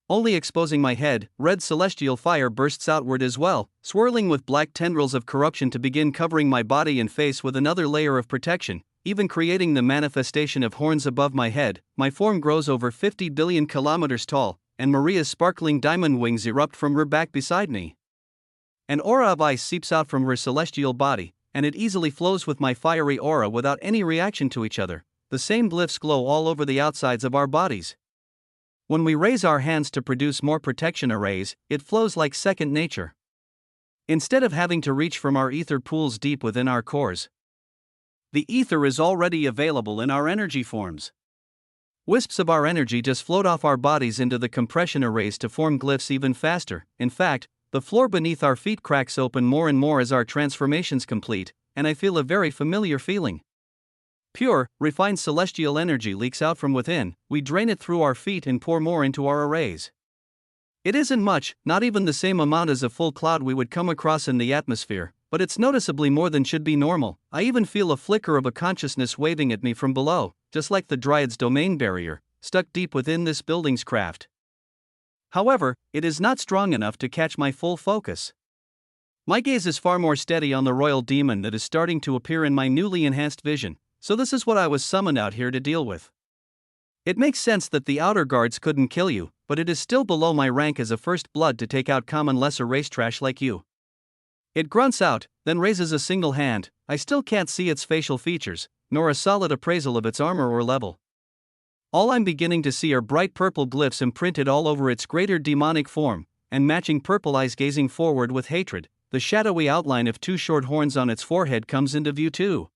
Only exposing my head, red celestial fire bursts outward as well, swirling with black tendrils of corruption to begin covering my body and face with another layer of protection, even creating the manifestation of horns above my head. My form grows over 50 billion kilometers tall, and Maria's sparkling diamond wings erupt from her back beside me. An aura of ice seeps out from her celestial body, and it easily flows with my fiery aura without any reaction to each other. The same glyphs glow all over the outsides of our bodies. When we raise our hands to produce more protection arrays, it flows like second nature. Instead of having to reach from our ether pools deep within our cores, the ether is already available in our energy forms. Wisps of our energy just float off our bodies into the compression arrays to form glyphs even faster. In fact, the floor beneath our feet cracks open more and more as our transformations complete, and I feel a very familiar feeling. Pure, refined celestial energy leaks out from within. We drain it through our feet and pour more into our arrays. It isn't much, not even the same amount as a full cloud we would come across in the atmosphere, but it's noticeably more than should be normal. I even feel a flicker of a consciousness waving at me from below. Just like the Dryad's domain barrier, stuck deep within this building's craft. However, it is not strong enough to catch my full focus. My gaze is far more steady on the royal demon that is starting to appear in my newly enhanced vision, so this is what I was summoned out here to deal with. It makes sense that the outer guards couldn't kill you, but it is still below my rank as a first blood to take out common lesser race trash like you. It grunts out, then raises a single hand. I still can't see its facial features, nor a solid appraisal of its armor or level. All I'm beginning to see are bright purple glyphs imprinted all over its greater demonic form, and matching purple eyes gazing forward with hatred. The shadowy outline of two short horns on its forehead comes into view too.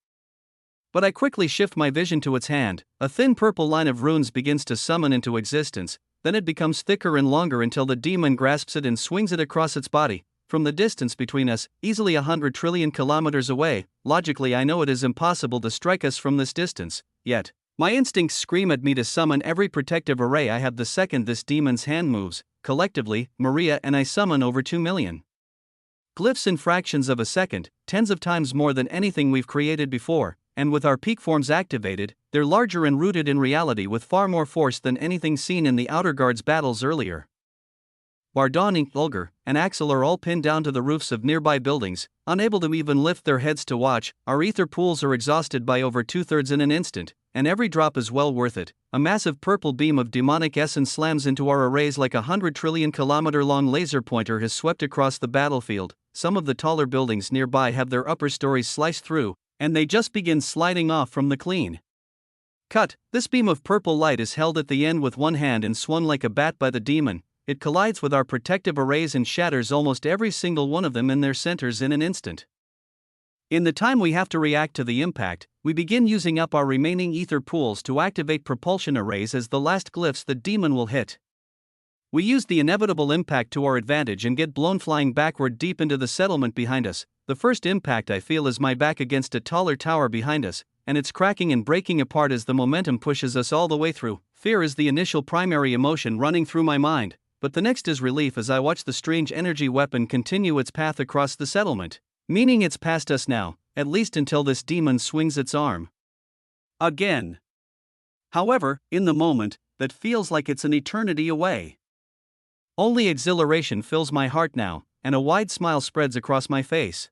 But I quickly shift my vision to its hand. A thin purple line of runes begins to summon into existence, then it becomes thicker and longer until the demon grasps it and swings it across its body. From the distance between us, easily 100 trillion kilometers away, logically I know it is impossible to strike us from this distance, yet my instincts scream at me to summon every protective array I have the second this demon's hand moves. Collectively, Maria and I summon over 2 million. Glyphs in fractions of a second, tens of times more than anything we've created before, and with our peak forms activated, they're larger and rooted in reality with far more force than anything seen in the Outer Guards battles earlier. Bardon, Ulgar, and Axel are all pinned down to the roofs of nearby buildings, unable to even lift their heads to watch. Our ether pools are exhausted by over 2/3 in an instant, and every drop is well worth it. A massive purple beam of demonic essence slams into our arrays like a 100 trillion kilometer long laser pointer has swept across the battlefield. Some of the taller buildings nearby have their upper stories sliced through, and they just begin sliding off from the clean cut. This beam of purple light is held at the end with one hand and swung like a bat by the demon. It collides with our protective arrays and shatters almost every single one of them in their centers in an instant. In the time we have to react to the impact, we begin using up our remaining ether pools to activate propulsion arrays as the last glyphs the demon will hit. We use the inevitable impact to our advantage and get blown flying backward deep into the settlement behind us. The first impact I feel is my back against a taller tower behind us, and it's cracking and breaking apart as the momentum pushes us all the way through. Fear is the initial primary emotion running through my mind, but the next is relief as I watch the strange energy weapon continue its path across the settlement. Meaning it's past us now, at least until this demon swings its arm again. However, in the moment, that feels like it's an eternity away. Only exhilaration fills my heart now, and a wide smile spreads across my face.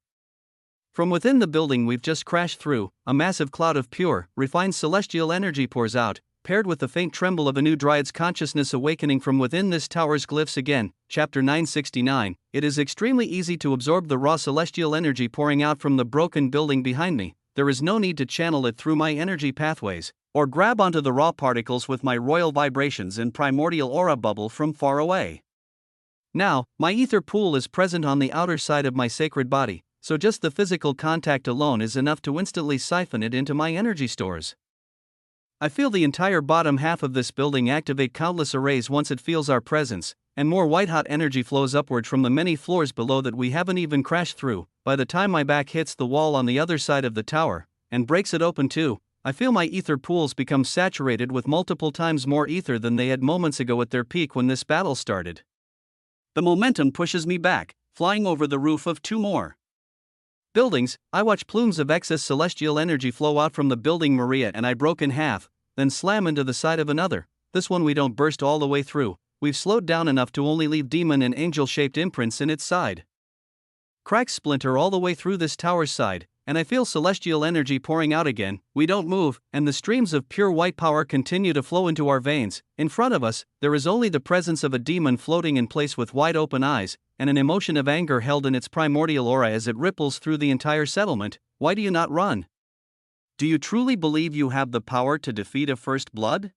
From within the building we've just crashed through, a massive cloud of pure, refined celestial energy pours out, paired with the faint tremble of a new dryad's consciousness awakening from within this tower's glyphs again. Chapter 969. It is extremely easy to absorb the raw celestial energy pouring out from the broken building behind me. There is no need to channel it through my energy pathways, or grab onto the raw particles with my royal vibrations and primordial aura bubble from far away. Now, my ether pool is present on the outer side of my sacred body, so just the physical contact alone is enough to instantly siphon it into my energy stores. I feel the entire bottom half of this building activate countless arrays once it feels our presence, and more white-hot energy flows upward from the many floors below that we haven't even crashed through. By the time my back hits the wall on the other side of the tower, and breaks it open too, I feel my ether pools become saturated with multiple times more ether than they had moments ago at their peak when this battle started. The momentum pushes me back, flying over the roof of 2 more buildings. I watch plumes of excess celestial energy flow out from the building Maria and I broke in half, then slam into the side of another. This one we don't burst all the way through. We've slowed down enough to only leave demon and angel-shaped imprints in its side. Cracks splinter all the way through this tower's side, and I feel celestial energy pouring out again. We don't move, and the streams of pure white power continue to flow into our veins. In front of us, there is only the presence of a demon floating in place with wide open eyes, and an emotion of anger held in its primordial aura as it ripples through the entire settlement. Why do you not run? Do you truly believe you have the power to defeat a first blood?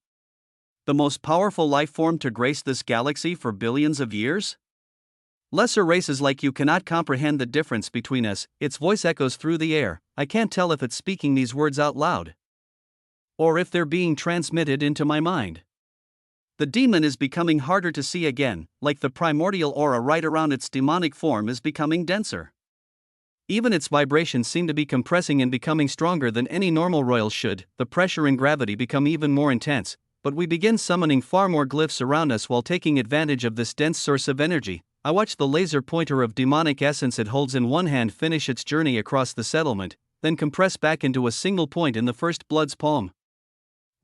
The most powerful life form to grace this galaxy for billions of years? Lesser races like you cannot comprehend the difference between us. Its voice echoes through the air. I can't tell if it's speaking these words out loud, or if they're being transmitted into my mind. The demon is becoming harder to see again, like the primordial aura right around its demonic form is becoming denser. Even its vibrations seem to be compressing and becoming stronger than any normal royal should. The pressure and gravity become even more intense, but we begin summoning far more glyphs around us while taking advantage of this dense source of energy. I watch the laser pointer of demonic essence it holds in one hand finish its journey across the settlement, then compress back into a single point in the first blood's palm.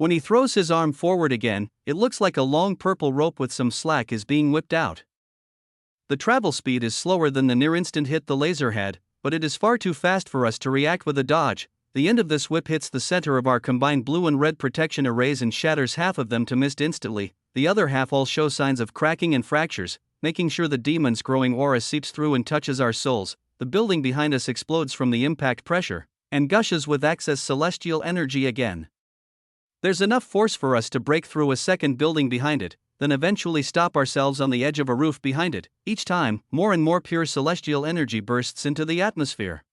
When he throws his arm forward again, it looks like a long purple rope with some slack is being whipped out. The travel speed is slower than the near-instant hit the laser had, but it is far too fast for us to react with a dodge. The end of this whip hits the center of our combined blue and red protection arrays and shatters half of them to mist instantly. The other half all show signs of cracking and fractures, making sure the demon's growing aura seeps through and touches our souls. The building behind us explodes from the impact pressure, and gushes with excess celestial energy again. There's enough force for us to break through a second building behind it, then eventually stop ourselves on the edge of a roof behind it. Each time, more and more pure celestial energy bursts into the atmosphere.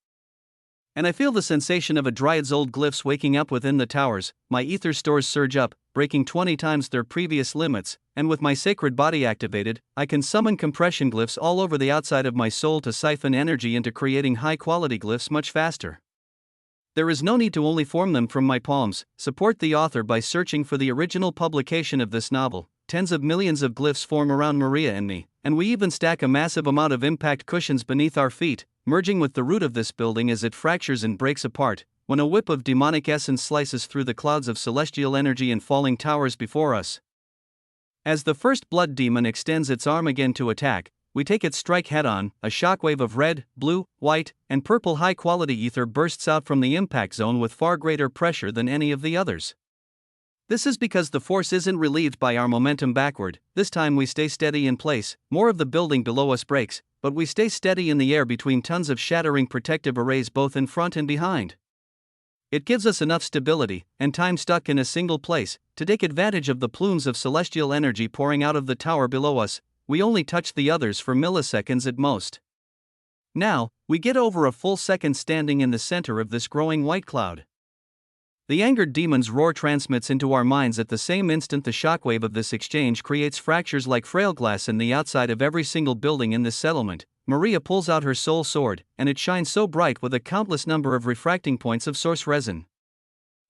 And I feel the sensation of a dryad's old glyphs waking up within the towers. My ether stores surge up, breaking 20 times their previous limits, and with my sacred body activated, I can summon compression glyphs all over the outside of my soul to siphon energy into creating high-quality glyphs much faster. There is no need to only form them from my palms. Support the author by searching for the original publication of this novel. Tens of millions of glyphs form around Maria and me, and we even stack a massive amount of impact cushions beneath our feet, merging with the root of this building as it fractures and breaks apart. When a whip of demonic essence slices through the clouds of celestial energy and falling towers before us. As the first blood demon extends its arm again to attack, we take its strike head-on. A shockwave of red, blue, white, and purple high-quality ether bursts out from the impact zone with far greater pressure than any of the others. This is because the force isn't relieved by our momentum backward. This time we stay steady in place. More of the building below us breaks, but we stay steady in the air between tons of shattering protective arrays both in front and behind. It gives us enough stability, and time stuck in a single place, to take advantage of the plumes of celestial energy pouring out of the tower below us. We only touch the others for milliseconds at most. Now, we get over a full second standing in the center of this growing white cloud. The angered demon's roar transmits into our minds at the same instant. The shockwave of this exchange creates fractures like frail glass in the outside of every single building in this settlement. Maria pulls out her soul sword, and it shines so bright with a countless number of refracting points of source resin.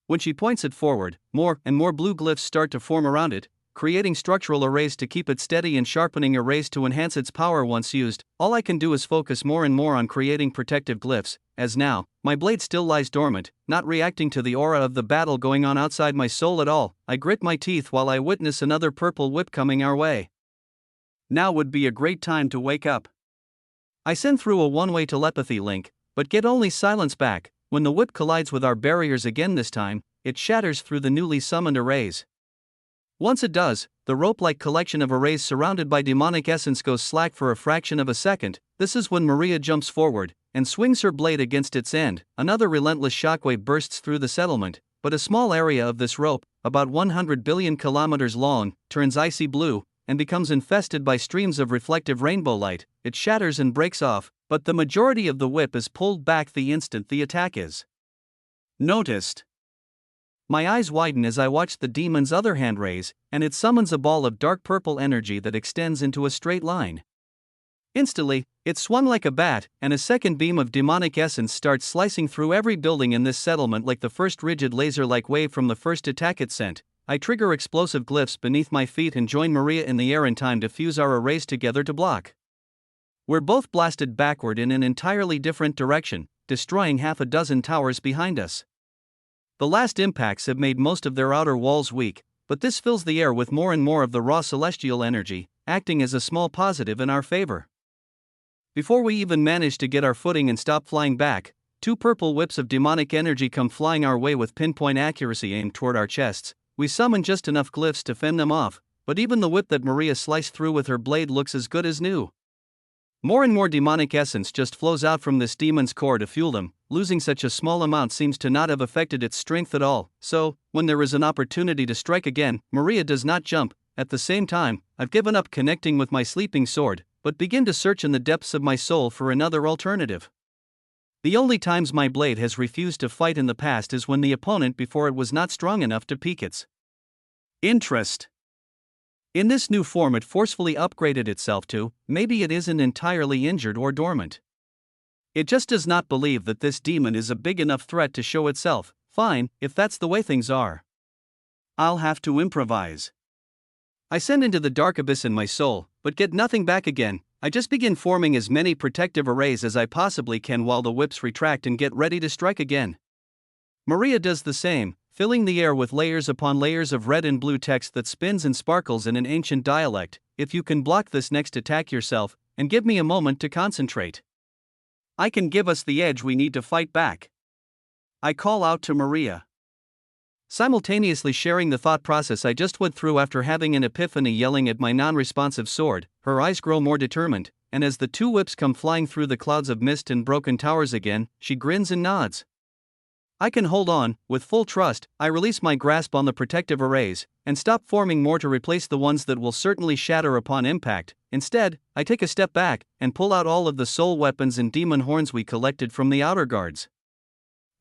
When she points it forward, more and more blue glyphs start to form around it, creating structural arrays to keep it steady and sharpening arrays to enhance its power once used. All I can do is focus more and more on creating protective glyphs, as now, my blade still lies dormant, not reacting to the aura of the battle going on outside my soul at all. I grit my teeth while I witness another purple whip coming our way. Now would be a great time to wake up. I send through a one-way telepathy link, but get only silence back. When the whip collides with our barriers again this time, it shatters through the newly summoned arrays. Once it does, the rope-like collection of arrays surrounded by demonic essence goes slack for a fraction of a second. This is when Maria jumps forward and swings her blade against its end. Another relentless shockwave bursts through the settlement, but a small area of this rope, about 100 billion kilometers long, turns icy blue and becomes infested by streams of reflective rainbow light. It shatters and breaks off, but the majority of the whip is pulled back the instant the attack is noticed. My eyes widen as I watch the demon's other hand raise, and it summons a ball of dark purple energy that extends into a straight line. Instantly, it swung like a bat, and a second beam of demonic essence starts slicing through every building in this settlement like the first rigid laser-like wave from the first attack it sent. I trigger explosive glyphs beneath my feet and join Maria in the air in time to fuse our arrays together to block. We're both blasted backward in an entirely different direction, destroying half a dozen towers behind us. The last impacts have made most of their outer walls weak, but this fills the air with more and more of the raw celestial energy, acting as a small positive in our favor. Before we even manage to get our footing and stop flying back, two purple whips of demonic energy come flying our way with pinpoint accuracy aimed toward our chests. We summon just enough glyphs to fend them off, but even the whip that Maria sliced through with her blade looks as good as new. More and more demonic essence just flows out from this demon's core to fuel them. Losing such a small amount seems to not have affected its strength at all, so, when there is an opportunity to strike again, Maria does not jump. At the same time, I've given up connecting with my sleeping sword, but begin to search in the depths of my soul for another alternative. The only times my blade has refused to fight in the past is when the opponent before it was not strong enough to pique its interest. In this new form it forcefully upgraded itself to, maybe it isn't entirely injured or dormant. It just does not believe that this demon is a big enough threat to show itself. Fine, if that's the way things are. I'll have to improvise. I send into the dark abyss in my soul, but get nothing back again. I just begin forming as many protective arrays as I possibly can while the whips retract and get ready to strike again. Maria does the same, filling the air with layers upon layers of red and blue text that spins and sparkles in an ancient dialect. If you can block this next attack yourself, and give me a moment to concentrate, I can give us the edge we need to fight back. I call out to Maria, simultaneously sharing the thought process I just went through after having an epiphany, yelling at my non-responsive sword. Her eyes grow more determined, and as the two whips come flying through the clouds of mist and broken towers again, she grins and nods. I can hold on. With full trust, I release my grasp on the protective arrays, and stop forming more to replace the ones that will certainly shatter upon impact. Instead, I take a step back, and pull out all of the soul weapons and demon horns we collected from the outer guards.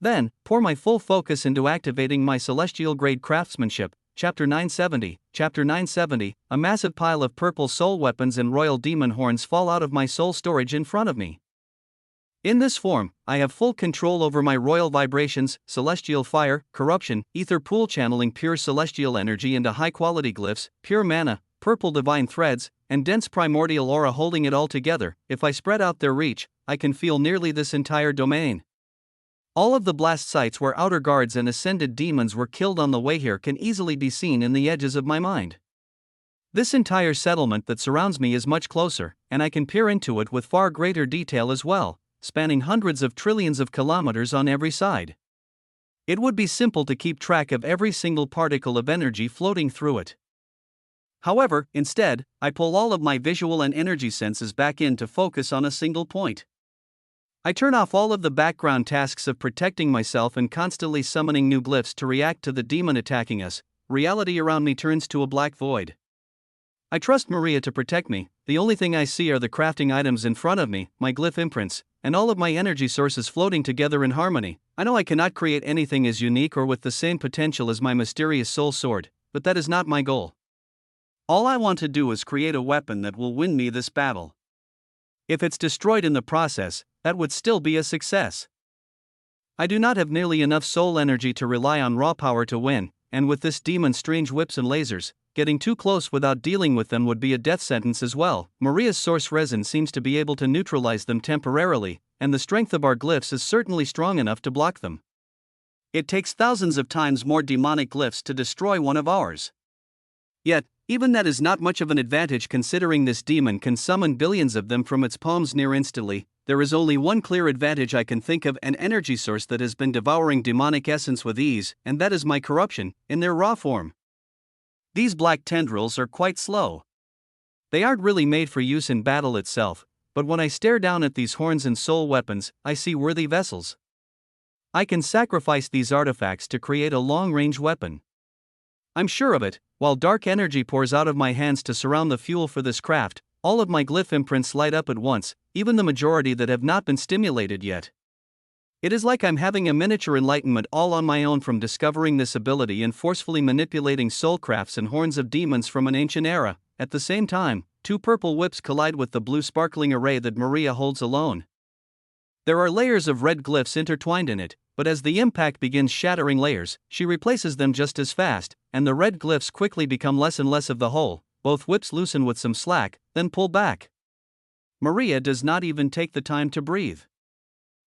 Then, pour my full focus into activating my celestial grade craftsmanship. Chapter 970. Chapter 970. A massive pile of purple soul weapons and royal demon horns fall out of my soul storage in front of me. In this form, I have full control over my royal vibrations, celestial fire, corruption, ether pool channeling pure celestial energy into high-quality glyphs, pure mana, purple divine threads, and dense primordial aura holding it all together. If I spread out their reach, I can feel nearly this entire domain. All of the blast sites where outer guards and ascended demons were killed on the way here can easily be seen in the edges of my mind. This entire settlement that surrounds me is much closer, and I can peer into it with far greater detail as well, spanning hundreds of trillions of kilometers on every side. It would be simple to keep track of every single particle of energy floating through it. However, instead, I pull all of my visual and energy senses back in to focus on a single point. I turn off all of the background tasks of protecting myself and constantly summoning new glyphs to react to the demon attacking us. Reality around me turns to a black void. I trust Maria to protect me. The only thing I see are the crafting items in front of me, my glyph imprints, and all of my energy sources floating together in harmony. I know I cannot create anything as unique or with the same potential as my mysterious soul sword, but that is not my goal. All I want to do is create a weapon that will win me this battle. If it's destroyed in the process, that would still be a success. I do not have nearly enough soul energy to rely on raw power to win, and with this demon's strange whips and lasers, getting too close without dealing with them would be a death sentence as well. Maria's source resin seems to be able to neutralize them temporarily, and the strength of our glyphs is certainly strong enough to block them. It takes thousands of times more demonic glyphs to destroy one of ours. Yet, even that is not much of an advantage considering this demon can summon billions of them from its palms near instantly. There is only one clear advantage I can think of, an energy source that has been devouring demonic essence with ease, and that is my corruption, in their raw form. These black tendrils are quite slow. They aren't really made for use in battle itself, but when I stare down at these horns and soul weapons, I see worthy vessels. I can sacrifice these artifacts to create a long-range weapon. I'm sure of it. While dark energy pours out of my hands to surround the fuel for this craft, all of my glyph imprints light up at once, even the majority that have not been stimulated yet. It is like I'm having a miniature enlightenment all on my own from discovering this ability and forcefully manipulating soul crafts and horns of demons from an ancient era. At the same time, two purple whips collide with the blue sparkling array that Maria holds alone. There are layers of red glyphs intertwined in it, but as the impact begins shattering layers, she replaces them just as fast, and the red glyphs quickly become less and less of the whole. Both whips loosen with some slack, then pull back. Maria does not even take the time to breathe.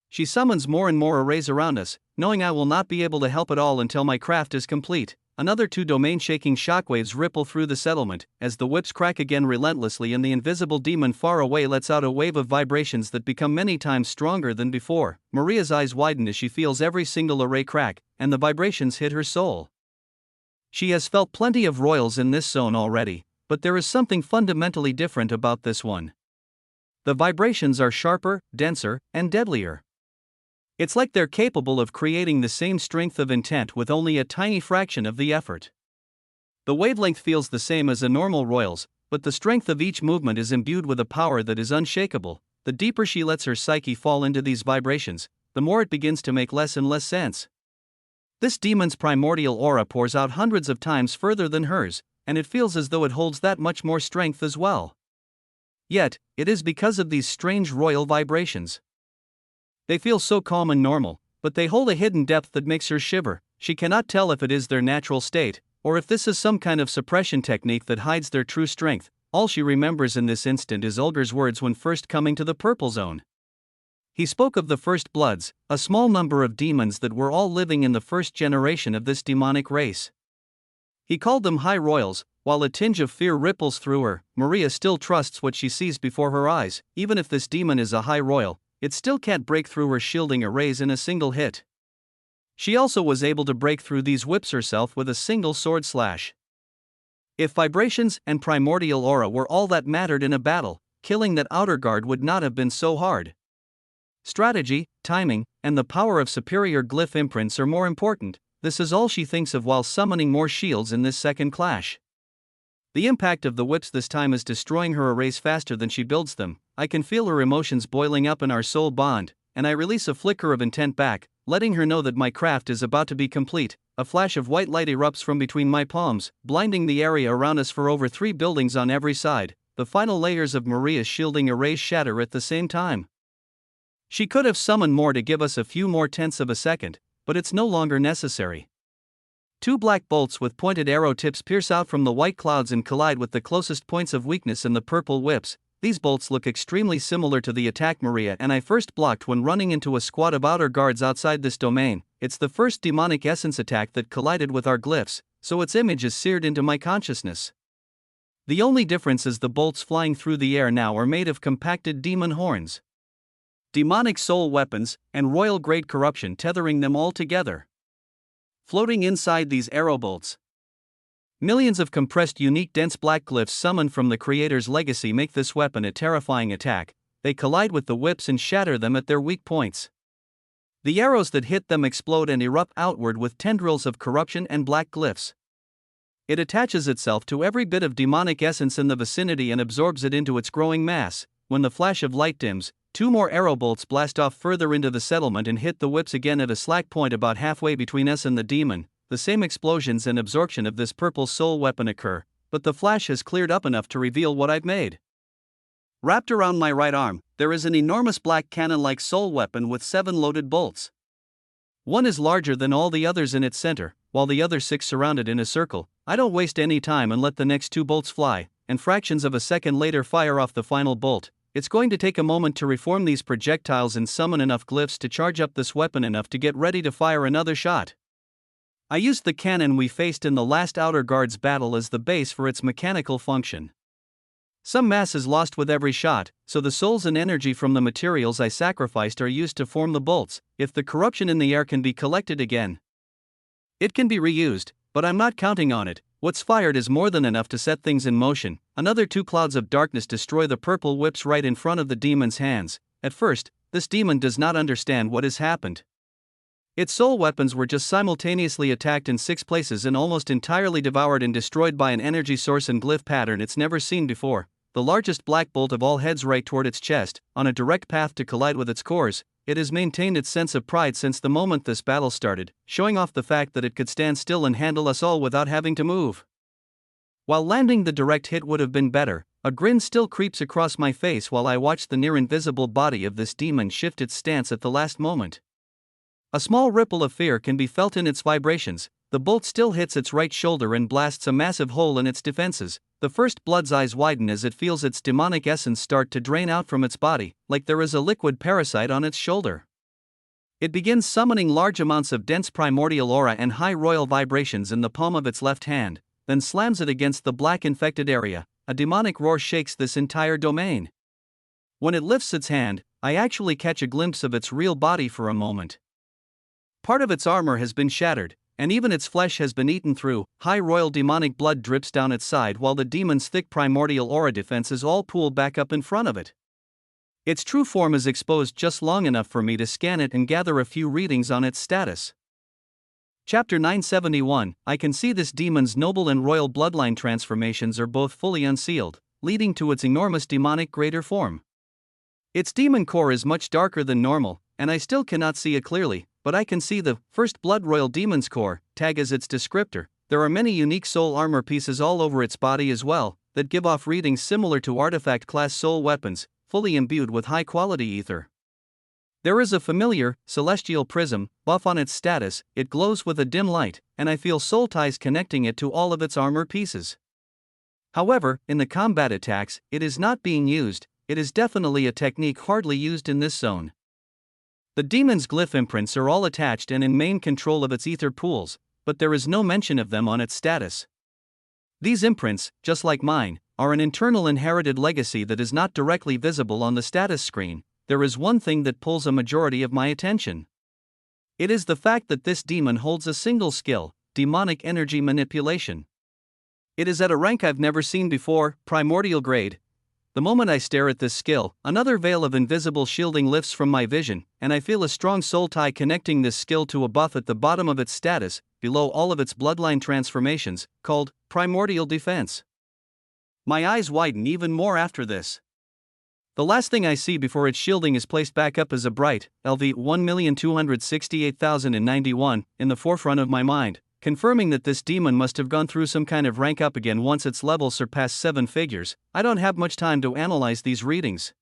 She summons more and more arrays around us, knowing I will not be able to help at all until my craft is complete. Another two domain-shaking shockwaves ripple through the settlement, as the whips crack again relentlessly and the invisible demon far away lets out a wave of vibrations that become many times stronger than before. Maria's eyes widen as she feels every single array crack, and the vibrations hit her soul. She has felt plenty of royals in this zone already, but there is something fundamentally different about this one. The vibrations are sharper, denser, and deadlier. It's like they're capable of creating the same strength of intent with only a tiny fraction of the effort. The wavelength feels the same as a normal royal's, but the strength of each movement is imbued with a power that is unshakable. The deeper she lets her psyche fall into these vibrations, the more it begins to make less and less sense. This demon's primordial aura pours out hundreds of times further than hers, and it feels as though it holds that much more strength as well. Yet, it is because of these strange royal vibrations. They feel so calm and normal, but they hold a hidden depth that makes her shiver. She cannot tell if it is their natural state, or if this is some kind of suppression technique that hides their true strength. All she remembers in this instant is Ulger's words when first coming to the purple zone. He spoke of the First Bloods, a small number of demons that were all living in the first generation of this demonic race. He called them High Royals. While a tinge of fear ripples through her, Maria still trusts what she sees before her eyes. Even if this demon is a High Royal, it still can't break through her shielding arrays in a single hit. She also was able to break through these whips herself with a single sword slash. If vibrations and primordial aura were all that mattered in a battle, killing that outer guard would not have been so hard. Strategy, timing, and the power of superior glyph imprints are more important. This is all she thinks of while summoning more shields in this second clash. The impact of the whips this time is destroying her arrays faster than she builds them. I can feel her emotions boiling up in our soul bond, and I release a flicker of intent back, letting her know that my craft is about to be complete. A flash of white light erupts from between my palms, blinding the area around us for over 3 buildings on every side. The final layers of Maria's shielding arrays shatter at the same time. She could have summoned more to give us a few more tenths of a second, but it's no longer necessary. 2 black bolts with pointed arrow tips pierce out from the white clouds and collide with the closest points of weakness in the purple whips. These bolts look extremely similar to the attack Maria and I first blocked when running into a squad of outer guards outside this domain. It's the first demonic essence attack that collided with our glyphs, so its image is seared into my consciousness. The only difference is the bolts flying through the air now are made of compacted demon horns. Demonic soul weapons, and royal grade corruption tethering them all together. Floating inside these arrow bolts. Millions of compressed unique dense black glyphs summoned from the creator's legacy make this weapon a terrifying attack. They collide with the whips and shatter them at their weak points. The arrows that hit them explode and erupt outward with tendrils of corruption and black glyphs. It attaches itself to every bit of demonic essence in the vicinity and absorbs it into its growing mass. When the flash of light dims, 2 more arrow bolts blast off further into the settlement and hit the whips again at a slack point about halfway between us and the demon. The same explosions and absorption of this purple soul weapon occur, but the flash has cleared up enough to reveal what I've made. Wrapped around my right arm, there is an enormous black cannon-like soul weapon with 7 loaded bolts. One is larger than all the others in its center, while the other 6 surround it in a circle. I don't waste any time and let the next 2 bolts fly, and fractions of a second later fire off the final bolt. It's going to take a moment to reform these projectiles and summon enough glyphs to charge up this weapon enough to get ready to fire another shot. I used the cannon we faced in the last Outer Guards battle as the base for its mechanical function. Some mass is lost with every shot, so the souls and energy from the materials I sacrificed are used to form the bolts. If the corruption in the air can be collected again, it can be reused, but I'm not counting on it. What's fired is more than enough to set things in motion. Another 2 clouds of darkness destroy the purple whips right in front of the demon's hands. At first, this demon does not understand what has happened. Its soul weapons were just simultaneously attacked in 6 places and almost entirely devoured and destroyed by an energy source and glyph pattern it's never seen before. The largest black bolt of all heads right toward its chest, on a direct path to collide with its cores. It has maintained its sense of pride since the moment this battle started, showing off the fact that it could stand still and handle us all without having to move. While landing the direct hit would have been better, a grin still creeps across my face while I watch the near-invisible body of this demon shift its stance at the last moment. A small ripple of fear can be felt in its vibrations. The bolt still hits its right shoulder and blasts a massive hole in its defenses. The First Blood's eyes widen as it feels its demonic essence start to drain out from its body, like there is a liquid parasite on its shoulder. It begins summoning large amounts of dense primordial aura and high royal vibrations in the palm of its left hand, then slams it against the black infected area. A demonic roar shakes this entire domain. When it lifts its hand, I actually catch a glimpse of its real body for a moment. Part of its armor has been shattered, and even its flesh has been eaten through. High royal demonic blood drips down its side while the demon's thick primordial aura defenses all pool back up in front of it. Its true form is exposed just long enough for me to scan it and gather a few readings on its status. Chapter 971. I can see this demon's noble and royal bloodline transformations are both fully unsealed, leading to its enormous demonic greater form. Its demon core is much darker than normal, and I still cannot see it clearly, but I can see the First Blood Royal Demon's Core tag as its descriptor. There are many unique soul armor pieces all over its body as well, that give off readings similar to artifact class soul weapons, fully imbued with high quality ether. There is a familiar, celestial prism buff on its status. It glows with a dim light, and I feel soul ties connecting it to all of its armor pieces. However, in the combat attacks, it is not being used. It is definitely a technique hardly used in this zone. The demon's glyph imprints are all attached and in main control of its ether pools, but there is no mention of them on its status. These imprints, just like mine, are an internal inherited legacy that is not directly visible on the status screen. There is one thing that pulls a majority of my attention. It is the fact that this demon holds a single skill, demonic energy manipulation. It is at a rank I've never seen before, primordial grade. The moment I stare at this skill, another veil of invisible shielding lifts from my vision, and I feel a strong soul tie connecting this skill to a buff at the bottom of its status, below all of its bloodline transformations, called primordial defense. My eyes widen even more after this. The last thing I see before its shielding is placed back up is a bright LV 1,268,091 in the forefront of my mind, confirming that this demon must have gone through some kind of rank up again once its level surpassed 7 figures. I don't have much time to analyze these readings.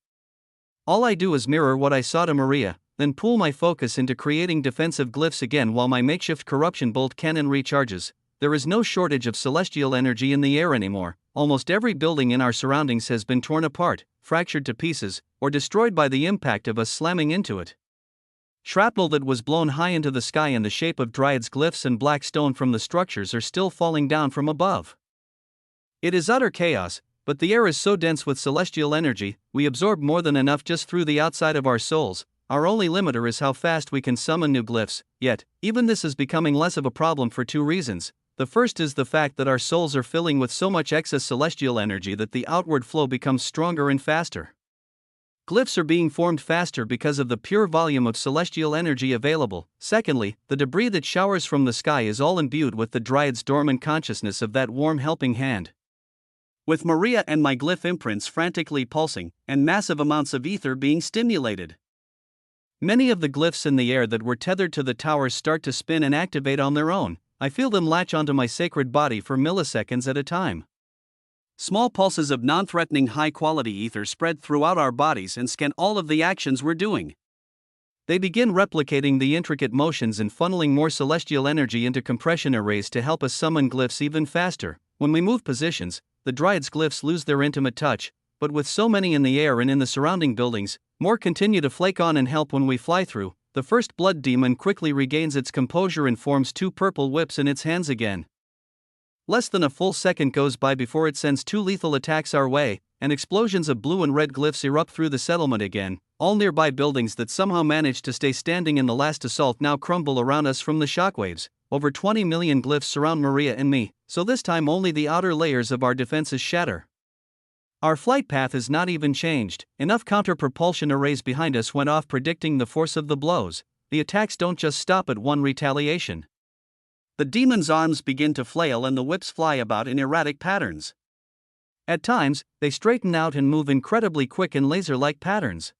All I do is mirror what I saw to Maria, then pull my focus into creating defensive glyphs again while my makeshift corruption bolt cannon recharges. There is no shortage of celestial energy in the air anymore. Almost every building in our surroundings has been torn apart, fractured to pieces, or destroyed by the impact of us slamming into it. Shrapnel that was blown high into the sky in the shape of dryads' glyphs and black stone from the structures are still falling down from above. It is utter chaos, but the air is so dense with celestial energy, we absorb more than enough just through the outside of our souls. Our only limiter is how fast we can summon new glyphs, yet, even this is becoming less of a problem for 2 reasons. The first is the fact that our souls are filling with so much excess celestial energy that the outward flow becomes stronger and faster. Glyphs are being formed faster because of the pure volume of celestial energy available. Secondly, the debris that showers from the sky is all imbued with the dryad's dormant consciousness of that warm helping hand. With Maria and my glyph imprints frantically pulsing, and massive amounts of ether being stimulated, many of the glyphs in the air that were tethered to the towers start to spin and activate on their own. I feel them latch onto my sacred body for milliseconds at a time. Small pulses of non-threatening high-quality ether spread throughout our bodies and scan all of the actions we're doing. They begin replicating the intricate motions and funneling more celestial energy into compression arrays to help us summon glyphs even faster. When we move positions, the dryad's glyphs lose their intimate touch, but with so many in the air and in the surrounding buildings, more continue to flake on and help when we fly through. The first blood demon quickly regains its composure and forms 2 purple whips in its hands again. Less than a full second goes by before it sends 2 lethal attacks our way, and explosions of blue and red glyphs erupt through the settlement again. All nearby buildings that somehow managed to stay standing in the last assault now crumble around us from the shockwaves. Over 20 million glyphs surround Maria and me, so this time only the outer layers of our defenses shatter. Our flight path is not even changed. Enough counter-propulsion arrays behind us went off predicting the force of the blows. The attacks don't just stop at one retaliation. The demon's arms begin to flail and the whips fly about in erratic patterns. At times, they straighten out and move incredibly quick in laser-like patterns,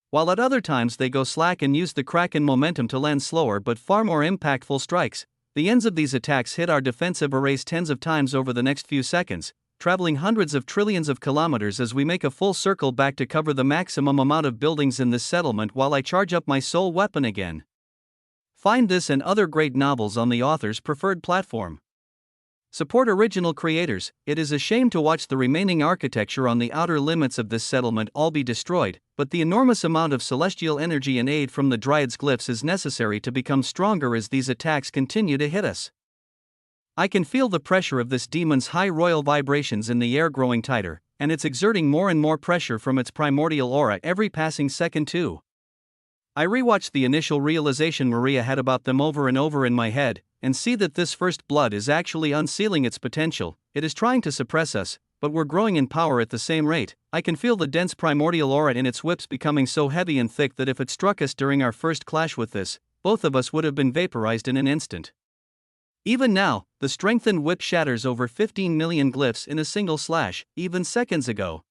while at other times they go slack and use the crack and momentum to land slower but far more impactful strikes. The ends of these attacks hit our defensive arrays tens of times over the next few seconds, traveling hundreds of trillions of kilometers as we make a full circle back to cover the maximum amount of buildings in this settlement while I charge up my soul weapon again. Find this and other great novels on the author's preferred platform. Support original creators. It is a shame to watch the remaining architecture on the outer limits of this settlement all be destroyed, but the enormous amount of celestial energy and aid from the dryad's glyphs is necessary to become stronger as these attacks continue to hit us. I can feel the pressure of this demon's high royal vibrations in the air growing tighter, and it's exerting more and more pressure from its primordial aura every passing second too. I rewatch the initial realization Maria had about them over and over in my head, and see that this first blood is actually unsealing its potential. It is trying to suppress us, but we're growing in power at the same rate. I can feel the dense primordial aura in its whips becoming so heavy and thick that if it struck us during our first clash with this, both of us would have been vaporized in an instant. Even now, the strengthened whip shatters over 15 million glyphs in a single slash, even seconds ago.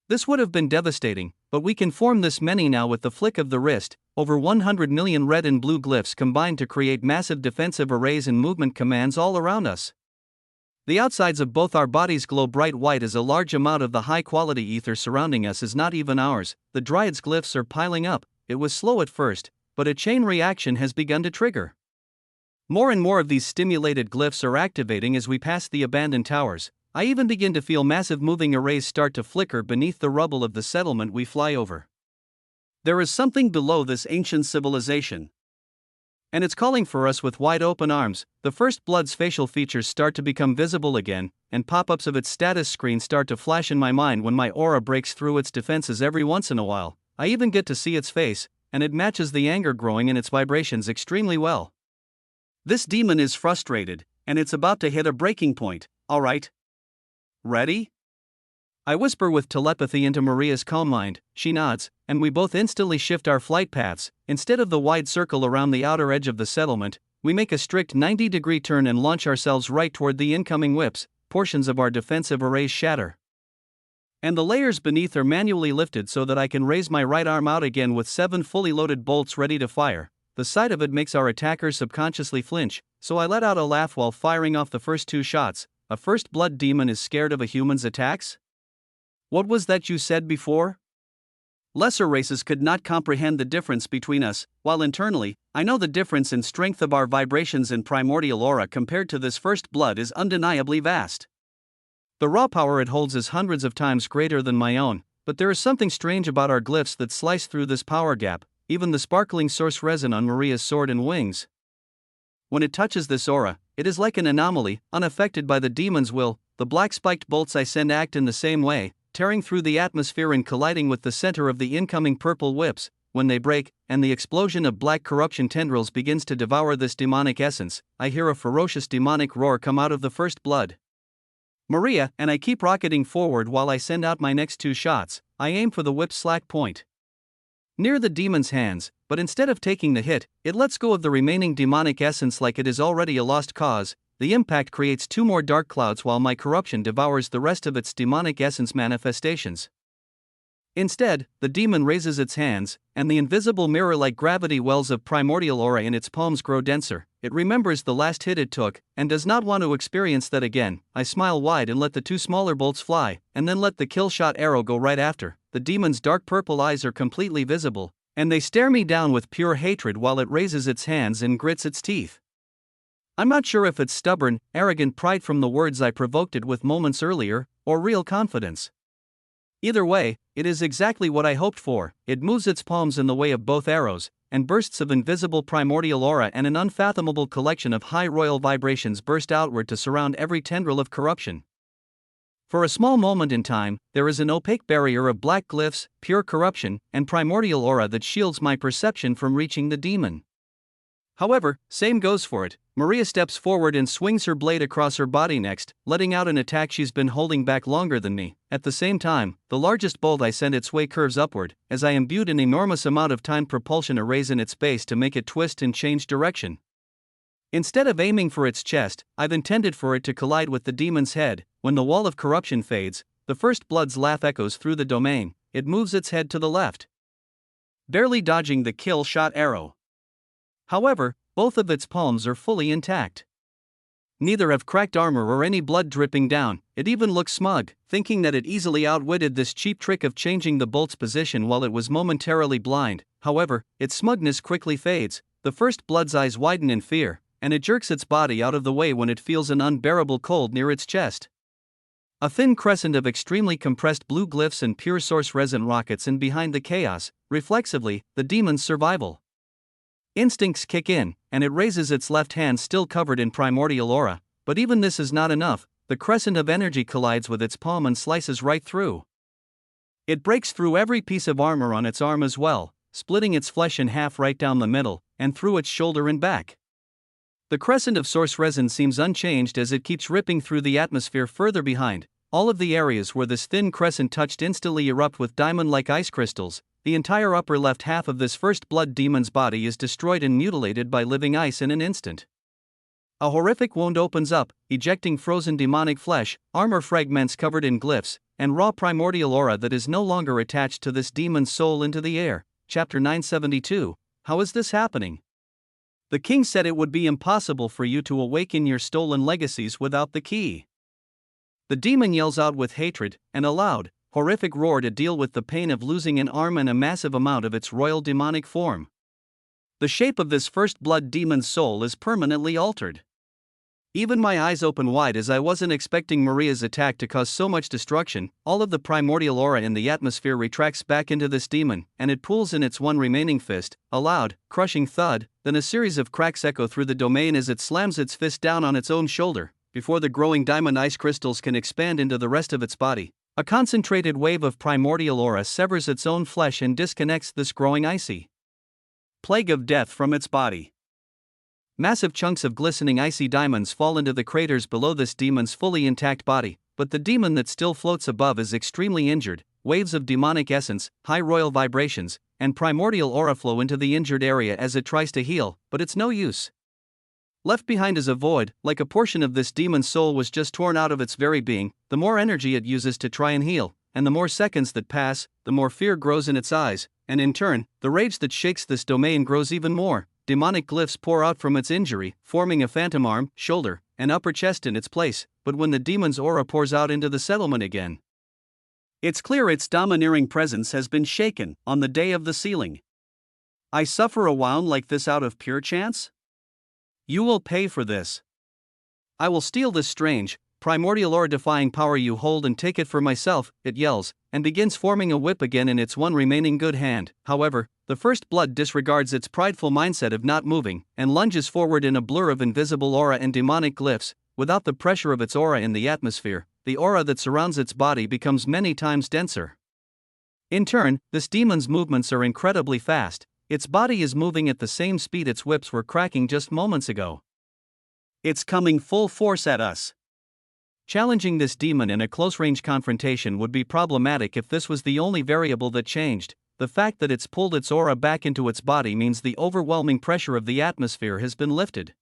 This would have been devastating, but we can form this many now with the flick of the wrist. Over 100 million red and blue glyphs combine to create massive defensive arrays and movement commands all around us. The outsides of both our bodies glow bright white as a large amount of the high-quality ether surrounding us is not even ours. The dryad's glyphs are piling up. It was slow at first, but a chain reaction has begun to trigger. More and more of these stimulated glyphs are activating as we pass the abandoned towers. I even begin to feel massive moving arrays start to flicker beneath the rubble of the settlement we fly over. There is something below this ancient civilization. And it's calling for us with wide open arms. The First Blood's facial features start to become visible again, and pop-ups of its status screen start to flash in my mind when my aura breaks through its defenses every once in a while. I even get to see its face, and it matches the anger growing in its vibrations extremely well. This demon is frustrated, and it's about to hit a breaking point. Alright. Ready? I whisper with telepathy into Maria's calm mind. She nods, and we both instantly shift our flight paths. Instead of the wide circle around the outer edge of the settlement, we make a strict 90-degree turn and launch ourselves right toward the incoming whips. Portions of our defensive arrays shatter, and the layers beneath are manually lifted so that I can raise my right arm out again with 7 fully loaded bolts ready to fire. The sight of it makes our attackers subconsciously flinch, so I let out a laugh while firing off the first 2 shots. A First Blood demon is scared of a human's attacks? What was that you said before? Lesser races could not comprehend the difference between us, while internally, I know the difference in strength of our vibrations in primordial aura compared to this First Blood is undeniably vast. The raw power it holds is hundreds of times greater than my own, but there is something strange about our glyphs that slice through this power gap, even the sparkling source resin on Maria's sword and wings. When it touches this aura, it is like an anomaly, unaffected by the demon's will. The black spiked bolts I send act in the same way, tearing through the atmosphere and colliding with the center of the incoming purple whips. When they break, and the explosion of black corruption tendrils begins to devour this demonic essence, I hear a ferocious demonic roar come out of the First Blood. Maria and I keep rocketing forward while I send out my next 2 shots. I aim for the whip's slack point near the demon's hands, but instead of taking the hit, it lets go of the remaining demonic essence like it is already a lost cause. The impact creates 2 more dark clouds while my corruption devours the rest of its demonic essence manifestations. Instead, the demon raises its hands, and the invisible mirror-like gravity wells of primordial aura in its palms grow denser. It remembers the last hit it took, and does not want to experience that again. I smile wide and let the 2 smaller bolts fly, and then let the kill shot arrow go right after. The demon's dark purple eyes are completely visible, and they stare me down with pure hatred while it raises its hands and grits its teeth. I'm not sure if it's stubborn, arrogant pride from the words I provoked it with moments earlier, or real confidence. Either way, it is exactly what I hoped for. It moves its palms in the way of both arrows, and bursts of invisible primordial aura and an unfathomable collection of high royal vibrations burst outward to surround every tendril of corruption. For a small moment in time, there is an opaque barrier of black glyphs, pure corruption, and primordial aura that shields my perception from reaching the demon. However, same goes for it. Maria steps forward and swings her blade across her body next, letting out an attack she's been holding back longer than me. At the same time, the largest bolt I send its way curves upward, as I imbued an enormous amount of time propulsion arrays in its base to make it twist and change direction. Instead of aiming for its chest, I've intended for it to collide with the demon's head. When the wall of corruption fades, the First Blood's laugh echoes through the domain. It moves its head to the left, barely dodging the kill shot arrow. However, both of its palms are fully intact. Neither have cracked armor or any blood dripping down. It even looks smug, thinking that it easily outwitted this cheap trick of changing the bolt's position while it was momentarily blind. However, its smugness quickly fades. The First Blood's eyes widen in fear, and it jerks its body out of the way when it feels an unbearable cold near its chest. A thin crescent of extremely compressed blue glyphs and pure source resin rockets in behind the chaos. Reflexively, the demon's survival instincts kick in, and it raises its left hand still covered in primordial aura. But even this is not enough. The crescent of energy collides with its palm and slices right through. It breaks through every piece of armor on its arm as well, splitting its flesh in half right down the middle, and through its shoulder and back. The crescent of source resin seems unchanged as it keeps ripping through the atmosphere further behind. All of the areas where this thin crescent touched instantly erupt with diamond-like ice crystals. The entire upper left half of this First Blood demon's body is destroyed and mutilated by living ice in an instant. A horrific wound opens up, ejecting frozen demonic flesh, armor fragments covered in glyphs, and raw primordial aura that is no longer attached to this demon's soul into the air. Chapter 972. How is this happening? The king said it would be impossible for you to awaken your stolen legacies without the key. The demon yells out with hatred, and a loud, horrific roar to deal with the pain of losing an arm and a massive amount of its royal demonic form. The shape of this First Blood demon's soul is permanently altered. Even my eyes open wide as I wasn't expecting Maria's attack to cause so much destruction. All of the primordial aura in the atmosphere retracts back into this demon, and it pulls in its one remaining fist. A loud, crushing thud, then a series of cracks echo through the domain as it slams its fist down on its own shoulder, before the growing diamond ice crystals can expand into the rest of its body. A concentrated wave of primordial aura severs its own flesh and disconnects this growing icy plague of death from its body. Massive chunks of glistening icy diamonds fall into the craters below this demon's fully intact body, but the demon that still floats above is extremely injured. Waves of demonic essence, high royal vibrations, and primordial aura flow into the injured area as it tries to heal, but it's no use. Left behind is a void, like a portion of this demon's soul was just torn out of its very being. The more energy it uses to try and heal, and the more seconds that pass, the more fear grows in its eyes, and in turn, the rage that shakes this domain grows even more. Demonic glyphs pour out from its injury, forming a phantom arm, shoulder, and upper chest in its place, but when the demon's aura pours out into the settlement again, it's clear its domineering presence has been shaken on the day of the sealing. I suffer a wound like this out of pure chance? You will pay for this. I will steal this strange, primordial aura-defying power you hold and take it for myself, it yells, and begins forming a whip again in its one remaining good hand. However, the First Blood disregards its prideful mindset of not moving, and lunges forward in a blur of invisible aura and demonic glyphs. Without the pressure of its aura in the atmosphere, the aura that surrounds its body becomes many times denser. In turn, this demon's movements are incredibly fast. Its body is moving at the same speed its whips were cracking just moments ago. It's coming full force at us. Challenging this demon in a close-range confrontation would be problematic if this was the only variable that changed. The fact that it's pulled its aura back into its body means the overwhelming pressure of the atmosphere has been lifted.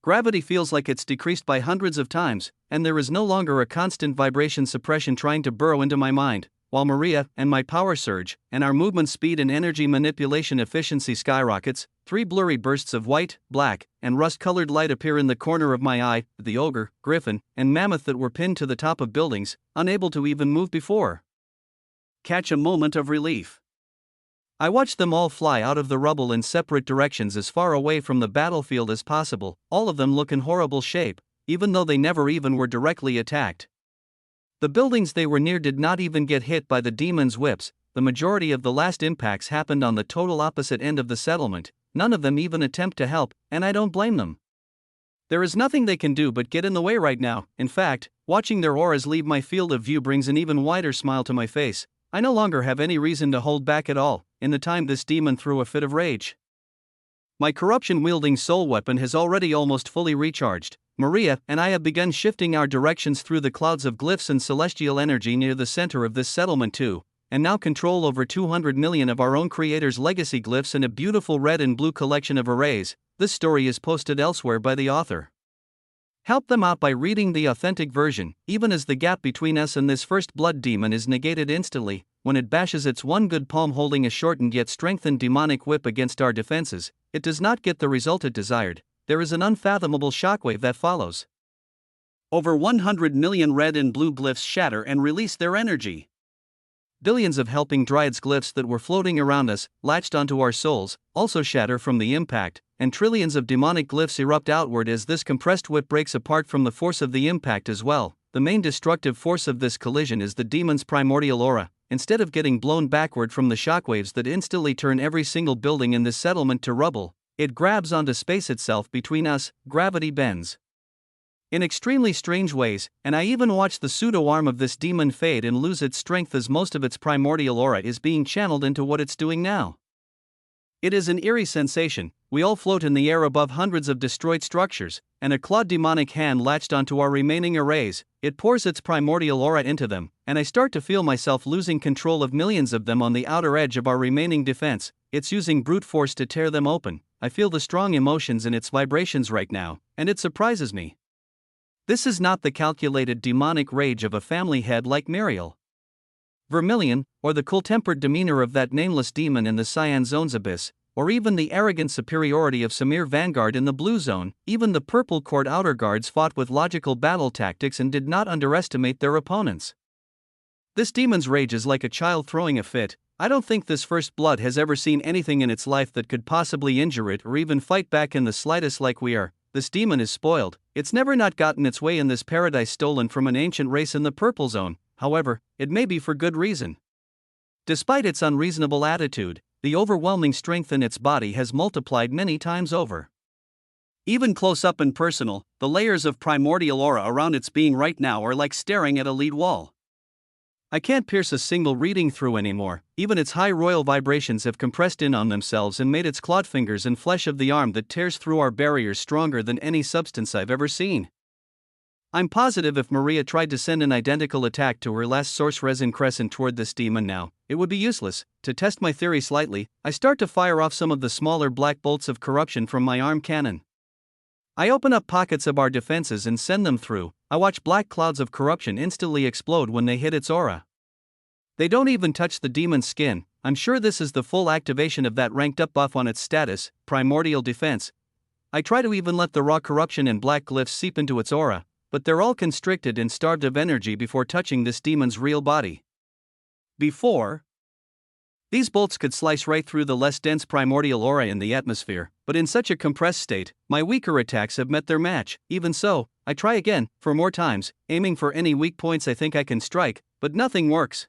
Gravity feels like it's decreased by hundreds of times, and there is no longer a constant vibration suppression trying to burrow into my mind. While Maria and my power surge, and our movement speed and energy manipulation efficiency skyrockets, 3 blurry bursts of white, black, and rust-colored light appear in the corner of my eye. The ogre, griffin, and mammoth that were pinned to the top of buildings, unable to even move before, catch a moment of relief. I watch them all fly out of the rubble in separate directions as far away from the battlefield as possible. All of them look in horrible shape, even though they never even were directly attacked. The buildings they were near did not even get hit by the demon's whips. The majority of the last impacts happened on the total opposite end of the settlement. None of them even attempt to help, and I don't blame them. There is nothing they can do but get in the way right now. In fact, watching their auras leave my field of view brings an even wider smile to my face. I no longer have any reason to hold back at all. In the time this demon threw a fit of rage, my corruption-wielding soul weapon has already almost fully recharged. Maria and I have begun shifting our directions through the clouds of glyphs and celestial energy near the center of this settlement too, and now control over 200 million of our own creator's legacy glyphs in a beautiful red and blue collection of arrays. This story is posted elsewhere by the author. Help them out by reading the authentic version. Even as the gap between us and this First Blood demon is negated instantly, when it bashes its one good palm holding a shortened yet strengthened demonic whip against our defenses, it does not get the result it desired. There is an unfathomable shockwave that follows. Over 100 million red and blue glyphs shatter and release their energy. Billions of helping Dryad's glyphs that were floating around us, latched onto our souls, also shatter from the impact, and trillions of demonic glyphs erupt outward as this compressed whip breaks apart from the force of the impact as well. The main destructive force of this collision is the demon's primordial aura. Instead of getting blown backward from the shockwaves that instantly turn every single building in this settlement to rubble, it grabs onto space itself between us. Gravity bends in extremely strange ways, and I even watch the pseudo-arm of this demon fade and lose its strength as most of its primordial aura is being channeled into what it's doing now. It is an eerie sensation. We all float in the air above hundreds of destroyed structures, and a clawed demonic hand latched onto our remaining arrays. It pours its primordial aura into them, and I start to feel myself losing control of millions of them on the outer edge of our remaining defense. It's using brute force to tear them open. I feel the strong emotions in its vibrations right now, and it surprises me. This is not the calculated demonic rage of a family head like Muriel Vermilion, or the cool-tempered demeanor of that nameless demon in the Cyan Zone's abyss, or even the arrogant superiority of Samir Vanguard in the Blue Zone. Even the Purple Court outer guards fought with logical battle tactics and did not underestimate their opponents. This demon's rage is like a child throwing a fit. I don't think this First Blood has ever seen anything in its life that could possibly injure it or even fight back in the slightest like we are. This demon is spoiled. It's never not gotten its way in this paradise stolen from an ancient race in the purple zone, however, it may be for good reason. Despite its unreasonable attitude, the overwhelming strength in its body has multiplied many times over. Even close up and personal, the layers of primordial aura around its being right now are like staring at a lead wall. I can't pierce a single reading through anymore. Even its high royal vibrations have compressed in on themselves and made its clawed fingers and flesh of the arm that tears through our barriers stronger than any substance I've ever seen. I'm positive if Maria tried to send an identical attack to her last source resin crescent toward this demon now, it would be useless. To test my theory slightly, I start to fire off some of the smaller black bolts of corruption from my arm cannon. I open up pockets of our defenses and send them through. I watch black clouds of corruption instantly explode when they hit its aura. They don't even touch the demon's skin. I'm sure this is the full activation of that ranked up buff on its status, primordial defense. I try to even let the raw corruption and black glyphs seep into its aura, but they're all constricted and starved of energy before touching this demon's real body. These bolts could slice right through the less dense primordial aura in the atmosphere, but in such a compressed state, my weaker attacks have met their match. Even so, I try again, for more times, aiming for any weak points I think I can strike, but nothing works.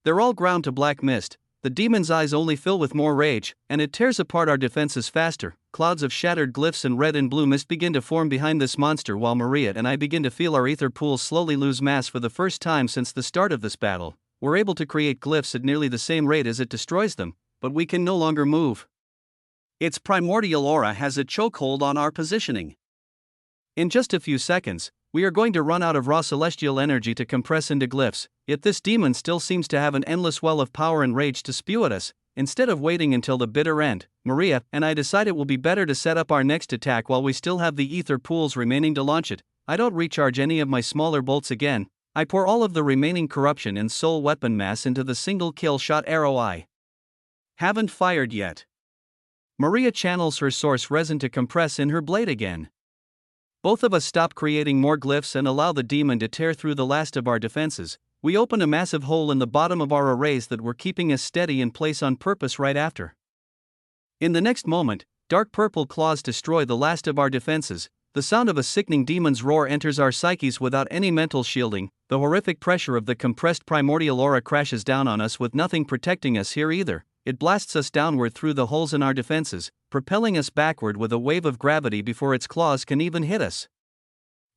They're all ground to black mist. The demon's eyes only fill with more rage, and it tears apart our defenses faster. Clouds of shattered glyphs and red and blue mist begin to form behind this monster while Maria and I begin to feel our ether pools slowly lose mass for the first time since the start of this battle. We're able to create glyphs at nearly the same rate as it destroys them, but we can no longer move. Its primordial aura has a chokehold on our positioning. In just a few seconds, we are going to run out of raw celestial energy to compress into glyphs, yet this demon still seems to have an endless well of power and rage to spew at us. Instead of waiting until the bitter end, Maria and I decide it will be better to set up our next attack while we still have the ether pools remaining to launch it. I don't recharge any of my smaller bolts again. I pour all of the remaining corruption and soul weapon mass into the single kill shot arrow I haven't fired yet. Maria channels her source resin to compress in her blade again. Both of us stop creating more glyphs and allow the demon to tear through the last of our defenses. We open a massive hole in the bottom of our arrays that were keeping us steady in place on purpose right after. In the next moment, dark purple claws destroy the last of our defenses. The sound of a sickening demon's roar enters our psyches without any mental shielding. The horrific pressure of the compressed primordial aura crashes down on us with nothing protecting us here either. It blasts us downward through the holes in our defenses, propelling us backward with a wave of gravity before its claws can even hit us.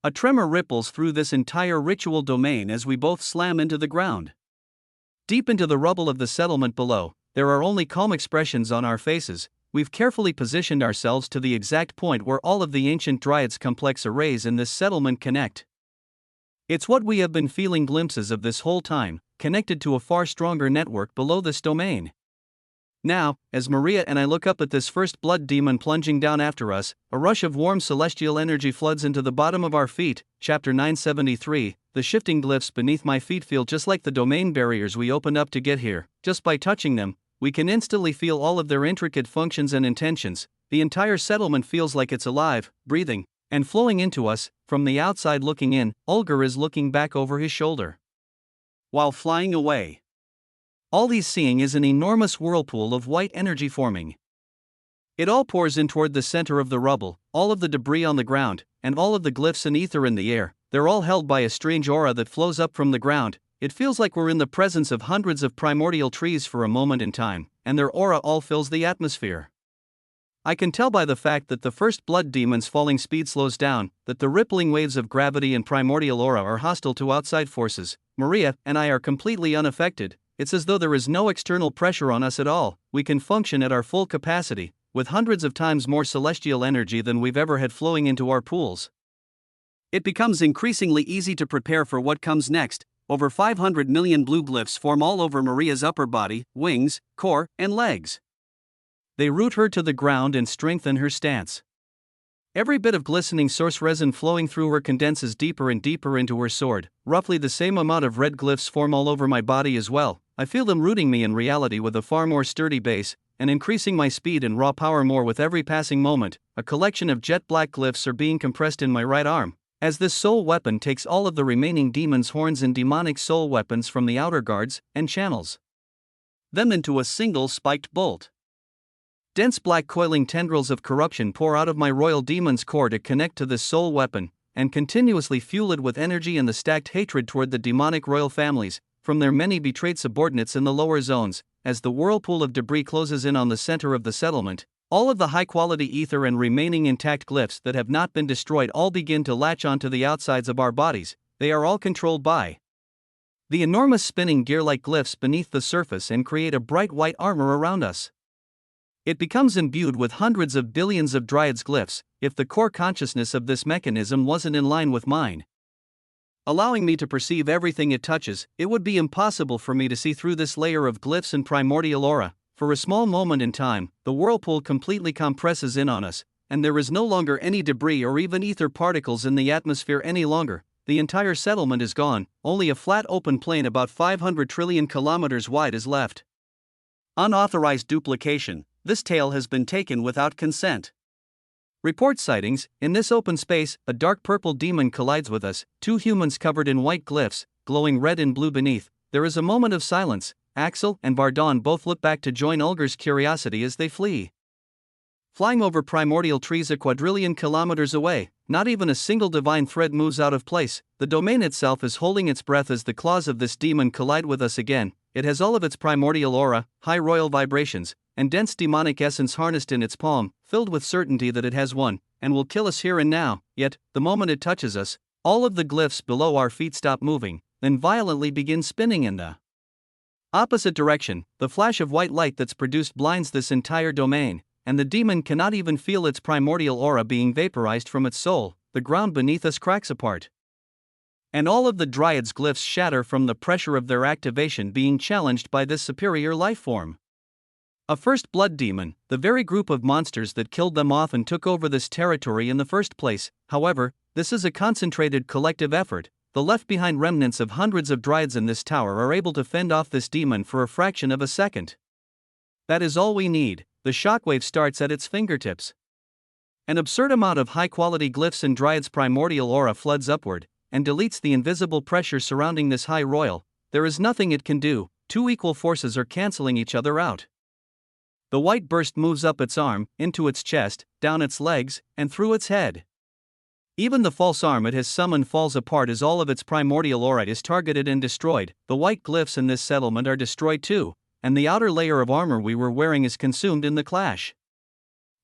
A tremor ripples through this entire ritual domain as we both slam into the ground. Deep into the rubble of the settlement below, there are only calm expressions on our faces. We've carefully positioned ourselves to the exact point where all of the ancient Dryad's complex arrays in this settlement connect. It's what we have been feeling glimpses of this whole time, connected to a far stronger network below this domain. Now, as Maria and I look up at this first blood demon plunging down after us, a rush of warm celestial energy floods into the bottom of our feet. Chapter 973, the shifting glyphs beneath my feet feel just like the domain barriers we opened up to get here. Just by touching them, we can instantly feel all of their intricate functions and intentions. The entire settlement feels like it's alive, breathing, and flowing into us. From the outside looking in, Ulgar is looking back over his shoulder while flying away. All he's seeing is an enormous whirlpool of white energy forming. It all pours in toward the center of the rubble, all of the debris on the ground, and all of the glyphs and ether in the air. They're all held by a strange aura that flows up from the ground. It feels like we're in the presence of hundreds of primordial trees for a moment in time, and their aura all fills the atmosphere. I can tell by the fact that the first blood demon's falling speed slows down, that the rippling waves of gravity and primordial aura are hostile to outside forces. Maria and I are completely unaffected. It's as though there is no external pressure on us at all. We can function at our full capacity, with hundreds of times more celestial energy than we've ever had flowing into our pools. It becomes increasingly easy to prepare for what comes next. Over 500 million blue glyphs form all over Maria's upper body, wings, core, and legs. They root her to the ground and strengthen her stance. Every bit of glistening source resin flowing through her condenses deeper and deeper into her sword. Roughly the same amount of red glyphs form all over my body as well. I feel them rooting me in reality with a far more sturdy base, and increasing my speed and raw power more with every passing moment. A collection of jet black glyphs are being compressed in my right arm, as this soul weapon takes all of the remaining demon's horns and demonic soul weapons from the outer guards and channels them into a single spiked bolt. Dense black coiling tendrils of corruption pour out of my royal demon's core to connect to this soul weapon, and continuously fuel it with energy and the stacked hatred toward the demonic royal families, from their many betrayed subordinates in the lower zones. As the whirlpool of debris closes in on the center of the settlement, all of the high-quality ether and remaining intact glyphs that have not been destroyed all begin to latch onto the outsides of our bodies. They are all controlled by the enormous spinning gear-like glyphs beneath the surface and create a bright white armor around us. It becomes imbued with hundreds of billions of Dryad's glyphs, if the core consciousness of this mechanism wasn't in line with mine, allowing me to perceive everything it touches. It would be impossible for me to see through this layer of glyphs and primordial aura. For a small moment in time, the whirlpool completely compresses in on us, and there is no longer any debris or even ether particles in the atmosphere any longer. The entire settlement is gone, only a flat open plain about 500 trillion kilometers wide is left. Unauthorized duplication. This tale has been taken without consent. Report sightings. In this open space, a dark purple demon collides with us, two humans covered in white glyphs, glowing red and blue beneath. There is a moment of silence. Axel and Bardon both look back to join Ulger's curiosity as they flee. Flying over primordial trees a quadrillion kilometers away, not even a single divine thread moves out of place. The domain itself is holding its breath as the claws of this demon collide with us again. It has all of its primordial aura, high royal vibrations, and dense demonic essence harnessed in its palm, filled with certainty that it has won, and will kill us here and now. Yet, the moment it touches us, all of the glyphs below our feet stop moving, then violently begin spinning in the opposite direction. The flash of white light that's produced blinds this entire domain, and the demon cannot even feel its primordial aura being vaporized from its soul. The ground beneath us cracks apart, and all of the Dryad's glyphs shatter from the pressure of their activation being challenged by this superior life form. A first blood demon, the very group of monsters that killed them off and took over this territory in the first place. However, this is a concentrated collective effort. The left-behind remnants of hundreds of Dryads in this tower are able to fend off this demon for a fraction of a second. That is all we need. The shockwave starts at its fingertips. An absurd amount of high-quality glyphs and Dryad's primordial aura floods upward, and deletes the invisible pressure surrounding this high royal. There is nothing it can do. Two equal forces are canceling each other out. The white burst moves up its arm, into its chest, down its legs, and through its head. Even the false arm it has summoned falls apart as all of its primordial aura is targeted and destroyed. The white glyphs in this settlement are destroyed too, and the outer layer of armor we were wearing is consumed in the clash.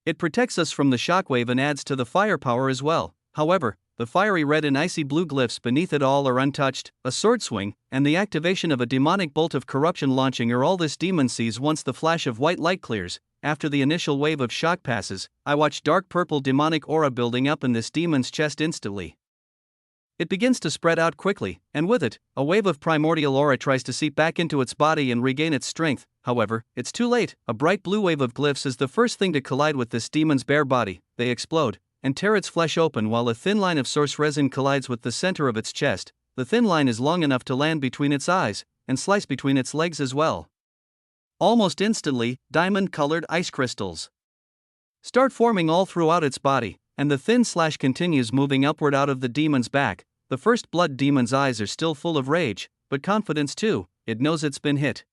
It protects us from the shockwave and adds to the firepower as well. However, the fiery red and icy blue glyphs beneath it all are untouched. A sword swing, and the activation of a demonic bolt of corruption launching are all this demon sees once the flash of white light clears. After the initial wave of shock passes, I watch dark purple demonic aura building up in this demon's chest instantly. It begins to spread out quickly, and with it, a wave of primordial aura tries to seep back into its body and regain its strength. However, it's too late. A bright blue wave of glyphs is the first thing to collide with this demon's bare body. They explode and tear its flesh open while a thin line of source resin collides with the center of its chest. The thin line is long enough to land between its eyes, and slice between its legs as well. Almost instantly, diamond-colored ice crystals start forming all throughout its body, and the thin slash continues moving upward out of the demon's back. The first blood demon's eyes are still full of rage, but confidence too. It knows it's been hit,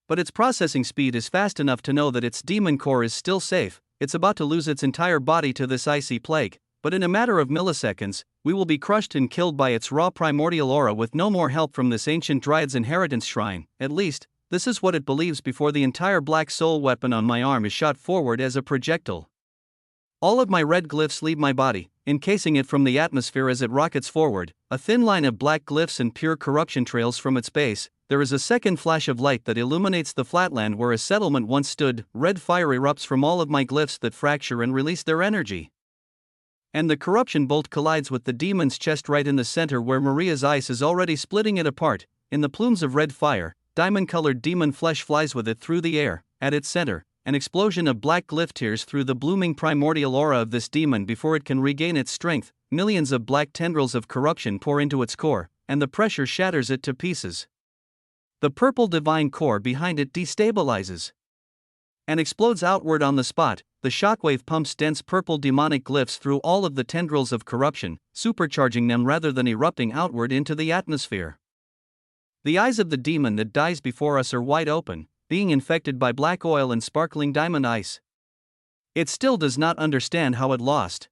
but its processing speed is fast enough to know that its demon core is still safe. It's about to lose its entire body to this icy plague, but in a matter of milliseconds, we will be crushed and killed by its raw primordial aura with no more help from this ancient Dryad's inheritance shrine. At least, this is what it believes before the entire black soul weapon on my arm is shot forward as a projectile. All of my red glyphs leave my body, encasing it from the atmosphere as it rockets forward. A thin line of black glyphs and pure corruption trails from its base. There is a second flash of light that illuminates the flatland where a settlement once stood. Red fire erupts from all of my glyphs that fracture and release their energy, and the corruption bolt collides with the demon's chest right in the center where Maria's ice is already splitting it apart. In the plumes of red fire, diamond-colored demon flesh flies with it through the air. At its center, an explosion of black glyph tears through the blooming primordial aura of this demon before it can regain its strength. Millions of black tendrils of corruption pour into its core, and the pressure shatters it to pieces. The purple divine core behind it destabilizes and explodes outward on the spot. The shockwave pumps dense purple demonic glyphs through all of the tendrils of corruption, supercharging them rather than erupting outward into the atmosphere. The eyes of the demon that dies before us are wide open, being infected by black oil and sparkling diamond ice. It still does not understand how it lost.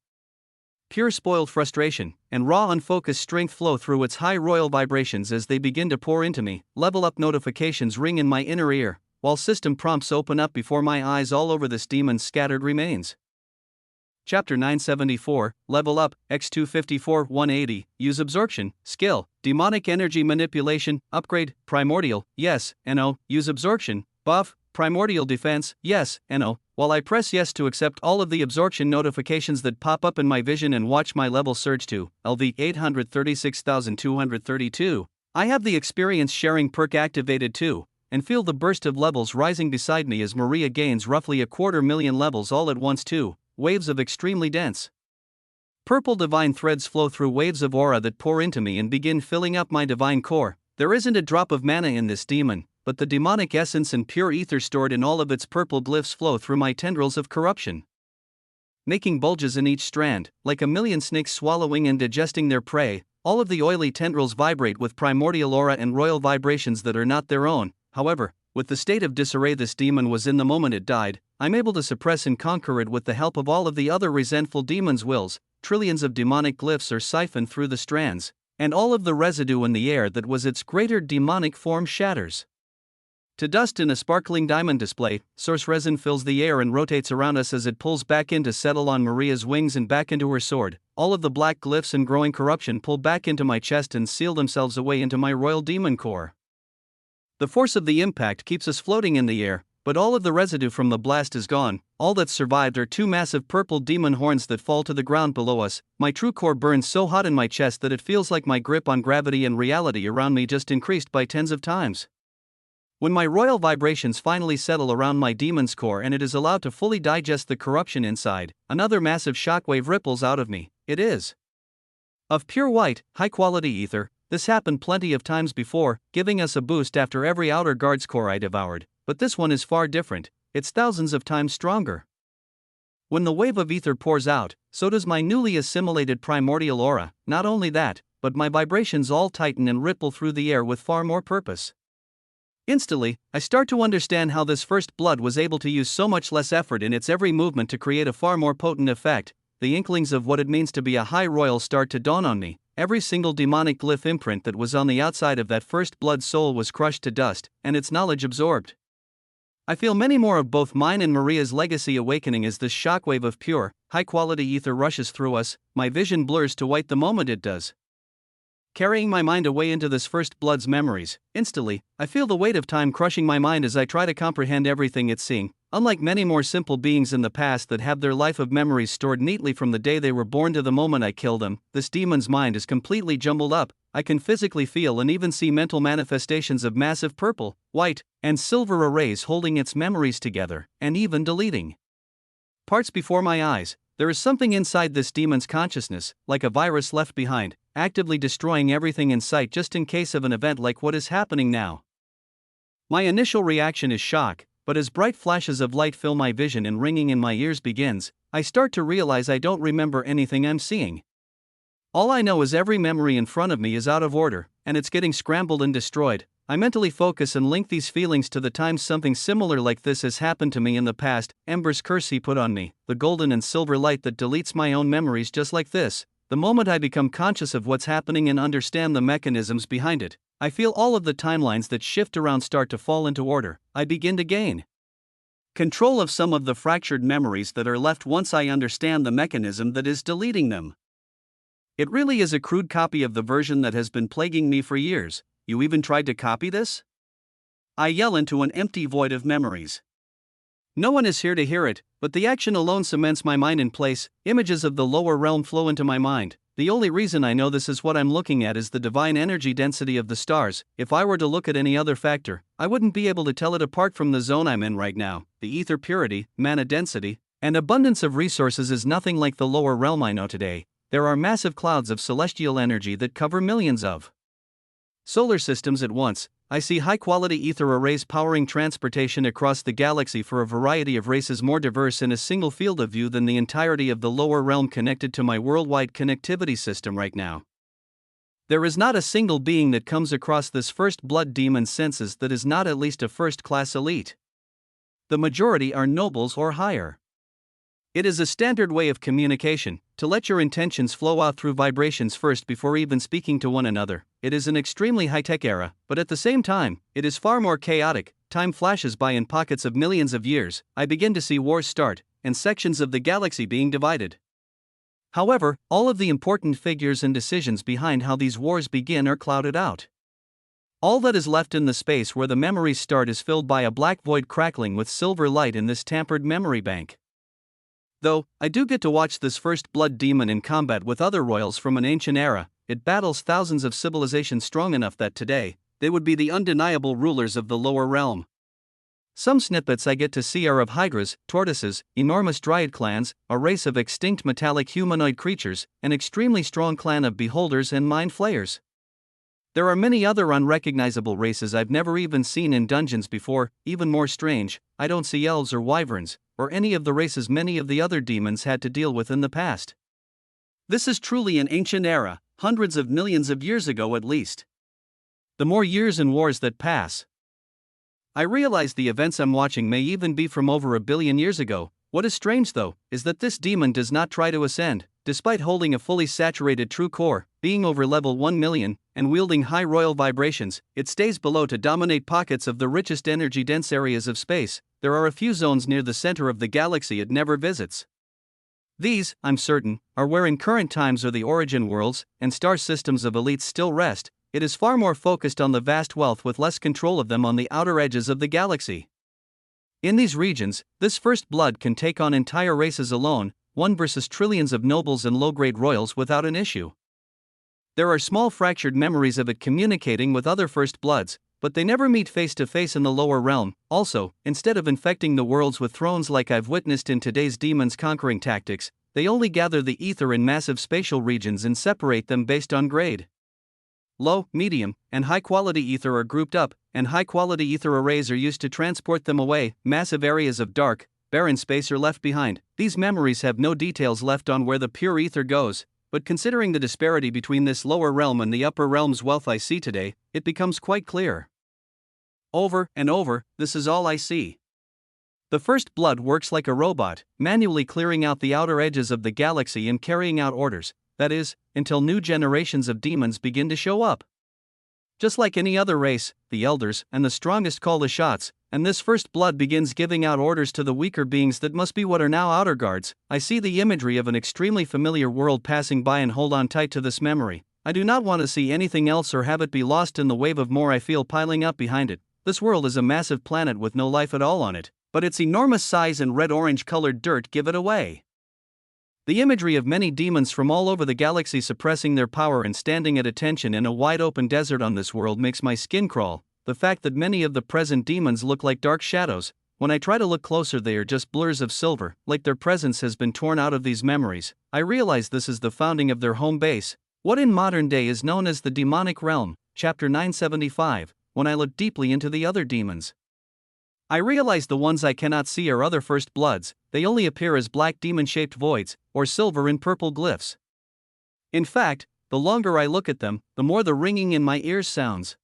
Pure spoiled frustration and raw unfocused strength flow through its high royal vibrations as they begin to pour into me. Level up notifications ring in my inner ear, while system prompts open up before my eyes all over this demon's scattered remains. Chapter 974, Level Up, X254 180, Use Absorption, Skill, Demonic Energy Manipulation, Upgrade, Primordial, Yes, No, Use Absorption, Buff, Primordial Defense, Yes, No. While I press Yes to accept all of the absorption notifications that pop up in my vision and watch my level surge to LV 836,232, I have the experience sharing perk activated too, and feel the burst of levels rising beside me as Maria gains roughly 250,000 levels all at once too. Waves of extremely dense purple divine threads flow through waves of aura that pour into me and begin filling up my divine core. There isn't a drop of mana in this demon, but the demonic essence and pure ether stored in all of its purple glyphs flow through my tendrils of corruption, making bulges in each strand, like a million snakes swallowing and digesting their prey. All of the oily tendrils vibrate with primordial aura and royal vibrations that are not their own. However, with the state of disarray this demon was in the moment it died, I'm able to suppress and conquer it with the help of all of the other resentful demons' wills. Trillions of demonic glyphs are siphoned through the strands, and all of the residue in the air that was its greater demonic form shatters to dust in a sparkling diamond display. Source resin fills the air and rotates around us as it pulls back in to settle on Maria's wings and back into her sword. All of the black glyphs and growing corruption pull back into my chest and seal themselves away into my royal demon core. The force of the impact keeps us floating in the air, but all of the residue from the blast is gone. All that's survived are two massive purple demon horns that fall to the ground below us. My true core burns so hot in my chest that it feels like my grip on gravity and reality around me just increased by tens of times. When my royal vibrations finally settle around my demon's core and it is allowed to fully digest the corruption inside, another massive shockwave ripples out of me. It is of pure white, high-quality ether. This happened plenty of times before, giving us a boost after every outer guard's core I devoured, but this one is far different. It's thousands of times stronger. When the wave of ether pours out, so does my newly assimilated primordial aura. Not only that, but my vibrations all tighten and ripple through the air with far more purpose. Instantly, I start to understand how this first blood was able to use so much less effort in its every movement to create a far more potent effect. The inklings of what it means to be a high royal start to dawn on me. Every single demonic glyph imprint that was on the outside of that first blood soul was crushed to dust, and its knowledge absorbed. I feel many more of both mine and Maria's legacy awakening as this shockwave of pure, high-quality ether rushes through us. My vision blurs to white the moment it does, carrying my mind away into this first blood's memories. Instantly, I feel the weight of time crushing my mind as I try to comprehend everything it's seeing. Unlike many more simple beings in the past that have their life of memories stored neatly from the day they were born to the moment I kill them, this demon's mind is completely jumbled up. I can physically feel and even see mental manifestations of massive purple, white, and silver arrays holding its memories together, and even deleting parts before my eyes. There is something inside this demon's consciousness, like a virus left behind, actively destroying everything in sight just in case of an event like what is happening now. My initial reaction is shock, but as bright flashes of light fill my vision and ringing in my ears begins, I start to realize I don't remember anything I'm seeing. All I know is every memory in front of me is out of order, and it's getting scrambled and destroyed. I mentally focus and link these feelings to the times something similar like this has happened to me in the past. Ember's curse he put on me, the golden and silver light that deletes my own memories just like this. The moment I become conscious of what's happening and understand the mechanisms behind it, I feel all of the timelines that shift around start to fall into order. I begin to gain control of some of the fractured memories that are left once I understand the mechanism that is deleting them. It really is a crude copy of the version that has been plaguing me for years. You even tried to copy this? I yell into an empty void of memories. No one is here to hear it, but the action alone cements my mind in place. Images of the lower realm flow into my mind. The only reason I know this is what I'm looking at is the divine energy density of the stars. If I were to look at any other factor, I wouldn't be able to tell it apart from the zone I'm in right now. The ether purity, mana density, and abundance of resources is nothing like the lower realm I know today. There are massive clouds of celestial energy that cover millions of solar systems at once. I see high-quality ether arrays powering transportation across the galaxy for a variety of races more diverse in a single field of view than the entirety of the lower realm connected to my worldwide connectivity system right now. There is not a single being that comes across this first blood demon's senses that is not at least a first-class elite. The majority are nobles or higher. It is a standard way of communication, to let your intentions flow out through vibrations first before even speaking to one another. It is an extremely high-tech era, but at the same time, it is far more chaotic. Time flashes by in pockets of millions of years. I begin to see wars start, and sections of the galaxy being divided. However, all of the important figures and decisions behind how these wars begin are clouded out. All that is left in the space where the memories start is filled by a black void crackling with silver light in this tampered memory bank. Though, I do get to watch this first blood demon in combat with other royals from an ancient era. It battles thousands of civilizations strong enough that today, they would be the undeniable rulers of the lower realm. Some snippets I get to see are of hydras, tortoises, enormous dryad clans, a race of extinct metallic humanoid creatures, an extremely strong clan of beholders and mind flayers. There are many other unrecognizable races I've never even seen in dungeons before. Even more strange, I don't see elves or wyverns, or any of the races many of the other demons had to deal with in the past. This is truly an ancient era, hundreds of millions of years ago at least. The more years and wars that pass, I realize the events I'm watching may even be from over a billion years ago. What is strange though, is that this demon does not try to ascend, despite holding a fully saturated true core, being over level 1 million, and wielding high royal vibrations. It stays below to dominate pockets of the richest energy-dense areas of space. There are a few zones near the center of the galaxy it never visits. These, I'm certain, are where in current times are the origin worlds, and star systems of elites still rest. It is far more focused on the vast wealth with less control of them on the outer edges of the galaxy. In these regions, this first blood can take on entire races alone, one versus trillions of nobles and low-grade royals without an issue. There are small fractured memories of it communicating with other first bloods, but they never meet face to face in the lower realm. Also, instead of infecting the worlds with thrones like I've witnessed in today's demons conquering tactics, they only gather the ether in massive spatial regions and separate them based on grade. Low, medium, and high-quality ether are grouped up, and high-quality ether arrays are used to transport them away. Massive areas of dark, barren space are left behind. These memories have no details left on where the pure ether goes, but considering the disparity between this lower realm and the upper realm's wealth I see today, it becomes quite clear. Over and over, this is all I see. The first blood works like a robot, manually clearing out the outer edges of the galaxy and carrying out orders. That is, until new generations of demons begin to show up. Just like any other race, the elders and the strongest call the shots, and this first blood begins giving out orders to the weaker beings that must be what are now outer guards. I see the imagery of an extremely familiar world passing by and hold on tight to this memory. I do not want to see anything else or have it be lost in the wave of more I feel piling up behind it. This world is a massive planet with no life at all on it, but its enormous size and red-orange colored dirt give it away. The imagery of many demons from all over the galaxy suppressing their power and standing at attention in a wide-open desert on this world makes my skin crawl. The fact that many of the present demons look like dark shadows, when I try to look closer they are just blurs of silver, like their presence has been torn out of these memories. I realize this is the founding of their home base, what in modern day is known as the demonic realm, chapter 975, when I look deeply into the other demons. I realize the ones I cannot see are other first bloods. They only appear as black demon-shaped voids, or silver and purple glyphs. In fact, the longer I look at them, the more the ringing in my ears sounds.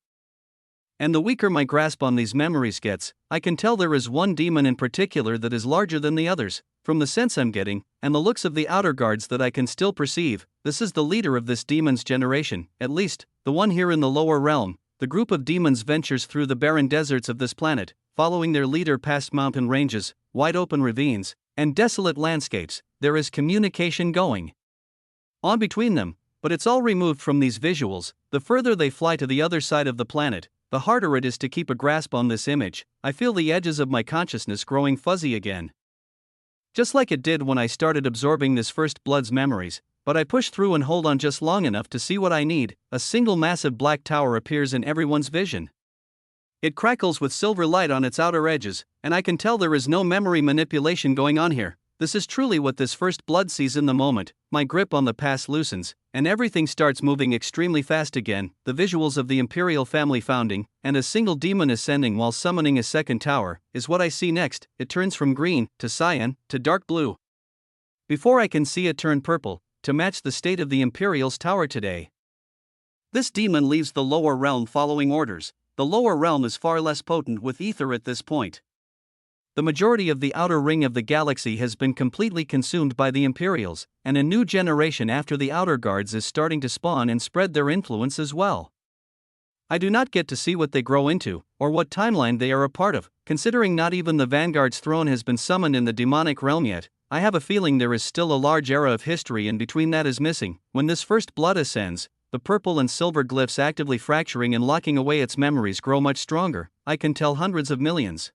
And the weaker my grasp on these memories gets, I can tell there is one demon in particular that is larger than the others. From the sense I'm getting, and the looks of the outer guards that I can still perceive, this is the leader of this demon's generation, at least, the one here in the lower realm. The group of demons ventures through the barren deserts of this planet, following their leader past mountain ranges, wide-open ravines, and desolate landscapes. There is communication going on between them, but it's all removed from these visuals. The further they fly to the other side of the planet, the harder it is to keep a grasp on this image. I feel the edges of my consciousness growing fuzzy again. Just like it did when I started absorbing this first blood's memories, but I push through and hold on just long enough to see what I need. A single massive black tower appears in everyone's vision. It crackles with silver light on its outer edges, and I can tell there is no memory manipulation going on here. This is truly what this first blood sees in the moment. My grip on the past loosens, and everything starts moving extremely fast again. The visuals of the Imperial family founding, and a single demon ascending while summoning a second tower, is what I see next. It turns from green, to cyan, to dark blue. Before I can see it turn purple, to match the state of the Imperial's tower today. This demon leaves the lower realm following orders. The lower realm is far less potent with ether at this point. The majority of the outer ring of the galaxy has been completely consumed by the Imperials, and a new generation after the outer guards is starting to spawn and spread their influence as well. I do not get to see what they grow into, or what timeline they are a part of. Considering not even the Vanguard's throne has been summoned in the demonic realm yet, I have a feeling there is still a large era of history in between that is missing. When this first blood ascends, the purple and silver glyphs actively fracturing and locking away its memories grow much stronger. I can tell hundreds of millions,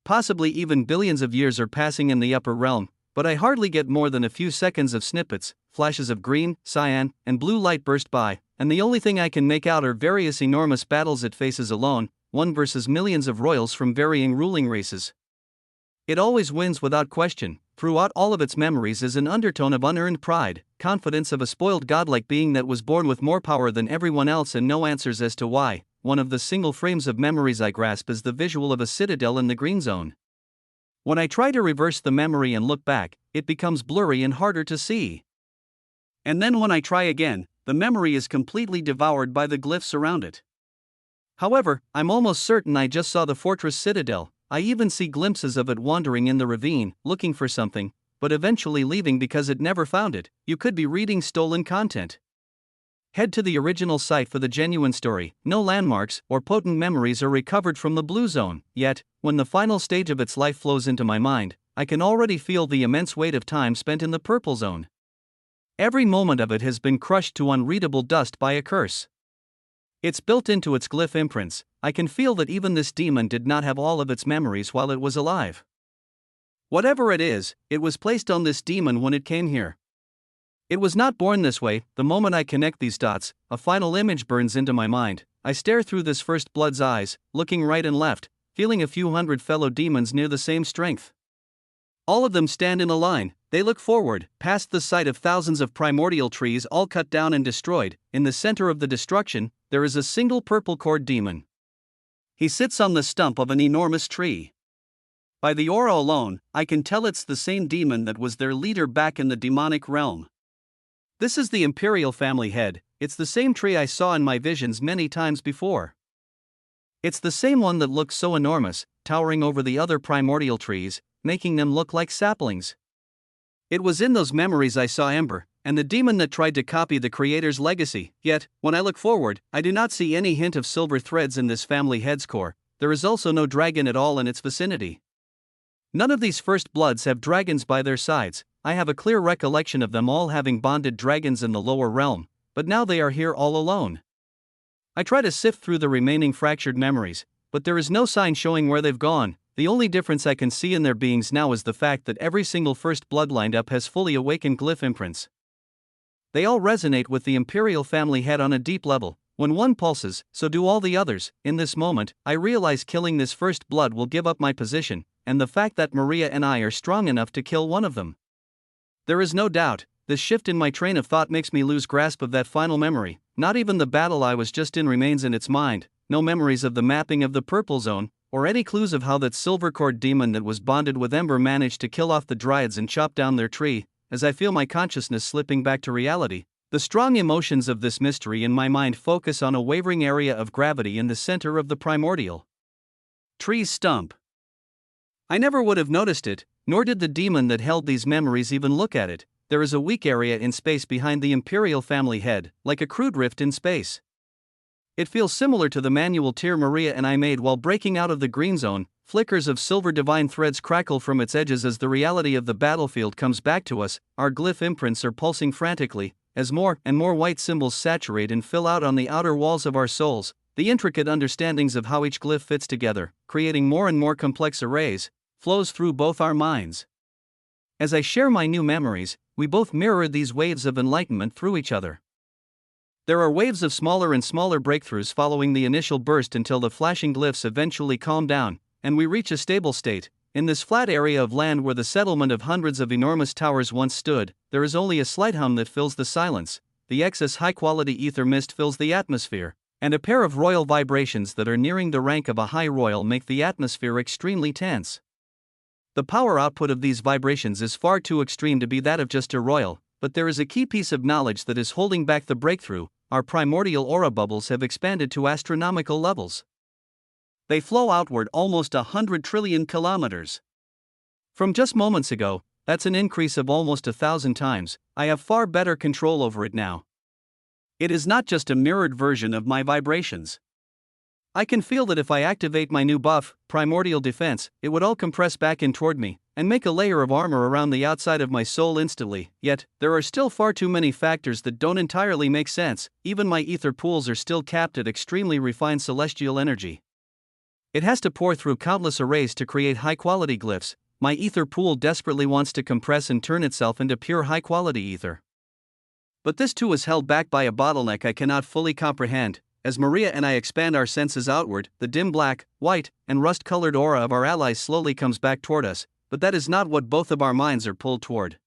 possibly even billions of years are passing in the upper realm, but I hardly get more than a few seconds of snippets. Flashes of green, cyan, and blue light burst by, and the only thing I can make out are various enormous battles it faces alone, one versus millions of royals from varying ruling races. It always wins without question. Throughout all of its memories is an undertone of unearned pride, confidence of a spoiled godlike being that was born with more power than everyone else and no answers as to why. One of the single frames of memories I grasp is the visual of a citadel in the green zone. When I try to reverse the memory and look back, it becomes blurry and harder to see. And then when I try again, the memory is completely devoured by the glyphs around it. However, I'm almost certain I just saw the fortress citadel. I even see glimpses of it wandering in the ravine, looking for something, but eventually leaving because it never found it. You could be reading stolen content. Head to the original site for the genuine story. No landmarks or potent memories are recovered from the blue zone. Yet, when the final stage of its life flows into my mind, I can already feel the immense weight of time spent in the purple zone. Every moment of it has been crushed to unreadable dust by a curse. It's built into its glyph imprints. I can feel that even this demon did not have all of its memories while it was alive. Whatever it is, it was placed on this demon when it came here. It was not born this way. The moment I connect these dots, a final image burns into my mind. I stare through this first blood's eyes, looking right and left, feeling a few hundred fellow demons near the same strength. All of them stand in a line. They look forward, past the site of thousands of primordial trees all cut down and destroyed. In the center of the destruction, there is a single purple cord demon. He sits on the stump of an enormous tree. By the aura alone, I can tell it's the same demon that was their leader back in the demonic realm. This is the Imperial family head. It's the same tree I saw in my visions many times before. It's the same one that looks so enormous, towering over the other primordial trees, making them look like saplings. It was in those memories I saw Ember, and the demon that tried to copy the creator's legacy. Yet, when I look forward, I do not see any hint of silver threads in this family head's core. There is also no dragon at all in its vicinity. None of these first bloods have dragons by their sides. I have a clear recollection of them all having bonded dragons in the lower realm, but now they are here all alone. I try to sift through the remaining fractured memories, but there is no sign showing where they've gone. The only difference I can see in their beings now is the fact that every single first blood lined up has fully awakened glyph imprints. They all resonate with the Imperial family head on a deep level. When one pulses, so do all the others. In this moment, I realize killing this first blood will give up my position, and the fact that Maria and I are strong enough to kill one of them. There is no doubt, this shift in my train of thought makes me lose grasp of that final memory. Not even the battle I was just in remains in its mind. No memories of the mapping of the purple zone, or any clues of how that silver cord demon that was bonded with Ember managed to kill off the dryads and chop down their tree. As I feel my consciousness slipping back to reality, the strong emotions of this mystery in my mind focus on a wavering area of gravity in the center of the primordial tree's stump. I never would have noticed it, nor did the demon that held these memories even look at it. There is a weak area in space behind the Imperial family head, like a crude rift in space. It feels similar to the manual tear Maria and I made while breaking out of the green zone. Flickers of silver divine threads crackle from its edges as the reality of the battlefield comes back to us. Our glyph imprints are pulsing frantically, as more and more white symbols saturate and fill out on the outer walls of our souls. The intricate understandings of how each glyph fits together, creating more and more complex arrays, flows through both our minds. As I share my new memories, we both mirror these waves of enlightenment through each other. There are waves of smaller and smaller breakthroughs following the initial burst until the flashing glyphs eventually calm down, and we reach a stable state. In this flat area of land where the settlement of hundreds of enormous towers once stood, there is only a slight hum that fills the silence. The excess high-quality ether mist fills the atmosphere, and a pair of royal vibrations that are nearing the rank of a high royal make the atmosphere extremely tense. The power output of these vibrations is far too extreme to be that of just a royal, but there is a key piece of knowledge that is holding back the breakthrough. our primordial aura bubbles have expanded to astronomical levels. They flow outward almost 100 trillion kilometers. From just moments ago, that's an increase of almost 1,000 times. I have far better control over it now. It is not just a mirrored version of my vibrations. I can feel that if I activate my new buff, Primordial Defense, it would all compress back in toward me, and make a layer of armor around the outside of my soul instantly. Yet, there are still far too many factors that don't entirely make sense. Even my ether pools are still capped at extremely refined celestial energy. It has to pour through countless arrays to create high-quality glyphs. My ether pool desperately wants to compress and turn itself into pure high-quality ether. But this too is held back by a bottleneck I cannot fully comprehend. As Maria and I expand our senses outward, the dim black, white, and rust-colored aura of our allies slowly comes back toward us, but that is not what both of our minds are pulled toward.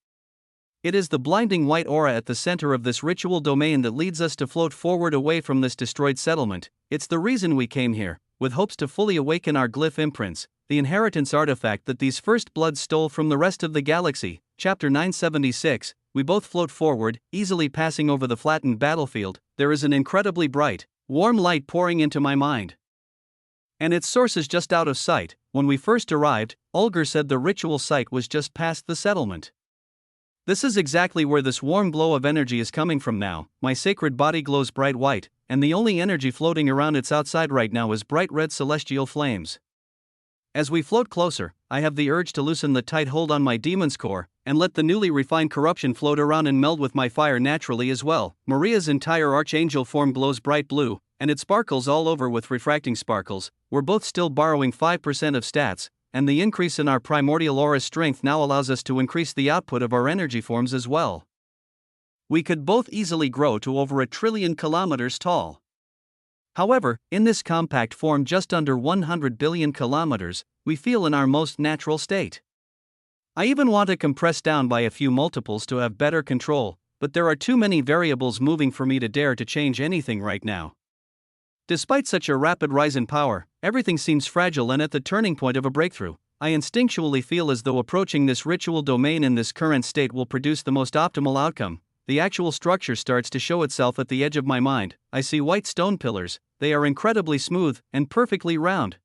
It is the blinding white aura at the center of this ritual domain that leads us to float forward away from this destroyed settlement. It's the reason we came here, with hopes to fully awaken our glyph imprints, the inheritance artifact that these first bloods stole from the rest of the galaxy. Chapter 976. We both float forward, easily passing over the flattened battlefield. There is an incredibly bright, warm light pouring into my mind. And its source is just out of sight. When we first arrived, Ulger said the ritual site was just past the settlement. This is exactly where this warm glow of energy is coming from now. My sacred body glows bright white, and the only energy floating around its outside right now is bright red celestial flames. As we float closer, I have the urge to loosen the tight hold on my demon's core, and let the newly refined corruption float around and meld with my fire naturally as well. Maria's entire archangel form glows bright blue, and it sparkles all over with refracting sparkles. We're both still borrowing 5% of stats, and the increase in our primordial aura strength now allows us to increase the output of our energy forms as well. We could both easily grow to over 1 trillion kilometers tall. However, in this compact form just under 100 billion kilometers, we feel in our most natural state. I even want to compress down by a few multiples to have better control, but there are too many variables moving for me to dare to change anything right now. Despite such a rapid rise in power, everything seems fragile and at the turning point of a breakthrough. I instinctually feel as though approaching this ritual domain in this current state will produce the most optimal outcome. The actual structure starts to show itself at the edge of my mind. I see white stone pillars. They are incredibly smooth and perfectly round,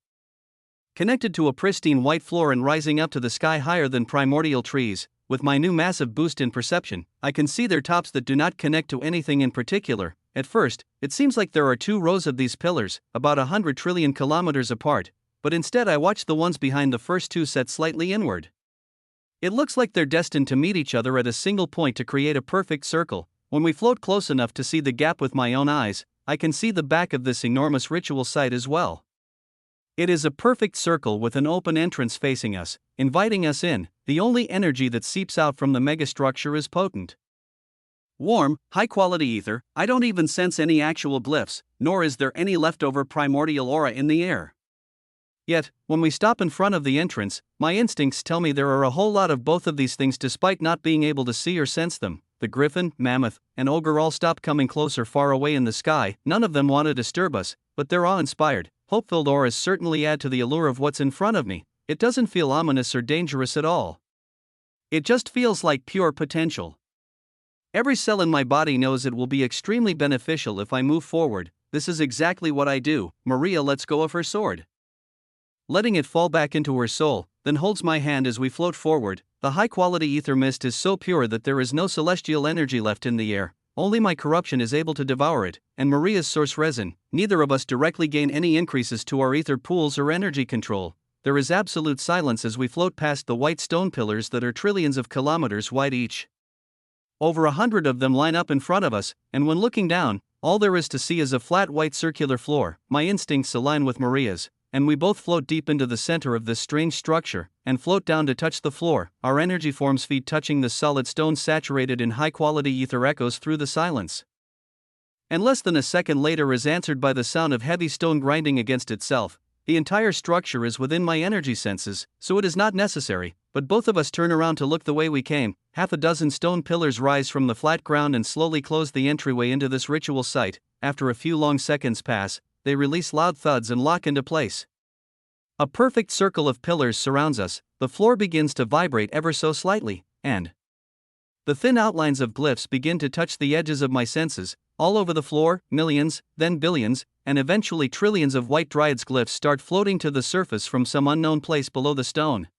connected to a pristine white floor and rising up to the sky higher than primordial trees. With my new massive boost in perception, I can see their tops that do not connect to anything in particular. At first, it seems like there are 2 rows of these pillars, about 100 trillion kilometers apart, but instead I watch the ones behind the first 2 set slightly inward. It looks like they're destined to meet each other at a single point to create a perfect circle. When we float close enough to see the gap with my own eyes, I can see the back of this enormous ritual site as well. It is a perfect circle with an open entrance facing us, inviting us in. The only energy that seeps out from the megastructure is potent, warm, high-quality ether. I don't even sense any actual glyphs, nor is there any leftover primordial aura in the air. Yet, when we stop in front of the entrance, my instincts tell me there are a whole lot of both of these things despite not being able to see or sense them. The griffin, mammoth, and ogre all stop coming closer far away in the sky. None of them want to disturb us, but their awe-inspired, hope-filled auras certainly add to the allure of what's in front of me. It doesn't feel ominous or dangerous at all. It just feels like pure potential. Every cell in my body knows it will be extremely beneficial if I move forward. This is exactly what I do. Maria lets go of her sword, letting it fall back into her soul, then holds my hand as we float forward. The high-quality ether mist is so pure that there is no celestial energy left in the air. Only my corruption is able to devour it, and Maria's source resin. Neither of us directly gain any increases to our ether pools or energy control. There is absolute silence as we float past the white stone pillars that are trillions of kilometers wide each. Over 100 of them line up in front of us, and when looking down, all there is to see is a flat white circular floor. My instincts align with Maria's, and we both float deep into the center of this strange structure, and float down to touch the floor. Our energy forms feet touching the solid stone saturated in high-quality ether echoes through the silence. And less than a second later is answered by the sound of heavy stone grinding against itself. The entire structure is within my energy senses, so it is not necessary, but both of us turn around to look the way we came. Half a dozen stone pillars rise from the flat ground and slowly close the entryway into this ritual site. After a few long seconds pass, they release loud thuds and lock into place. A perfect circle of pillars surrounds us. The floor begins to vibrate ever so slightly, and The thin outlines of glyphs begin to touch the edges of my senses. All over the floor, millions, then billions, and eventually trillions of white Dryad's glyphs start floating to the surface from some unknown place below the stone.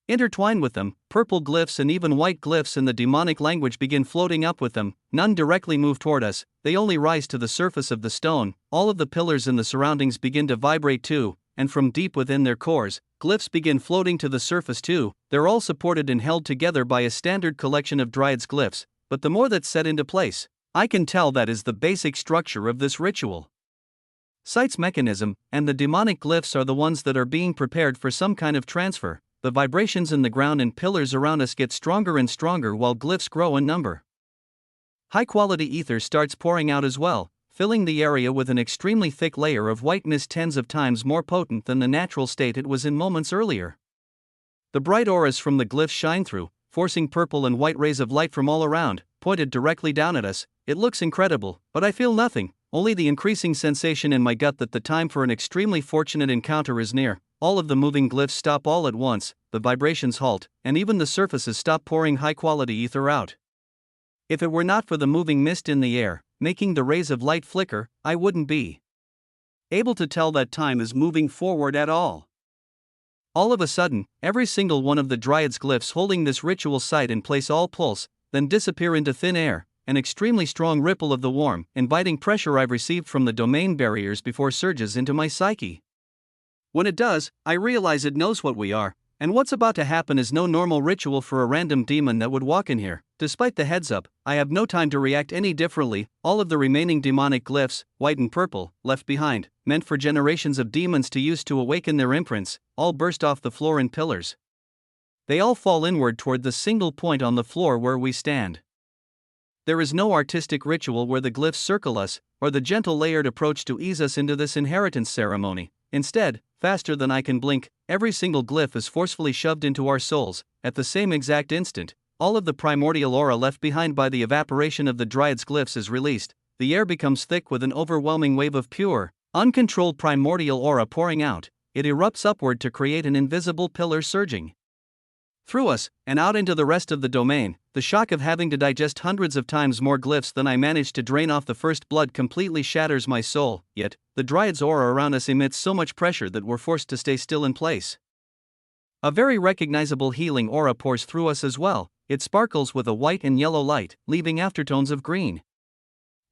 Intertwined with them, purple glyphs and even white glyphs in the demonic language begin floating up with them. None directly move toward us, they only rise to the surface of the stone. All of the pillars in the surroundings begin to vibrate too, and from deep within their cores, glyphs begin floating to the surface too. They're all supported and held together by a standard collection of Dryad's glyphs, but the more that's set into place, I can tell that is the basic structure of this ritual. Site's mechanism, and the demonic glyphs are the ones that are being prepared for some kind of transfer. The vibrations in the ground and pillars around us get stronger and stronger while glyphs grow in number. High-quality ether starts pouring out as well, filling the area with an extremely thick layer of white mist tens of times more potent than the natural state it was in moments earlier. The bright auras from the glyphs shine through, forcing purple and white rays of light from all around, pointed directly down at us. It looks incredible, but I feel nothing, only the increasing sensation in my gut that the time for an extremely fortunate encounter is near. All of the moving glyphs stop all at once, the vibrations halt, and even the surfaces stop pouring high-quality ether out. If it were not for the moving mist in the air, making the rays of light flicker, I wouldn't be able to tell that time is moving forward at all. All of a sudden, every single one of the Dryad's glyphs holding this ritual site in place all pulse, then disappear into thin air. An extremely strong ripple of the warm, inviting pressure I've received from the domain barriers before surges into my psyche. When it does, I realize it knows what we are, and what's about to happen is no normal ritual for a random demon that would walk in here. Despite the heads up, I have no time to react any differently. All of the remaining demonic glyphs, white and purple, left behind, meant for generations of demons to use to awaken their imprints, all burst off the floor and pillars. They all fall inward toward the single point on the floor where we stand. There is no artistic ritual where the glyphs circle us, or the gentle layered approach to ease us into this inheritance ceremony. Instead, faster than I can blink, every single glyph is forcefully shoved into our souls. At the same exact instant, all of the primordial aura left behind by the evaporation of the Dryad's glyphs is released. The air becomes thick with an overwhelming wave of pure, uncontrolled primordial aura pouring out. It erupts upward to create an invisible pillar surging through us, and out into the rest of the domain. The shock of having to digest hundreds of times more glyphs than I managed to drain off the first blood completely shatters my soul, yet, the Dryad's aura around us emits so much pressure that we're forced to stay still in place. A very recognizable healing aura pours through us as well. It sparkles with a white and yellow light, leaving aftertones of green.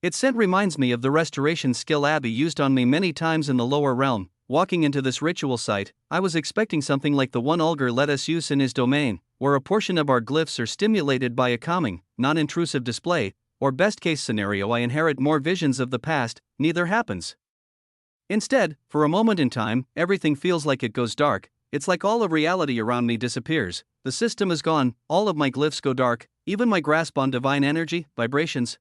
Its scent reminds me of the restoration skill Abby used on me many times in the lower realm. Walking into this ritual site, I was expecting something like the one Ulgar let us use in his domain, where a portion of our glyphs are stimulated by a calming, non-intrusive display, or best-case scenario I inherit more visions of the past. Neither happens. Instead, for a moment in time, everything feels like it goes dark. It's like all of reality around me disappears. The system is gone, all of my glyphs go dark, even my grasp on divine energy, vibrations,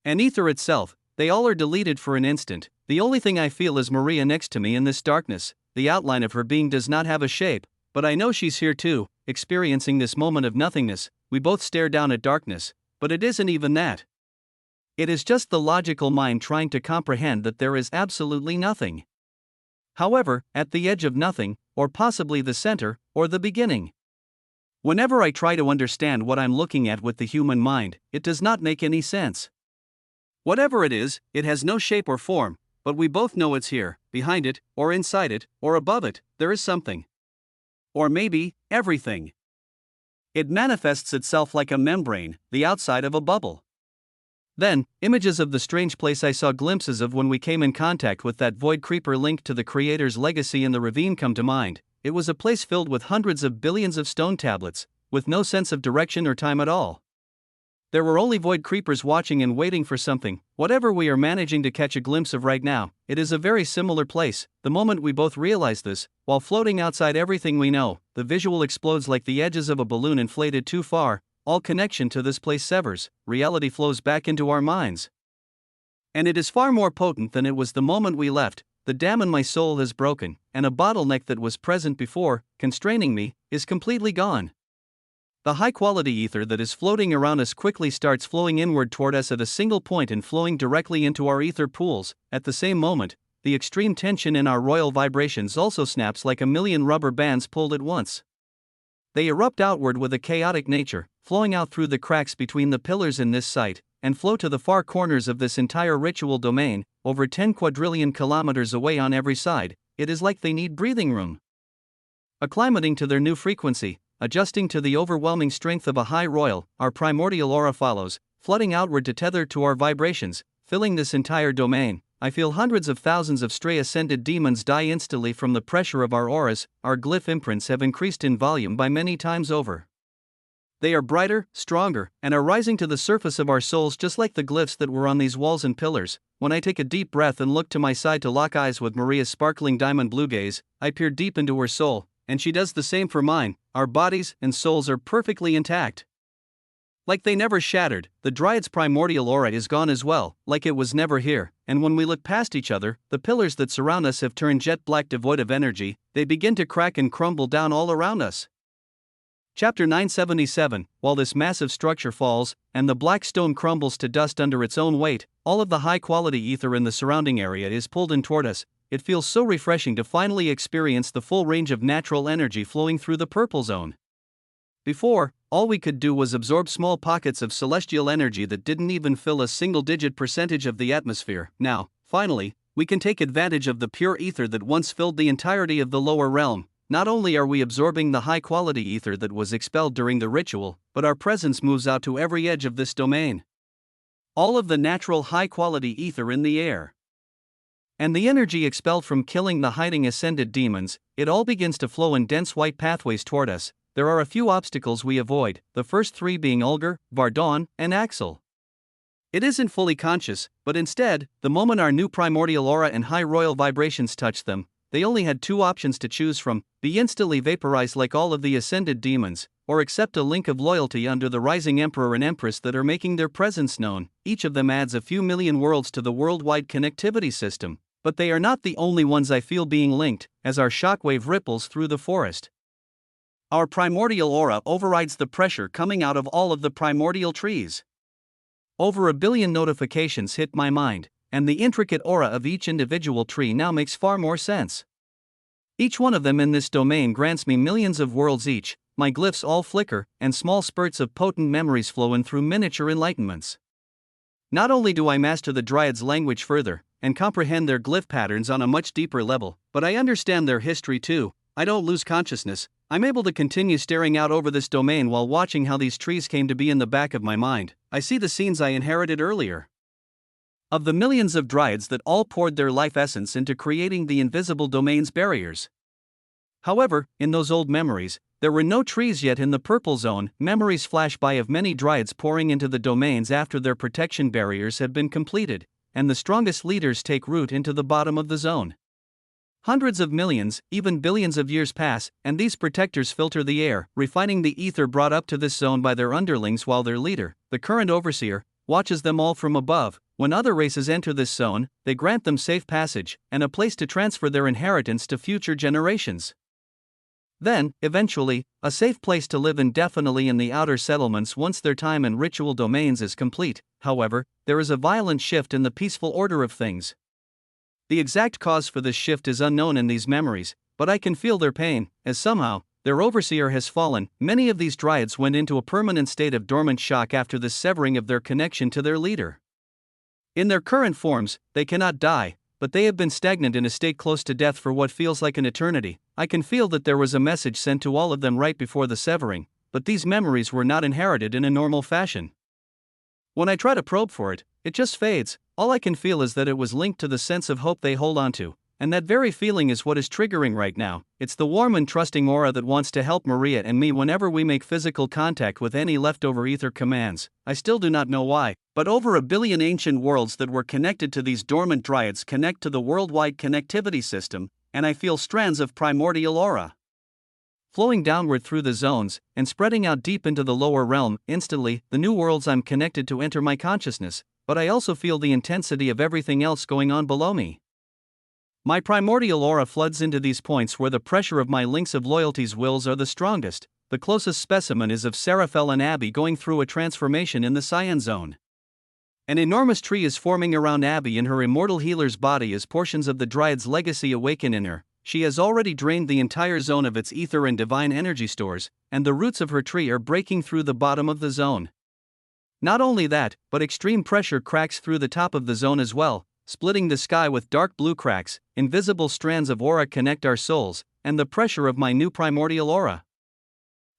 and ether itself. They all are deleted for an instant. The only thing I feel is Maria next to me in this darkness. The outline of her being does not have a shape, but I know she's here too, experiencing this moment of nothingness. We both stare down at darkness, but it isn't even that. It is just the logical mind trying to comprehend that there is absolutely nothing. However, at the edge of nothing, or possibly the center, or the beginning. Whenever I try to understand what I'm looking at with the human mind, it does not make any sense. Whatever it is, it has no shape or form, but we both know it's here, behind it, or inside it, or above it. There is something. Or maybe, everything. It manifests itself like a membrane, the outside of a bubble. Then, images of the strange place I saw glimpses of when we came in contact with that void creeper linked to the creator's legacy in the ravine come to mind. It was a place filled with hundreds of billions of stone tablets, with no sense of direction or time at all. There were only void creepers watching and waiting for something. Whatever we are managing to catch a glimpse of right now, it is a very similar place. The moment we both realize this, while floating outside everything we know, the visual explodes like the edges of a balloon inflated too far. All connection to this place severs. Reality flows back into our minds. And it is far more potent than it was the moment we left. The dam in my soul has broken, and a bottleneck that was present before, constraining me, is completely gone. The high-quality ether that is floating around us quickly starts flowing inward toward us at a single point and flowing directly into our ether pools. At the same moment, the extreme tension in our royal vibrations also snaps like a million rubber bands pulled at once. They erupt outward with a chaotic nature, flowing out through the cracks between the pillars in this site, and flow to the far corners of this entire ritual domain, over 10 quadrillion kilometers away on every side. It is like they need breathing room. Acclimating to their new frequency, adjusting to the overwhelming strength of a high royal, our primordial aura follows, flooding outward to tether to our vibrations, filling this entire domain. I feel hundreds of thousands of stray ascended demons die instantly from the pressure of our auras. Our glyph imprints have increased in volume by many times over. They are brighter, stronger, and are rising to the surface of our souls just like the glyphs that were on these walls and pillars. When I take a deep breath and look to my side to lock eyes with Maria's sparkling diamond blue gaze, I peer deep into her soul, and she does the same for mine. Our bodies and souls are perfectly intact. Like they never shattered. The Dryad's primordial aura is gone as well, like it was never here, and when we look past each other, the pillars that surround us have turned jet black, devoid of energy. They begin to crack and crumble down all around us. Chapter 977. While this massive structure falls, and the black stone crumbles to dust under its own weight, all of the high-quality ether in the surrounding area is pulled in toward us. It feels so refreshing to finally experience the full range of natural energy flowing through the purple zone. Before, all we could do was absorb small pockets of celestial energy that didn't even fill a single-digit percentage of the atmosphere. Now, finally, we can take advantage of the pure ether that once filled the entirety of the lower realm. Not only are we absorbing the high-quality ether that was expelled during the ritual, but our presence moves out to every edge of this domain. All of the natural high-quality ether in the air. And the energy expelled from killing the hiding ascended demons, it all begins to flow in dense white pathways toward us. There are a few obstacles we avoid, the first three being Ulgar, Vardon, and Axel. It isn't fully conscious, but instead, the moment our new primordial aura and high royal vibrations touch them, they only had two options to choose from: be instantly vaporized like all of the ascended demons, or accept a link of loyalty under the rising emperor and empress that are making their presence known. Each of them adds a few million worlds to the worldwide connectivity system, but they are not the only ones I feel being linked, as our shockwave ripples through the forest. Our primordial aura overrides the pressure coming out of all of the primordial trees. Over 1 billion notifications hit my mind, and the intricate aura of each individual tree now makes far more sense. Each one of them in this domain grants me millions of worlds each. My glyphs all flicker, and small spurts of potent memories flow in through miniature enlightenments. Not only do I master the Dryad's language further, and comprehend their glyph patterns on a much deeper level, but I understand their history too. I don't lose consciousness. I'm able to continue staring out over this domain while watching how these trees came to be in the back of my mind. I see the scenes I inherited earlier. Of the millions of Dryads that all poured their life essence into creating the invisible domain's barriers. However, in those old memories, there were no trees yet in the purple zone. Memories flash by of many Dryads pouring into the domains after their protection barriers have been completed, and the strongest leaders take root into the bottom of the zone. Hundreds of millions, even billions of years pass, and these protectors filter the air, refining the ether brought up to this zone by their underlings, while their leader, the current overseer, watches them all from above. When other races enter this zone, they grant them safe passage, and a place to transfer their inheritance to future generations. Then, eventually, a safe place to live indefinitely in the outer settlements once their time in ritual domains is complete. However, there is a violent shift in the peaceful order of things. The exact cause for this shift is unknown in these memories, but I can feel their pain, as somehow, their overseer has fallen. Many of these Dryads went into a permanent state of dormant shock after the severing of their connection to their leader. In their current forms, they cannot die, but they have been stagnant in a state close to death for what feels like an eternity. I can feel that there was a message sent to all of them right before the severing, but these memories were not inherited in a normal fashion. When I try to probe for it, it just fades. All I can feel is that it was linked to the sense of hope they hold on to, and that very feeling is what is triggering right now. It's the warm and trusting aura that wants to help Maria and me whenever we make physical contact with any leftover ether commands. I still do not know why, but over 1 billion ancient worlds that were connected to these dormant Dryads connect to the worldwide connectivity system, and I feel strands of primordial aura flowing downward through the zones, and spreading out deep into the lower realm. Instantly, the new worlds I'm connected to enter my consciousness, but I also feel the intensity of everything else going on below me. My primordial aura floods into these points where the pressure of my links of loyalty's wills are the strongest. The closest specimen is of Seraphel and Abby going through a transformation in the Cyan Zone. An enormous tree is forming around Abby in her immortal healer's body as portions of the Dryad's legacy awaken in her. she has already drained the entire zone of its ether and divine energy stores, and the roots of her tree are breaking through the bottom of the zone. Not only that, but extreme pressure cracks through the top of the zone as well, splitting the sky with dark blue cracks. Invisible strands of aura connect our souls, and the pressure of my new primordial aura.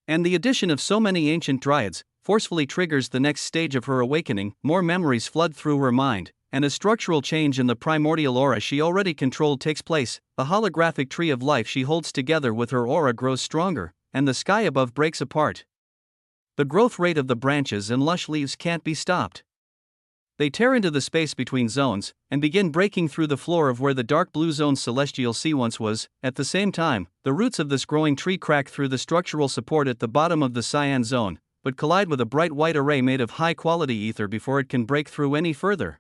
And the addition of so many ancient dryads forcefully triggers the next stage of her awakening. More memories flood through her mind, and a structural change in the primordial aura she already controlled takes place. The holographic tree of life she holds together with her aura grows stronger, and the sky above breaks apart. The growth rate of the branches and lush leaves can't be stopped. They tear into the space between zones, and begin breaking through the floor of where the dark blue zone's celestial sea once was. At the same time, the roots of this growing tree crack through the structural support at the bottom of the cyan zone, but collide with a bright white array made of high-quality ether before it can break through any further.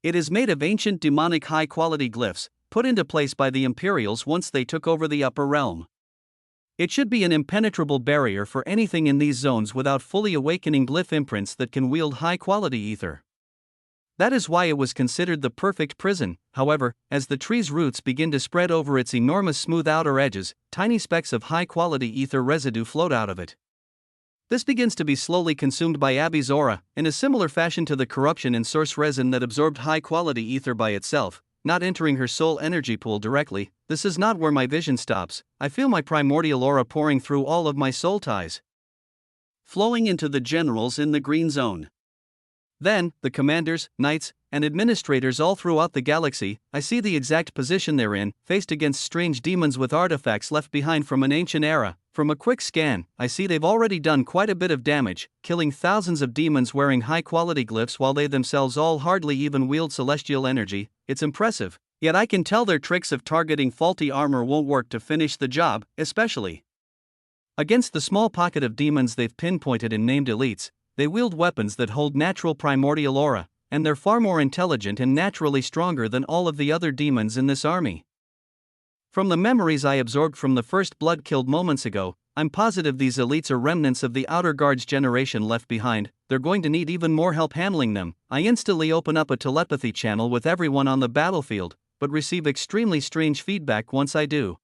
It is made of ancient demonic high-quality glyphs, put into place by the Imperials once they took over the upper realm. It should be an impenetrable barrier for anything in these zones without fully awakening glyph imprints that can wield high-quality ether. That is why it was considered the perfect prison. However, as the tree's roots begin to spread over its enormous smooth outer edges, tiny specks of high-quality ether residue float out of it. This begins to be slowly consumed by Abby's aura, in a similar fashion to the corruption in source resin that absorbed high-quality ether by itself, not entering her soul energy pool directly. This is not where my vision stops. I feel my primordial aura pouring through all of my soul ties, flowing into the generals in the green zone. Then, the commanders, knights, and administrators all throughout the galaxy. I see the exact position they're in, faced against strange demons with artifacts left behind from an ancient era. From a quick scan, I see they've already done quite a bit of damage, killing thousands of demons wearing high-quality glyphs while they themselves all hardly even wield celestial energy. It's impressive, yet I can tell their tricks of targeting faulty armor won't work to finish the job, especially against the small pocket of demons they've pinpointed and named elites. They wield weapons that hold natural primordial aura, and they're far more intelligent and naturally stronger than all of the other demons in this army. From the memories I absorbed from the first blood killed moments ago, I'm positive these elites are remnants of the Outer Guard's generation left behind. They're going to need even more help handling them. I instantly open up a telepathy channel with everyone on the battlefield, but receive extremely strange feedback once I do.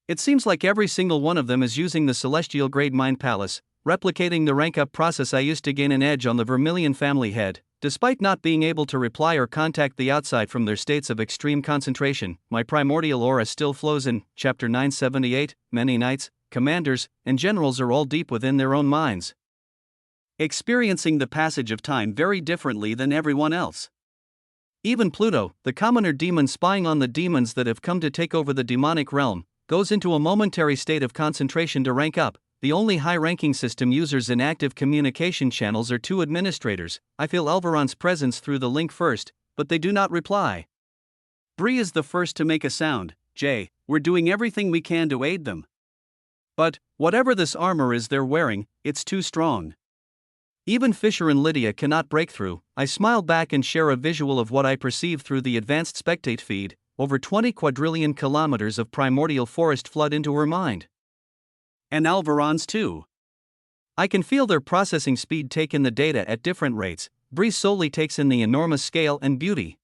It seems like every single one of them is using the celestial grade mind palace, replicating the rank-up process I used to gain an edge on the Vermilion family head. Despite not being able to reply or contact the outside from their states of extreme concentration, my primordial aura still flows in. Chapter 978, many knights, commanders, and generals are all deep within their own minds, experiencing the passage of time very differently than everyone else. Even Pluto, the commoner demon spying on the demons that have come to take over the demonic realm, goes into a momentary state of concentration to rank up. The only high-ranking system users in active communication channels are two administrators. I feel Elveron's presence through the link first, but they do not reply. Bree is the first to make a sound. Jay, we're doing everything we can to aid them. But, whatever this armor is they're wearing, it's too strong. Even Fisher and Lydia cannot break through. I smile back and share a visual of what I perceive through the advanced spectate feed. Over 20 quadrillion kilometers of primordial forest flood into her mind. And Alvaron's too. I can feel their processing speed take in the data at different rates. Bree solely takes in the enormous scale and beauty.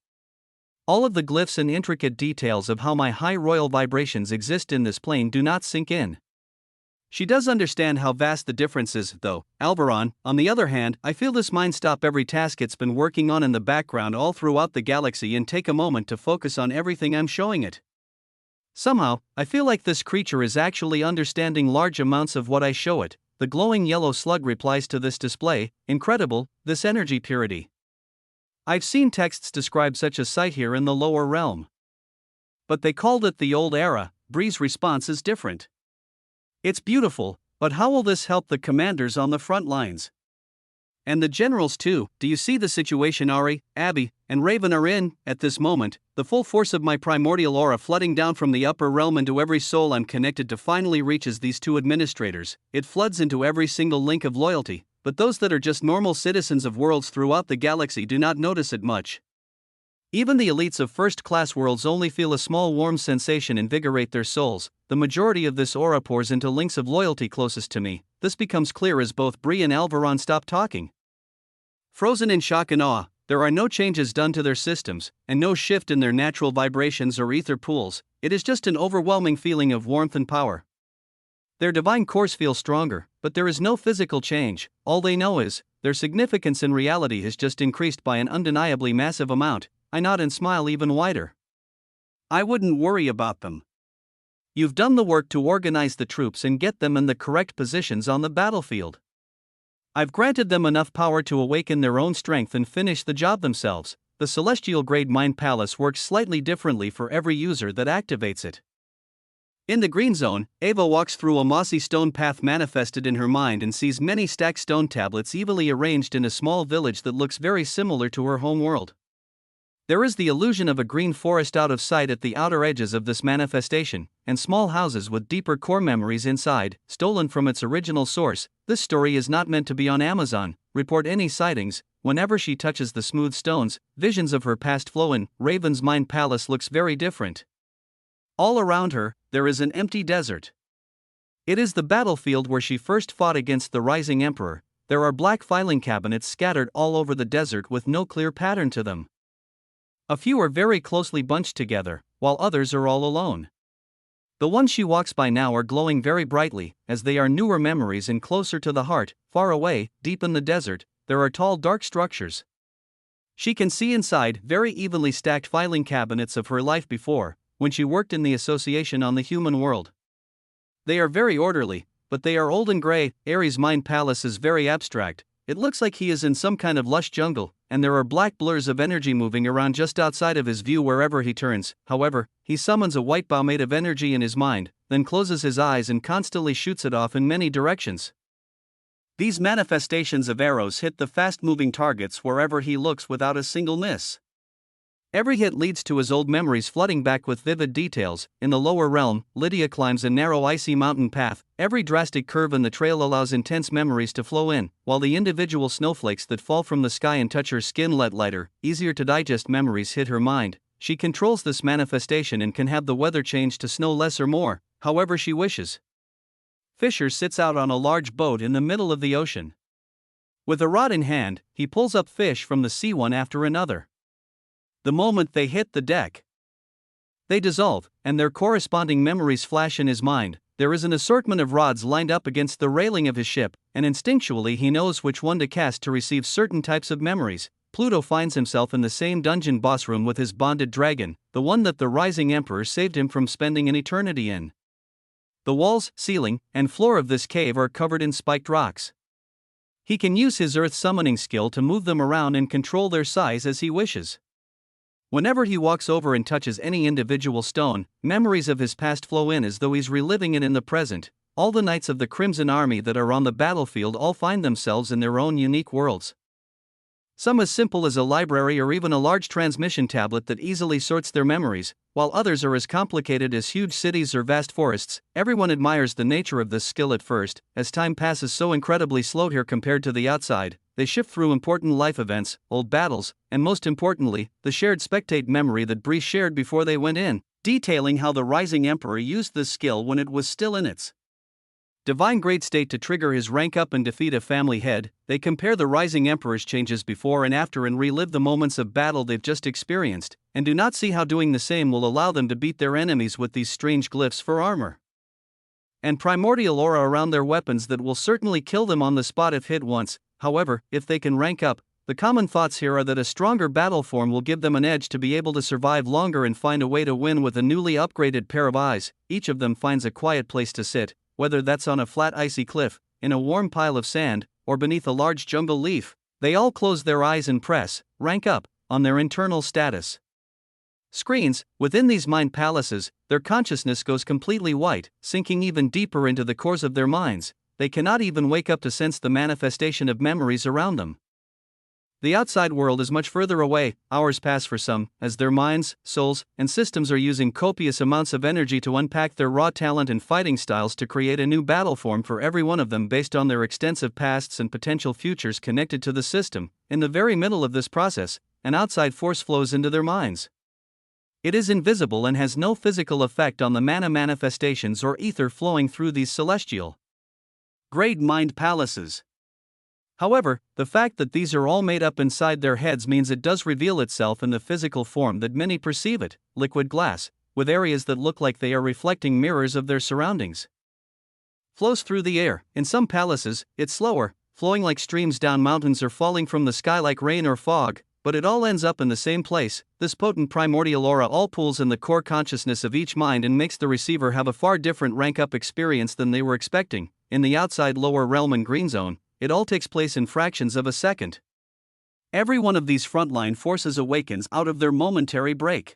All of the glyphs and intricate details of how my high royal vibrations exist in this plane do not sink in. She does understand how vast the difference is, though. Alvaron, on the other hand, I feel this mind stop every task it's been working on in the background all throughout the galaxy and take a moment to focus on everything I'm showing it. Somehow, I feel like this creature is actually understanding large amounts of what I show it. The glowing yellow slug replies to this display. Incredible, this energy purity. I've seen texts describe such a sight here in the lower realm. But they called it the old era. Bree's response is different. It's beautiful, but how will this help the commanders on the front lines? And the generals too. Do you see the situation Ari, Abby, and Raven are in? At this moment, the full force of my primordial aura flooding down from the upper realm into every soul I'm connected to finally reaches these two administrators. It floods into every single link of loyalty, but those that are just normal citizens of worlds throughout the galaxy do not notice it much. Even the elites of first-class worlds only feel a small warm sensation invigorate their souls. The majority of this aura pours into links of loyalty closest to me. This becomes clear as both Bree and Alvaron stop talking. Frozen in shock and awe, There are no changes done to their systems, and no shift in their natural vibrations or ether pools. It is just an overwhelming feeling of warmth and power. Their divine cores feel stronger, but there is no physical change. All they know is, their significance in reality has just increased by an undeniably massive amount. I nod and smile even wider. I wouldn't worry about them. You've done the work to organize the troops and get them in the correct positions on the battlefield. I've granted them enough power to awaken their own strength and finish the job themselves. The celestial grade mind palace works slightly differently for every user that activates it. In the green zone, Ava walks through a mossy stone path manifested in her mind and sees many stacked stone tablets evenly arranged in a small village that looks very similar to her home world. There is the illusion of a green forest out of sight at the outer edges of this manifestation, and small houses with deeper core memories inside, stolen from its original source. This story is not meant to be on Amazon. Report any sightings. Whenever she touches the smooth stones, visions of her past flow in. Raven's mind palace looks very different. All around her, there is an empty desert. It is the battlefield where she first fought against the rising emperor. There are black filing cabinets scattered all over the desert with no clear pattern to them. A few are very closely bunched together, while others are all alone. The ones she walks by now are glowing very brightly, as they are newer memories and closer to the heart. Far away, deep in the desert, there are tall dark structures. She can see inside very evenly stacked filing cabinets of her life before, when she worked in the association on the human world. They are very orderly, but they are old and gray. Ares' mind palace is very abstract. It looks like he is in some kind of lush jungle, and there are black blurs of energy moving around just outside of his view wherever he turns. However, he summons a white bow made of energy in his mind, then closes his eyes and constantly shoots it off in many directions. These manifestations of arrows hit the fast-moving targets wherever he looks without a single miss. Every hit leads to his old memories flooding back with vivid details. In the lower realm, Lydia climbs a narrow icy mountain path. Every drastic curve in the trail allows intense memories to flow in, while the individual snowflakes that fall from the sky and touch her skin let lighter, easier to digest memories hit her mind. She controls this manifestation and can have the weather change to snow less or more, however she wishes. Fisher sits out on a large boat in the middle of the ocean. With a rod in hand, he pulls up fish from the sea one after another. The moment they hit the deck, they dissolve, and their corresponding memories flash in his mind. There is an assortment of rods lined up against the railing of his ship, and instinctually he knows which one to cast to receive certain types of memories. Pluto finds himself in the same dungeon boss room with his bonded dragon, the one that the rising emperor saved him from spending an eternity in. The walls, ceiling, and floor of this cave are covered in spiked rocks. He can use his earth summoning skill to move them around and control their size as he wishes. Whenever he walks over and touches any individual stone, memories of his past flow in as though he's reliving it in the present. All the knights of the Crimson Army that are on the battlefield all find themselves in their own unique worlds. Some as simple as a library or even a large transmission tablet that easily sorts their memories, while others are as complicated as huge cities or vast forests. Everyone admires the nature of this skill at first, as time passes so incredibly slow here compared to the outside. They shift through important life events, old battles, and most importantly, the shared spectate memory that Bree shared before they went in, detailing how the rising emperor used this skill when it was still in its divine grade state to trigger his rank up and defeat a family head. They compare the rising emperor's changes before and after and relive the moments of battle they've just experienced, and do not see how doing the same will allow them to beat their enemies with these strange glyphs for armor and primordial aura around their weapons that will certainly kill them on the spot if hit once. However, if they can rank up, the common thoughts here are that a stronger battle form will give them an edge to be able to survive longer and find a way to win with a newly upgraded pair of eyes. Each of them finds a quiet place to sit, whether that's on a flat icy cliff, in a warm pile of sand, or beneath a large jungle leaf. They all close their eyes and press rank up on their internal status screens. Within these mind palaces, their consciousness goes completely white, sinking even deeper into the cores of their minds. They cannot even wake up to sense the manifestation of memories around them. The outside world is much further away. Hours pass for some, as their minds, souls, and systems are using copious amounts of energy to unpack their raw talent and fighting styles to create a new battle form for every one of them based on their extensive pasts and potential futures connected to the system. In the very middle of this process, an outside force flows into their minds. It is invisible and has no physical effect on the mana manifestations or ether flowing through these celestial grade mind palaces. However, the fact that these are all made up inside their heads means it does reveal itself in the physical form that many perceive it, liquid glass, with areas that look like they are reflecting mirrors of their surroundings. Flows through the air. In some palaces, it's slower, flowing like streams down mountains or falling from the sky like rain or fog, but it all ends up in the same place. This potent primordial aura all pools in the core consciousness of each mind and makes the receiver have a far different rank-up experience than they were expecting. In the outside lower realm and green zone, it all takes place in fractions of a second. Every one of these frontline forces awakens out of their momentary break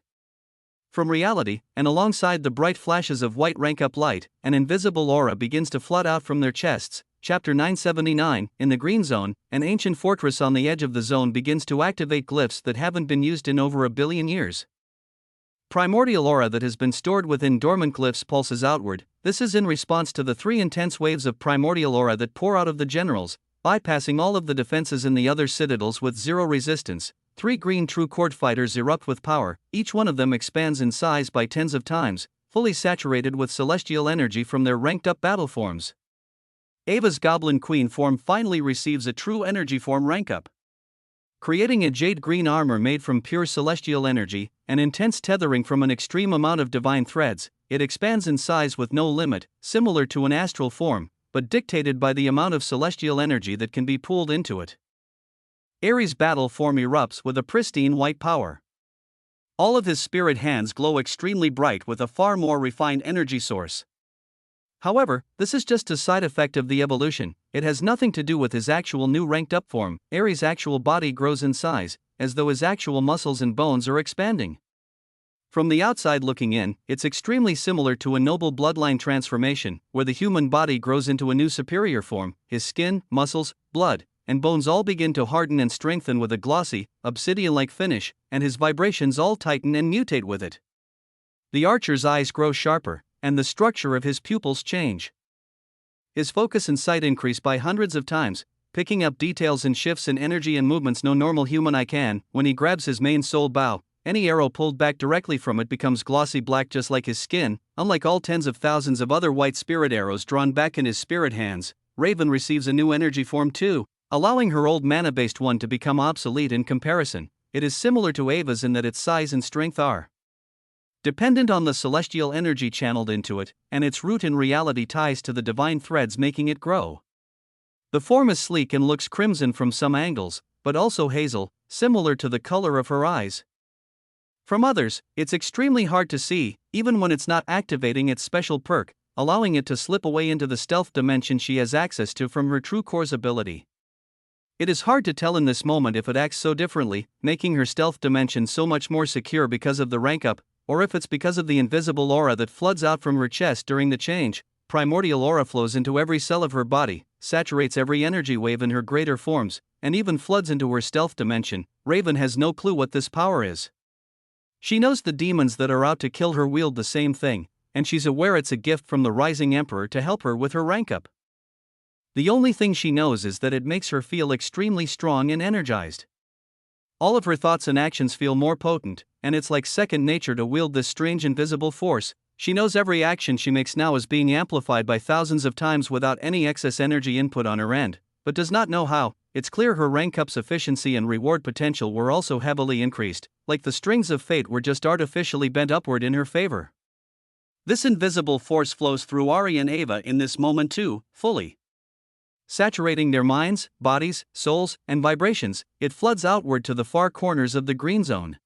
from reality, and alongside the bright flashes of white rank-up light, an invisible aura begins to flood out from their chests. Chapter 979, in the green zone, an ancient fortress on the edge of the zone begins to activate glyphs that haven't been used in over 1 billion years. Primordial aura that has been stored within dormant glyphs pulses outward. This is in response to the 3 intense waves of primordial aura that pour out of the generals, bypassing all of the defenses in the other citadels with 0 resistance. 3 green true court fighters erupt with power, each one of them expands in size by tens of times, fully saturated with celestial energy from their ranked-up battle forms. Ava's Goblin Queen form finally receives a true energy form rank-up. Creating a jade-green armor made from pure celestial energy, an intense tethering from an extreme amount of divine threads, it expands in size with no limit, similar to an astral form, but dictated by the amount of celestial energy that can be pooled into it. Ares' battle form erupts with a pristine white power. All of his spirit hands glow extremely bright with a far more refined energy source. However, this is just a side effect of the evolution. It has nothing to do with his actual new ranked-up form. Ares' actual body grows in size, as though his actual muscles and bones are expanding. From the outside looking in, it's extremely similar to a noble bloodline transformation, where the human body grows into a new superior form. His skin, muscles, blood, and bones all begin to harden and strengthen with a glossy, obsidian-like finish, and his vibrations all tighten and mutate with it. The archer's eyes grow sharper, and the structure of his pupils change. His focus and sight increase by hundreds of times, picking up details and shifts in energy and movements no normal human eye can. When he grabs his main soul bow, any arrow pulled back directly from it becomes glossy black just like his skin. Unlike all tens of thousands of other white spirit arrows drawn back in his spirit hands, Raven receives a new energy form too, allowing her old mana-based one to become obsolete in comparison. It is similar to Ava's in that its size and strength are dependent on the celestial energy channeled into it, and its root in reality ties to the divine threads making it grow. The form is sleek and looks crimson from some angles, but also hazel, similar to the color of her eyes. From others, it's extremely hard to see, even when it's not activating its special perk, allowing it to slip away into the stealth dimension she has access to from her true core's ability. It is hard to tell in this moment if it acts so differently, making her stealth dimension so much more secure because of the rank up, or if it's because of the invisible aura that floods out from her chest during the change. Primordial aura flows into every cell of her body, saturates every energy wave in her greater forms, and even floods into her stealth dimension. Raven has no clue what this power is. She knows the demons that are out to kill her wield the same thing, and she's aware it's a gift from the Rising Emperor to help her with her rank up. The only thing she knows is that it makes her feel extremely strong and energized. All of her thoughts and actions feel more potent, and it's like second nature to wield this strange invisible force. She knows every action she makes now is being amplified by thousands of times without any excess energy input on her end, but does not know how. It's clear her rank up's efficiency and reward potential were also heavily increased, like the strings of fate were just artificially bent upward in her favor. This invisible force flows through Ari and Ava in this moment too, fully saturating their minds, bodies, souls, and vibrations. It floods outward to the far corners of the green zone.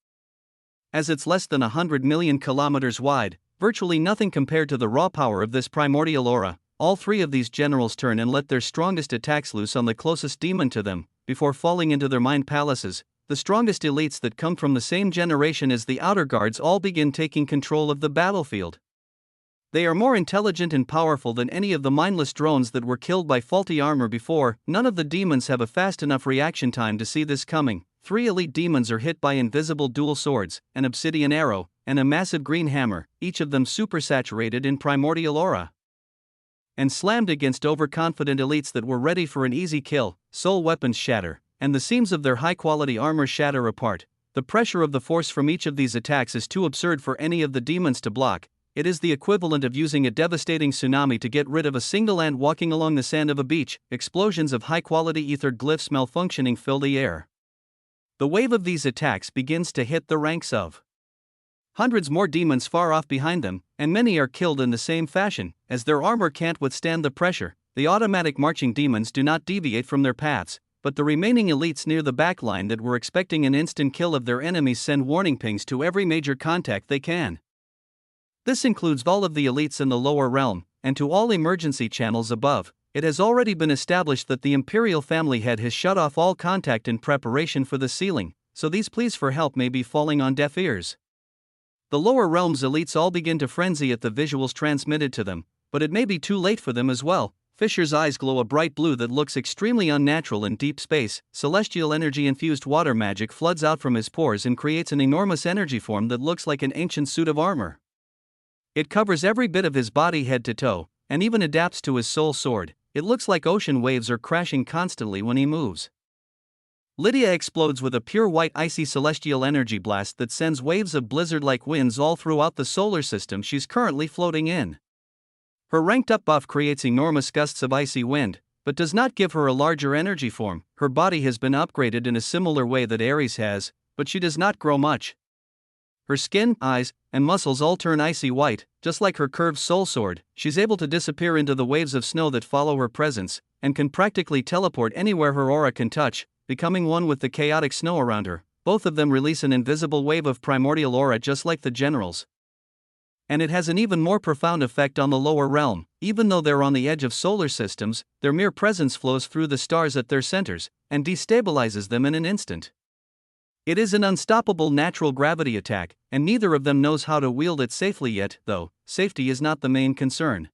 As it's less than 100 million kilometers wide, virtually nothing compared to the raw power of this primordial aura, all 3 of these generals turn and let their strongest attacks loose on the closest demon to them, before falling into their mind palaces. The strongest elites that come from the same generation as the outer guards all begin taking control of the battlefield. They are more intelligent and powerful than any of the mindless drones that were killed by faulty armor before. None of the demons have a fast enough reaction time to see this coming. 3 elite demons are hit by invisible dual swords, an obsidian arrow, and a massive green hammer, each of them supersaturated in primordial aura, and slammed against overconfident elites that were ready for an easy kill. Soul weapons shatter, and the seams of their high-quality armor shatter apart. The pressure of the force from each of these attacks is too absurd for any of the demons to block. It is the equivalent of using a devastating tsunami to get rid of a single ant walking along the sand of a beach. Explosions of high-quality ether glyphs malfunctioning fill the air. The wave of these attacks begins to hit the ranks of hundreds more demons far off behind them, and many are killed in the same fashion. As their armor can't withstand the pressure, the automatic marching demons do not deviate from their paths, but the remaining elites near the backline that were expecting an instant kill of their enemies send warning pings to every major contact they can. This includes all of the elites in the lower realm, and to all emergency channels above. It has already been established that the Imperial family head has shut off all contact in preparation for the sealing, so these pleas for help may be falling on deaf ears. The lower realms elites all begin to frenzy at the visuals transmitted to them, but it may be too late for them as well. Fisher's eyes glow a bright blue that looks extremely unnatural in deep space. Celestial energy-infused water magic floods out from his pores and creates an enormous energy form that looks like an ancient suit of armor. It covers every bit of his body head to toe, and even adapts to his soul sword. It looks like ocean waves are crashing constantly when he moves. Lydia explodes with a pure white icy celestial energy blast that sends waves of blizzard-like winds all throughout the solar system she's currently floating in. Her ranked-up buff creates enormous gusts of icy wind, but does not give her a larger energy form. Her body has been upgraded in a similar way that Ares has, but she does not grow much. Her skin, eyes, and muscles all turn icy white, just like her curved soul sword. She's able to disappear into the waves of snow that follow her presence, and can practically teleport anywhere her aura can touch, becoming one with the chaotic snow around her. Both of them release an invisible wave of primordial aura just like the generals. And it has an even more profound effect on the lower realm. Even though they're on the edge of solar systems, their mere presence flows through the stars at their centers, and destabilizes them in an instant. It is an unstoppable natural gravity attack, and neither of them knows how to wield it safely yet, though safety is not the main concern.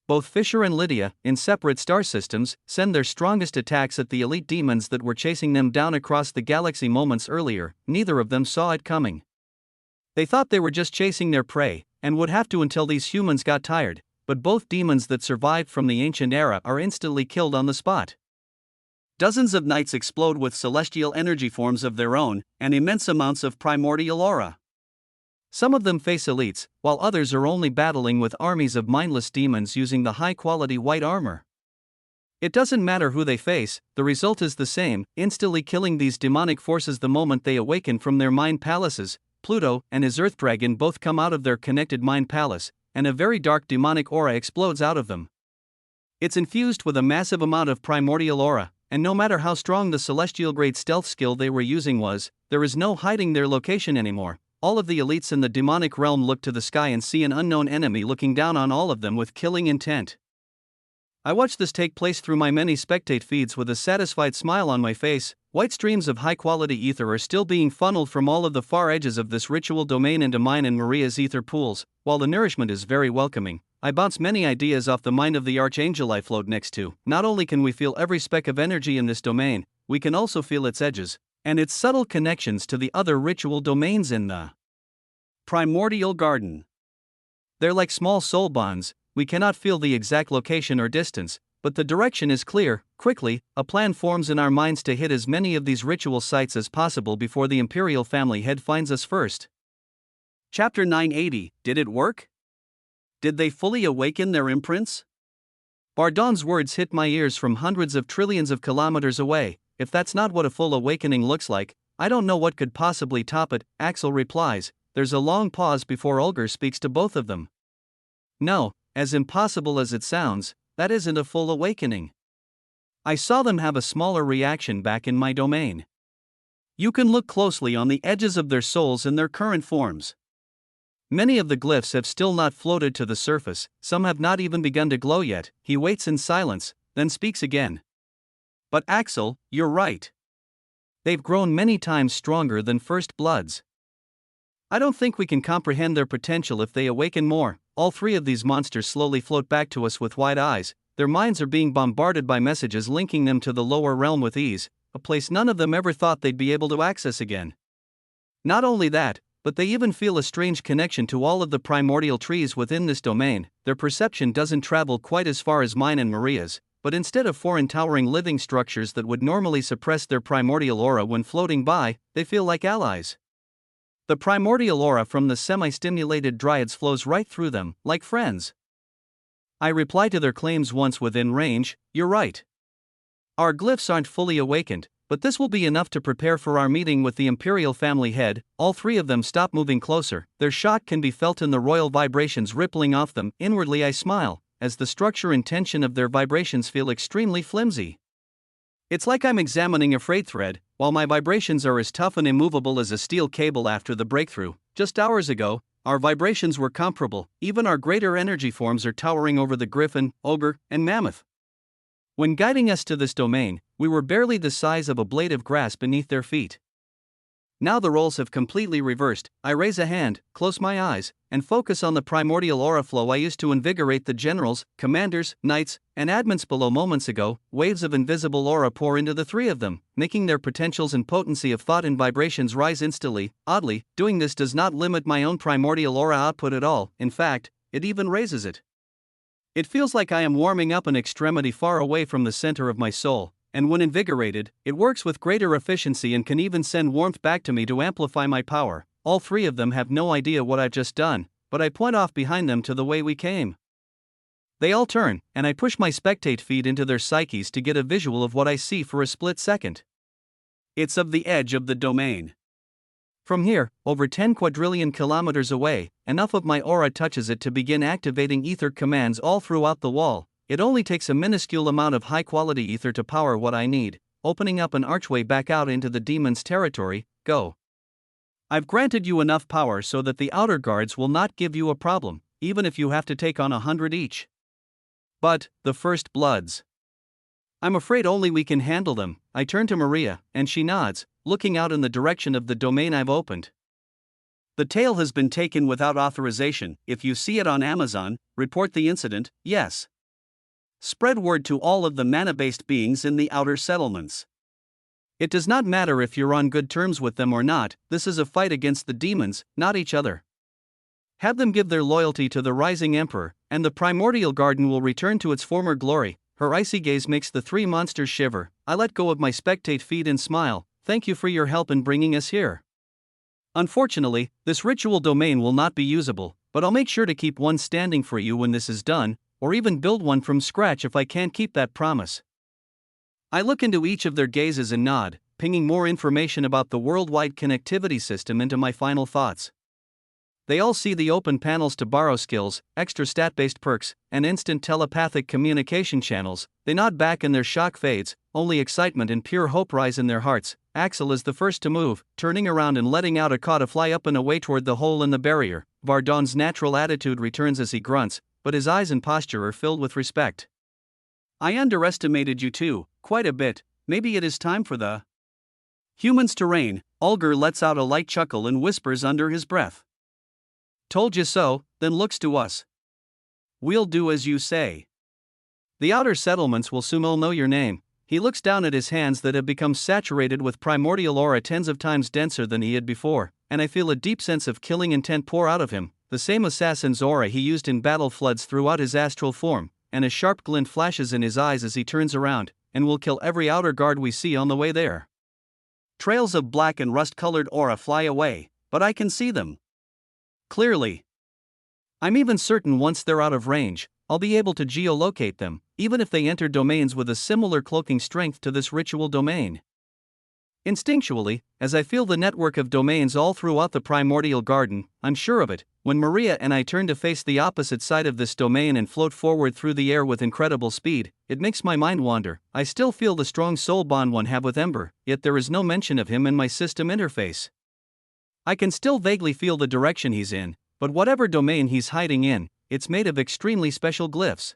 Both Fisher and Lydia, in separate star systems, send their strongest attacks at the elite demons that were chasing them down across the galaxy moments earlier. Neither of them saw it coming. They thought they were just chasing their prey, and would have to until these humans got tired, but both demons that survived from the ancient era are instantly killed on the spot. Dozens of knights explode with celestial energy forms of their own, and immense amounts of primordial aura. Some of them face elites, while others are only battling with armies of mindless demons using the high-quality white armor. It doesn't matter who they face, the result is the same, instantly killing these demonic forces the moment they awaken from their mind palaces. Pluto and his Earth Dragon both come out of their connected mind palace, and a very dark demonic aura explodes out of them. It's infused with a massive amount of primordial aura, and no matter how strong the celestial grade stealth skill they were using was, there is no hiding their location anymore. All of the elites in the demonic realm look to the sky and see an unknown enemy looking down on all of them with killing intent. I watch this take place through my many spectate feeds with a satisfied smile on my face. White streams of high-quality ether are still being funneled from all of the far edges of this ritual domain into mine and Maria's ether pools. While the nourishment is very welcoming, I bounce many ideas off the mind of the archangel I float next to. Not only can we feel every speck of energy in this domain, we can also feel its edges, and its subtle connections to the other ritual domains in the primordial garden. They're like small soul bonds. We cannot feel the exact location or distance, but the direction is clear. Quickly, a plan forms in our minds to hit as many of these ritual sites as possible before the Imperial family head finds us first. Chapter 980, Did it work? Did they fully awaken their imprints? Bardon's words hit my ears from hundreds of trillions of kilometers away. If that's not what a full awakening looks like, I don't know what could possibly top it. Axel replies. There's a long pause before Ulger speaks to both of them. No, as impossible as it sounds, that isn't a full awakening. I saw them have a smaller reaction back in my domain. You can look closely on the edges of their souls in their current forms. Many of the glyphs have still not floated to the surface, some have not even begun to glow yet. He waits in silence, then speaks again. But Axel, you're right. They've grown many times stronger than First Bloods. I don't think we can comprehend their potential if they awaken more. All three of these monsters slowly float back to us with wide eyes. Their minds are being bombarded by messages linking them to the lower realm with ease, a place none of them ever thought they'd be able to access again. Not only that, but they even feel a strange connection to all of the primordial trees within this domain. Their perception doesn't travel quite as far as mine and Maria's, but instead of foreign towering living structures that would normally suppress their primordial aura when floating by, they feel like allies. The primordial aura from the semi-stimulated dryads flows right through them, like friends. I reply to their claims once within range, you're right. Our glyphs aren't fully awakened, but this will be enough to prepare for our meeting with the Imperial family head. All three of them stop moving closer, their shock can be felt in the royal vibrations rippling off them. Inwardly I smile, as the structure and tension of their vibrations feel extremely flimsy. It's like I'm examining a freight thread, while my vibrations are as tough and immovable as a steel cable after the breakthrough. Just hours ago, our vibrations were comparable, even our greater energy forms are towering over the griffin, ogre, and mammoth. When guiding us to this domain, we were barely the size of a blade of grass beneath their feet. Now the roles have completely reversed. I raise a hand, close my eyes, and focus on the primordial aura flow I used to invigorate the generals, commanders, knights, and admins below moments ago. Waves of invisible aura pour into the three of them, making their potentials and potency of thought and vibrations rise instantly. Oddly, doing this does not limit my own primordial aura output at all, in fact, it even raises it. It feels like I am warming up an extremity far away from the center of my soul, and when invigorated, it works with greater efficiency and can even send warmth back to me to amplify my power. All three of them have no idea what I've just done, but I point off behind them to the way we came. They all turn, and I push my spectate feed into their psyches to get a visual of what I see for a split second. It's of the edge of the domain. From here, over 10 quadrillion kilometers away, enough of my aura touches it to begin activating ether commands all throughout the wall. It only takes a minuscule amount of high-quality ether to power what I need, opening up an archway back out into the demon's territory. Go. I've granted you enough power so that the outer guards will not give you a problem, even if you have to take on 100 each. But, the first bloods. I'm afraid only we can handle them. I turn to Maria, and she nods, looking out in the direction of the domain I've opened. The tale has been taken without authorization. If you see it on Amazon, report the incident. Yes. Spread word to all of the mana-based beings in the outer settlements. It does not matter if you're on good terms with them or not, this is a fight against the demons, not each other. Have them give their loyalty to the rising emperor, and the primordial garden will return to its former glory. Her icy gaze makes the three monsters shiver. I let go of my spectate feed and smile. Thank you for your help in bringing us here. Unfortunately, this ritual domain will not be usable, but I'll make sure to keep one standing for you when this is done, or even build one from scratch if I can't keep that promise. I look into each of their gazes and nod, pinging more information about the worldwide connectivity system into my final thoughts. They all see the open panels to borrow skills, extra stat-based perks, and instant telepathic communication channels. They nod back and their shock fades, only excitement and pure hope rise in their hearts. Axel is the first to move, turning around and letting out a caw to fly up and away toward the hole in the barrier. Vardon's natural attitude returns as he grunts, but his eyes and posture are filled with respect. I underestimated you too, quite a bit. Maybe it is time for the humans to reign. Ulger lets out a light chuckle and whispers under his breath. Told you so, then looks to us. We'll do as you say. The outer settlements will soon all know your name. He looks down at his hands that have become saturated with primordial aura tens of times denser than he had before, and I feel a deep sense of killing intent pour out of him. The same assassin's aura he used in battle floods throughout his astral form, and a sharp glint flashes in his eyes as he turns around, and will kill every outer guard we see on the way there. Trails of black and rust-colored aura fly away, but I can see them clearly. I'm even certain once they're out of range, I'll be able to geolocate them, even if they enter domains with a similar cloaking strength to this ritual domain. Instinctually, as I feel the network of domains all throughout the primordial garden, I'm sure of it. When Maria and I turn to face the opposite side of this domain and float forward through the air with incredible speed, it makes my mind wander. I still feel the strong soul bond one have with Ember, yet there is no mention of him in my system interface. I can still vaguely feel the direction he's in, but whatever domain he's hiding in, it's made of extremely special glyphs.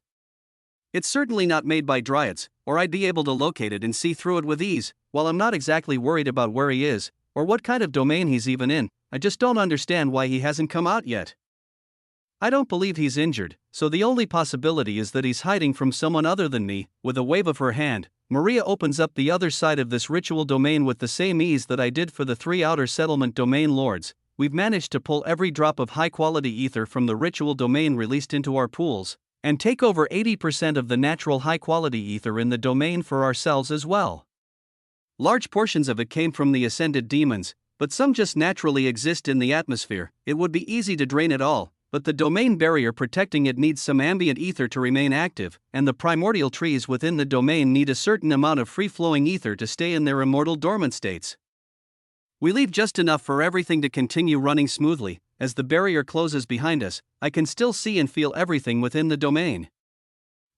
It's certainly not made by dryads, or I'd be able to locate it and see through it with ease. While I'm not exactly worried about where he is, or what kind of domain he's even in, I just don't understand why he hasn't come out yet. I don't believe he's injured, so the only possibility is that he's hiding from someone other than me. With a wave of her hand, Maria opens up the other side of this ritual domain with the same ease that I did for the three outer settlement domain lords. We've managed to pull every drop of high-quality ether from the ritual domain released into our pools, and take over 80% of the natural high-quality ether in the domain for ourselves as well. Large portions of it came from the ascended demons, but some just naturally exist in the atmosphere. It would be easy to drain it all, but the domain barrier protecting it needs some ambient ether to remain active, and the primordial trees within the domain need a certain amount of free-flowing ether to stay in their immortal dormant states. We leave just enough for everything to continue running smoothly. As the barrier closes behind us, I can still see and feel everything within the domain.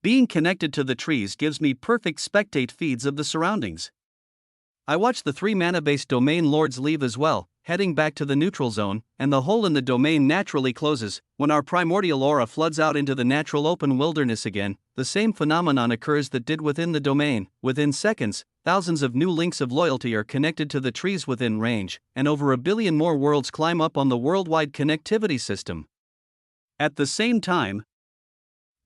Being connected to the trees gives me perfect spectate feeds of the surroundings. I watch the 3 mana-based domain lords leave as well, heading back to the neutral zone, and the hole in the domain naturally closes. When our primordial aura floods out into the natural open wilderness again, the same phenomenon occurs that did within the domain. Within seconds, thousands of new links of loyalty are connected to the trees within range, and over 1 billion more worlds climb up on the worldwide connectivity system. At the same time,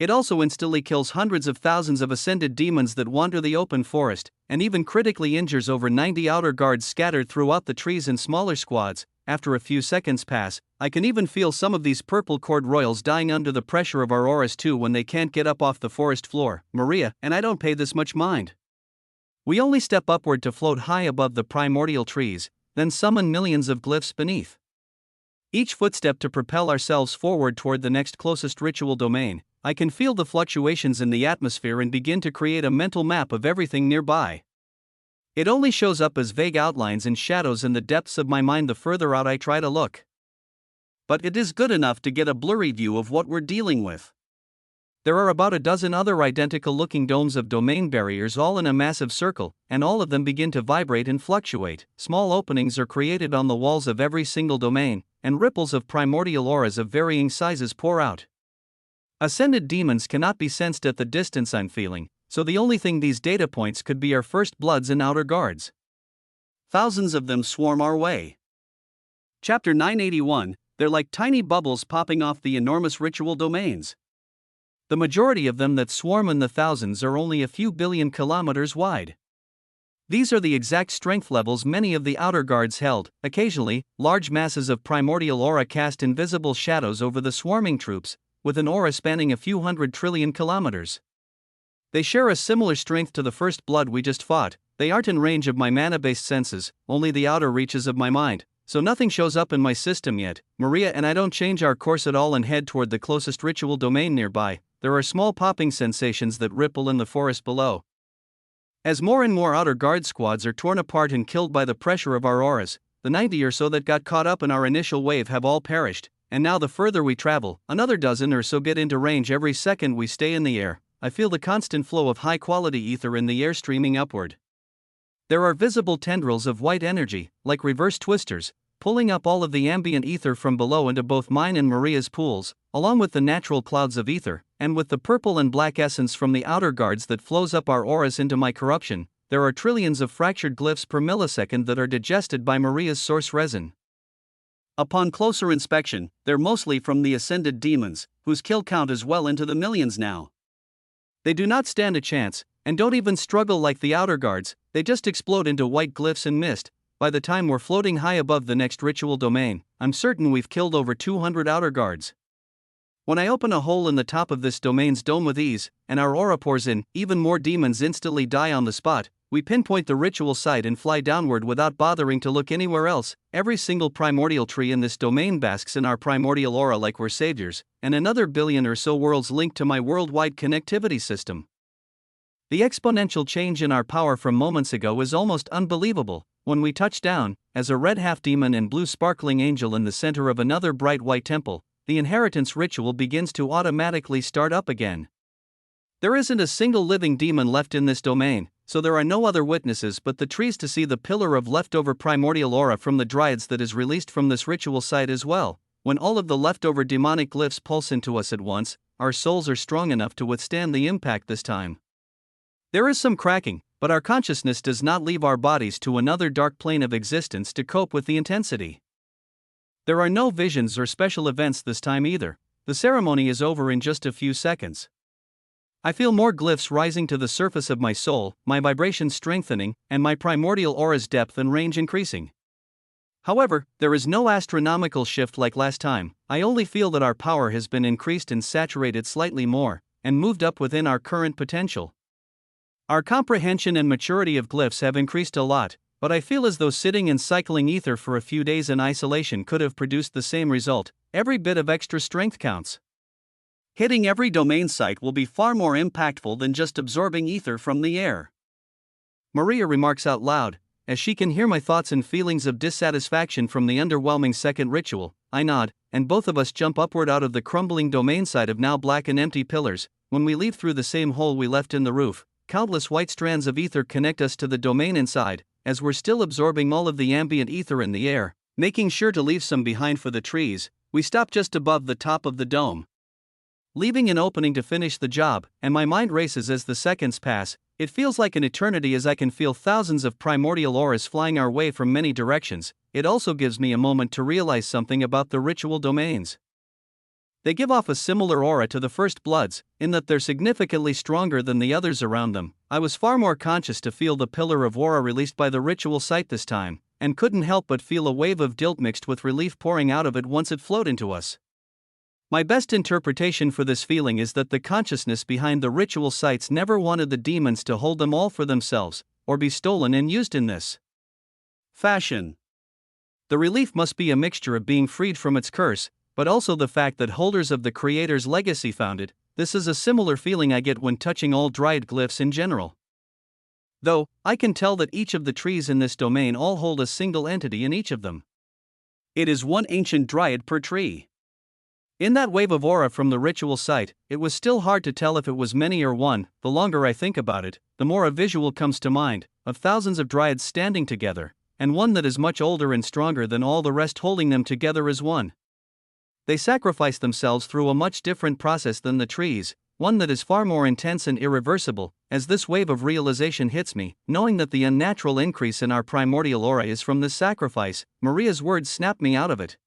it also instantly kills hundreds of thousands of ascended demons that wander the open forest, and even critically injures over 90 outer guards scattered throughout the trees in smaller squads. After a few seconds pass, I can even feel some of these purple cord royals dying under the pressure of our auras too when they can't get up off the forest floor. Maria and I don't pay this much mind. We only step upward to float high above the primordial trees, then summon millions of glyphs beneath each footstep to propel ourselves forward toward the next closest ritual domain. I can feel the fluctuations in the atmosphere and begin to create a mental map of everything nearby. It only shows up as vague outlines and shadows in the depths of my mind the further out I try to look. But it is good enough to get a blurry view of what we're dealing with. There are about a dozen other identical-looking domes of domain barriers all in a massive circle, and all of them begin to vibrate and fluctuate. Small openings are created on the walls of every single domain, and ripples of primordial auras of varying sizes pour out. Ascended demons cannot be sensed at the distance I'm feeling, so the only thing these data points could be are first bloods and outer guards. Thousands of them swarm our way. Chapter 981, they're like tiny bubbles popping off the enormous ritual domains. The majority of them that swarm in the thousands are only a few billion kilometers wide. These are the exact strength levels many of the outer guards held. Occasionally, large masses of primordial aura cast invisible shadows over the swarming troops, with an aura spanning a few 100 trillion kilometers. They share a similar strength to the first blood we just fought. They aren't in range of my mana-based senses, only the outer reaches of my mind, so nothing shows up in my system yet. Maria and I don't change our course at all and head toward the closest ritual domain nearby. There are small popping sensations that ripple in the forest below. As more and more outer guard squads are torn apart and killed by the pressure of our auras, the 90 or so that got caught up in our initial wave have all perished, and now the further we travel, another dozen or so get into range every second we stay in the air. I feel the constant flow of high-quality ether in the air streaming upward. There are visible tendrils of white energy, like reverse twisters, pulling up all of the ambient ether from below into both mine and Maria's pools, along with the natural clouds of ether, and with the purple and black essence from the outer guards that flows up our auras into my corruption. There are trillions of fractured glyphs per millisecond that are digested by Maria's source resin. Upon closer inspection, they're mostly from the ascended demons, whose kill count is well into the millions now. They do not stand a chance, and don't even struggle like the outer guards, they just explode into white glyphs and mist. By the time we're floating high above the next ritual domain, I'm certain we've killed over 200 outer guards. When I open a hole in the top of this domain's dome with ease, and our aura pours in, even more demons instantly die on the spot. We pinpoint the ritual site and fly downward without bothering to look anywhere else. Every single primordial tree in this domain basks in our primordial aura like we're saviors, and another billion or so worlds linked to my worldwide connectivity system. The exponential change in our power from moments ago is almost unbelievable. When we touch down, as a red half-demon and blue sparkling angel in the center of another bright white temple, the inheritance ritual begins to automatically start up again. There isn't a single living demon left in this domain, so there are no other witnesses but the trees to see the pillar of leftover primordial aura from the dryads that is released from this ritual site as well. When all of the leftover demonic glyphs pulse into us at once, our souls are strong enough to withstand the impact this time. There is some cracking, but our consciousness does not leave our bodies to another dark plane of existence to cope with the intensity. There are no visions or special events this time either. The ceremony is over in just a few seconds. I feel more glyphs rising to the surface of my soul, my vibrations strengthening, and my primordial aura's depth and range increasing. However, there is no astronomical shift like last time. I only feel that our power has been increased and saturated slightly more, and moved up within our current potential. Our comprehension and maturity of glyphs have increased a lot, But I feel as though sitting and cycling ether for a few days in isolation could have produced the same result. Every bit of extra strength counts. Hitting every domain site will be far more impactful than just absorbing ether from the air. Maria remarks out loud, as she can hear my thoughts and feelings of dissatisfaction from the underwhelming second ritual. I nod, and both of us jump upward out of the crumbling domain site of now black and empty pillars. When we leave through the same hole we left in the roof, countless white strands of ether connect us to the domain inside, as we're still absorbing all of the ambient ether in the air, making sure to leave some behind for the trees. We stop just above the top of the dome, leaving an opening to finish the job, and my mind races as the seconds pass. It feels like an eternity as I can feel thousands of primordial auras flying our way from many directions. It also gives me a moment to realize something about the ritual domains. They give off a similar aura to the First Bloods, in that they're significantly stronger than the others around them. I was far more conscious to feel the pillar of aura released by the ritual site this time, and couldn't help but feel a wave of guilt mixed with relief pouring out of it once it flowed into us. My best interpretation for this feeling is that the consciousness behind the ritual sites never wanted the demons to hold them all for themselves, or be stolen and used in this fashion. The relief must be a mixture of being freed from its curse, but also the fact that holders of the Creator's legacy found it. This is a similar feeling I get when touching all dryad glyphs in general. Though, I can tell that each of the trees in this domain all hold a single entity in each of them. It is one ancient dryad per tree. In that wave of aura from the ritual site, it was still hard to tell if it was many or one. The longer I think about it, the more a visual comes to mind, of thousands of dryads standing together, and one that is much older and stronger than all the rest holding them together as one. They sacrifice themselves through a much different process than the trees, one that is far more intense and irreversible. As this wave of realization hits me, knowing that the unnatural increase in our primordial aura is from this sacrifice, Maria's words snap me out of it.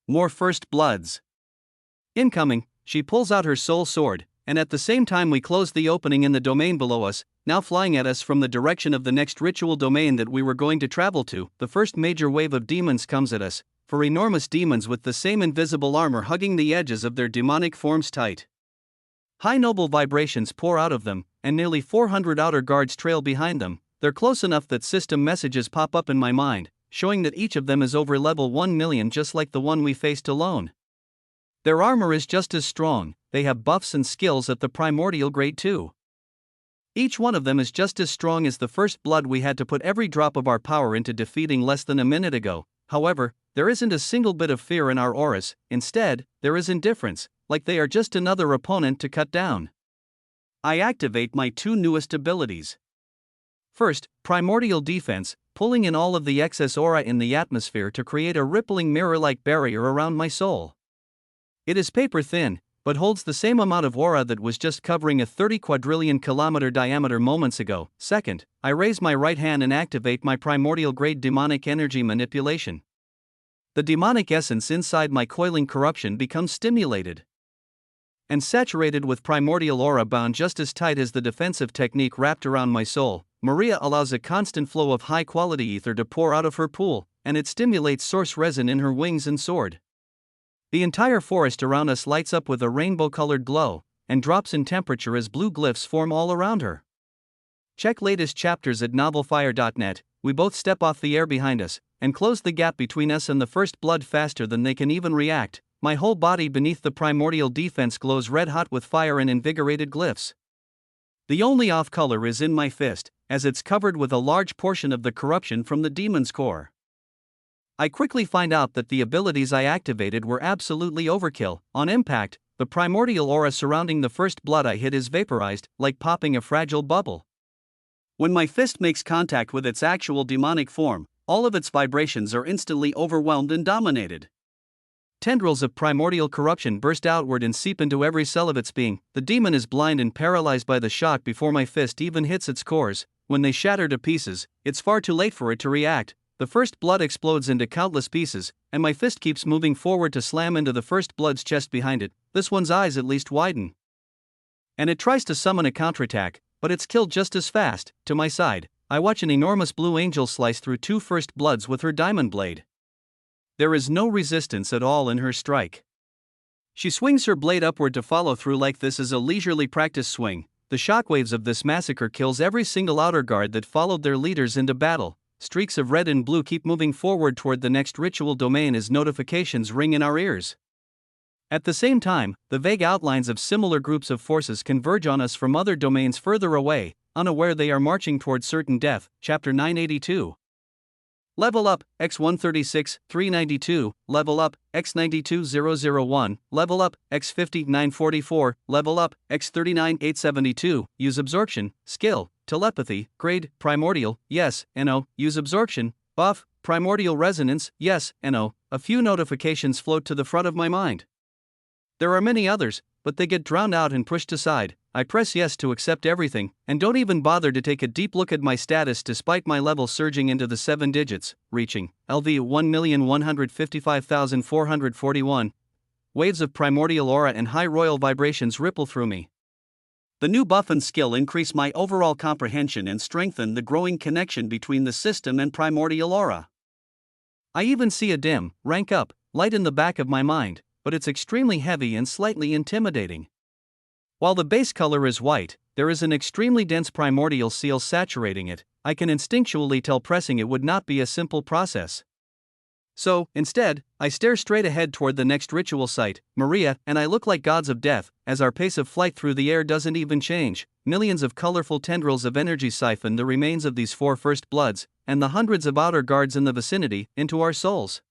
More First Bloods. Incoming, she pulls out her soul sword, and at the same time we close the opening in the domain below us, now flying at us from the direction of the next ritual domain that we were going to travel to. The first major wave of demons comes at us, for enormous demons with the same invisible armor hugging the edges of their demonic forms tight. High noble vibrations pour out of them, and nearly 400 outer guards trail behind them. They're close enough that system messages pop up in my mind, showing that each of them is over level 1 million, just like the one we faced alone. Their armor is just as strong, they have buffs and skills at the primordial grade too. Each one of them is just as strong as the First Blood we had to put every drop of our power into defeating less than a minute ago. However, there isn't a single bit of fear in our auras. Instead, there is indifference, like they are just another opponent to cut down. I activate my two newest abilities. First, Primordial Defense, pulling in all of the excess aura in the atmosphere to create a rippling mirror-like barrier around my soul. It is paper thin, but holds the same amount of aura that was just covering a 30 quadrillion kilometer diameter moments ago. Second, I raise my right hand and activate my primordial grade demonic energy manipulation. The demonic essence inside my coiling corruption becomes stimulated and saturated with primordial aura bound just as tight as the defensive technique wrapped around my soul. Maria allows a constant flow of high-quality ether to pour out of her pool, and it stimulates source resin in her wings and sword. The entire forest around us lights up with a rainbow-colored glow, and drops in temperature as blue glyphs form all around her. Check latest chapters at novelfire.net. We both step off the air behind us, and close the gap between us and the First Blood faster than they can even react. My whole body beneath the primordial defense glows red-hot with fire and invigorated glyphs. The only off color is in my fist, as it's covered with a large portion of the corruption from the demon's core. I quickly find out that the abilities I activated were absolutely overkill. On impact, the primordial aura surrounding the First Blood I hit is vaporized, like popping a fragile bubble. When my fist makes contact with its actual demonic form, all of its vibrations are instantly overwhelmed and dominated. Tendrils of primordial corruption burst outward and seep into every cell of its being. The demon is blind and paralyzed by the shock before my fist even hits its cores. When they shatter to pieces, it's far too late for it to react. The First Blood explodes into countless pieces, and my fist keeps moving forward to slam into the First Blood's chest behind it. This one's eyes at least widen, and it tries to summon a counterattack, but it's killed just as fast. To my side, I watch an enormous blue angel slice through two First Bloods with her diamond blade. There is no resistance at all in her strike. She swings her blade upward to follow through like this is a leisurely practice swing. The shockwaves of this massacre kills every single outer guard that followed their leaders into battle. streaks of red and blue keep moving forward toward the next ritual domain as notifications ring in our ears. At the same time, the vague outlines of similar groups of forces converge on us from other domains further away, unaware they are marching toward certain death. Chapter 982. Level up, X136, 392, level up, X92001, level up, X50, 944, level up, X39, 872, use absorption, skill, telepathy, grade, primordial, yes, NO, use absorption, buff, primordial resonance, yes, NO. A few notifications float to the front of my mind. There are many others, but they get drowned out and pushed aside. I press yes to accept everything, and don't even bother to take a deep look at my status despite my level surging into the 7 digits, reaching LV 1,155,441. Waves of primordial aura and high royal vibrations ripple through me. The new buff and skill increase my overall comprehension and strengthen the growing connection between the system and primordial aura. I even see a dim, rank up, light in the back of my mind, but it's extremely heavy and slightly intimidating. While the base color is white, there is an extremely dense primordial seal saturating it. I can instinctually tell pressing it would not be a simple process. So, instead, I stare straight ahead toward the next ritual site, Maria and I look like gods of death, as our pace of flight through the air doesn't even change. Millions of colorful tendrils of energy siphon the remains of these 4 first bloods, and the hundreds of outer guards in the vicinity, into our souls.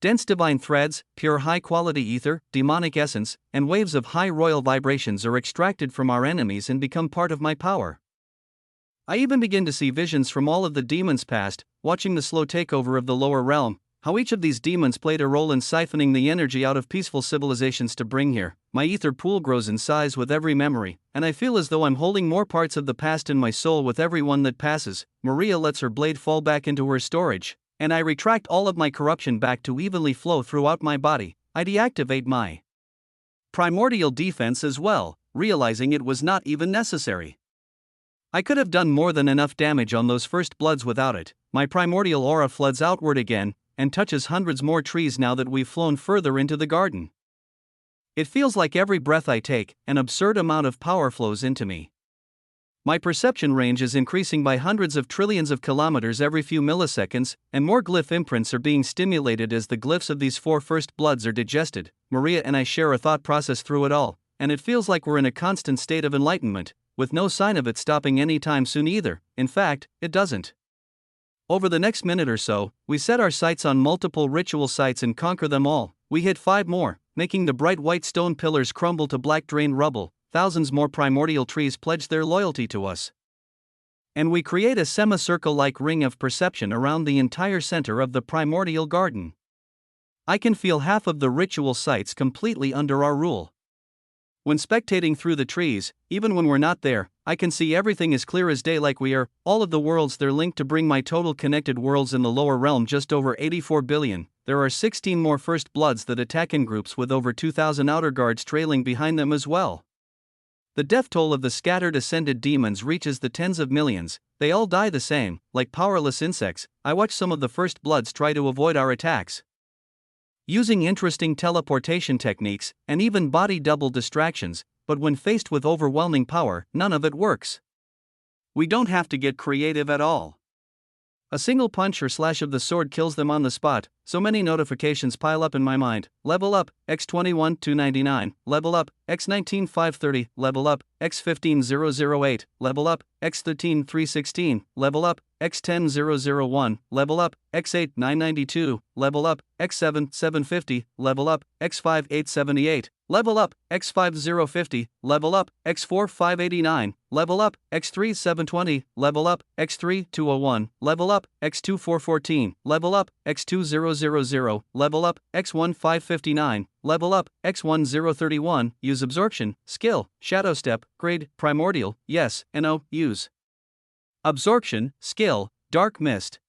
Dense divine threads, pure high-quality ether, demonic essence, and waves of high royal vibrations are extracted from our enemies and become part of my power. I even begin to see visions from all of the demons past, watching the slow takeover of the lower realm, how each of these demons played a role in siphoning the energy out of peaceful civilizations to bring here. My ether pool grows in size with every memory, and I feel as though I'm holding more parts of the past in my soul with every one that passes. Maria lets her blade fall back into her storage, and I retract all of my corruption back to evenly flow throughout my body. I deactivate my primordial defense as well, realizing it was not even necessary. I could have done more than enough damage on those first bloods without it. My primordial aura floods outward again, and touches hundreds more trees now that we've flown further into the garden. It feels like every breath I take, an absurd amount of power flows into me. My perception range is increasing by hundreds of trillions of kilometers every few milliseconds, and more glyph imprints are being stimulated as the glyphs of these 4 first bloods are digested. Maria and I share a thought process through it all, and it feels like we're in a constant state of enlightenment, with no sign of it stopping anytime soon either. In fact, it doesn't. Over the next minute or so, we set our sights on multiple ritual sites and conquer them all. We hit 5 more, making the bright white stone pillars crumble to black drained rubble. Thousands more primordial trees pledge their loyalty to us. And we create a semicircle-like ring of perception around the entire center of the primordial garden. I can feel half of the ritual sites completely under our rule. When spectating through the trees, even when we're not there, I can see everything as clear as day, like we are, all of the worlds they're linked to bring my total connected worlds in the lower realm just over 84 billion. There are 16 more first bloods that attack in groups with over 2,000 outer guards trailing behind them as well. The death toll of the scattered ascended demons reaches the tens of millions. They all die the same, like powerless insects. I watch some of the first bloods try to avoid our attacks, using interesting teleportation techniques, and even body double distractions, but when faced with overwhelming power, none of it works. We don't have to get creative at all. A single punch or slash of the sword kills them on the spot. So many notifications pile up in my mind. Level up, X21 299, level up, X19 530, level up, X15 008, level up, X13 316, level up, X10 001, level up, X8 992, level up, X7 750, level up, X5 878, level up, X5 050, level up, X4 589, level up, X3 720, level up, X3 201, level up, X2 414, level up, X2 000, level up, X1 559, level up, X1 031, use absorption, skill, shadow step, grade, primordial, yes, NO, use absorption, skill, dark mist.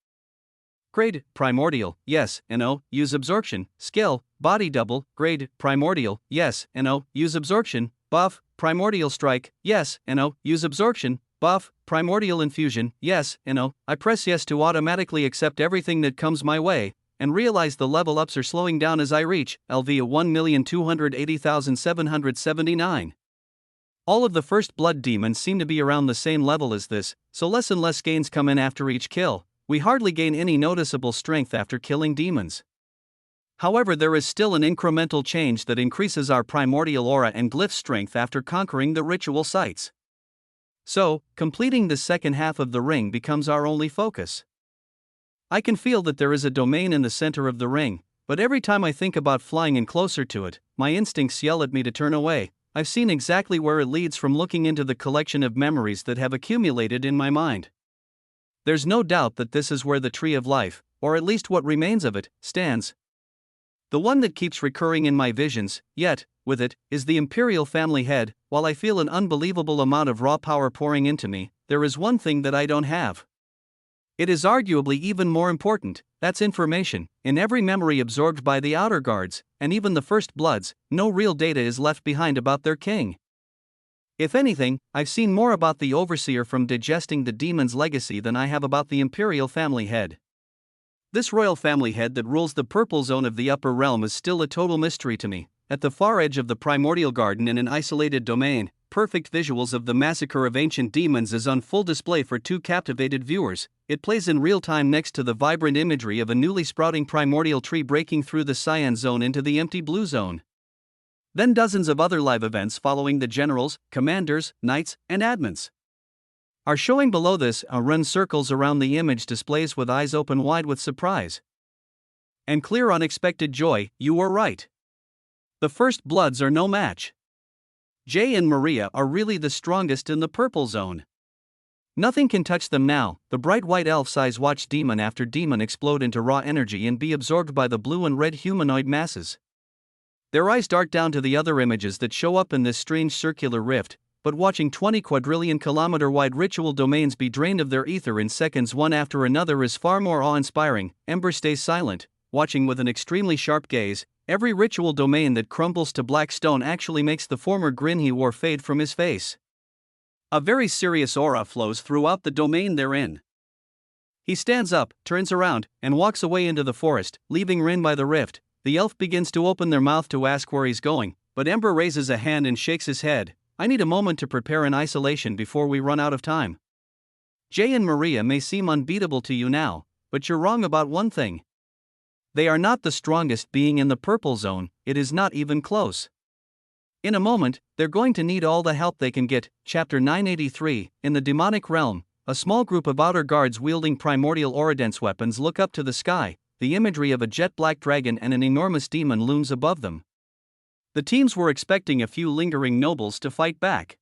Grade, primordial, yes, NO, use absorption, skill, body double, grade, primordial, yes, NO, use absorption, buff, primordial strike, yes, NO, use absorption, buff, primordial infusion, yes, NO. I press yes to automatically accept everything that comes my way, and realize the level ups are slowing down as I reach LV 1,280,779. All of the first blood demons seem to be around the same level as this, so less and less gains come in after each kill. We hardly gain any noticeable strength after killing demons. However, there is still an incremental change that increases our primordial aura and glyph strength after conquering the ritual sites. So, completing the second half of the ring becomes our only focus. I can feel that there is a domain in the center of the ring, but every time I think about flying in closer to it, my instincts yell at me to turn away. I've seen exactly where it leads from looking into the collection of memories that have accumulated in my mind. There's no doubt that this is where the tree of life, or at least what remains of it, stands. The one that keeps recurring in my visions, yet, with it, is the imperial family head. While I feel an unbelievable amount of raw power pouring into me, there is one thing that I don't have. It is arguably even more important, that's information. In every memory absorbed by the outer guards, and even the first bloods, no real data is left behind about their king. If anything, I've seen more about the overseer from digesting the demon's legacy than I have about the imperial family head. This royal family head that rules the purple zone of the upper realm is still a total mystery to me. At the far edge of the primordial garden in an isolated domain, perfect visuals of the massacre of ancient demons is on full display for two captivated viewers. It plays in real time next to the vibrant imagery of a newly sprouting primordial tree breaking through the cyan zone into the empty blue zone. Then dozens of other live events following the generals, commanders, knights, and admins are showing below this. Run circles around the image displays with eyes open wide with surprise and clear unexpected joy. You were right. The first bloods are no match. Jay and Maria are really the strongest in the purple zone. Nothing can touch them now. The bright white elf's eyes watch demon after demon explode into raw energy and be absorbed by the blue and red humanoid masses. Their eyes dart down to the other images that show up in this strange circular rift, but watching 20 quadrillion kilometer wide ritual domains be drained of their ether in seconds one after another is far more awe-inspiring. Ember stays silent, watching with an extremely sharp gaze. Every ritual domain that crumbles to black stone actually makes the former grin he wore fade from his face. A very serious aura flows throughout the domain they're in. He stands up, turns around, and walks away into the forest, leaving Rin by the rift. The elf begins to open their mouth to ask where he's going, but Ember raises a hand and shakes his head. I need a moment to prepare in isolation before we run out of time. Jay and Maria may seem unbeatable to you now, but you're wrong about one thing. They are not the strongest being in the purple zone. It is not even close. In a moment, they're going to need all the help they can get. Chapter 983, in the demonic realm, a small group of outer guards wielding primordial auradense weapons look up to the sky. The imagery of a jet-black dragon and an enormous demon looms above them. The teams were expecting a few lingering nobles to fight back.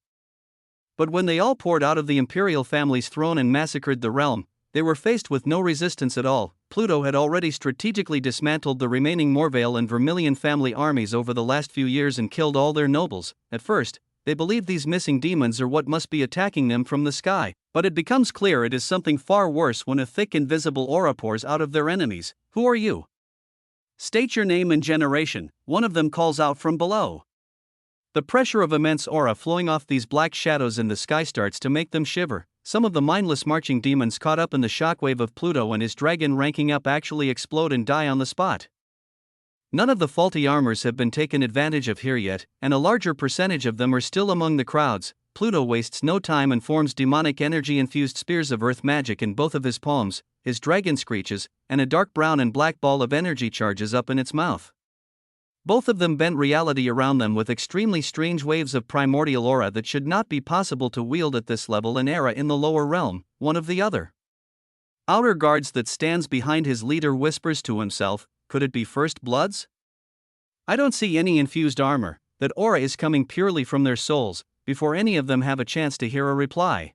But when they all poured out of the imperial family's throne and massacred the realm, they were faced with no resistance at all. Pluto had already strategically dismantled the remaining Morvale and Vermilion family armies over the last few years and killed all their nobles. At first, they believe these missing demons are what must be attacking them from the sky, but it becomes clear it is something far worse when a thick invisible aura pours out of their enemies. Who are you? State your name and generation, one of them calls out from below. The pressure of immense aura flowing off these black shadows in the sky starts to make them shiver. Some of the mindless marching demons caught up in the shockwave of Pluto and his dragon ranking up actually explode and die on the spot. None of the faulty armors have been taken advantage of here yet, and a larger percentage of them are still among the crowds. Pluto wastes no time and forms demonic energy-infused spears of earth magic in both of his palms. His dragon screeches, and a dark brown and black ball of energy charges up in its mouth. Both of them bent reality around them with extremely strange waves of primordial aura that should not be possible to wield at this level and era in the lower realm, one of the other. Outer guards that stands behind his leader whispers to himself, could it be First Bloods? I don't see any infused armor. That aura is coming purely from their souls. Before any of them have a chance to hear a reply,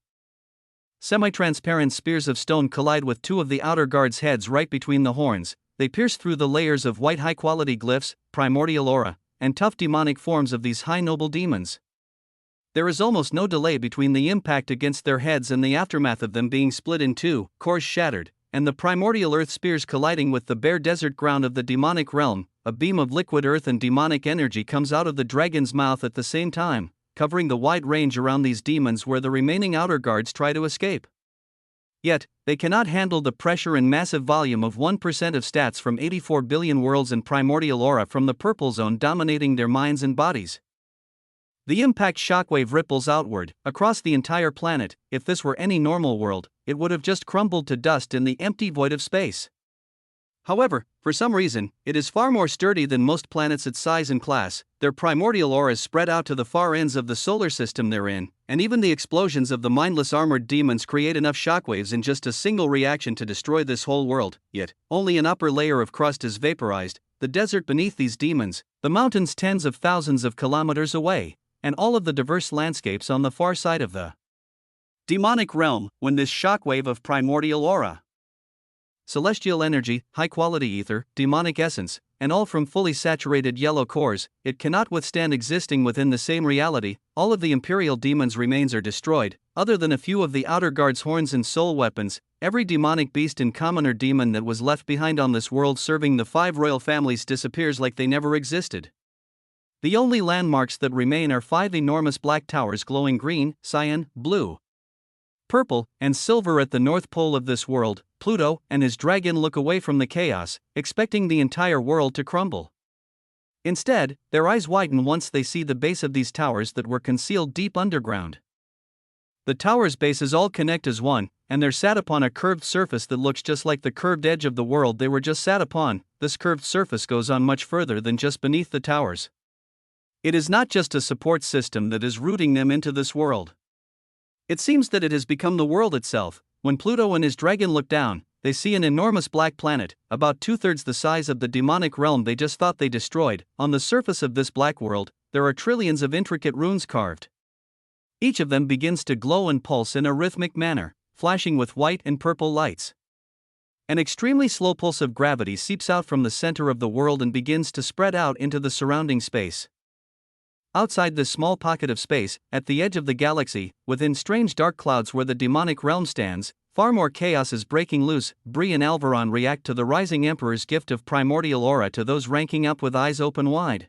semi-transparent spears of stone collide with two of the outer guards' heads right between the horns. They pierce through the layers of white high-quality glyphs, primordial aura, and tough demonic forms of these high noble demons. There is almost no delay between the impact against their heads and the aftermath of them being split in two, cores shattered, and the primordial earth spears colliding with the bare desert ground of the demonic realm. A beam of liquid earth and demonic energy comes out of the dragon's mouth at the same time, covering the wide range around these demons where the remaining outer guards try to escape. Yet, they cannot handle the pressure and massive volume of 1% of stats from 84 billion worlds and primordial aura from the purple zone dominating their minds and bodies. The impact shockwave ripples outward, across the entire planet. If this were any normal world, it would have just crumbled to dust in the empty void of space. However, for some reason, it is far more sturdy than most planets its size and class. Their primordial auras spread out to the far ends of the solar system they're in, and even the explosions of the mindless armored demons create enough shockwaves in just a single reaction to destroy this whole world. Yet, only an upper layer of crust is vaporized, the desert beneath these demons, the mountains tens of thousands of kilometers away, and all of the diverse landscapes on the far side of the demonic realm, when this shockwave of primordial aura, celestial energy, high-quality ether, demonic essence, and all from fully saturated yellow cores, it cannot withstand existing within the same reality. All of the Imperial demons' remains are destroyed, other than a few of the Outer Guard's horns and soul weapons. Every demonic beast and commoner demon that was left behind on this world serving the 5 royal families disappears like they never existed. The only landmarks that remain are 5 enormous black towers glowing green, cyan, blue, purple, and silver at the north pole of this world. Pluto and his dragon look away from the chaos, expecting the entire world to crumble. Instead, their eyes widen once they see the base of these towers that were concealed deep underground. The towers' bases all connect as one, and they're sat upon a curved surface that looks just like the curved edge of the world they were just sat upon. This curved surface goes on much further than just beneath the towers. It is not just a support system that is rooting them into this world. It seems that it has become the world itself. When Pluto and his dragon look down, they see an enormous black planet, about 2/3 the size of the demonic realm they just thought they destroyed. On the surface of this black world, there are trillions of intricate runes carved. Each of them begins to glow and pulse in a rhythmic manner, flashing with white and purple lights. An extremely slow pulse of gravity seeps out from the center of the world and begins to spread out into the surrounding space. Outside this small pocket of space, at the edge of the galaxy, within strange dark clouds where the demonic realm stands, far more chaos is breaking loose. Bree and Alvaron react to the rising Emperor's gift of primordial aura to those ranking up with eyes open wide.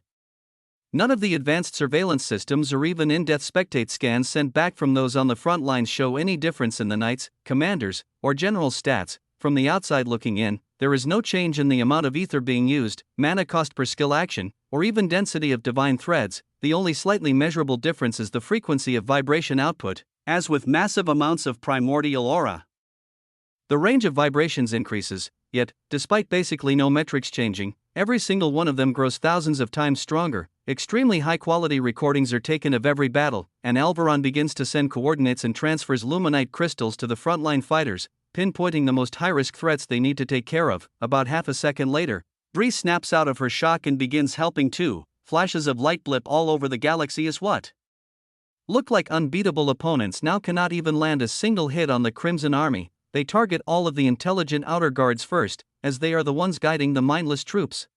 None of the advanced surveillance systems or even in-depth spectate scans sent back from those on the front lines show any difference in the knights, commanders, or generals' stats. From the outside looking in, there is no change in the amount of ether being used, mana cost per skill action, or even density of divine threads. The only slightly measurable difference is the frequency of vibration output, as with massive amounts of primordial aura. The range of vibrations increases, yet, despite basically no metrics changing, every single one of them grows thousands of times stronger. Extremely high-quality recordings are taken of every battle, and Alvaron begins to send coordinates and transfers luminite crystals to the frontline fighters, pinpointing the most high-risk threats they need to take care of. About half a second later, Bree snaps out of her shock and begins helping too. Flashes of light blip all over the galaxy as what look like unbeatable opponents now cannot even land a single hit on the Crimson Army. They target all of the intelligent outer guards first, as they are the ones guiding the mindless troops.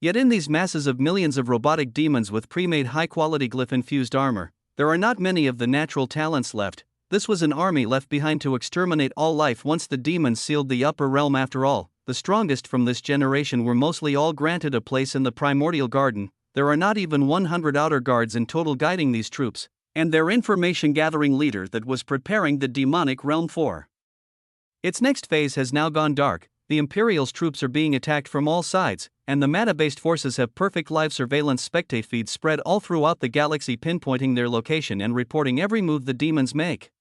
Yet in these masses of millions of robotic demons with pre-made high-quality glyph-infused armor, there are not many of the natural talents left. This was an army left behind to exterminate all life once the demons sealed the upper realm. After all, the strongest from this generation were mostly all granted a place in the primordial garden. There are not even 100 outer guards in total guiding these troops, and their information-gathering leader that was preparing the demonic realm for its next phase has now gone dark. The Imperial's troops are being attacked from all sides, and the mana-based forces have perfect live surveillance spectate feeds spread all throughout the galaxy, pinpointing their location and reporting every move the demons make.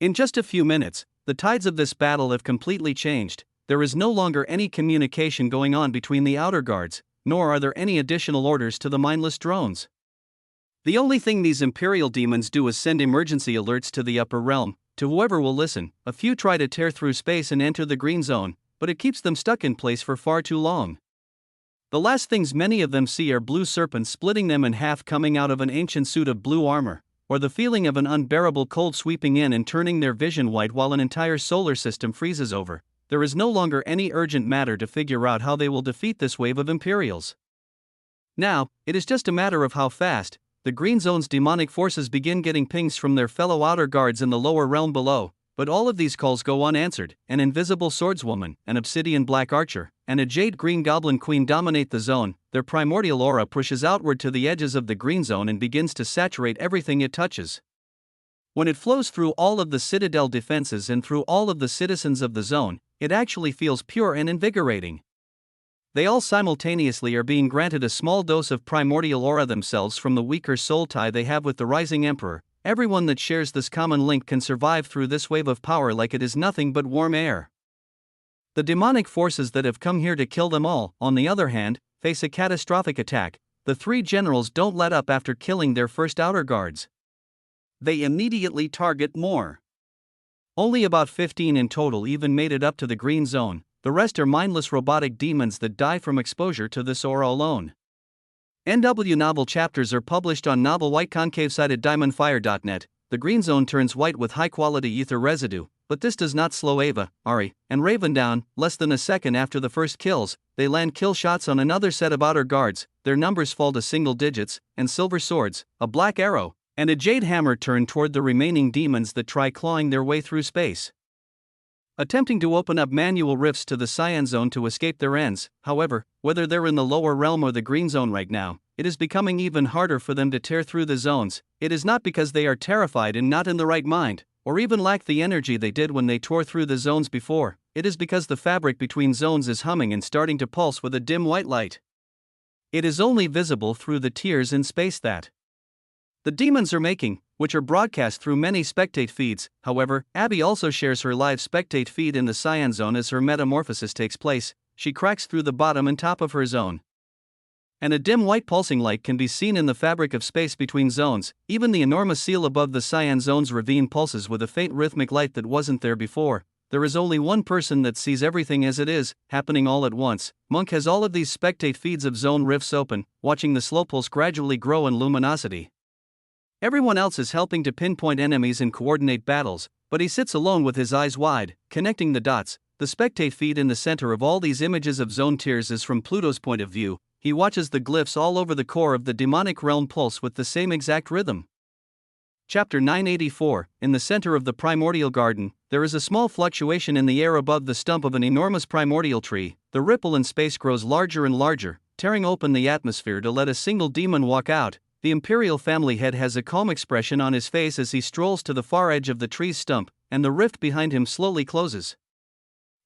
In just a few minutes, the tides of this battle have completely changed. There is no longer any communication going on between the outer guards, nor are there any additional orders to the mindless drones. The only thing these Imperial demons do is send emergency alerts to the upper realm, to whoever will listen. A few try to tear through space and enter the green zone, but it keeps them stuck in place for far too long. The last things many of them see are blue serpents splitting them in half coming out of an ancient suit of blue armor, or the feeling of an unbearable cold sweeping in and turning their vision white while an entire solar system freezes over. There is no longer any urgent matter to figure out how they will defeat this wave of Imperials. Now, it is just a matter of how fast. The Green Zone's demonic forces begin getting pings from their fellow outer guards in the lower realm below, but all of these calls go unanswered. An invisible swordswoman, an obsidian black archer, and a jade green goblin queen dominate the zone. Their primordial aura pushes outward to the edges of the Green Zone and begins to saturate everything it touches. When it flows through all of the Citadel defenses and through all of the citizens of the zone, it actually feels pure and invigorating. They all simultaneously are being granted a small dose of primordial aura themselves from the weaker soul tie they have with the rising Emperor. Everyone that shares this common link can survive through this wave of power like it is nothing but warm air. The demonic forces that have come here to kill them all, on the other hand, face a catastrophic attack. The three generals don't let up after killing their first outer guards. They immediately target more. Only about 15 in total even made it up to the green zone. The rest are mindless robotic demons that die from exposure to this aura alone. NW novel chapters are published on novel white concave sided diamondfire.net. The green zone turns white with high quality ether residue, but this does not slow Ava, Ari, and Raven down. Less than a second after the first kills, they land kill shots on another set of outer guards. Their numbers fall to single digits, and silver swords, a black arrow, and a jade hammer turn toward the remaining demons that try clawing their way through space, attempting to open up manual rifts to the cyan zone to escape their ends. However, whether they're in the lower realm or the green zone right now, it is becoming even harder for them to tear through the zones. It is not because they are terrified and not in the right mind, or even lack the energy they did when they tore through the zones before. It is because the fabric between zones is humming and starting to pulse with a dim white light. It is only visible through the tears in space that the demons are making, which are broadcast through many spectate feeds. However, Abby also shares her live spectate feed in the cyan zone as her metamorphosis takes place. She cracks through the bottom and top of her zone, and a dim white pulsing light can be seen in the fabric of space between zones. Even the enormous seal above the cyan zone's ravine pulses with a faint rhythmic light that wasn't there before. There is only one person that sees everything as it is, happening all at once. Monk has all of these spectate feeds of zone rifts open, watching the slow pulse gradually grow in luminosity. Everyone else is helping to pinpoint enemies and coordinate battles, but he sits alone with his eyes wide, connecting the dots. The spectate feed in the center of all these images of zone tiers is from Pluto's point of view. He watches the glyphs all over the core of the demonic realm pulse with the same exact rhythm. Chapter 984. In the center of the primordial garden, there is a small fluctuation in the air above the stump of an enormous primordial tree. The ripple in space grows larger and larger, tearing open the atmosphere to let a single demon walk out. The Imperial family head has a calm expression on his face as he strolls to the far edge of the tree's stump, and the rift behind him slowly closes.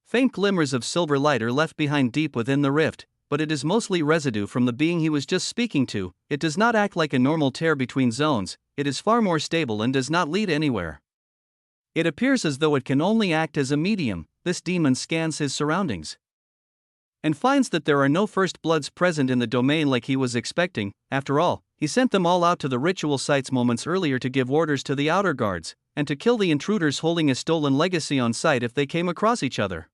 Faint glimmers of silver light are left behind deep within the rift, but it is mostly residue from the being he was just speaking to. It does not act like a normal tear between zones, it is far more stable and does not lead anywhere. It appears as though it can only act as a medium. This demon scans his surroundings and finds that there are no first bloods present in the domain like he was expecting. After all, he sent them all out to the ritual sites moments earlier to give orders to the outer guards, and to kill the intruders holding a stolen legacy on site if they came across each other.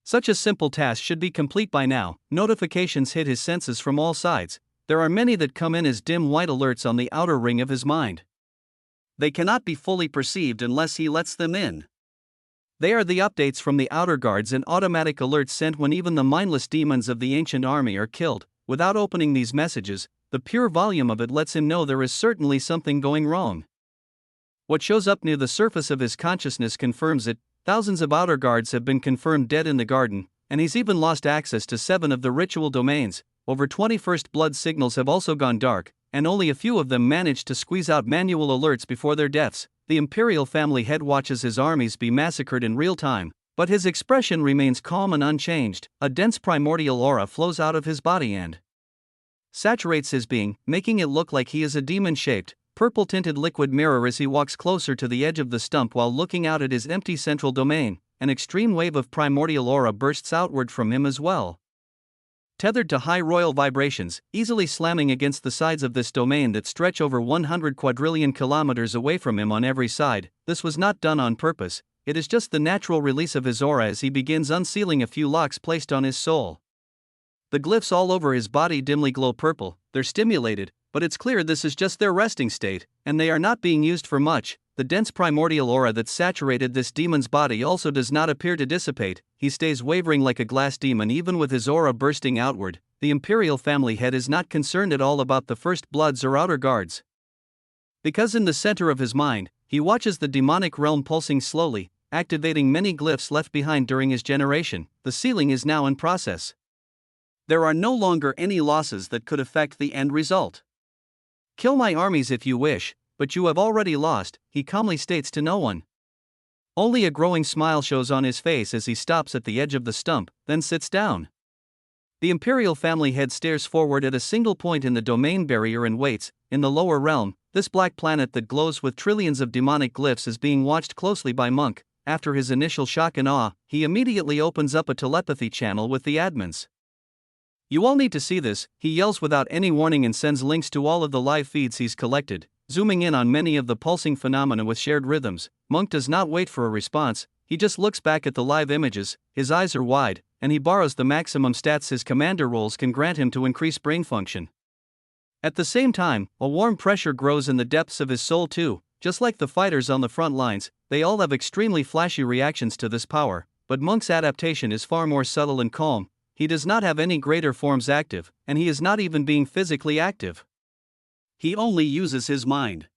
Such a simple task should be complete by now. Notifications hit his senses from all sides. There are many that come in as dim white alerts on the outer ring of his mind. They cannot be fully perceived unless he lets them in. They are the updates from the outer guards and automatic alerts sent when even the mindless demons of the ancient army are killed. Without opening these messages, the pure volume of it lets him know there is certainly something going wrong. What shows up near the surface of his consciousness confirms it. Thousands of outer guards have been confirmed dead in the garden, and he's even lost access to 7 of the ritual domains. Over 20 first blood signals have also gone dark, and only a few of them managed to squeeze out manual alerts before their deaths. The Imperial family head watches his armies be massacred in real time, but his expression remains calm and unchanged. A dense primordial aura flows out of his body and saturates his being, making it look like he is a demon-shaped, purple-tinted liquid mirror as he walks closer to the edge of the stump while looking out at his empty central domain. An extreme wave of primordial aura bursts outward from him as well, tethered to high royal vibrations, easily slamming against the sides of this domain that stretch over 100 quadrillion kilometers away from him on every side. This was not done on purpose, it is just the natural release of his aura as he begins unsealing a few locks placed on his soul. The glyphs all over his body dimly glow purple. They're stimulated, but it's clear this is just their resting state, and they are not being used for much. The dense primordial aura that saturated this demon's body also does not appear to dissipate. He stays wavering like a glass demon even with his aura bursting outward. The Imperial family head is not concerned at all about the first bloods or outer guards, because in the center of his mind, he watches the demonic realm pulsing slowly, activating many glyphs left behind during his generation. The sealing is now in process. There are no longer any losses that could affect the end result. Kill my armies if you wish, but you have already lost, he calmly states to no one. Only a growing smile shows on his face as he stops at the edge of the stump, then sits down. The Imperial family head stares forward at a single point in the domain barrier and waits. In the lower realm, this black planet that glows with trillions of demonic glyphs is being watched closely by Monk. After his initial shock and awe, he immediately opens up a telepathy channel with the admins. "You all need to see this," he yells without any warning and sends links to all of the live feeds he's collected. Zooming in on many of the pulsing phenomena with shared rhythms, Monk does not wait for a response, he just looks back at the live images, his eyes are wide, and he borrows the maximum stats his commander roles can grant him to increase brain function. At the same time, a warm pressure grows in the depths of his soul too. Just like the fighters on the front lines, they all have extremely flashy reactions to this power, but Monk's adaptation is far more subtle and calm. He does not have any greater forms active, and he is not even being physically active. He only uses his mind.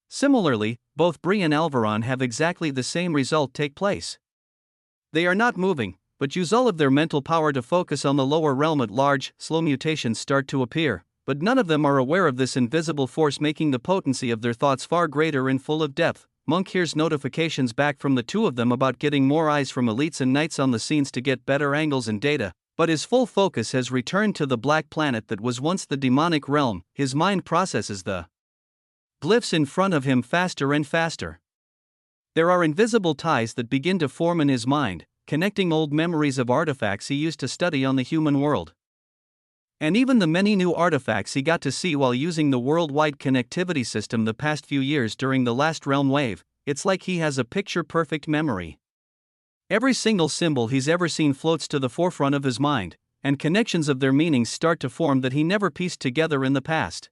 Similarly, both Bree and Alvaron have exactly the same result take place. They are not moving, but use all of their mental power to focus on the lower realm at large. Slow mutations start to appear, but none of them are aware of this invisible force making the potency of their thoughts far greater and full of depth. Monk hears notifications back from the two of them about getting more eyes from elites and knights on the scenes to get better angles and data, but his full focus has returned to the black planet that was once the demonic realm. His mind processes the glyphs in front of him faster and faster. There are invisible ties that begin to form in his mind, connecting old memories of artifacts he used to study on the human world. And even the many new artifacts he got to see while using the worldwide connectivity system the past few years during the last realm wave. It's like he has a picture-perfect memory. Every single symbol he's ever seen floats to the forefront of his mind, and connections of their meanings start to form that he never pieced together in the past.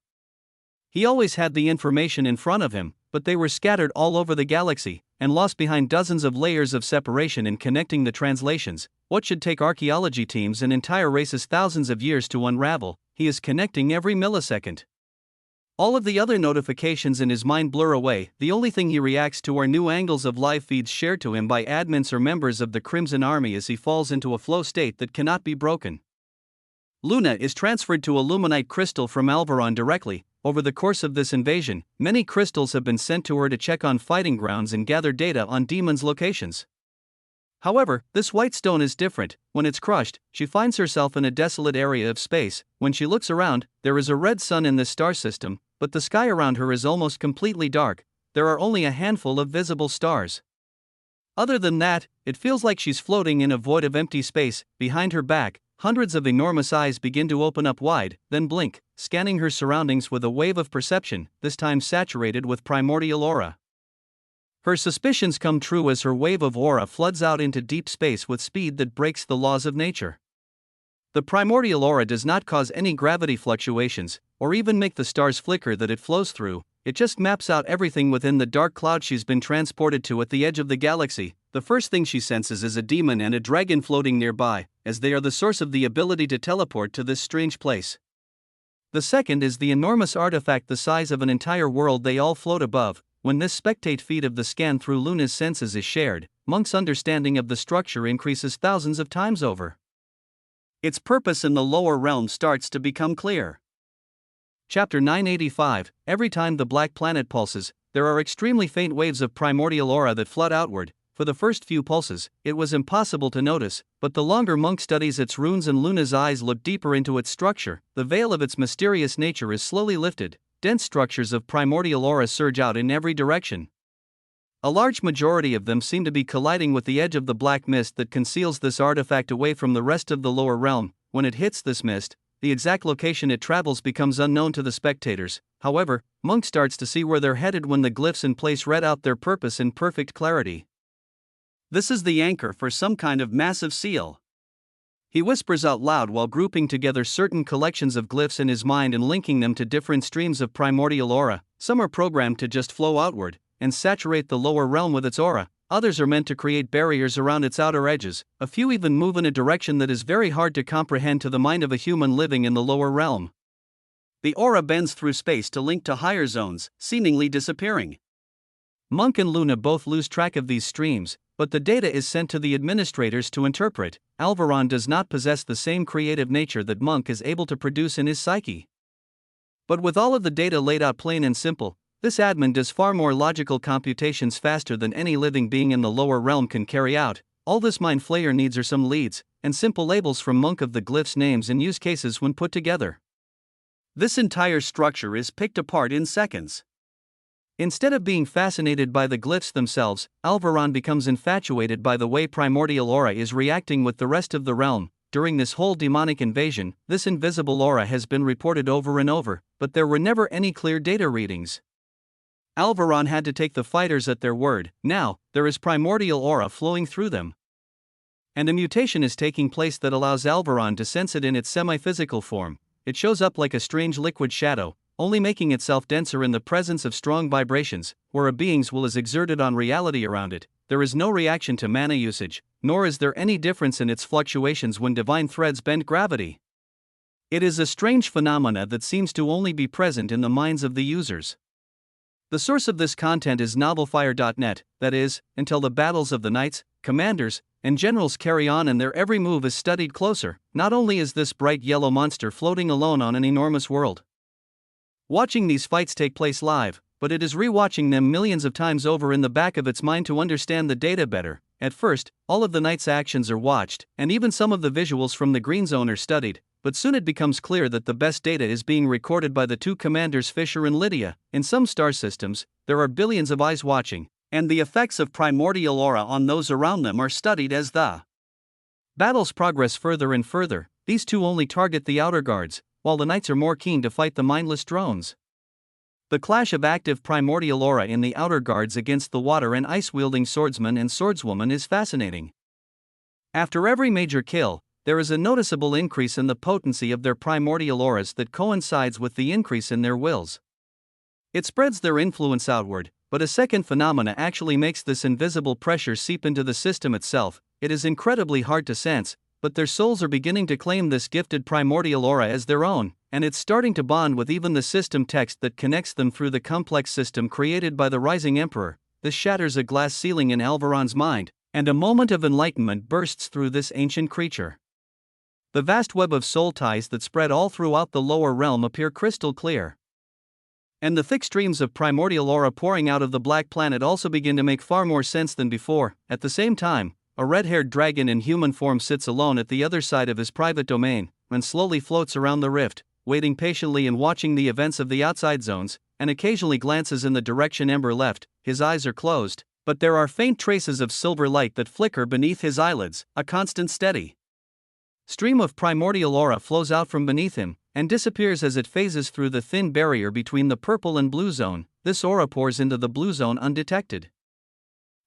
He always had the information in front of him, but they were scattered all over the galaxy, and lost behind dozens of layers of separation in connecting the translations. What should take archaeology teams and entire races thousands of years to unravel, he is connecting every millisecond. All of the other notifications in his mind blur away. The only thing he reacts to are new angles of live feeds shared to him by admins or members of the Crimson Army as he falls into a flow state that cannot be broken. Luna is transferred to Illuminite crystal from Alvaron directly. Over the course of this invasion, many crystals have been sent to her to check on fighting grounds and gather data on demons' locations. However, this white stone is different. When it's crushed, she finds herself in a desolate area of space. When she looks around, there is a red sun in this star system, but the sky around her is almost completely dark. There are only a handful of visible stars. Other than that, it feels like she's floating in a void of empty space. Behind her back, hundreds of enormous eyes begin to open up wide, then blink, scanning her surroundings with a wave of perception, this time saturated with primordial aura. Her suspicions come true as her wave of aura floods out into deep space with speed that breaks the laws of nature. The primordial aura does not cause any gravity fluctuations, or even make the stars flicker that it flows through. It just maps out everything within the dark cloud she's been transported to at the edge of the galaxy. The first thing she senses is a demon and a dragon floating nearby, as they are the source of the ability to teleport to this strange place. The second is the enormous artifact the size of an entire world they all float above. When this spectate feed of the scan through Luna's senses is shared, Monk's understanding of the structure increases thousands of times over. Its purpose in the lower realm starts to become clear. Chapter 985. Every time the black planet pulses, there are extremely faint waves of primordial aura that flood outward. For the first few pulses, it was impossible to notice, but the longer Monk studies its runes and Luna's eyes look deeper into its structure, the veil of its mysterious nature is slowly lifted. Dense structures of primordial aura surge out in every direction. A large majority of them seem to be colliding with the edge of the black mist that conceals this artifact away from the rest of the lower realm. When it hits this mist, the exact location it travels becomes unknown to the spectators. However, Monk starts to see where they're headed when the glyphs in place read out their purpose in perfect clarity. This is the anchor for some kind of massive seal. He whispers out loud while grouping together certain collections of glyphs in his mind and linking them to different streams of primordial aura. Some are programmed to just flow outward and saturate the lower realm with its aura. Others are meant to create barriers around its outer edges. A few even move in a direction that is very hard to comprehend to the mind of a human living in the lower realm. The aura bends through space to link to higher zones, seemingly disappearing. Monk and Luna both lose track of these streams, but the data is sent to the administrators to interpret. Alvaron does not possess the same creative nature that Monk is able to produce in his psyche. But with all of the data laid out plain and simple, this admin does far more logical computations faster than any living being in the lower realm can carry out. All this mind flayer needs are some leads, and simple labels from Monk of the glyphs' names and use cases when put together. This entire structure is picked apart in seconds. Instead of being fascinated by the glyphs themselves, Alvaron becomes infatuated by the way primordial aura is reacting with the rest of the realm. During this whole demonic invasion, this invisible aura has been reported over and over, but there were never any clear data readings. Alvaron had to take the fighters at their word. Now, there is primordial aura flowing through them. And a mutation is taking place that allows Alvaron to sense it in its semi-physical form. It shows up like a strange liquid shadow, only making itself denser in the presence of strong vibrations, where a being's will is exerted on reality around it. There is no reaction to mana usage, nor is there any difference in its fluctuations when divine threads bend gravity. It is a strange phenomena that seems to only be present in the minds of the users. The source of this content is novelfire.net, that is, until the battles of the knights, commanders, and generals carry on and their every move is studied closer. Not only is this bright yellow monster floating alone on an enormous world, watching these fights take place live, but it is rewatching them millions of times over in the back of its mind to understand the data better. At first, all of the knight's actions are watched, and even some of the visuals from the green zone are studied, but soon it becomes clear that the best data is being recorded by the two commanders Fisher and Lydia. In some star systems, there are billions of eyes watching, and the effects of primordial aura on those around them are studied as the battles progress further and further. These two only target the outer guards, while the knights are more keen to fight the mindless drones. The clash of active primordial aura in the outer guards against the water and ice-wielding swordsman and swordswoman is fascinating. After every major kill, there is a noticeable increase in the potency of their primordial auras that coincides with the increase in their wills. It spreads their influence outward, but a second phenomena actually makes this invisible pressure seep into the system itself. It is incredibly hard to sense, but their souls are beginning to claim this gifted primordial aura as their own, and it's starting to bond with even the system text that connects them through the complex system created by the Rising Emperor. This shatters a glass ceiling in Alvaron's mind, and a moment of enlightenment bursts through this ancient creature. The vast web of soul ties that spread all throughout the lower realm appear crystal clear. And the thick streams of primordial aura pouring out of the black planet also begin to make far more sense than before. At the same time, a red-haired dragon in human form sits alone at the other side of his private domain, and slowly floats around the rift, waiting patiently and watching the events of the outside zones, and occasionally glances in the direction Ember left. His eyes are closed, but there are faint traces of silver light that flicker beneath his eyelids. A constant steady stream of primordial aura flows out from beneath him, and disappears as it phases through the thin barrier between the purple and blue zone. This aura pours into the blue zone undetected.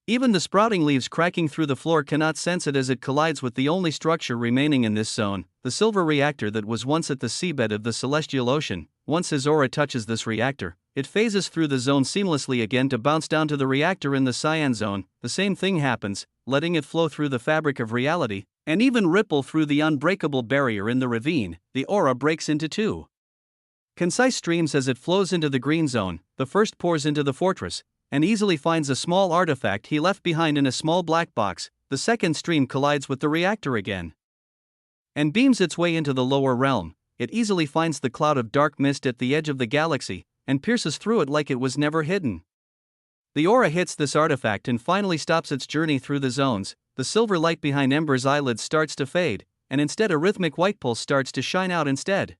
Even the sprouting leaves cracking through the floor cannot sense it as it collides with the only structure remaining in this zone, the silver reactor that was once at the seabed of the celestial ocean. Once his aura touches this reactor, it phases through the zone seamlessly again to bounce down to the reactor in the cyan zone. The same thing happens, letting it flow through the fabric of reality, and even ripple through the unbreakable barrier in the ravine. The aura breaks into two concise streams as it flows into the green zone. The first pours into the fortress, and easily finds a small artifact he left behind in a small black box. The second stream collides with the reactor again, and beams its way into the lower realm. It easily finds the cloud of dark mist at the edge of the galaxy, and pierces through it like it was never hidden. The aura hits this artifact and finally stops its journey through the zones. The silver light behind Ember's eyelids starts to fade, and instead a rhythmic white pulse starts to shine out instead.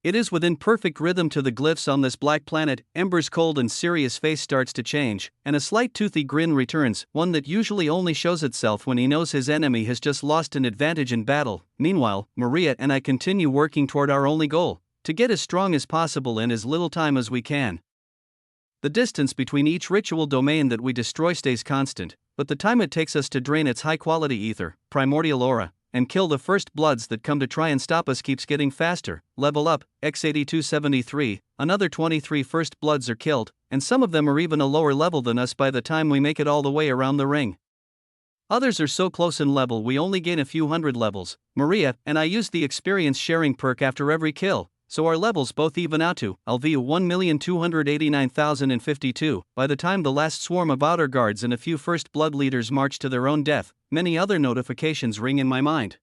It is within perfect rhythm to the glyphs on this black planet. Ember's cold and serious face starts to change, and a slight toothy grin returns, one that usually only shows itself when he knows his enemy has just lost an advantage in battle. Meanwhile, Maria and I continue working toward our only goal: to get as strong as possible in as little time as we can. The distance between each ritual domain that we destroy stays constant, but the time it takes us to drain its high-quality ether, primordial aura, and kill the first bloods that come to try and stop us keeps getting faster. Level up, X8273, another 23 first bloods are killed, and some of them are even a lower level than us by the time we make it all the way around the ring. Others are so close in level we only gain a few hundred levels. Maria and I use the experience sharing perk after every kill, so our levels both even out to LV 1,289,052. By the time the last swarm of outer guards and a few first blood leaders march to their own death, many other notifications ring in my mind.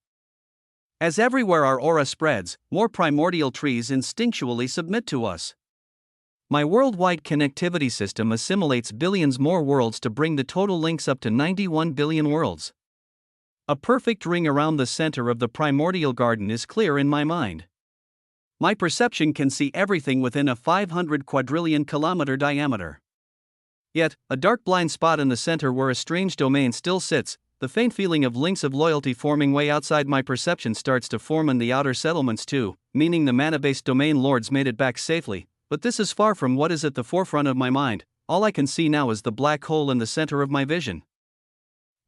As everywhere our aura spreads, more primordial trees instinctually submit to us. My worldwide connectivity system assimilates billions more worlds to bring the total links up to 91 billion worlds. A perfect ring around the center of the primordial garden is clear in my mind. My perception can see everything within a 500 quadrillion kilometer diameter. Yet, a dark blind spot in the center where a strange domain still sits, the faint feeling of links of loyalty forming way outside my perception starts to form in the outer settlements too, meaning the mana-based domain lords made it back safely, but this is far from what is at the forefront of my mind. All I can see now is the black hole in the center of my vision.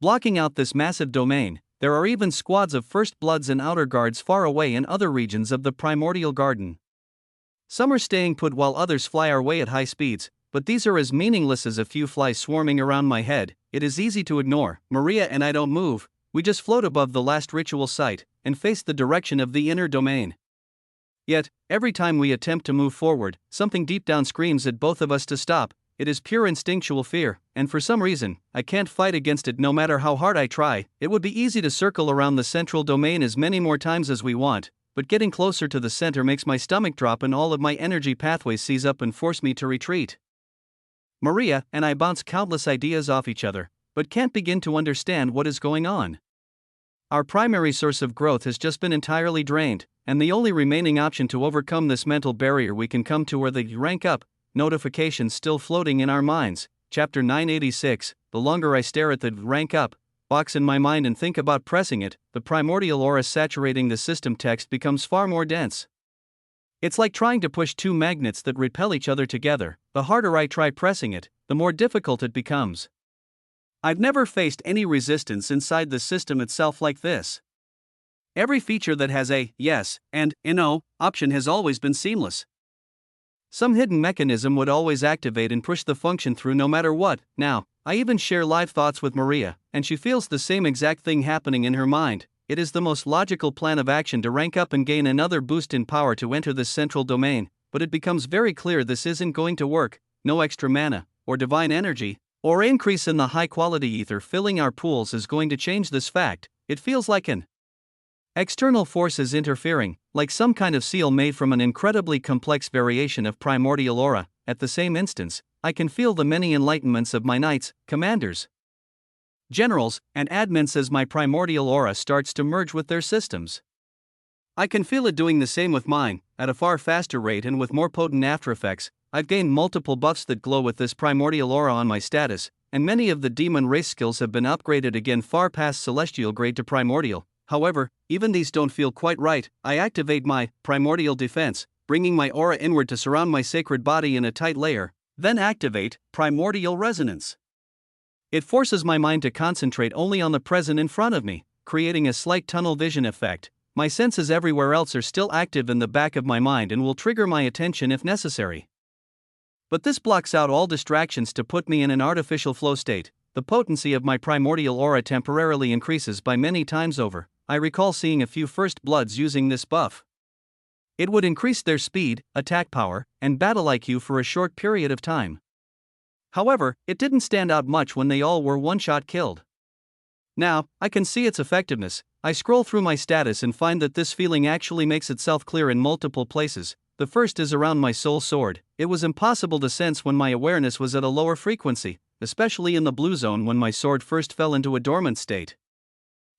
Blocking out this massive domain, there are even squads of First Bloods and Outer Guards far away in other regions of the Primordial Garden. Some are staying put while others fly our way at high speeds, but these are as meaningless as a few flies swarming around my head. It is easy to ignore. Maria and I don't move, we just float above the last ritual site and face the direction of the inner domain. Yet, every time we attempt to move forward, something deep down screams at both of us to stop. It is pure instinctual fear, and for some reason, I can't fight against it no matter how hard I try. It would be easy to circle around the central domain as many more times as we want, but getting closer to the center makes my stomach drop and all of my energy pathways seize up and force me to retreat. Maria and I bounce countless ideas off each other, but can't begin to understand what is going on. Our primary source of growth has just been entirely drained, and the only remaining option to overcome this mental barrier we can come to are the rank up notifications still floating in our minds. Chapter 986. The longer I stare at the rank up box in my mind and think about pressing it, the primordial aura saturating the system text becomes far more dense. It's like trying to push two magnets that repel each other together. The harder I try pressing it, the more difficult it becomes. I've never faced any resistance inside the system itself like this. Every feature that has a yes and no option has always been seamless. Some hidden mechanism would always activate and push the function through no matter what. Now, I even share live thoughts with Maria, and she feels the same exact thing happening in her mind. It is the most logical plan of action to rank up and gain another boost in power to enter this central domain, but it becomes very clear this isn't going to work. No extra mana, or divine energy, or increase in the high-quality ether filling our pools is going to change this fact. It feels like an external force is interfering, like some kind of seal made from an incredibly complex variation of primordial aura. At the same instance, I can feel the many enlightenments of my knights, commanders, generals, and admins as my primordial aura starts to merge with their systems. I can feel it doing the same with mine, at a far faster rate and with more potent aftereffects. I've gained multiple buffs that glow with this primordial aura on my status, and many of the demon race skills have been upgraded again far past celestial grade to primordial. However, even these don't feel quite right. I activate my primordial defense, bringing my aura inward to surround my sacred body in a tight layer, then activate primordial resonance. It forces my mind to concentrate only on the present in front of me, creating a slight tunnel vision effect. My senses everywhere else are still active in the back of my mind and will trigger my attention if necessary. But this blocks out all distractions to put me in an artificial flow state. The potency of my primordial aura temporarily increases by many times over. I recall seeing a few First Bloods using this buff. It would increase their speed, attack power, and battle IQ for a short period of time. However, it didn't stand out much when they all were one-shot killed. Now, I can see its effectiveness. I scroll through my status and find that this feeling actually makes itself clear in multiple places. The first is around my soul sword. It was impossible to sense when my awareness was at a lower frequency, especially in the blue zone when my sword first fell into a dormant state.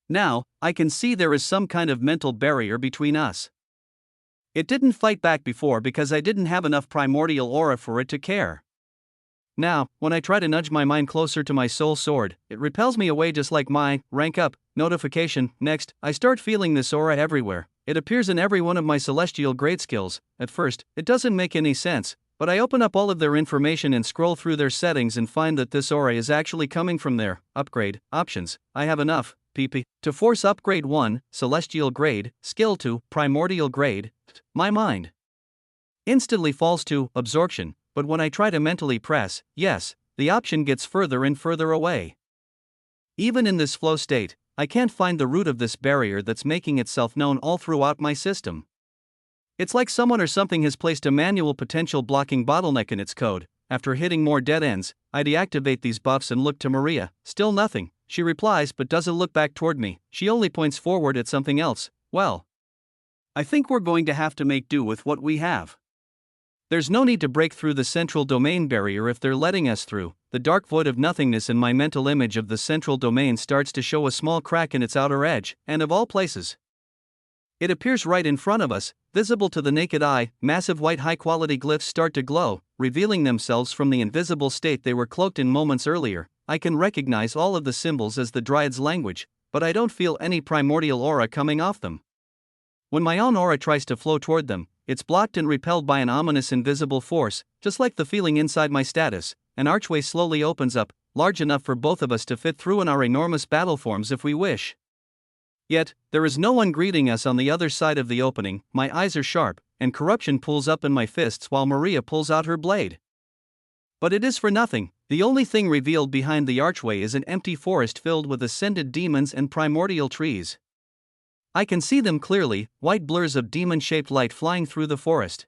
Now, I can see there is some kind of mental barrier between us. It didn't fight back before because I didn't have enough primordial aura for it to care. Now, when I try to nudge my mind closer to my soul sword, it repels me away just like my rank up notification. Next, I start feeling this aura everywhere. It appears in every one of my celestial grade skills. At first, it doesn't make any sense, but I open up all of their information and scroll through their settings and find that this aura is actually coming from their upgrade options. I have enough PP to force upgrade 1, celestial grade, skill 2, primordial grade. My mind instantly falls to absorption, but when I try to mentally press yes, the option gets further and further away. Even in this flow state, I can't find the root of this barrier that's making itself known all throughout my system. It's like someone or something has placed a manual potential blocking bottleneck in its code. After hitting more dead ends, I deactivate these buffs and look to Maria. Still nothing. She replies but doesn't look back toward me. She only points forward at something else. Well, I think we're going to have to make do with what we have. There's no need to break through the central domain barrier if they're letting us through. The dark void of nothingness in my mental image of the central domain starts to show a small crack in its outer edge, and of all places, It appears right in front of us, visible to the naked eye. Massive white high-quality glyphs start to glow, revealing themselves from the invisible state they were cloaked in moments earlier. I can recognize all of the symbols as the Dryad's language, but I don't feel any primordial aura coming off them. When my own aura tries to flow toward them, it's blocked and repelled by an ominous invisible force. Just like the feeling inside my status, an archway slowly opens up, large enough for both of us to fit through in our enormous battle forms if we wish. Yet, there is no one greeting us on the other side of the opening. My eyes are sharp, and corruption pulls up in my fists while Maria pulls out her blade. But it is for nothing. The only thing revealed behind the archway is an empty forest filled with ascended demons and primordial trees. I can see them clearly, white blurs of demon-shaped light flying through the forest.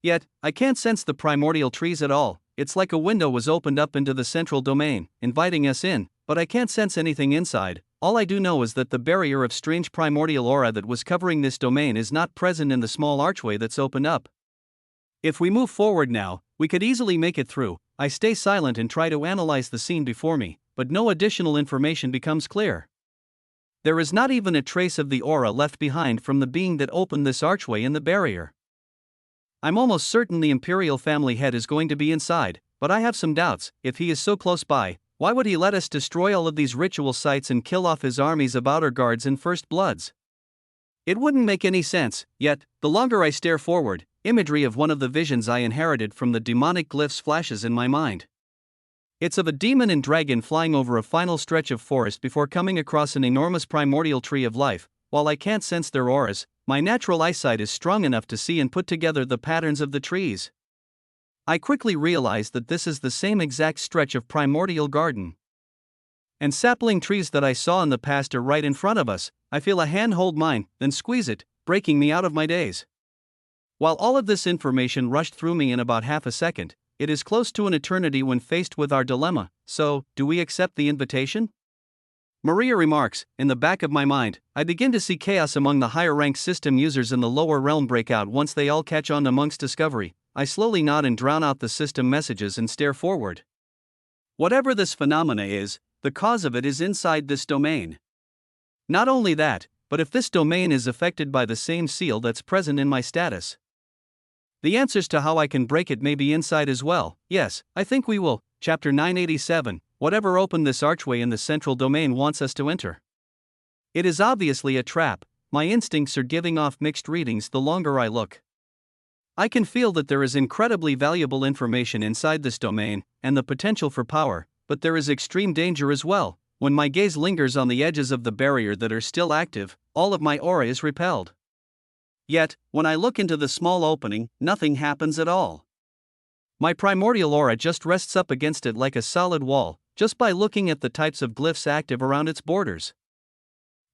Yet, I can't sense the primordial trees at all. It's like a window was opened up into the central domain, inviting us in, but I can't sense anything inside. All I do know is that the barrier of strange primordial aura that was covering this domain is not present in the small archway that's opened up. If we move forward now, we could easily make it through. I stay silent and try to analyze the scene before me, but no additional information becomes clear. There is not even a trace of the aura left behind from the being that opened this archway in the barrier. I'm almost certain the Imperial family head is going to be inside, but I have some doubts. If he is so close by, why would he let us destroy all of these ritual sites and kill off his armies of outer guards and first bloods? It wouldn't make any sense. Yet, the longer I stare forward, imagery of one of the visions I inherited from the demonic glyphs flashes in my mind. It's of a demon and dragon flying over a final stretch of forest before coming across an enormous primordial tree of life. While I can't sense their auras, my natural eyesight is strong enough to see and put together the patterns of the trees. I quickly realize that this is the same exact stretch of primordial garden and sapling trees that I saw in the past are right in front of us. I feel a hand hold mine, then squeeze it, breaking me out of my daze. While all of this information rushed through me in about half a second, it is close to an eternity when faced with our dilemma. So, do we accept the invitation? Maria remarks. In the back of my mind, I begin to see chaos among the higher-ranked system users in the lower realm break out once they all catch on to Monk's discovery. I slowly nod and drown out the system messages and stare forward. Whatever this phenomena is, the cause of it is inside this domain. Not only that, but if this domain is affected by the same seal that's present in my status, the answers to how I can break it may be inside as well. Yes, I think we will. Chapter 987. Whatever opened this archway in the central domain wants us to enter. It is obviously a trap. My instincts are giving off mixed readings the longer I look. I can feel that there is incredibly valuable information inside this domain, and the potential for power, but there is extreme danger as well. When my gaze lingers on the edges of the barrier that are still active, all of my aura is repelled. Yet, when I look into the small opening, nothing happens at all. My primordial aura just rests up against it like a solid wall, just by looking at the types of glyphs active around its borders.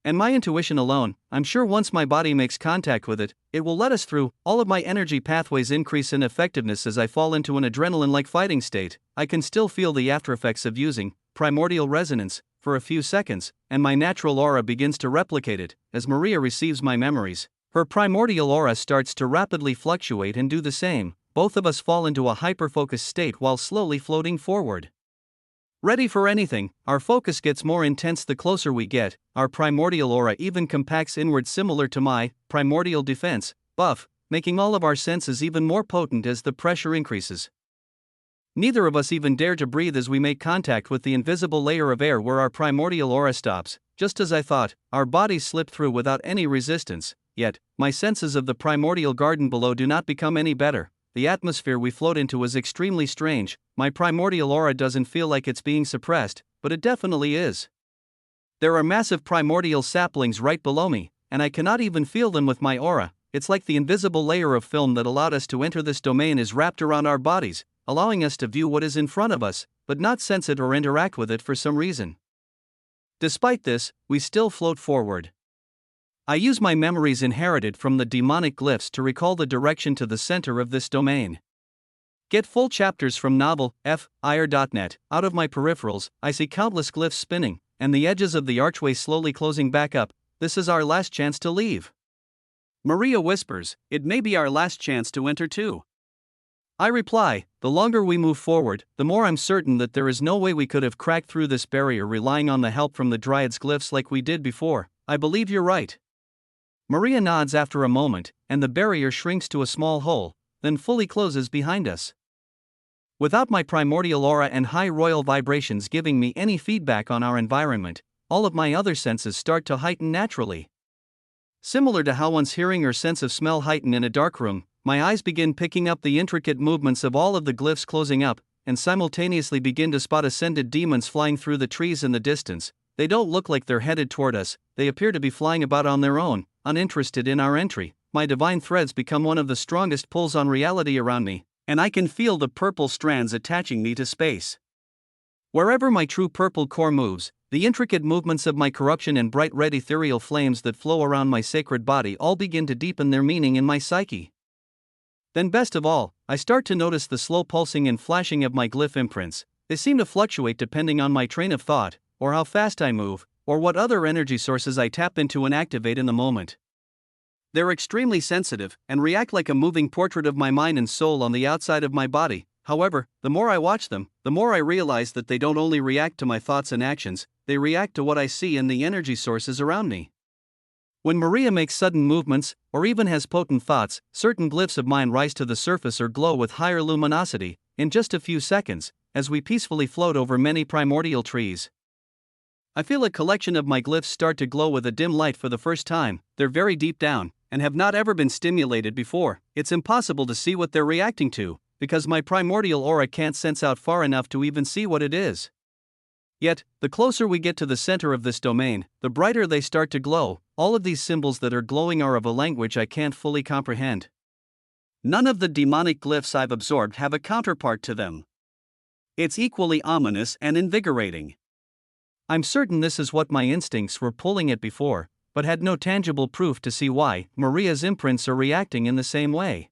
And my intuition alone, I'm sure once my body makes contact with it, it will let us through. All of my energy pathways increase in effectiveness as I fall into an adrenaline-like fighting state. I can still feel the aftereffects of using primordial resonance for a few seconds, and my natural aura begins to replicate it. As Maria receives my memories, her primordial aura starts to rapidly fluctuate and do the same. Both of us fall into a hyper-focused state while slowly floating forward. Ready for anything, our focus gets more intense the closer we get. Our primordial aura even compacts inward, similar to my primordial defense buff, making all of our senses even more potent as the pressure increases. Neither of us even dare to breathe as we make contact with the invisible layer of air where our primordial aura stops. Just as I thought, our bodies slip through without any resistance. Yet, my senses of the primordial garden below do not become any better. The atmosphere we float into is extremely strange. My primordial aura doesn't feel like it's being suppressed, but it definitely is. There are massive primordial saplings right below me, and I cannot even feel them with my aura. It's like the invisible layer of film that allowed us to enter this domain is wrapped around our bodies, allowing us to view what is in front of us, but not sense it or interact with it for some reason. Despite this, we still float forward. I use my memories inherited from the demonic glyphs to recall the direction to the center of this domain. Get full chapters from novel.F.IR.net. Out of my peripherals, I see countless glyphs spinning, and the edges of the archway slowly closing back up. This is our last chance to leave. Maria whispers, it may be our last chance to enter too. I reply, the longer we move forward, the more I'm certain that there is no way we could have cracked through this barrier relying on the help from the Dryad's glyphs like we did before. I believe you're right. Maria nods after a moment, and the barrier shrinks to a small hole, then fully closes behind us. Without my primordial aura and high royal vibrations giving me any feedback on our environment, all of my other senses start to heighten naturally. Similar to how one's hearing or sense of smell heighten in a dark room, my eyes begin picking up the intricate movements of all of the glyphs closing up, and simultaneously begin to spot ascended demons flying through the trees in the distance. They don't look like they're headed toward us, they appear to be flying about on their own, uninterested in our entry. My divine threads become one of the strongest pulls on reality around me, and I can feel the purple strands attaching me to space. Wherever my true purple core moves, the intricate movements of my corruption and bright red ethereal flames that flow around my sacred body all begin to deepen their meaning in my psyche. Then best of all, I start to notice the slow pulsing and flashing of my glyph imprints. They seem to fluctuate depending on my train of thought, or how fast I move, or what other energy sources I tap into and activate in the moment. They're extremely sensitive, and react like a moving portrait of my mind and soul on the outside of my body. However, the more I watch them, the more I realize that they don't only react to my thoughts and actions, they react to what I see and the energy sources around me. When Maria makes sudden movements, or even has potent thoughts, certain glyphs of mine rise to the surface or glow with higher luminosity, in just a few seconds, as we peacefully float over many primordial trees. I feel a collection of my glyphs start to glow with a dim light for the first time. They're very deep down, and have not ever been stimulated before. It's impossible to see what they're reacting to, because my primordial aura can't sense out far enough to even see what it is. Yet, the closer we get to the center of this domain, the brighter they start to glow. All of these symbols that are glowing are of a language I can't fully comprehend. None of the demonic glyphs I've absorbed have a counterpart to them. It's equally ominous and invigorating. I'm certain this is what my instincts were pulling at before, but had no tangible proof to see why Maria's imprints are reacting in the same way.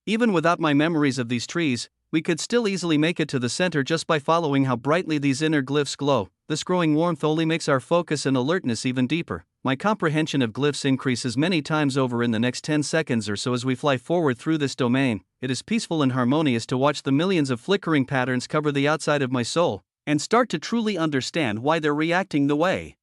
Even without my memories of these trees, we could still easily make it to the center just by following how brightly these inner glyphs glow. This growing warmth only makes our focus and alertness even deeper. My comprehension of glyphs increases many times over in the next 10 seconds or so as we fly forward through this domain. It is peaceful and harmonious to watch the millions of flickering patterns cover the outside of my soul, and start to truly understand why they're reacting the way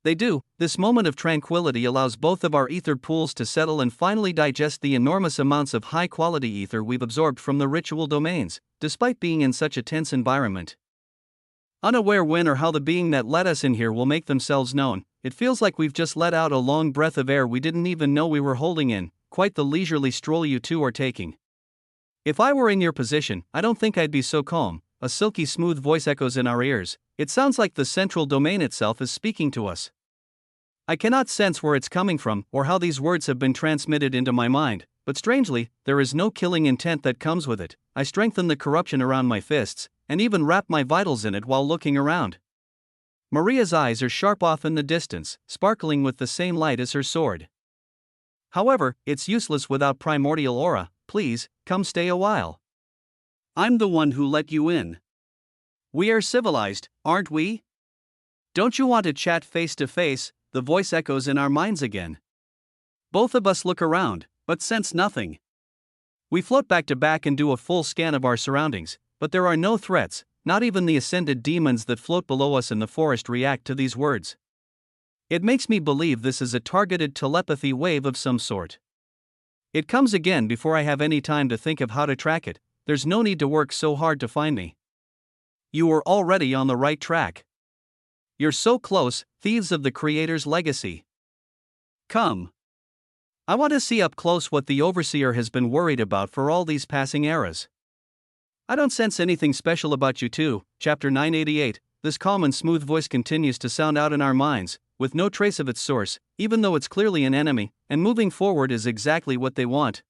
they do. This moment of tranquility allows both of our ether pools to settle and finally digest the enormous amounts of high-quality ether we've absorbed from the ritual domains, despite being in such a tense environment. Unaware when or how the being that let us in here will make themselves known, it feels like we've just let out a long breath of air we didn't even know we were holding in. Quite the leisurely stroll you two are taking. If I were in your position, I don't think I'd be so calm. A silky smooth voice echoes in our ears. It sounds like the central domain itself is speaking to us. I cannot sense where it's coming from or how these words have been transmitted into my mind, but strangely, there is no killing intent that comes with it. I strengthen the corruption around my fists, and even wrap my vitals in it while looking around. Maria's eyes are sharp off in the distance, sparkling with the same light as her sword. However, it's useless without primordial aura. Please, come stay a while. I'm the one who let you in. We are civilized, aren't we? Don't you want to chat face to face? The voice echoes in our minds again. Both of us look around, but sense nothing. We float back to back and do a full scan of our surroundings, but there are no threats. Not even the ascended demons that float below us in the forest react to these words. It makes me believe this is a targeted telepathy wave of some sort. It comes again before I have any time to think of how to track it. There's no need to work so hard to find me. You are already on the right track. You're so close, thieves of the Creator's legacy. Come. I want to see up close what the Overseer has been worried about for all these passing eras. I don't sense anything special about you two. Chapter 988. This calm and smooth voice continues to sound out in our minds, with no trace of its source, even though it's clearly an enemy, and moving forward is exactly what they want.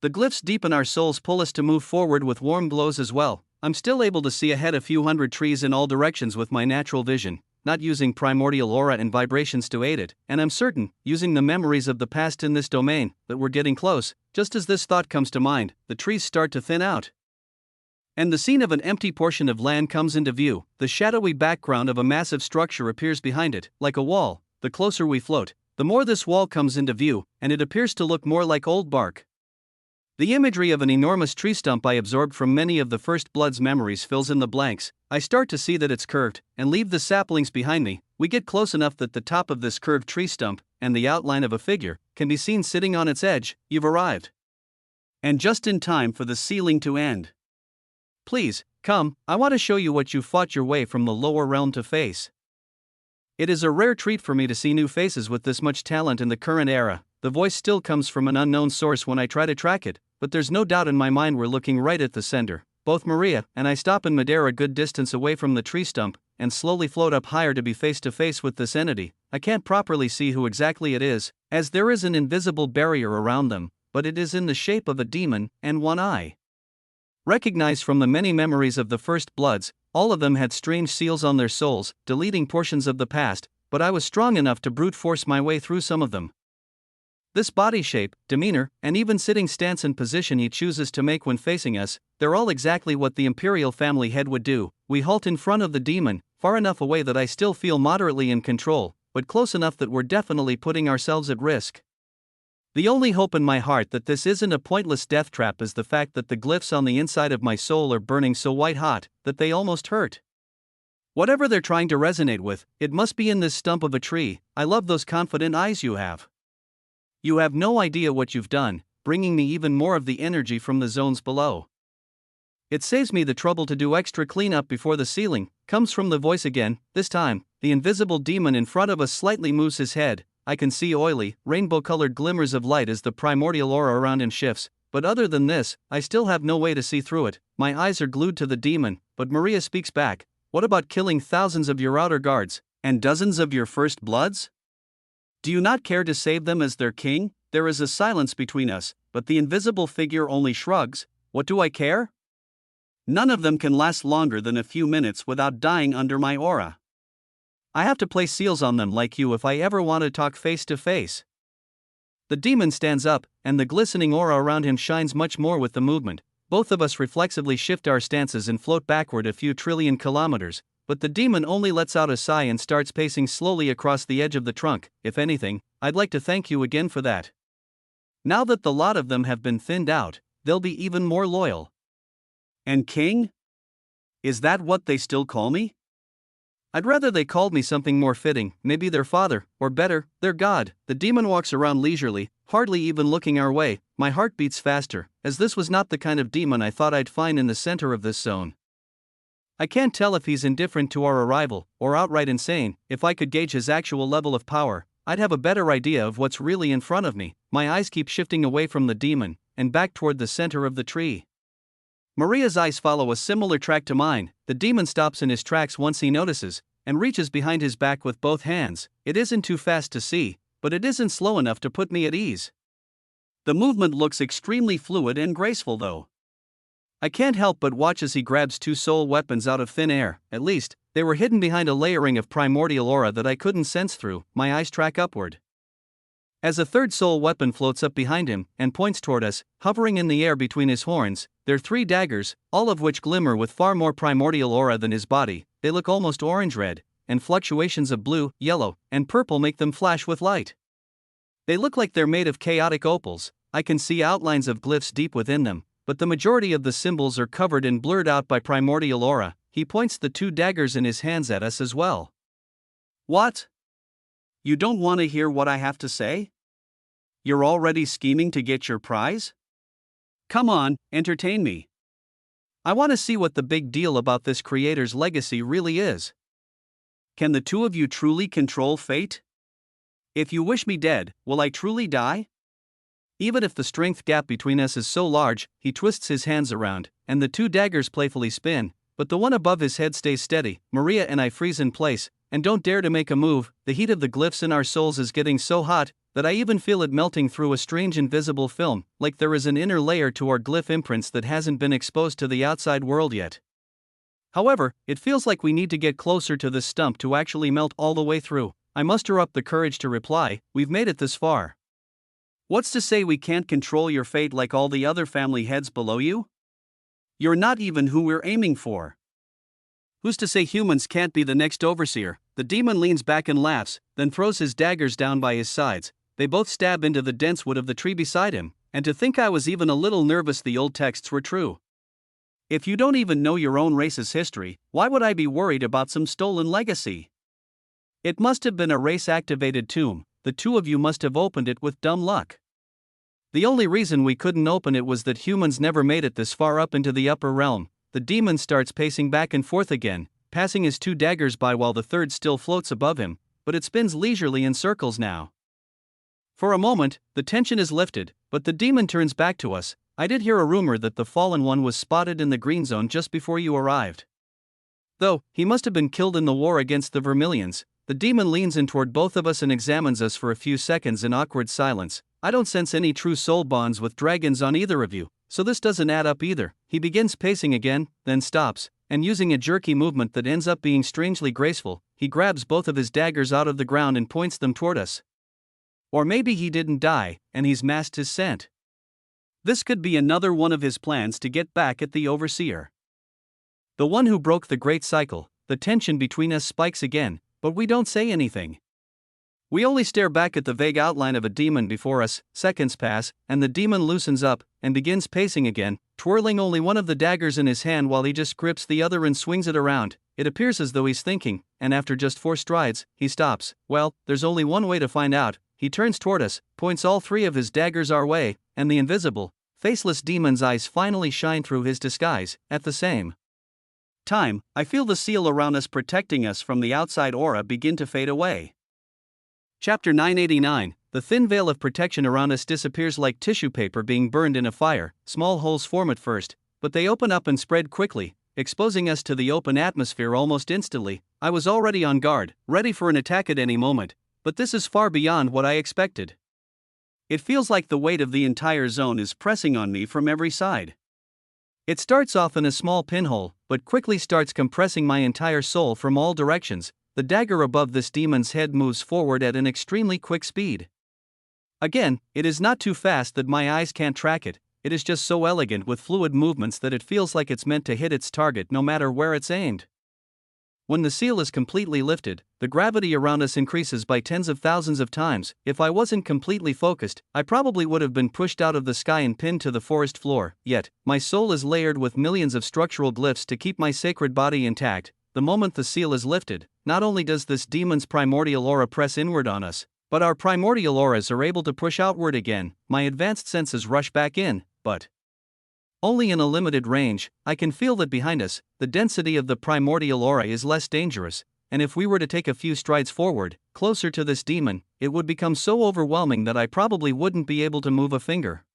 The glyphs deep in our souls pull us to move forward with warm glows as well. I'm still able to see ahead a few hundred trees in all directions with my natural vision, not using primordial aura and vibrations to aid it, and I'm certain, using the memories of the past in this domain, that we're getting close. Just as this thought comes to mind, the trees start to thin out. And the scene of an empty portion of land comes into view. The shadowy background of a massive structure appears behind it, like a wall. The closer we float, the more this wall comes into view, and it appears to look more like old bark. The imagery of an enormous tree stump I absorbed from many of the First Blood's memories fills in the blanks. I start to see that it's curved, and leave the saplings behind me. We get close enough that the top of this curved tree stump, and the outline of a figure, can be seen sitting on its edge. You've arrived. And just in time for the ceiling to end. Please, come, I want to show you what you fought your way from the lower realm to face. It is a rare treat for me to see new faces with this much talent in the current era. The voice still comes from an unknown source when I try to track it, but there's no doubt in my mind we're looking right at the sender. Both Maria and I stop in midair a good distance away from the tree stump, and slowly float up higher to be face to face with this entity. I can't properly see who exactly it is, as there is an invisible barrier around them, but it is in the shape of a demon, and one eye. Recognized from the many memories of the First Bloods, all of them had strange seals on their souls, deleting portions of the past, but I was strong enough to brute force my way through some of them. This body shape, demeanor, and even sitting stance and position he chooses to make when facing us, they're all exactly what the Imperial family head would do. We halt in front of the demon, far enough away that I still feel moderately in control, but close enough that we're definitely putting ourselves at risk. The only hope in my heart that this isn't a pointless death trap is the fact that the glyphs on the inside of my soul are burning so white hot that they almost hurt. Whatever they're trying to resonate with, it must be in this stump of a tree. I love those confident eyes you have. You have no idea what you've done, bringing me even more of the energy from the zones below. It saves me the trouble to do extra cleanup before the ceiling. Comes from the voice again. This time, the invisible demon in front of us slightly moves his head. I can see oily, rainbow-colored glimmers of light as the primordial aura around him shifts, but other than this, I still have no way to see through it. My eyes are glued to the demon, but Maria speaks back. What about killing thousands of your outer guards, and dozens of your First Bloods? Do you not care to save them as their king? There is a silence between us, but the invisible figure only shrugs. What do I care? None of them can last longer than a few minutes without dying under my aura. I have to place seals on them like you if I ever want to talk face to face. The demon stands up, and the glistening aura around him shines much more with the movement. Both of us reflexively shift our stances and float backward a few trillion kilometers, but the demon only lets out a sigh and starts pacing slowly across the edge of the trunk. If anything, I'd like to thank you again for that. Now that the lot of them have been thinned out, they'll be even more loyal. And king? Is that what they still call me? I'd rather they called me something more fitting, maybe their father, or better, their god. The demon walks around leisurely, hardly even looking our way. My heart beats faster, as this was not the kind of demon I thought I'd find in the center of this zone. I can't tell if he's indifferent to our arrival, or outright insane. If I could gauge his actual level of power, I'd have a better idea of what's really in front of me. My eyes keep shifting away from the demon, and back toward the center of the tree. Maria's eyes follow a similar track to mine. The demon stops in his tracks once he notices, and reaches behind his back with both hands. It isn't too fast to see, but it isn't slow enough to put me at ease. The movement looks extremely fluid and graceful though. I can't help but watch as he grabs two soul weapons out of thin air. At least, they were hidden behind a layering of primordial aura that I couldn't sense through. My eyes track upward. As a third soul weapon floats up behind him and points toward us, hovering in the air between his horns, they're 3 daggers, all of which glimmer with far more primordial aura than his body. They look almost orange-red, and fluctuations of blue, yellow, and purple make them flash with light. They look like they're made of chaotic opals. I can see outlines of glyphs deep within them, but the majority of the symbols are covered and blurred out by primordial aura. He points the 2 daggers in his hands at us as well. What? You don't want to hear what I have to say? You're already scheming to get your prize? Come on, entertain me. I want to see what the big deal about this creator's legacy really is. Can the two of you truly control fate? If you wish me dead, will I truly die? Even if the strength gap between us is so large, he twists his hands around, and the 2 daggers playfully spin, but the one above his head stays steady. Maria and I freeze in place, and don't dare to make a move. The heat of the glyphs in our souls is getting so hot that I even feel it melting through a strange invisible film, like there is an inner layer to our glyph imprints that hasn't been exposed to the outside world yet. However, it feels like we need to get closer to this stump to actually melt all the way through. I muster up the courage to reply, we've made it this far. What's to say we can't control your fate like all the other family heads below you? You're not even who we're aiming for. Who's to say humans can't be the next overseer? The demon leans back and laughs, then throws his daggers down by his sides. They both stab into the dense wood of the tree beside him. And to think I was even a little nervous the old texts were true. If you don't even know your own race's history, why would I be worried about some stolen legacy? It must have been a race-activated tomb. The two of you must have opened it with dumb luck. The only reason we couldn't open it was that humans never made it this far up into the upper realm. The demon starts pacing back and forth again, passing his two daggers by while the third still floats above him, but it spins leisurely in circles now. For a moment, the tension is lifted, but the demon turns back to us. I did hear a rumor that the fallen one was spotted in the green zone just before you arrived. Though, he must have been killed in the war against the Vermilions. The demon leans in toward both of us and examines us for a few seconds in awkward silence. I don't sense any true soul bonds with dragons on either of you, so this doesn't add up either. He begins pacing again, then stops, and using a jerky movement that ends up being strangely graceful, he grabs both of his daggers out of the ground and points them toward us. Or maybe he didn't die, and he's masked his scent. This could be another one of his plans to get back at the Overseer. The one who broke the great cycle. The tension between us spikes again, but we don't say anything. We only stare back at the vague outline of a demon before us. Seconds pass, and the demon loosens up, and begins pacing again, twirling only one of the daggers in his hand while he just grips the other and swings it around. It appears as though he's thinking, and after just 4 strides, he stops. Well, there's only one way to find out. He turns toward us, points all 3 of his daggers our way, and the invisible, faceless demon's eyes finally shine through his disguise. At the same time, I feel the seal around us protecting us from the outside aura begin to fade away. Chapter 989. The thin veil of protection around us disappears like tissue paper being burned in a fire. Small holes form at first, but they open up and spread quickly, exposing us to the open atmosphere almost instantly. I was already on guard, ready for an attack at any moment, but this is far beyond what I expected. It feels like the weight of the entire zone is pressing on me from every side. It starts off in a small pinhole, but quickly starts compressing my entire soul from all directions. The dagger above this demon's head moves forward at an extremely quick speed. Again, it is not too fast that my eyes can't track it. It is just so elegant with fluid movements that it feels like it's meant to hit its target no matter where it's aimed. When the seal is completely lifted, the gravity around us increases by tens of thousands of times. If I wasn't completely focused, I probably would have been pushed out of the sky and pinned to the forest floor. Yet, my soul is layered with millions of structural glyphs to keep my sacred body intact. The moment the seal is lifted, not only does this demon's primordial aura press inward on us, but our primordial auras are able to push outward again. My advanced senses rush back in, but only in a limited range. I can feel that behind us, the density of the primordial aura is less dangerous, and if we were to take a few strides forward, closer to this demon, it would become so overwhelming that I probably wouldn't be able to move a finger.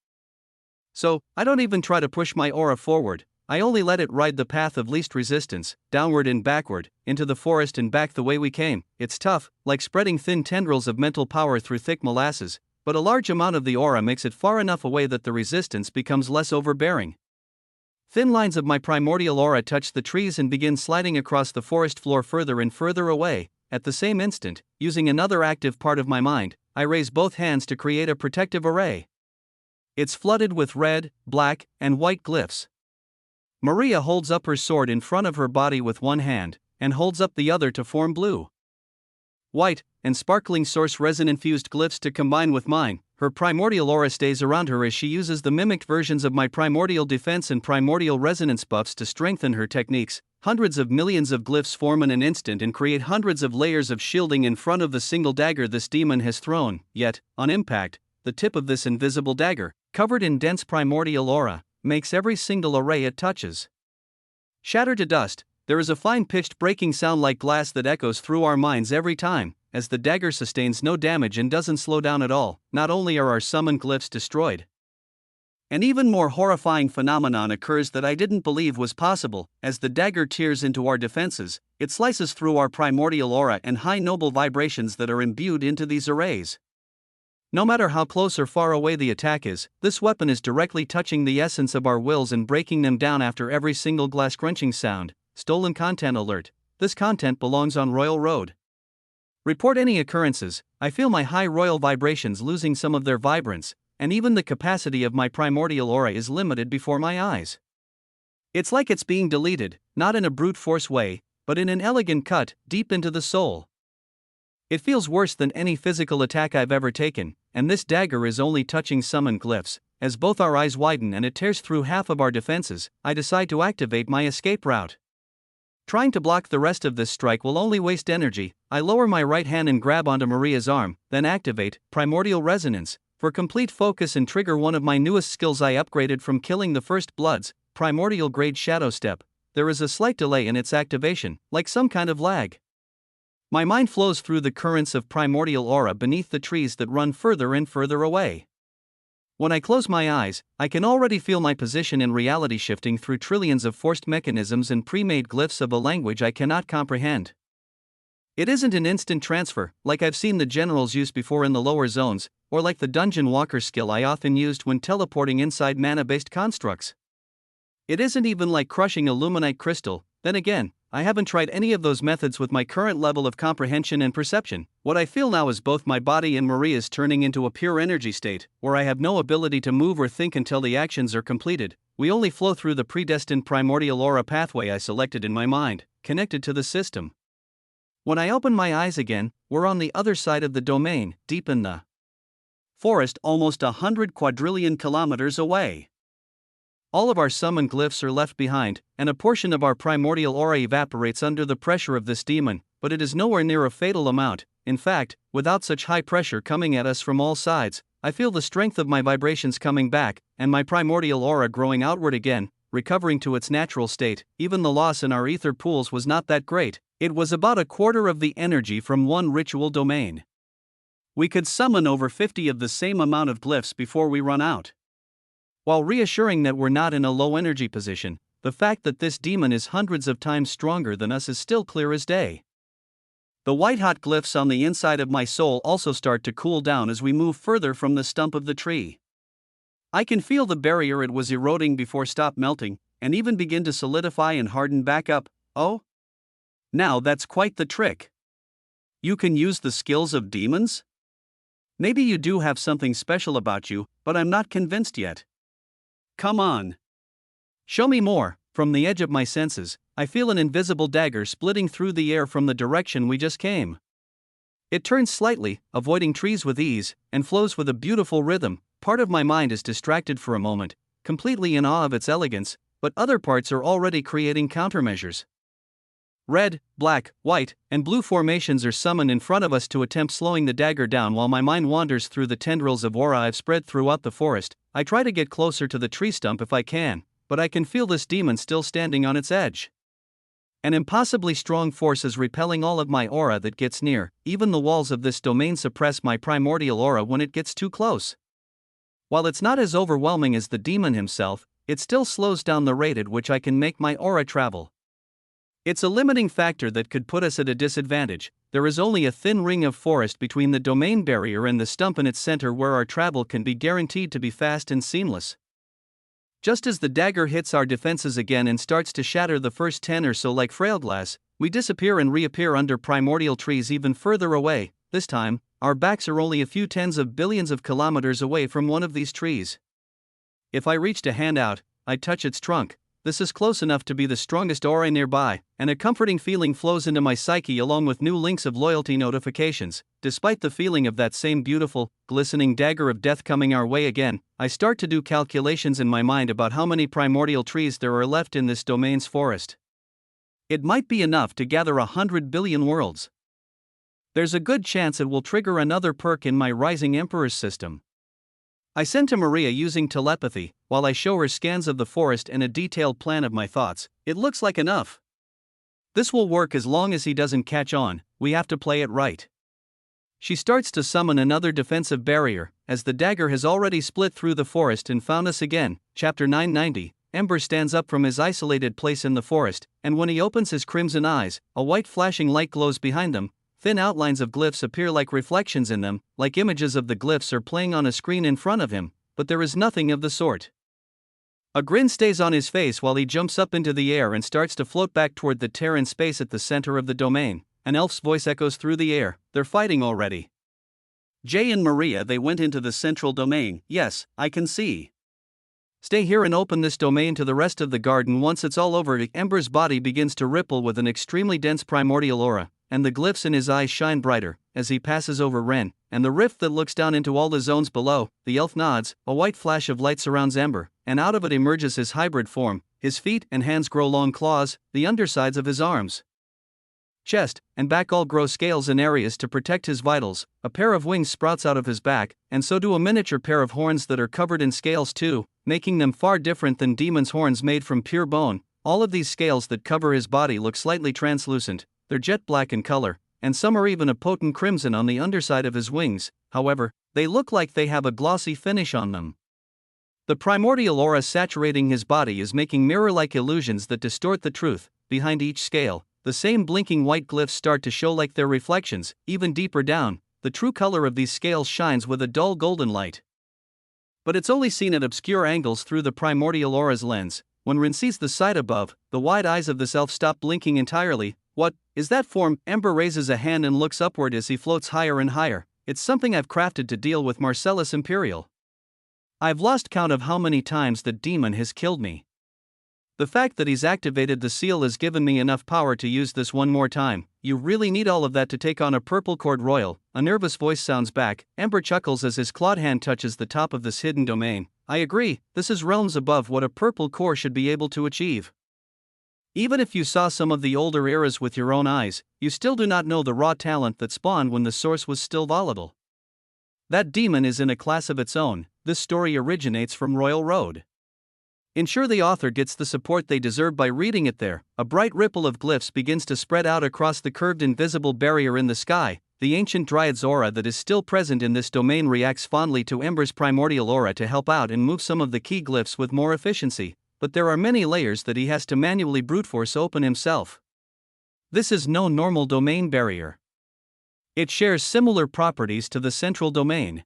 So, I don't even try to push my aura forward. I only let it ride the path of least resistance, downward and backward, into the forest and back the way we came. It's tough, like spreading thin tendrils of mental power through thick molasses, but a large amount of the aura makes it far enough away that the resistance becomes less overbearing. Thin lines of my primordial aura touch the trees and begin sliding across the forest floor further and further away. At the same instant, using another active part of my mind, I raise both hands to create a protective array. It's flooded with red, black, and white glyphs. Maria holds up her sword in front of her body with one hand, and holds up the other to form blue, white, and sparkling source resin-infused glyphs to combine with mine. Her primordial aura stays around her as she uses the mimicked versions of my primordial defense and primordial resonance buffs to strengthen her techniques. Hundreds of millions of glyphs form in an instant and create hundreds of layers of shielding in front of the single dagger this demon has thrown. Yet, on impact, the tip of this invisible dagger, covered in dense primordial aura, makes every single array it touches shatter to dust. There is a fine-pitched breaking sound like glass that echoes through our minds every time, as the dagger sustains no damage and doesn't slow down at all. Not only are our summoned glyphs destroyed, an even more horrifying phenomenon occurs that I didn't believe was possible. As the dagger tears into our defenses, it slices through our primordial aura and high noble vibrations that are imbued into these arrays. No matter how close or far away the attack is, this weapon is directly touching the essence of our wills and breaking them down after every single glass crunching sound. Stolen content alert. This content belongs on Royal Road. Report any occurrences. I feel my high royal vibrations losing some of their vibrance, and even the capacity of my primordial aura is limited before my eyes. It's like it's being deleted, not in a brute force way, but in an elegant cut, deep into the soul. It feels worse than any physical attack I've ever taken, and this dagger is only touching summoned glyphs. as both our eyes widen and it tears through half of our defenses, I decide to activate my escape route. Trying to block the rest of this strike will only waste energy. I lower my right hand and grab onto Maria's arm, then activate Primordial Resonance for complete focus and trigger one of my newest skills I upgraded from killing the First Bloods, Primordial Grade Shadow Step. There is a slight delay in its activation, like some kind of lag. My mind flows through the currents of primordial aura beneath the trees that run further and further away. When I close my eyes, I can already feel my position in reality shifting through trillions of forced mechanisms and pre-made glyphs of a language I cannot comprehend. It isn't an instant transfer, like I've seen the generals use before in the lower zones, or like the dungeon walker skill I often used when teleporting inside mana-based constructs. It isn't even like crushing a luminite crystal. Then again, I haven't tried any of those methods with my current level of comprehension and perception. What I feel now is both my body and Maria's turning into a pure energy state, where I have no ability to move or think until the actions are completed. We only flow through the predestined primordial aura pathway I selected in my mind, connected to the system. When I open my eyes again, we're on the other side of the domain, deep in the forest, almost 100 quadrillion kilometers away. All of our summoned glyphs are left behind, and a portion of our primordial aura evaporates under the pressure of this demon, but it is nowhere near a fatal amount. In fact, without such high pressure coming at us from all sides, I feel the strength of my vibrations coming back, and my primordial aura growing outward again, recovering to its natural state. Even the loss in our ether pools was not that great. It was about a quarter of the energy from one ritual domain. We could summon over 50 of the same amount of glyphs before we run out. While reassuring that we're not in a low energy position, the fact that this demon is hundreds of times stronger than us is still clear as day. The white-hot glyphs on the inside of my soul also start to cool down as we move further from the stump of the tree. I can feel the barrier it was eroding before stop melting, and even begin to solidify and harden back up. Oh? Now that's quite the trick. You can use the skills of demons? Maybe you do have something special about you, but I'm not convinced yet. Come on. Show me more. From the edge of my senses, I feel an invisible dagger splitting through the air from the direction we just came. It turns slightly, avoiding trees with ease, and flows with a beautiful rhythm. Part of my mind is distracted for a moment, completely in awe of its elegance, but other parts are already creating countermeasures. Red, black, white, and blue formations are summoned in front of us to attempt slowing the dagger down while my mind wanders through the tendrils of aura I've spread throughout the forest. I try to get closer to the tree stump if I can, but I can feel this demon still standing on its edge. An impossibly strong force is repelling all of my aura that gets near. Even the walls of this domain suppress my primordial aura when it gets too close. While it's not as overwhelming as the demon himself, it still slows down the rate at which I can make my aura travel. It's a limiting factor that could put us at a disadvantage. There is only a thin ring of forest between the domain barrier and the stump in its center where our travel can be guaranteed to be fast and seamless. Just as the dagger hits our defenses again and starts to shatter the first 10 or so like frail glass, we disappear and reappear under primordial trees even further away. This time, our backs are only a few tens of billions of kilometers away from one of these trees. If I reached a hand out, I'd touch its trunk. This is close enough to be the strongest aura nearby, and a comforting feeling flows into my psyche along with new links of loyalty notifications. Despite the feeling of that same beautiful, glistening dagger of death coming our way again, I start to do calculations in my mind about how many primordial trees there are left in this domain's forest. It might be enough to gather 100 billion worlds. There's a good chance it will trigger another perk in my Rising Emperor's system. I send to Maria using telepathy, while I show her scans of the forest and a detailed plan of my thoughts. It looks like enough. This will work as long as he doesn't catch on. We have to play it right. She starts to summon another defensive barrier, as the dagger has already split through the forest and found us again. Chapter 990. Ember stands up from his isolated place in the forest, and when he opens his crimson eyes, a white flashing light glows behind them. Thin outlines of glyphs appear like reflections in them, like images of the glyphs are playing on a screen in front of him, but there is nothing of the sort. A grin stays on his face while he jumps up into the air and starts to float back toward the Terran space at the center of the domain. An elf's voice echoes through the air. They're fighting already. Jay and Maria, they went into the central domain. Yes, I can see. Stay here and open this domain to the rest of the garden. Once it's all over, Ember's body begins to ripple with an extremely dense primordial aura. and the glyphs in his eyes shine brighter as he passes over Ren, and the rift that looks down into all the zones below. The elf nods, a white flash of light surrounds Ember, and out of it emerges his hybrid form. His feet and hands grow long claws, the undersides of his arms, chest, and back all grow scales in areas to protect his vitals. A pair of wings sprouts out of his back, and so do a miniature pair of horns that are covered in scales too, making them far different than Demon's horns made from pure bone. All of these scales that cover his body look slightly translucent, they're jet black in color, and some are even a potent crimson on the underside of his wings. However, they look like they have a glossy finish on them. The primordial aura saturating his body is making mirror-like illusions that distort the truth. Behind each scale, the same blinking white glyphs start to show like their reflections. Even deeper down, the true color of these scales shines with a dull golden light. But it's only seen at obscure angles through the primordial aura's lens. When Rin sees the sight above, the wide eyes of this elf stop blinking entirely. What is that form? Ember raises a hand and looks upward as he floats higher and higher. It's something I've crafted to deal with Marcellus Imperial. I've lost count of how many times the demon has killed me. The fact that he's activated the seal has given me enough power to use this one more time. You really need all of that to take on a purple cord royal. A nervous voice sounds back. Ember chuckles as his clawed hand touches the top of this hidden domain. I agree, this is realms above what a purple core should be able to achieve. Even if you saw some of the older eras with your own eyes, you still do not know the raw talent that spawned when the source was still volatile. That demon is in a class of its own. This story originates from Royal Road. Ensure the author gets the support they deserve by reading it there. A bright ripple of glyphs begins to spread out across the curved invisible barrier in the sky. The ancient Dryad's aura that is still present in this domain reacts fondly to Ember's primordial aura to help out and move some of the key glyphs with more efficiency, but there are many layers that he has to manually brute force open himself. This is no normal domain barrier. It shares similar properties to the central domain.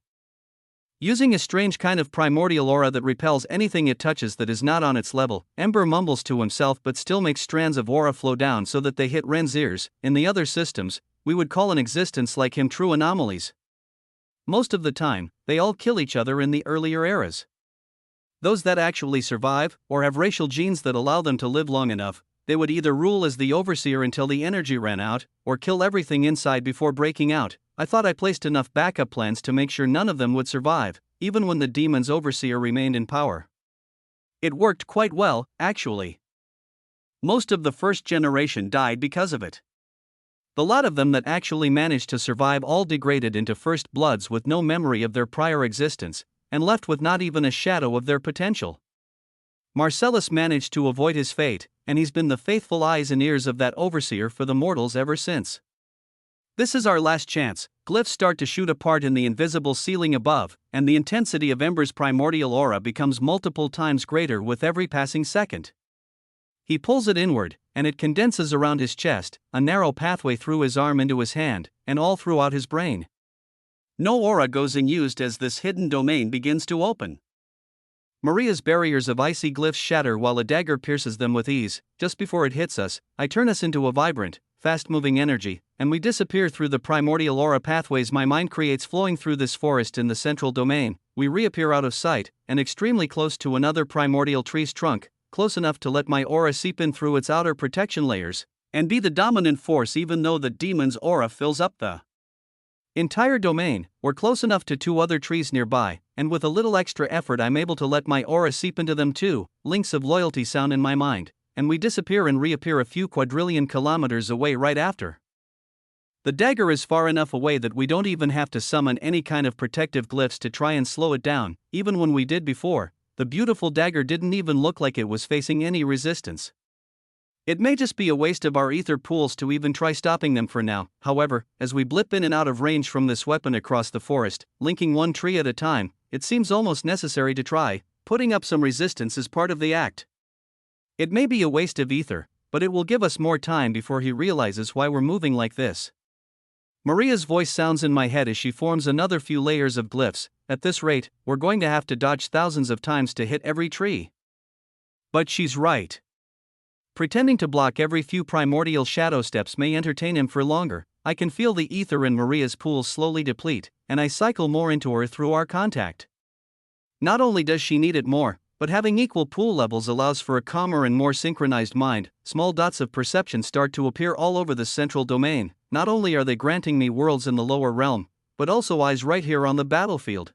Using a strange kind of primordial aura that repels anything it touches that is not on its level, Ember mumbles to himself but still makes strands of aura flow down so that they hit Ren's ears. In the other systems, we would call an existence like him true anomalies. Most of the time, they all kill each other in the earlier eras. Those that actually survive, or have racial genes that allow them to live long enough, they would either rule as the overseer until the energy ran out, or kill everything inside before breaking out. I thought I placed enough backup plans to make sure none of them would survive, even when the demon's overseer remained in power. It worked quite well, actually. Most of the first generation died because of it. The lot of them that actually managed to survive all degraded into first bloods with no memory of their prior existence, and left with not even a shadow of their potential. Marcellus managed to avoid his fate, and he's been the faithful eyes and ears of that overseer for the mortals ever since. This is our last chance. Glyphs start to shoot apart in the invisible ceiling above, and the intensity of Ember's primordial aura becomes multiple times greater with every passing second. He pulls it inward, and it condenses around his chest, a narrow pathway through his arm into his hand, and all throughout his brain. No aura goes unused as this hidden domain begins to open. Maria's barriers of icy glyphs shatter while a dagger pierces them with ease. Just before it hits us, I turn us into a vibrant, fast-moving energy, and we disappear through the primordial aura pathways my mind creates flowing through this forest in the central domain. We reappear out of sight, and extremely close to another primordial tree's trunk, close enough to let my aura seep in through its outer protection layers, and be the dominant force even though the demon's aura fills up the entire domain. We're close enough to two other trees nearby, and with a little extra effort I'm able to let my aura seep into them too. Links of loyalty sound in my mind, and we disappear and reappear a few quadrillion kilometers away right after. The dagger is far enough away that we don't even have to summon any kind of protective glyphs to try and slow it down. Even when we did before, the beautiful dagger didn't even look like it was facing any resistance. It may just be a waste of our ether pools to even try stopping them for now. However, as we blip in and out of range from this weapon across the forest, linking one tree at a time, it seems almost necessary to try. Putting up some resistance is part of the act. It may be a waste of ether, but it will give us more time before he realizes why we're moving like this. Maria's voice sounds in my head as she forms another few layers of glyphs. At this rate, we're going to have to dodge thousands of times to hit every tree. But she's right. Pretending to block every few primordial shadow steps may entertain him for longer. I can feel the ether in Maria's pools slowly deplete, and I cycle more into her through our contact. Not only does she need it more, but having equal pool levels allows for a calmer and more synchronized mind. Small dots of perception start to appear all over the central domain. Not only are they granting me worlds in the lower realm, but also eyes right here on the battlefield.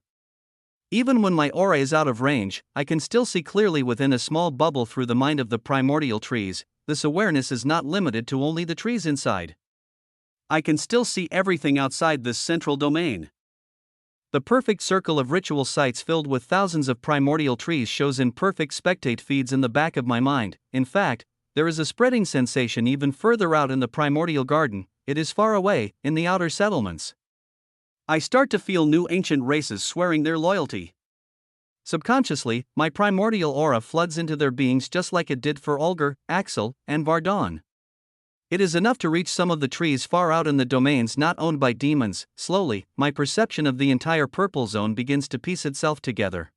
Even when my aura is out of range, I can still see clearly within a small bubble through the mind of the primordial trees. This awareness is not limited to only the trees inside. I can still see everything outside this central domain. The perfect circle of ritual sites filled with thousands of primordial trees shows in perfect spectate feeds in the back of my mind. In fact, there is a spreading sensation even further out in the primordial garden. It is far away, in the outer settlements. I start to feel new ancient races swearing their loyalty. Subconsciously, my primordial aura floods into their beings just like it did for Ulgar, Axel, and Vardon. It is enough to reach some of the trees far out in the domains not owned by demons. Slowly, my perception of the entire purple zone begins to piece itself together.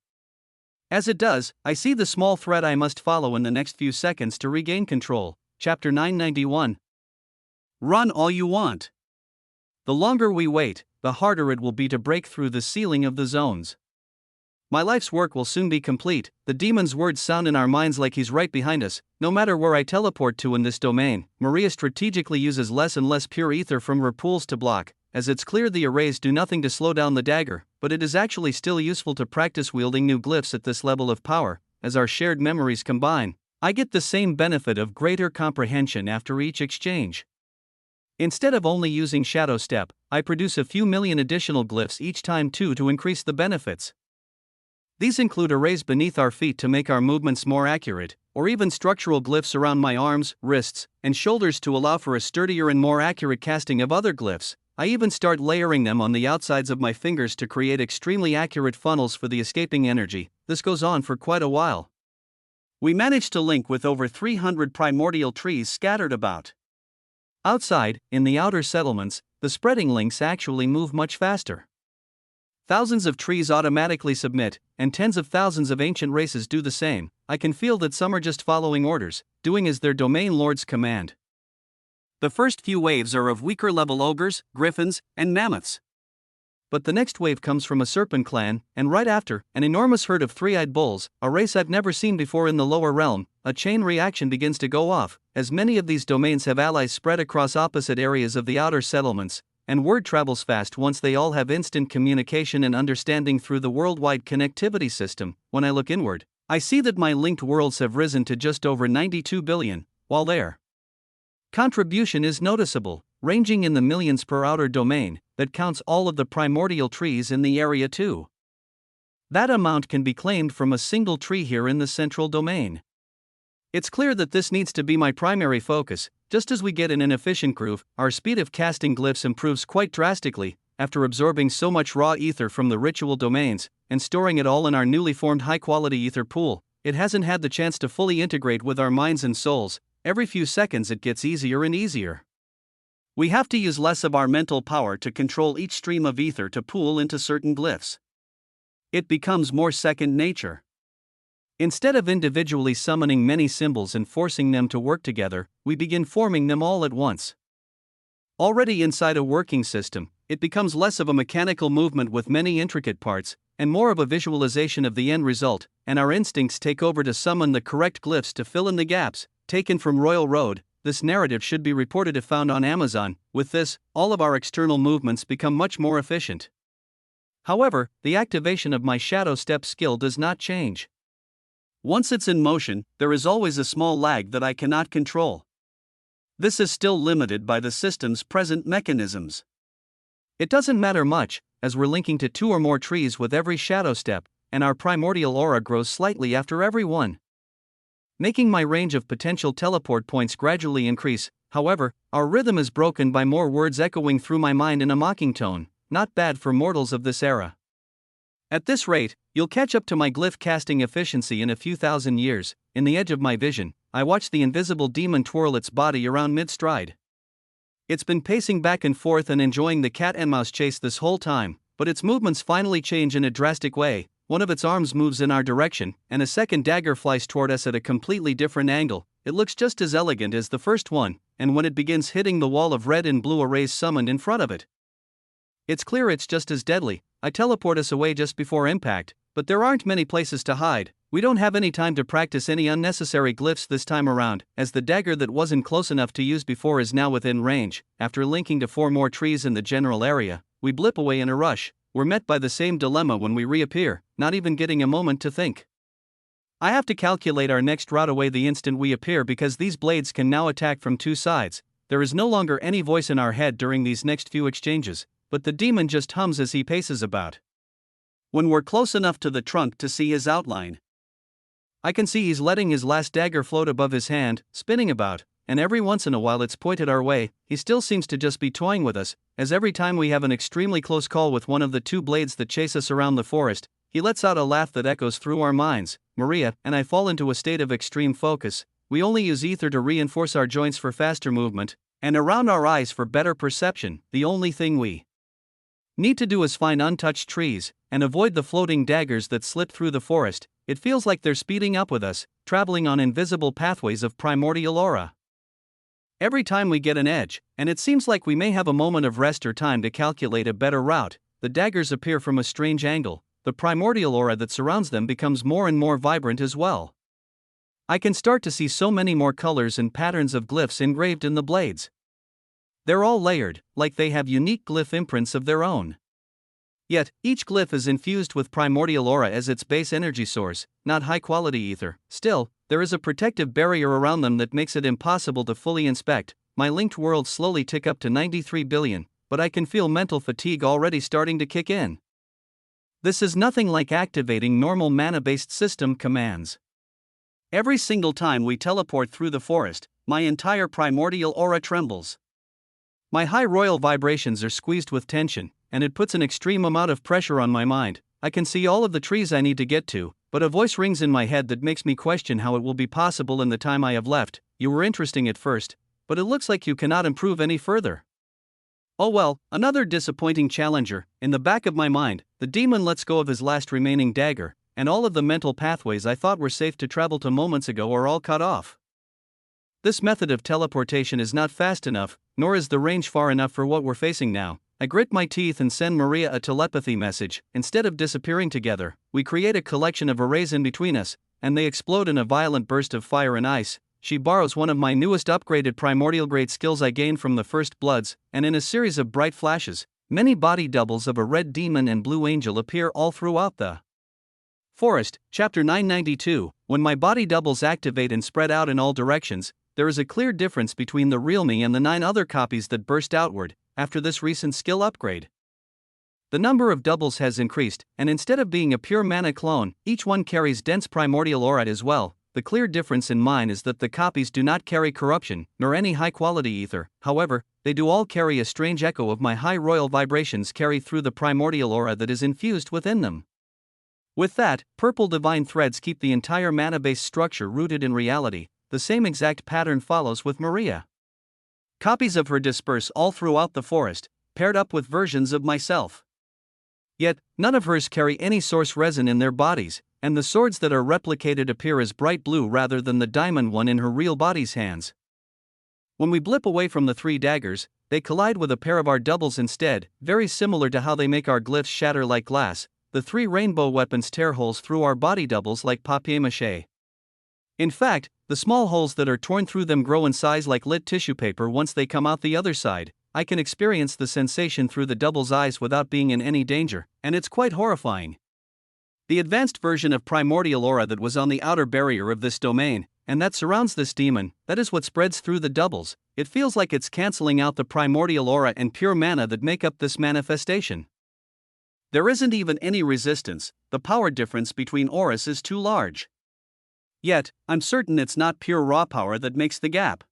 As it does, I see the small thread I must follow in the next few seconds to regain control. Chapter 991. Run all you want. The longer we wait, the harder it will be to break through the ceiling of the zones. My life's work will soon be complete. The demon's words sound in our minds like he's right behind us. No matter where I teleport to in this domain, Maria strategically uses less and less pure ether from her pools to block, as it's clear the arrays do nothing to slow down the dagger, but it is actually still useful to practice wielding new glyphs at this level of power. As our shared memories combine, I get the same benefit of greater comprehension after each exchange. Instead of only using Shadow Step, I produce a few million additional glyphs each time too to increase the benefits. These include arrays beneath our feet to make our movements more accurate, or even structural glyphs around my arms, wrists, and shoulders to allow for a sturdier and more accurate casting of other glyphs. I even start layering them on the outsides of my fingers to create extremely accurate funnels for the escaping energy. This goes on for quite a while. We managed to link with over 300 primordial trees scattered about. Outside, in the outer settlements, the spreading links actually move much faster. Thousands of trees automatically submit, and tens of thousands of ancient races do the same. I can feel that some are just following orders, doing as their domain lords command. The first few waves are of weaker level ogres, griffins, and mammoths. But the next wave comes from a serpent clan, and right after, an enormous herd of three-eyed bulls, a race I've never seen before in the lower realm. A chain reaction begins to go off, as many of these domains have allies spread across opposite areas of the outer settlements, and word travels fast once they all have instant communication and understanding through the worldwide connectivity system. When I look inward, I see that my linked worlds have risen to just over 92 billion, while their contribution is noticeable, ranging in the millions per outer domain, that counts all of the primordial trees in the area too. That amount can be claimed from a single tree here in the central domain. It's clear that this needs to be my primary focus. Just as we get in an efficient groove, our speed of casting glyphs improves quite drastically. After absorbing so much raw ether from the ritual domains, and storing it all in our newly formed high-quality ether pool, it hasn't had the chance to fully integrate with our minds and souls. Every few seconds it gets easier and easier. We have to use less of our mental power to control each stream of ether to pool into certain glyphs. It becomes more second nature. Instead of individually summoning many symbols and forcing them to work together, we begin forming them all at once. Already inside a working system, it becomes less of a mechanical movement with many intricate parts, and more of a visualization of the end result, and our instincts take over to summon the correct glyphs to fill in the gaps. Taken from Royal Road, this narrative should be reported if found on Amazon. With this, all of our external movements become much more efficient. However, the activation of my Shadow Step skill does not change. Once it's in motion, there is always a small lag that I cannot control. This is still limited by the system's present mechanisms. It doesn't matter much, as we're linking to 2 or more trees with every Shadow Step, and our primordial aura grows slightly after every one, making my range of potential teleport points gradually increase. However, our rhythm is broken by more words echoing through my mind in a mocking tone, not bad for mortals of this era. At this rate, you'll catch up to my glyph casting efficiency in a few thousand years. In the edge of my vision, I watch the invisible demon twirl its body around mid-stride. It's been pacing back and forth and enjoying the cat and mouse chase this whole time, but its movements finally change in a drastic way. One of its arms moves in our direction, and a second dagger flies toward us at a completely different angle. It looks just as elegant as the first one, and when it begins hitting the wall of red and blue arrays summoned in front of it, it's clear it's just as deadly. I teleport us away just before impact, But there aren't many places to hide. We don't have any time to practice any unnecessary glyphs this time around, as the dagger that wasn't close enough to use before is now within range. After linking to 4 more trees in the general area, we blip away in a rush. We're met by the same dilemma when we reappear, not even getting a moment to think. I have to calculate our next route away the instant we appear because these blades can now attack from 2 sides. There is no longer any voice in our head during these next few exchanges, but the demon just hums as he paces about. When we're close enough to the trunk to see his outline, I can see he's letting his last dagger float above his hand, spinning about, and every once in a while it's pointed our way. He still seems to just be toying with us, as every time we have an extremely close call with one of the 2 blades that chase us around the forest, he lets out a laugh that echoes through our minds. Maria and I fall into a state of extreme focus. We only use ether to reinforce our joints for faster movement, and around our eyes for better perception. The only thing we need to do is find untouched trees, and avoid the floating daggers that slip through the forest. It feels like they're speeding up with us, traveling on invisible pathways of primordial aura. Every time we get an edge, and it seems like we may have a moment of rest or time to calculate a better route, the daggers appear from a strange angle. The primordial aura that surrounds them becomes more and more vibrant as well. I can start to see so many more colors and patterns of glyphs engraved in the blades. They're all layered, like they have unique glyph imprints of their own. Yet, each glyph is infused with primordial aura as its base energy source, not high-quality ether. Still, there is a protective barrier around them that makes it impossible to fully inspect. My linked worlds slowly tick up to 93 billion, but I can feel mental fatigue already starting to kick in. This is nothing like activating normal mana-based system commands. Every single time we teleport through the forest, my entire primordial aura trembles. My high royal vibrations are squeezed with tension, and it puts an extreme amount of pressure on my mind. I can see all of the trees I need to get to, but a voice rings in my head that makes me question how it will be possible in the time I have left. You were interesting at first, but it looks like you cannot improve any further. Oh well, another disappointing challenger. In the back of my mind, the demon lets go of his last remaining dagger, and all of the mental pathways I thought were safe to travel to moments ago are all cut off. This method of teleportation is not fast enough, nor is the range far enough for what we're facing now. I grit my teeth and send Maria a telepathy message. Instead of disappearing together, we create a collection of arrays in between us, and they explode in a violent burst of fire and ice. She borrows one of my newest upgraded primordial grade skills I gained from the First Bloods, and in a series of bright flashes, many body doubles of a red demon and blue angel appear all throughout the forest. Chapter 992. When my body doubles activate and spread out in all directions, there is a clear difference between the real me and the 9 other copies that burst outward after this recent skill upgrade. The number of doubles has increased, and instead of being a pure mana clone, each one carries dense primordial aura as well. The clear difference in mine is that the copies do not carry corruption, nor any high-quality ether. However, they do all carry a strange echo of my high royal vibrations carry through the primordial aura that is infused within them. With that, purple divine threads keep the entire mana-based structure rooted in reality. The same exact pattern follows with Maria. Copies of her disperse all throughout the forest, paired up with versions of myself. Yet, none of hers carry any source resin in their bodies, and the swords that are replicated appear as bright blue rather than the diamond one in her real body's hands. When we blip away from the 3 daggers, they collide with a pair of our doubles instead, very similar to how they make our glyphs shatter like glass. The 3 rainbow weapons tear holes through our body doubles like papier-mâché. In fact, the small holes that are torn through them grow in size like lit tissue paper once they come out the other side. I can experience the sensation through the double's eyes without being in any danger, and it's quite horrifying. The advanced version of primordial aura that was on the outer barrier of this domain, and that surrounds this demon, that is what spreads through the doubles. It feels like it's cancelling out the primordial aura and pure mana that make up this manifestation. There isn't even any resistance, the power difference between auras is too large. Yet, I'm certain it's not pure raw power that makes the gap.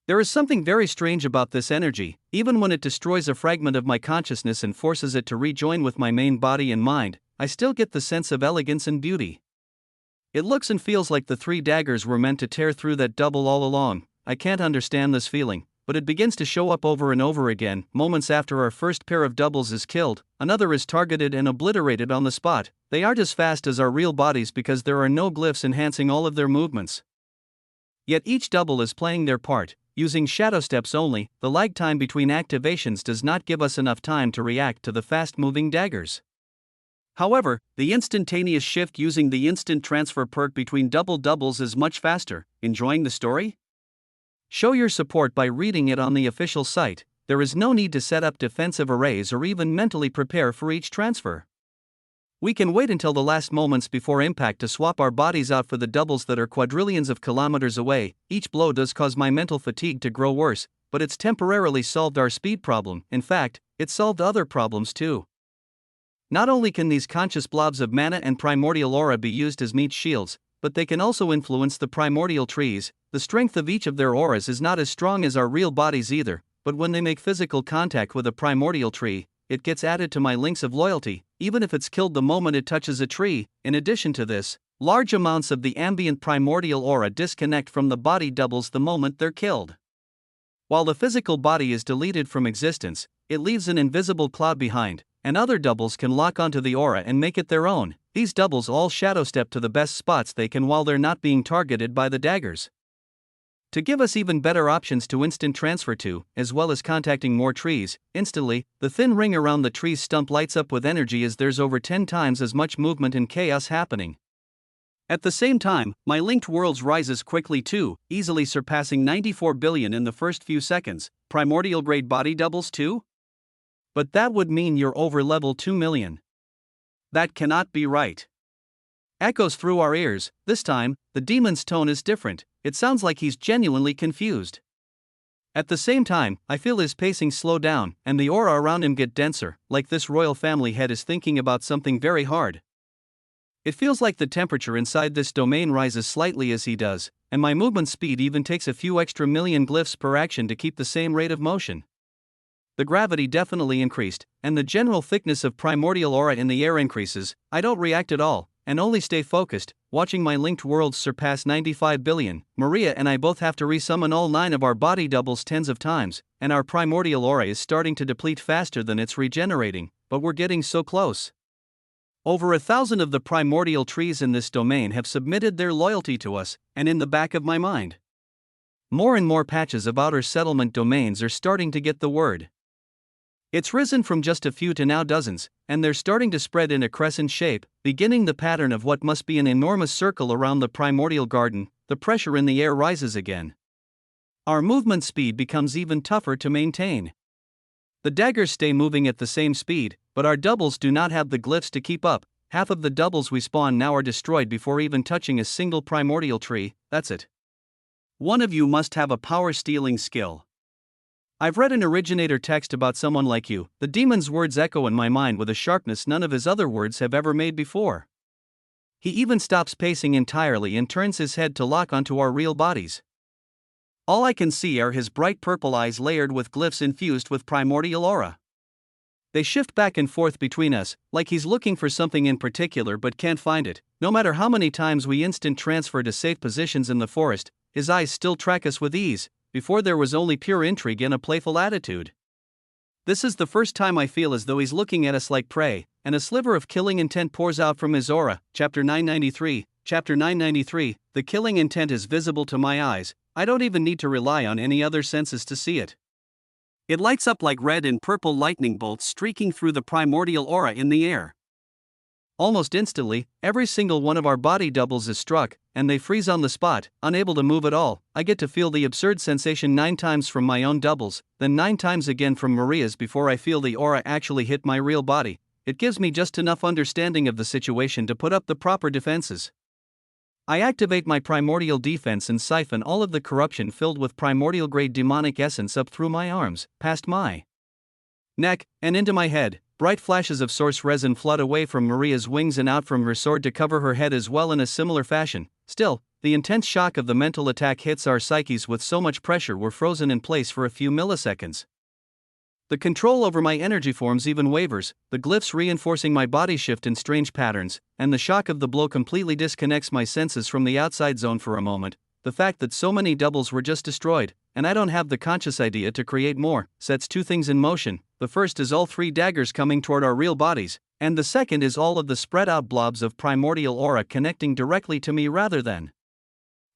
There is something very strange about this energy. Even when it destroys a fragment of my consciousness and forces it to rejoin with my main body and mind, I still get the sense of elegance and beauty. It looks and feels like the 3 daggers were meant to tear through that double all along. I can't understand this feeling, but it begins to show up over and over again. Moments after our first pair of doubles is killed, another is targeted and obliterated on the spot. They aren't as fast as our real bodies because there are no glyphs enhancing all of their movements. Yet each double is playing their part. Using shadow steps only, the lag time between activations does not give us enough time to react to the fast-moving daggers. However, the instantaneous shift using the instant transfer perk between doubles is much faster. Enjoying the story? Show your support by reading it on the official site. There is no need to set up defensive arrays or even mentally prepare for each transfer. We can wait until the last moments before impact to swap our bodies out for the doubles that are quadrillions of kilometers away. Each blow does cause my mental fatigue to grow worse, but it's temporarily solved our speed problem. In fact, it solved other problems too. Not only can these conscious blobs of mana and primordial aura be used as meat shields, but they can also influence the primordial trees. The strength of each of their auras is not as strong as our real bodies either, but when they make physical contact with a primordial tree, it gets added to my links of loyalty, even if it's killed the moment it touches a tree. In addition to this, large amounts of the ambient primordial aura disconnect from the body doubles the moment they're killed. While the physical body is deleted from existence, it leaves an invisible cloud behind, and other doubles can lock onto the aura and make it their own. These doubles all shadow step to the best spots they can while they're not being targeted by the daggers. To give us even better options to instant transfer to, as well as contacting more trees, instantly, the thin ring around the tree's stump lights up with energy as there's over 10 times as much movement and chaos happening. At the same time, my linked worlds rises quickly too, easily surpassing 94 billion in the first few seconds. Primordial grade body doubles too? But that would mean you're over level 2 million. That cannot be right. Echoes through our ears. This time, the demon's tone is different. It sounds like he's genuinely confused. At the same time, I feel his pacing slow down, and the aura around him get denser, like this royal family head is thinking about something very hard. It feels like the temperature inside this domain rises slightly as he does, and my movement speed even takes a few extra million glyphs per action to keep the same rate of motion. The gravity definitely increased, and the general thickness of primordial aura in the air increases. I don't react at all, and only stay focused, watching my linked worlds surpass 95 billion. Maria and I both have to resummon all 9 of our body doubles tens of times, and our primordial aura is starting to deplete faster than it's regenerating, but we're getting so close. Over 1,000 of the primordial trees in this domain have submitted their loyalty to us, and in the back of my mind, more and more patches of outer settlement domains are starting to get the word. It's risen from just a few to now dozens, and they're starting to spread in a crescent shape, beginning the pattern of what must be an enormous circle around the primordial garden. The pressure in the air rises again. Our movement speed becomes even tougher to maintain. The daggers stay moving at the same speed, but our doubles do not have the glyphs to keep up. Half of the doubles we spawn now are destroyed before even touching a single primordial tree. That's it. One of you must have a power stealing skill. I've read an originator text about someone like you. The demon's words echo in my mind with a sharpness none of his other words have ever made before. He even stops pacing entirely and turns his head to lock onto our real bodies. All I can see are his bright purple eyes layered with glyphs infused with primordial aura. They shift back and forth between us, like he's looking for something in particular but can't find it. No matter how many times we instant transfer to safe positions in the forest, his eyes still track us with ease. Before there was only pure intrigue and a playful attitude. This is the first time I feel as though he's looking at us like prey, and a sliver of killing intent pours out from his aura. Chapter 993. Chapter 993. The killing intent is visible to my eyes. I don't even need to rely on any other senses to see it. It lights up like red and purple lightning bolts streaking through the primordial aura in the air. Almost instantly, every single one of our body doubles is struck, and they freeze on the spot, unable to move at all. I get to feel the absurd sensation 9 times from my own doubles, then 9 times again from Maria's before I feel the aura actually hit my real body. It gives me just enough understanding of the situation to put up the proper defenses. I activate my primordial defense and siphon all of the corruption filled with primordial grade demonic essence up through my arms, past my neck, and into my head. Bright flashes of source resin flood away from Maria's wings and out from her sword to cover her head as well in a similar fashion. Still, the intense shock of the mental attack hits our psyches with so much pressure we're frozen in place for a few milliseconds. The control over my energy forms even wavers, the glyphs reinforcing my body shift in strange patterns, and the shock of the blow completely disconnects my senses from the outside zone for a moment. The fact that so many doubles were just destroyed, and I don't have the conscious idea to create more, sets 2 things in motion. The first is all 3 daggers coming toward our real bodies, and the second is all of the spread out blobs of primordial aura connecting directly to me rather than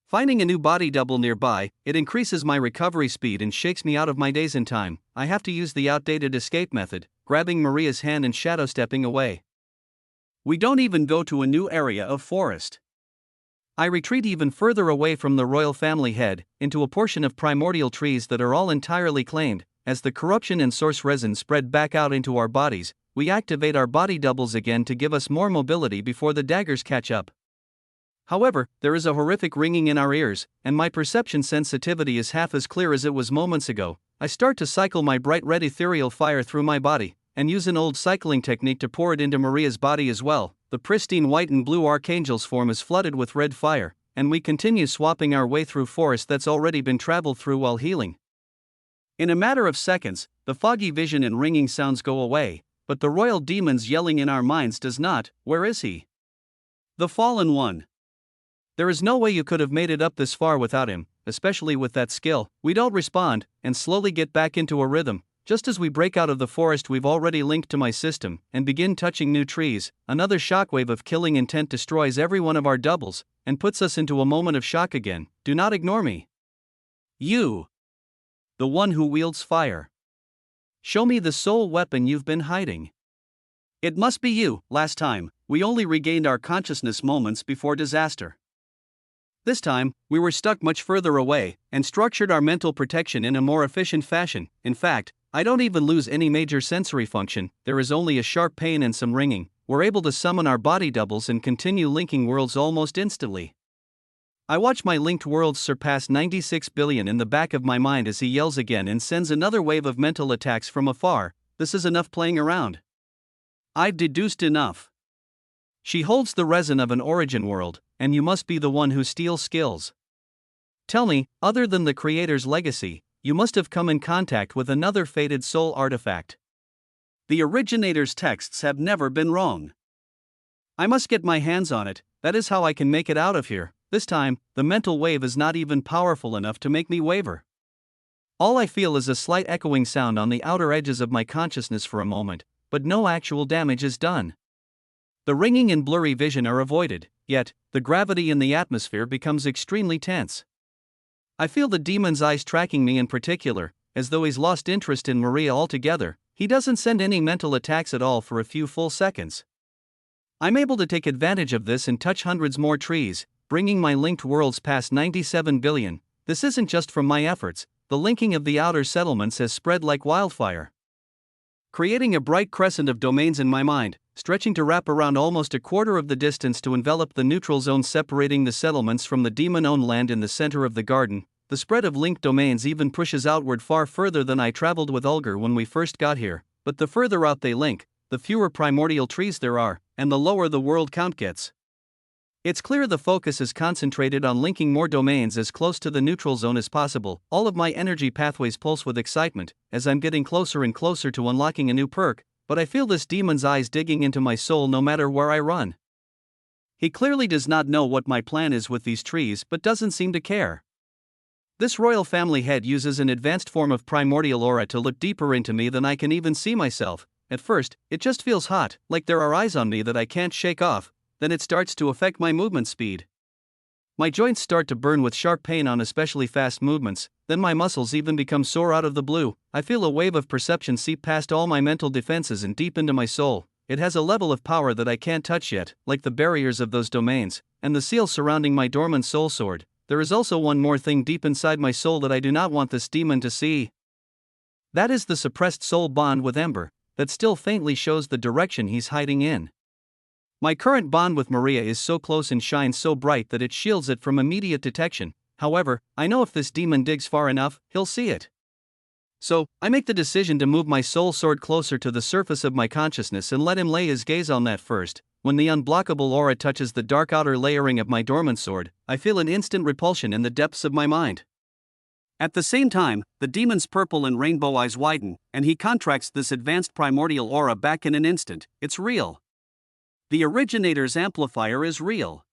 finding a new body double nearby. It increases my recovery speed and shakes me out of my daze in time. I have to use the outdated escape method, grabbing Maria's hand and shadow stepping away. We don't even go to a new area of forest. I retreat even further away from the royal family head, into a portion of primordial trees that are all entirely claimed. As the corruption and source resin spread back out into our bodies, we activate our body doubles again to give us more mobility before the daggers catch up. However, there is a horrific ringing in our ears, and my perception sensitivity is half as clear as it was moments ago. I start to cycle my bright red ethereal fire through my body, and use an old cycling technique to pour it into Maria's body as well. The pristine white and blue archangel's form is flooded with red fire, and we continue swapping our way through forest that's already been traveled through while healing. In a matter of seconds, the foggy vision and ringing sounds go away, but the royal demon's yelling in our minds does not. Where is he? The fallen one. There is no way you could have made it up this far without him, especially with that skill. We don't respond, and slowly get back into a rhythm. Just as we break out of the forest we've already linked to my system, and begin touching new trees, another shockwave of killing intent destroys every one of our doubles, and puts us into a moment of shock again. Do not ignore me. You. The one who wields fire. Show me the sole weapon you've been hiding. It must be you. Last time, we only regained our consciousness moments before disaster. This time, we were stuck much further away, and structured our mental protection in a more efficient fashion. In fact, I don't even lose any major sensory function, there is only a sharp pain and some ringing. We're able to summon our body doubles and continue linking worlds almost instantly. I watch my linked worlds surpass 96 billion in the back of my mind as he yells again and sends another wave of mental attacks from afar. This is enough playing around. I've deduced enough. She holds the resin of an origin world, and you must be the one who steals skills. Tell me, other than the creator's legacy, you must have come in contact with another fated soul artifact. The originator's texts have never been wrong. I must get my hands on it, that is how I can make it out of here. This time, the mental wave is not even powerful enough to make me waver. All I feel is a slight echoing sound on the outer edges of my consciousness for a moment, but no actual damage is done. The ringing and blurry vision are avoided, yet, the gravity in the atmosphere becomes extremely tense. I feel the demon's eyes tracking me in particular, as though he's lost interest in Maria altogether. He doesn't send any mental attacks at all for a few full seconds. I'm able to take advantage of this and touch hundreds more trees, bringing my linked worlds past 97 billion. This isn't just from my efforts, the linking of the outer settlements has spread like wildfire, creating a bright crescent of domains in my mind, stretching to wrap around almost a quarter of the distance to envelop the neutral zone separating the settlements from the demon-owned land in the center of the garden. The spread of linked domains even pushes outward far further than I traveled with Ulgar when we first got here, but the further out they link, the fewer primordial trees there are, and the lower the world count gets. It's clear the focus is concentrated on linking more domains as close to the neutral zone as possible. All of my energy pathways pulse with excitement, as I'm getting closer and closer to unlocking a new perk, but I feel this demon's eyes digging into my soul no matter where I run. He clearly does not know what my plan is with these trees but doesn't seem to care. This royal family head uses an advanced form of primordial aura to look deeper into me than I can even see myself. At first, it just feels hot, like there are eyes on me that I can't shake off, then it starts to affect my movement speed. My joints start to burn with sharp pain on especially fast movements, then my muscles even become sore out of the blue. I feel a wave of perception seep past all my mental defenses and deep into my soul. It has a level of power that I can't touch yet, like the barriers of those domains, and the seal surrounding my dormant soul sword. There is also one more thing deep inside my soul that I do not want this demon to see. That is the suppressed soul bond with Ember, that still faintly shows the direction he's hiding in. My current bond with Maria is so close and shines so bright that it shields it from immediate detection. However, I know if this demon digs far enough, he'll see it. So, I make the decision to move my soul sword closer to the surface of my consciousness and let him lay his gaze on that first. When the unblockable aura touches the dark outer layering of my dormant sword, I feel an instant repulsion in the depths of my mind. At the same time, the demon's purple and rainbow eyes widen, and he contracts this advanced primordial aura back in an instant. It's real. The originator's amplifier is real.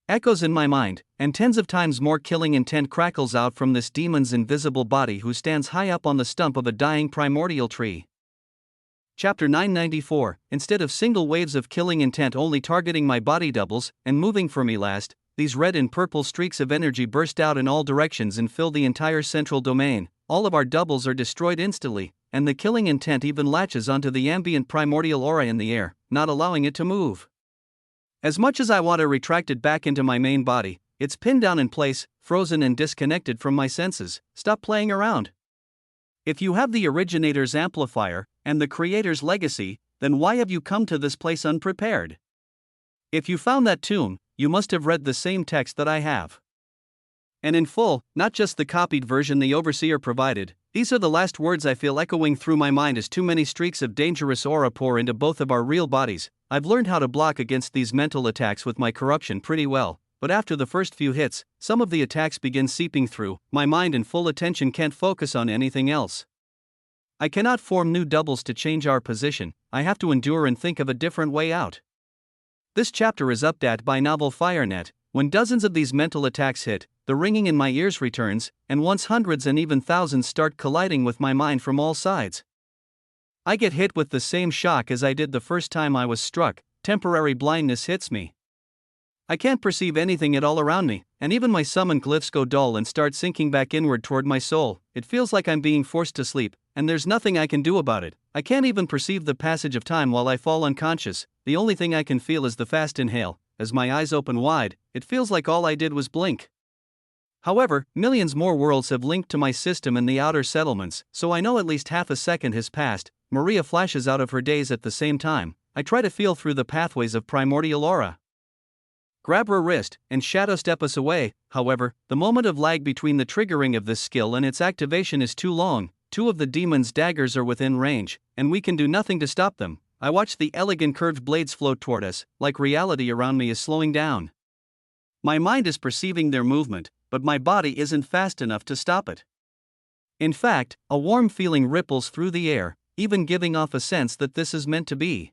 Echoes in my mind, and tens of times more killing intent crackles out from this demon's invisible body who stands high up on the stump of a dying primordial tree. Chapter 994, instead of single waves of killing intent only targeting my body doubles, and moving for me last, these red and purple streaks of energy burst out in all directions and fill the entire central domain. All of our doubles are destroyed instantly, and the killing intent even latches onto the ambient primordial aura in the air, not allowing it to move. As much as I want to retract it back into my main body, it's pinned down in place, frozen and disconnected from my senses. Stop playing around. If you have the originator's amplifier and the creator's legacy, then why have you come to this place unprepared? If you found that tomb, you must have read the same text that I have. And in full, not just the copied version the overseer provided. These are the last words I feel echoing through my mind as too many streaks of dangerous aura pour into both of our real bodies. I've learned how to block against these mental attacks with my corruption pretty well, but after the first few hits, some of the attacks begin seeping through. My mind and full attention can't focus on anything else. I cannot form new doubles to change our position. I have to endure and think of a different way out. This chapter is updated by novel FireNet. When dozens of these mental attacks hit, the ringing in my ears returns, and once hundreds and even thousands start colliding with my mind from all sides. I get hit with the same shock as I did the first time I was struck. Temporary blindness hits me. I can't perceive anything at all around me, and even my summoned glyphs go dull and start sinking back inward toward my soul. It feels like I'm being forced to sleep, and there's nothing I can do about it. I can't even perceive the passage of time while I fall unconscious. The only thing I can feel is the fast inhale. As my eyes open wide, it feels like all I did was blink. However, millions more worlds have linked to my system in the outer settlements, so I know at least half a second has passed. Maria flashes out of her daze at the same time. I try to feel through the pathways of primordial aura. Grab her wrist, and shadow step us away. However, the moment of lag between the triggering of this skill and its activation is too long. Two of the demon's daggers are within range, and we can do nothing to stop them. I watch the elegant curved blades float toward us, like reality around me is slowing down. My mind is perceiving their movement, but my body isn't fast enough to stop it. In fact, a warm feeling ripples through the air, even giving off a sense that this is meant to be.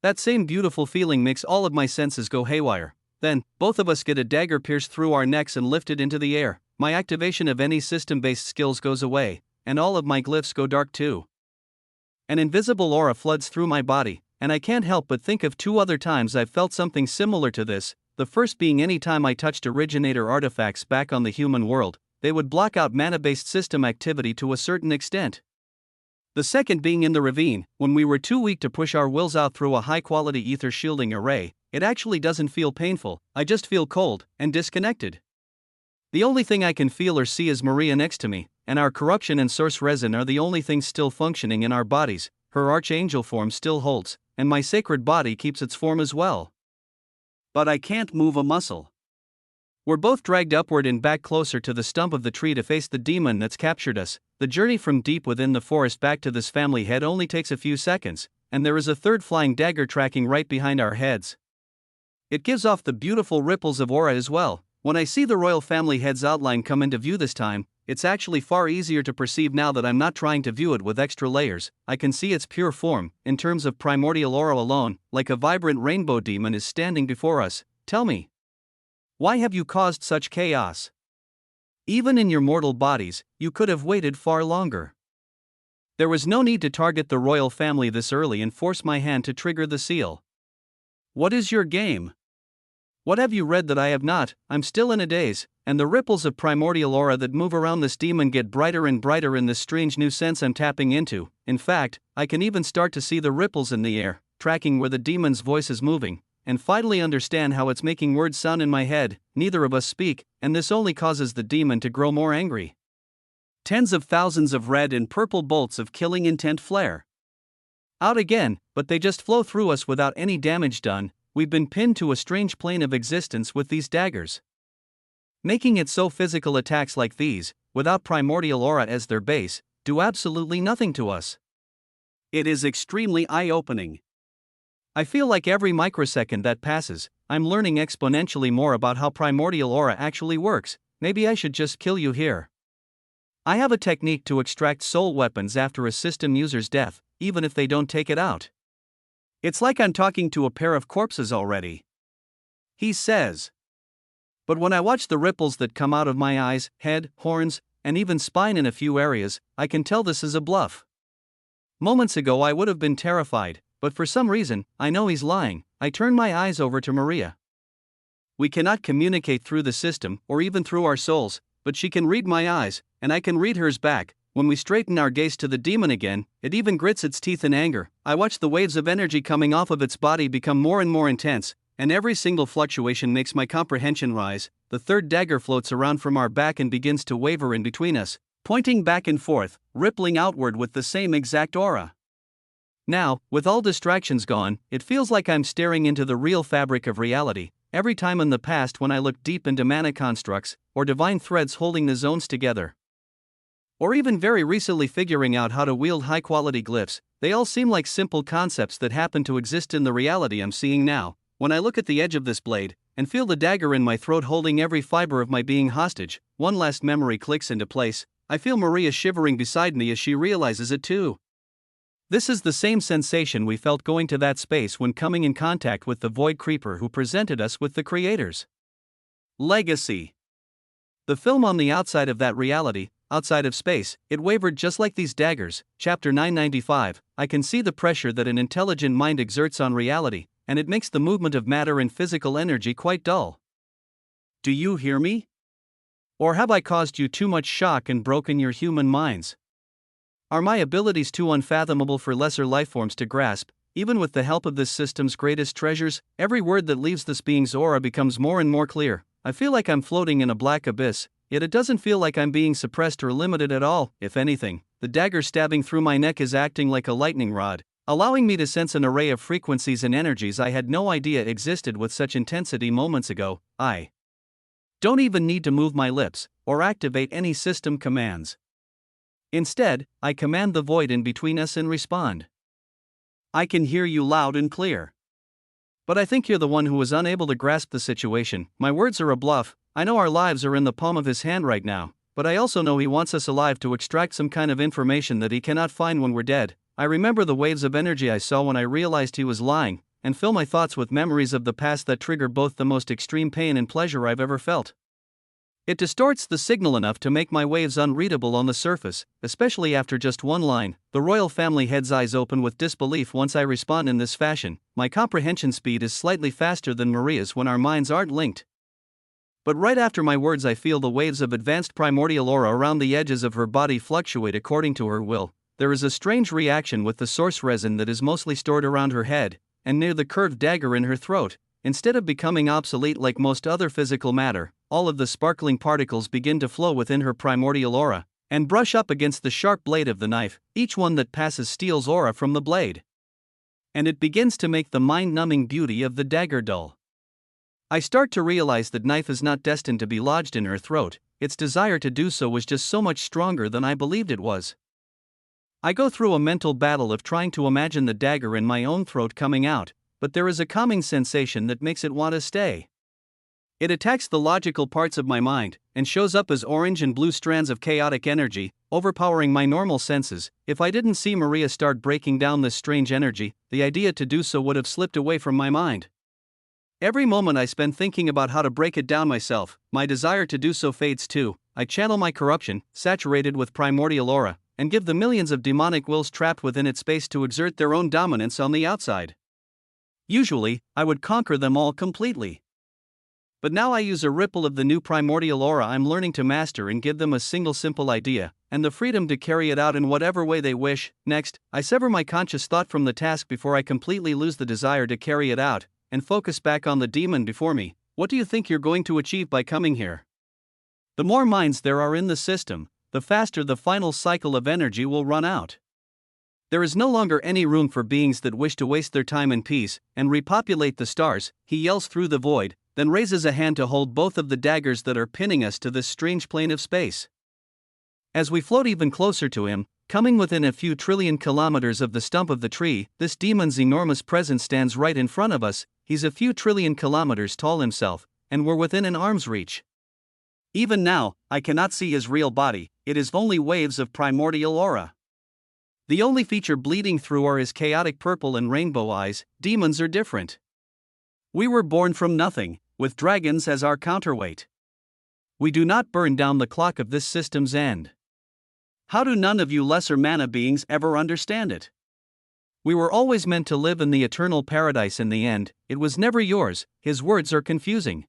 That same beautiful feeling makes all of my senses go haywire. Then, both of us get a dagger pierced through our necks and lifted into the air. My activation of any system-based skills goes away, and all of my glyphs go dark too. An invisible aura floods through my body, and I can't help but think of two other times I've felt something similar to this, the first being any time I touched originator artifacts back on the human world. They would block out mana-based system activity to a certain extent. The second being in the ravine, when we were too weak to push our wills out through a high-quality ether shielding array. It actually doesn't feel painful, I just feel cold and disconnected. The only thing I can feel or see is Maria next to me, and our corruption and source resin are the only things still functioning in our bodies. Her archangel form still holds, and my sacred body keeps its form as well. But I can't move a muscle. We're both dragged upward and back closer to the stump of the tree to face the demon that's captured us. The journey from deep within the forest back to this family head only takes a few seconds, and there is a third flying dagger tracking right behind our heads. It gives off the beautiful ripples of aura as well. When I see the royal family head's outline come into view this time, it's actually far easier to perceive now that I'm not trying to view it with extra layers. I can see its pure form, in terms of primordial aura alone, like a vibrant rainbow demon is standing before us. Tell me, why have you caused such chaos? Even in your mortal bodies, you could have waited far longer. There was no need to target the royal family this early and force my hand to trigger the seal. What is your game? What have you read that I have not? I'm still in a daze, and the ripples of primordial aura that move around this demon get brighter and brighter in this strange new sense I'm tapping into. In fact, I can even start to see the ripples in the air, tracking where the demon's voice is moving, and finally understand how it's making words sound in my head. Neither of us speak, and this only causes the demon to grow more angry. Tens of thousands of red and purple bolts of killing intent flare out again, but they just flow through us without any damage done. We've been pinned to a strange plane of existence with these daggers, making it so physical attacks like these, without primordial aura as their base, do absolutely nothing to us. It is extremely eye-opening. I feel like every microsecond that passes, I'm learning exponentially more about how primordial aura actually works. Maybe I should just kill you here. I have a technique to extract soul weapons after a system user's death, even if they don't take it out. It's like I'm talking to a pair of corpses already. He says. But when I watch the ripples that come out of my eyes, head, horns, and even spine in a few areas, I can tell this is a bluff. Moments ago I would have been terrified, but for some reason, I know he's lying. I turn my eyes over to Maria. We cannot communicate through the system or even through our souls, but she can read my eyes, and I can read hers back. when we straighten our gaze to the demon again, it even grits its teeth in anger. I watch the waves of energy coming off of its body become more and more intense, and every single fluctuation makes my comprehension rise. The third dagger floats around from our back and begins to waver in between us, pointing back and forth, rippling outward with the same exact aura. Now, with all distractions gone, it feels like I'm staring into the real fabric of reality. Every time in the past when I looked deep into mana constructs, or divine threads holding the zones together, or even very recently figuring out how to wield high-quality glyphs, they all seem like simple concepts that happen to exist in the reality I'm seeing now. When I look at the edge of this blade, and feel the dagger in my throat holding every fiber of my being hostage, one last memory clicks into place. I feel Maria shivering beside me as she realizes it too. This is the same sensation we felt going to that space when coming in contact with the Void Creeper who presented us with the creator's legacy. The film on the outside of that reality, outside of space, it wavered just like these daggers. Chapter 995, I can see the pressure that an intelligent mind exerts on reality, and it makes the movement of matter and physical energy quite dull. Do you hear me? Or have I caused you too much shock and broken your human minds? Are my abilities too unfathomable for lesser lifeforms to grasp? Even with the help of this system's greatest treasures, every word that leaves this being's aura becomes more and more clear. I feel like I'm floating in a black abyss, yet it doesn't feel like I'm being suppressed or limited at all. If anything, the dagger stabbing through my neck is acting like a lightning rod, allowing me to sense an array of frequencies and energies I had no idea existed with such intensity moments ago. I don't even need to move my lips, or activate any system commands. Instead, I command the void in between us and respond. I can hear you loud and clear. But I think you're the one who was unable to grasp the situation. My words are a bluff. I know our lives are in the palm of his hand right now, but I also know he wants us alive to extract some kind of information that he cannot find when we're dead. I remember the waves of energy I saw when I realized he was lying, and fill my thoughts with memories of the past that trigger both the most extreme pain and pleasure I've ever felt. It distorts the signal enough to make my waves unreadable on the surface, especially after just one line. The royal family head's eyes open with disbelief once I respond in this fashion. My comprehension speed is slightly faster than Maria's when our minds aren't linked. But right after my words I feel the waves of advanced primordial aura around the edges of her body fluctuate according to her will. There is a strange reaction with the source resin that is mostly stored around her head, and near the curved dagger in her throat. Instead of becoming obsolete like most other physical matter, all of the sparkling particles begin to flow within her primordial aura, and brush up against the sharp blade of the knife. Each one that passes steals aura from the blade, and it begins to make the mind-numbing beauty of the dagger dull. I start to realize that knife is not destined to be lodged in her throat. Its desire to do so was just so much stronger than I believed it was. I go through a mental battle of trying to imagine the dagger in my own throat coming out, but there is a calming sensation that makes it want to stay. It attacks the logical parts of my mind, and shows up as orange and blue strands of chaotic energy, overpowering my normal senses. If I didn't see Maria start breaking down this strange energy, the idea to do so would have slipped away from my mind. Every moment I spend thinking about how to break it down myself, my desire to do so fades too. I channel my corruption, saturated with primordial aura, and give the millions of demonic wills trapped within its space to exert their own dominance on the outside. Usually, I would conquer them all completely. But now I use a ripple of the new primordial aura I'm learning to master and give them a single simple idea, and the freedom to carry it out in whatever way they wish. Next, I sever my conscious thought from the task before I completely lose the desire to carry it out, and focus back on the demon before me. What do you think you're going to achieve by coming here? The more minds there are in the system, the faster the final cycle of energy will run out. There is no longer any room for beings that wish to waste their time in peace and repopulate the stars. He yells through the void, then raises a hand to hold both of the daggers that are pinning us to this strange plane of space. As we float even closer to him, coming within a few trillion kilometers of the stump of the tree, this demon's enormous presence stands right in front of us. He's a few trillion kilometers tall himself, and we're within an arm's reach. Even now, I cannot see his real body, it is only waves of primordial aura. The only feature bleeding through are his chaotic purple and rainbow eyes. Demons are different. We were born from nothing, with dragons as our counterweight. We do not burn down the clock of this system's end. How do none of you lesser mana beings ever understand it? We were always meant to live in the eternal paradise in the end, it was never yours. His words are confusing.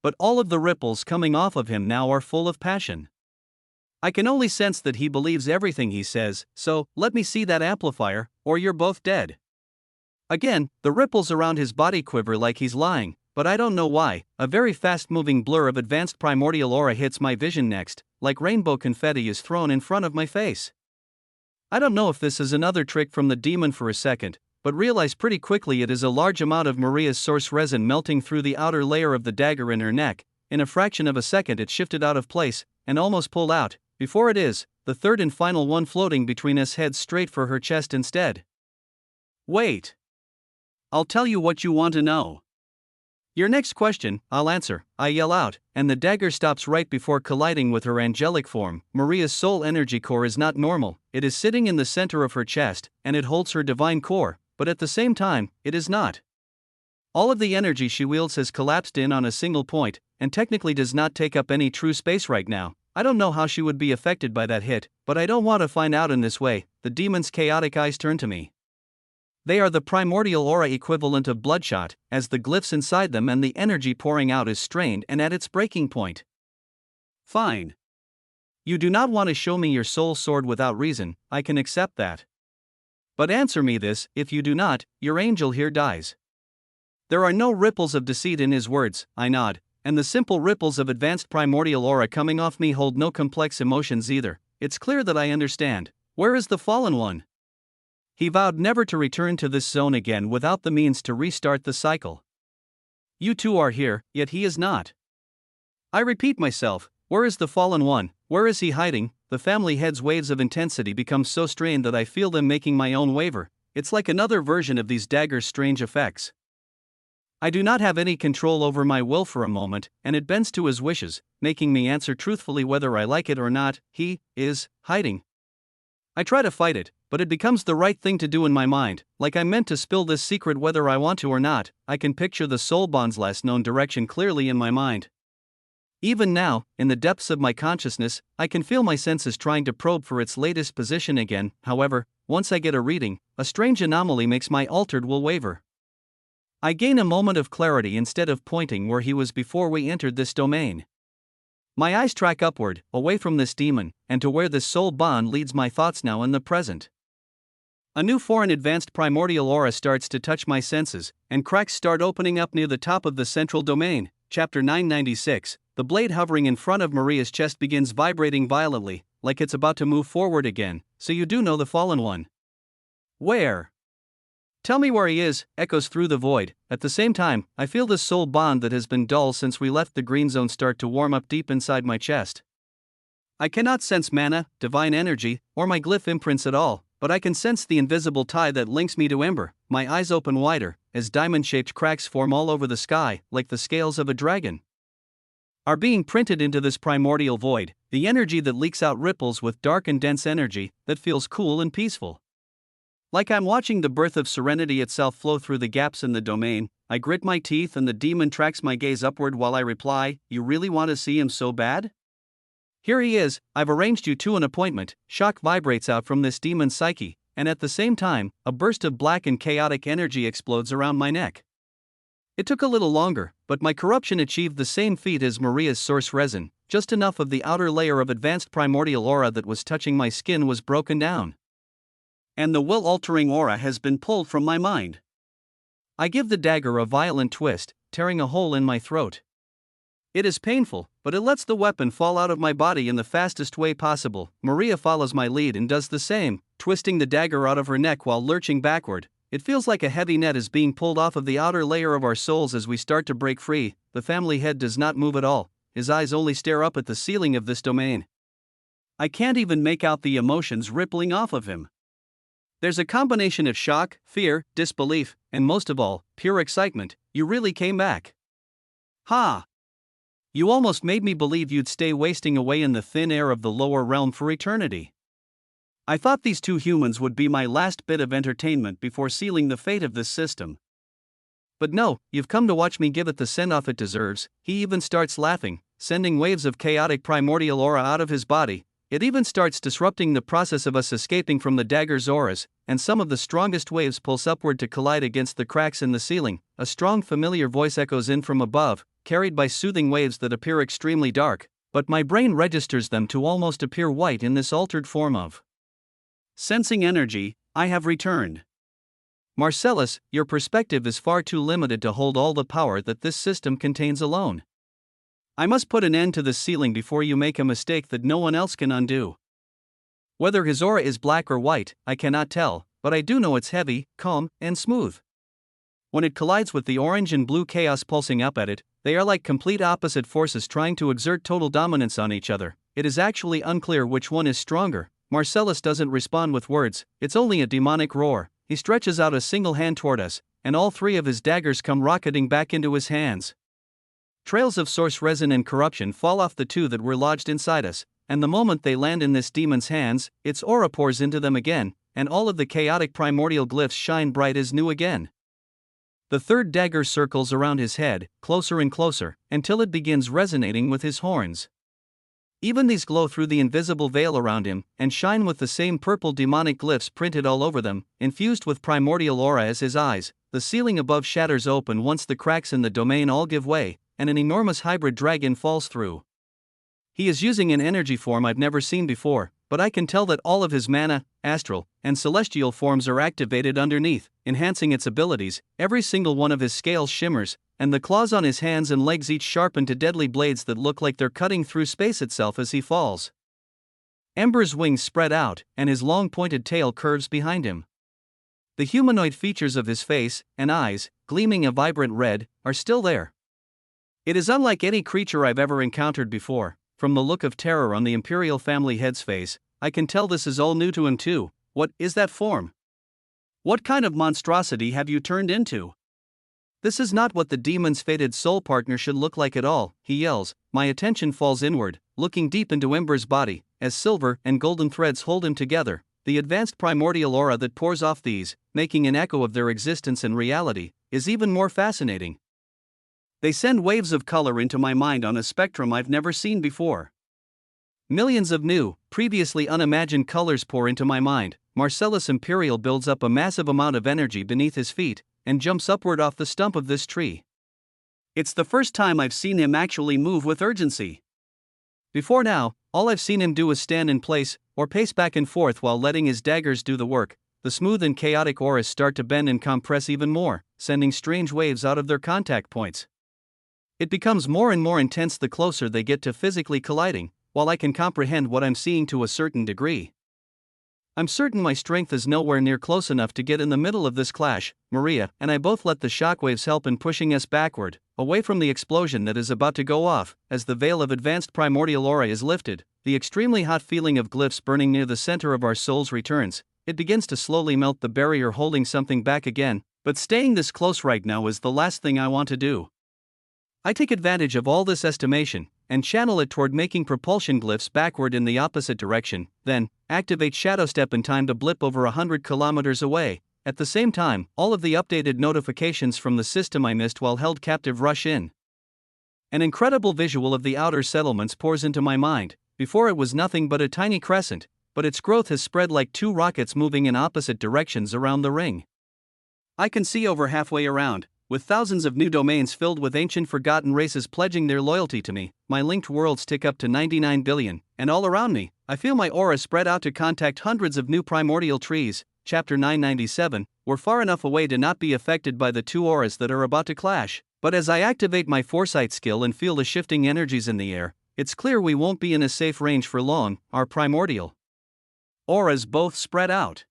But all of the ripples coming off of him now are full of passion. I can only sense that he believes everything he says, so, let me see that amplifier, or you're both dead. Again, the ripples around his body quiver like he's lying, but I don't know why. A very fast-moving blur of advanced primordial aura hits my vision next, like rainbow confetti is thrown in front of my face. I don't know if this is another trick from the demon for a second, but realize pretty quickly it is a large amount of Maria's source resin melting through the outer layer of the dagger in her neck. In a fraction of a second it shifted out of place, and almost pulled out, before it is, the third and final one floating between us heads straight for her chest instead. Wait. I'll tell you what you want to know. Your next question, I'll answer, I yell out, and the dagger stops right before colliding with her angelic form. Maria's soul energy core is not normal, it is sitting in the center of her chest, and it holds her divine core, but at the same time, it is not. All of the energy she wields has collapsed in on a single point, and technically does not take up any true space right now. I don't know how she would be affected by that hit, but I don't want to find out in this way. The demon's chaotic eyes turn to me. They are the primordial aura equivalent of bloodshot, as the glyphs inside them and the energy pouring out is strained and at its breaking point. Fine. You do not want to show me your soul sword without reason, I can accept that. But answer me this, if you do not, your angel here dies. There are no ripples of deceit in his words, I nod, and the simple ripples of advanced primordial aura coming off me hold no complex emotions either. It's clear that I understand. Where is the fallen one? He vowed never to return to this zone again without the means to restart the cycle. You two are here, yet he is not. I repeat myself, where is the fallen one? Where is he hiding? The family head's waves of intensity become so strained that I feel them making my own waver. It's like another version of these daggers' strange effects. I do not have any control over my will for a moment, and it bends to his wishes, making me answer truthfully whether I like it or not. He is hiding. I try to fight it, but it becomes the right thing to do in my mind, like I'm meant to spill this secret whether I want to or not. I can picture the soul bond's last known direction clearly in my mind. Even now, in the depths of my consciousness, I can feel my senses trying to probe for its latest position again. However, once I get a reading, a strange anomaly makes my altered will waver. I gain a moment of clarity instead of pointing where he was before we entered this domain. My eyes track upward, away from this demon, and to where this soul bond leads my thoughts now in the present. A new foreign advanced primordial aura starts to touch my senses, and cracks start opening up near the top of the central domain. Chapter 996, the blade hovering in front of Maria's chest begins vibrating violently, like it's about to move forward again. So you do know the fallen one. Where? Tell me where he is, echoes through the void. At the same time, I feel this soul bond that has been dull since we left the green zone start to warm up deep inside my chest. I cannot sense mana, divine energy, or my glyph imprints at all, but I can sense the invisible tie that links me to Ember. My eyes open wider, as diamond-shaped cracks form all over the sky, like the scales of a dragon. Are being printed into this primordial void, the energy that leaks out ripples with dark and dense energy, that feels cool and peaceful. Like I'm watching the birth of serenity itself flow through the gaps in the domain. I grit my teeth and the demon tracks my gaze upward while I reply, you really want to see him so bad? Here he is, I've arranged you to an appointment. Shock vibrates out from this demon's psyche, and at the same time, a burst of black and chaotic energy explodes around my neck. It took a little longer, but my corruption achieved the same feat as Maria's source resin. Just enough of the outer layer of advanced primordial aura that was touching my skin was broken down. And the will-altering aura has been pulled from my mind. I give the dagger a violent twist, tearing a hole in my throat. It is painful, but it lets the weapon fall out of my body in the fastest way possible. Maria follows my lead and does the same, twisting the dagger out of her neck while lurching backward. It feels like a heavy net is being pulled off of the outer layer of our souls as we start to break free. The family head does not move at all, his eyes only stare up at the ceiling of this domain. I can't even make out the emotions rippling off of him. There's a combination of shock, fear, disbelief, and most of all, pure excitement. You really came back. Ha! You almost made me believe you'd stay wasting away in the thin air of the lower realm for eternity. I thought these two humans would be my last bit of entertainment before sealing the fate of this system. But no, you've come to watch me give it the send-off it deserves. He even starts laughing, sending waves of chaotic primordial aura out of his body. It even starts disrupting the process of us escaping from the dagger's auras, and some of the strongest waves pulse upward to collide against the cracks in the ceiling. A strong familiar voice echoes in from above, carried by soothing waves that appear extremely dark. But my brain registers them to almost appear white in this altered form of sensing energy. I have returned. Marcellus, your perspective is far too limited to hold all the power that this system contains alone. I must put an end to this ceiling before you make a mistake that no one else can undo. Whether his aura is black or white, I cannot tell, but I do know it's heavy, calm, and smooth. When it collides with the orange and blue chaos pulsing up at it, they are like complete opposite forces trying to exert total dominance on each other. It is actually unclear which one is stronger. Marcellus doesn't respond with words, it's only a demonic roar. He stretches out a single hand toward us, and all three of his daggers come rocketing back into his hands. Trails of source resin and corruption fall off the two that were lodged inside us, and the moment they land in this demon's hands, its aura pours into them again, and all of the chaotic primordial glyphs shine bright as new again. The third dagger circles around his head, closer and closer, until it begins resonating with his horns. Even these glow through the invisible veil around him, and shine with the same purple demonic glyphs printed all over them, infused with primordial aura as his eyes. The ceiling above shatters open once the cracks in the domain all give way, and an enormous hybrid dragon falls through. He is using an energy form I've never seen before, but I can tell that all of his mana, astral, and celestial forms are activated underneath, enhancing its abilities. Every single one of his scales shimmers, and the claws on his hands and legs each sharpen to deadly blades that look like they're cutting through space itself as he falls. Ember's wings spread out, and his long pointed tail curves behind him. The humanoid features of his face and eyes, gleaming a vibrant red, are still there. It is unlike any creature I've ever encountered before. From the look of terror on the Imperial family head's face, I can tell this is all new to him too. What is that form? What kind of monstrosity have you turned into? This is not what the demon's fated soul partner should look like at all, he yells. My attention falls inward, looking deep into Ember's body, as silver and golden threads hold him together. The advanced primordial aura that pours off these, making an echo of their existence and reality, is even more fascinating. They send waves of color into my mind on a spectrum I've never seen before. Millions of new, previously unimagined colors pour into my mind. Marcellus Imperial builds up a massive amount of energy beneath his feet, and jumps upward off the stump of this tree. It's the first time I've seen him actually move with urgency. Before now, all I've seen him do is stand in place, or pace back and forth while letting his daggers do the work. The smooth and chaotic auras start to bend and compress even more, sending strange waves out of their contact points. It becomes more and more intense the closer they get to physically colliding, while I can comprehend what I'm seeing to a certain degree. I'm certain my strength is nowhere near close enough to get in the middle of this clash. Maria and I both let the shockwaves help in pushing us backward, away from the explosion that is about to go off. As the veil of advanced primordial aura is lifted, the extremely hot feeling of glyphs burning near the center of our souls returns. It begins to slowly melt the barrier holding something back again, but staying this close right now is the last thing I want to do. I take advantage of all this estimation, and channel it toward making propulsion glyphs backward in the opposite direction, then activate Shadow Step in time to blip over 100 kilometers away. At the same time, all of the updated notifications from the system I missed while held captive rush in. An incredible visual of the outer settlements pours into my mind. Before it was nothing but a tiny crescent, but its growth has spread like two rockets moving in opposite directions around the ring. I can see over halfway around, with thousands of new domains filled with ancient forgotten races pledging their loyalty to me. My linked worlds tick up to 99 billion, and all around me, I feel my aura spread out to contact hundreds of new primordial trees. Chapter 997, we're far enough away to not be affected by the two auras that are about to clash, but as I activate my foresight skill and feel the shifting energies in the air, it's clear we won't be in a safe range for long. Our primordial auras both spread out,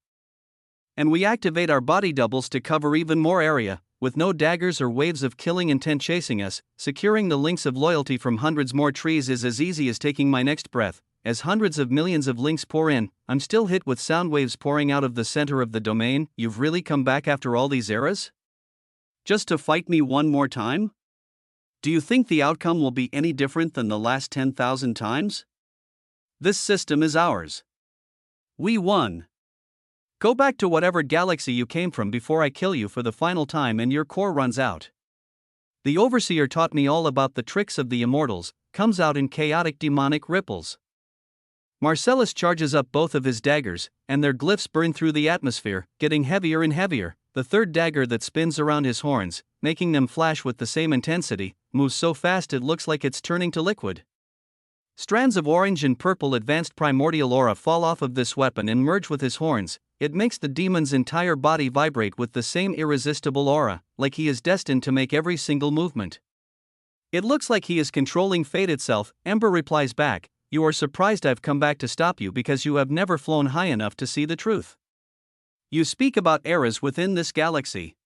and we activate our body doubles to cover even more area. With no daggers or waves of killing intent chasing us, securing the links of loyalty from hundreds more trees is as easy as taking my next breath. As hundreds of millions of links pour in, I'm still hit with sound waves pouring out of the center of the domain. You've really come back after all these eras? Just to fight me one more time? Do you think the outcome will be any different than the last 10,000 times? This system is ours. We won. Go back to whatever galaxy you came from before I kill you for the final time and your core runs out. The Overseer taught me all about the tricks of the immortals, comes out in chaotic demonic ripples. Marcellus charges up both of his daggers, and their glyphs burn through the atmosphere, getting heavier and heavier. The third dagger that spins around his horns, making them flash with the same intensity, moves so fast it looks like it's turning to liquid. Strands of orange and purple advanced primordial aura fall off of this weapon and merge with his horns. It makes the demon's entire body vibrate with the same irresistible aura, like he is destined to make every single movement. It looks like he is controlling fate itself. Ember replies back, "You are surprised I've come back to stop you because you have never flown high enough to see the truth. You speak about eras within this galaxy,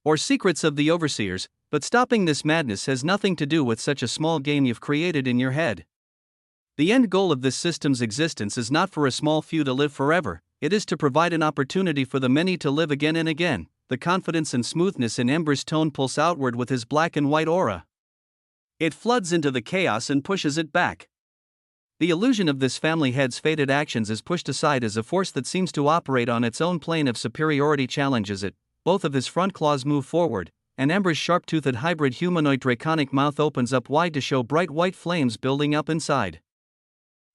or secrets of the overseers, but stopping this madness has nothing to do with such a small game you've created in your head. The end goal of this system's existence is not for a small few to live forever, it is to provide an opportunity for the many to live again and again." The confidence and smoothness in Ember's tone pulse outward with his black and white aura. It floods into the chaos and pushes it back. The illusion of this family head's fated actions is pushed aside as a force that seems to operate on its own plane of superiority challenges it. Both of his front claws move forward, and Ember's sharp-toothed hybrid humanoid draconic mouth opens up wide to show bright white flames building up inside.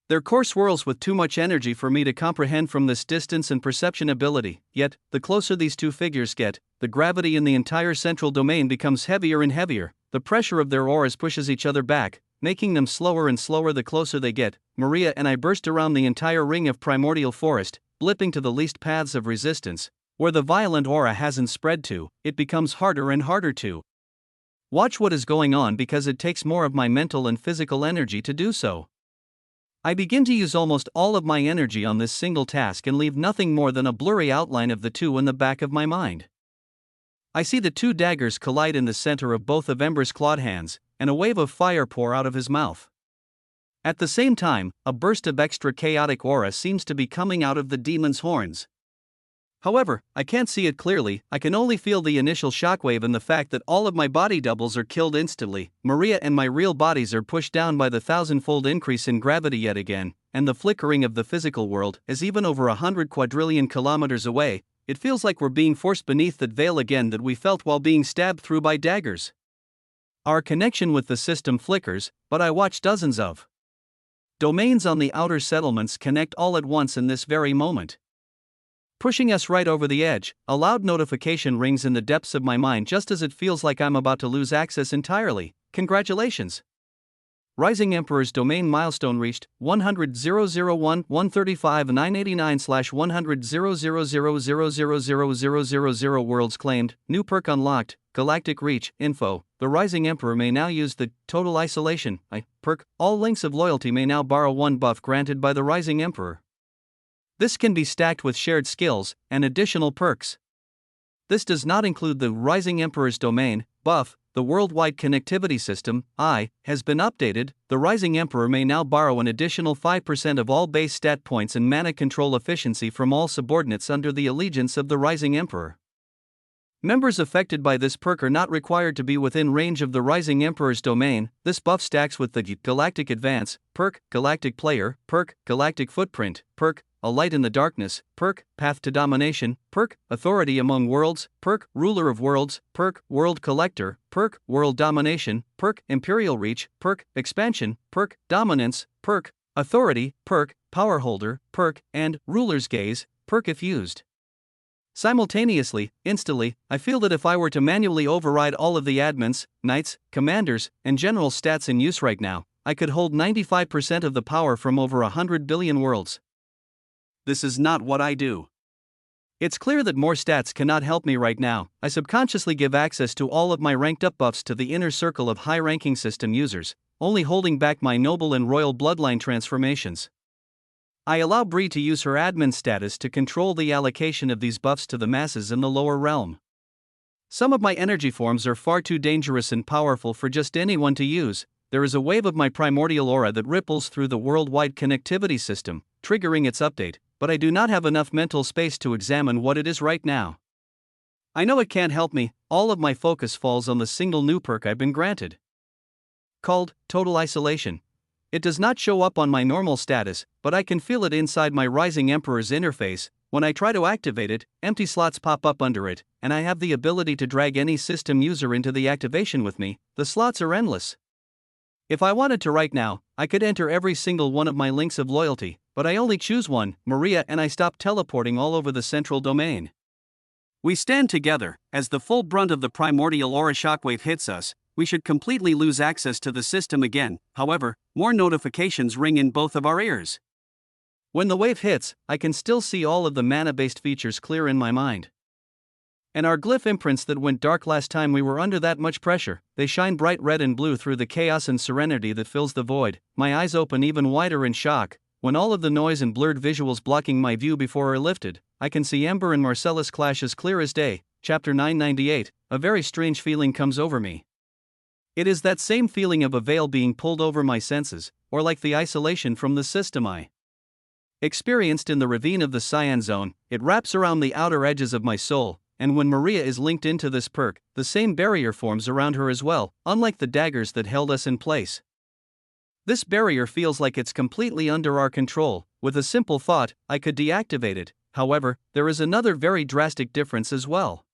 Their core swirls with too much energy for me to comprehend from this distance and perception ability, yet, the closer these two figures get, the gravity in the entire central domain becomes heavier and heavier. The pressure of their auras pushes each other back, making them slower and slower the closer they get. Maria and I burst around the entire ring of primordial forest, blipping to the least paths of resistance. Where the violent aura hasn't spread to, it becomes harder and harder to watch what is going on because it takes more of my mental and physical energy to do so. I begin to use almost all of my energy on this single task and leave nothing more than a blurry outline of the two in the back of my mind. I see the two daggers collide in the center of both of Ember's clawed hands, and a wave of fire pour out of his mouth. At the same time, a burst of extra chaotic aura seems to be coming out of the demon's horns. However, I can't see it clearly. I can only feel the initial shockwave and the fact that all of my body doubles are killed instantly. Maria and my real bodies are pushed down by the thousandfold increase in gravity yet again, and the flickering of the physical world is even over 100 quadrillion kilometers away. It feels like we're being forced beneath that veil again that we felt while being stabbed through by daggers. Our connection with the system flickers, but I watch dozens of domains on the outer settlements connect all at once in this very moment, pushing us right over the edge. A loud notification rings in the depths of my mind just as it feels like I'm about to lose access entirely. Congratulations! Rising Emperor's domain milestone reached 100,001,135,989/100,000,000,000 worlds claimed. New perk unlocked. Galactic Reach info. The Rising Emperor may now use the Total Isolation perk. All links of loyalty may now borrow one buff granted by the Rising Emperor. This can be stacked with shared skills and additional perks. This does not include the Rising Emperor's domain buff. The worldwide connectivity system has been updated. The Rising Emperor may now borrow an additional 5% of all base stat points and mana control efficiency from all subordinates under the allegiance of the Rising Emperor. Members affected by this perk are not required to be within range of the Rising Emperor's domain. This buff stacks with the Galactic Advance perk, Galactic Player perk, Galactic Footprint perk, A Light in the Darkness perk, Path to Domination perk, Authority Among Worlds perk, Ruler of Worlds perk, World Collector perk, World Domination perk, Imperial Reach perk, Expansion perk, Dominance perk, Authority perk, Power Holder perk, and Ruler's Gaze perk if used. Simultaneously, instantly, I feel that if I were to manually override all of the admins, knights, commanders, and general stats in use right now, I could hold 95% of the power from over 100 billion worlds. This is not what I do. It's clear that more stats cannot help me right now. I subconsciously give access to all of my ranked up buffs to the inner circle of high-ranking system users, only holding back my noble and royal bloodline transformations. I allow Bree to use her admin status to control the allocation of these buffs to the masses in the lower realm. Some of my energy forms are far too dangerous and powerful for just anyone to use. There is a wave of my primordial aura that ripples through the worldwide connectivity system, triggering its update, but I do not have enough mental space to examine what it is right now. I know it can't help me. All of my focus falls on the single new perk I've been granted, called Total Isolation. It does not show up on my normal status, but I can feel it inside my Rising Emperor's interface. When I try to activate it, empty slots pop up under it, and I have the ability to drag any system user into the activation with me. The slots are endless. If I wanted to right now, I could enter every single one of my links of loyalty, but I only choose one, Maria, and I stop teleporting all over the central domain. We stand together, as the full brunt of the primordial aura shockwave hits us. we should completely lose access to the system again. However, more notifications ring in both of our ears. When the wave hits, I can still see all of the mana-based features clear in my mind. And our glyph imprints that went dark last time we were under that much pressure, they shine bright red and blue through the chaos and serenity that fills the void. My eyes open even wider in shock. When all of the noise and blurred visuals blocking my view before are lifted, I can see Ember and Marcellus clash as clear as day. Chapter 998, a very strange feeling comes over me. It is that same feeling of a veil being pulled over my senses, or like the isolation from the system I experienced in the ravine of the Cyan Zone. It wraps around the outer edges of my soul, and when Maria is linked into this perk, the same barrier forms around her as well, unlike the daggers that held us in place. This barrier feels like it's completely under our control. With a simple thought, I could deactivate it. However, there is another very drastic difference as well.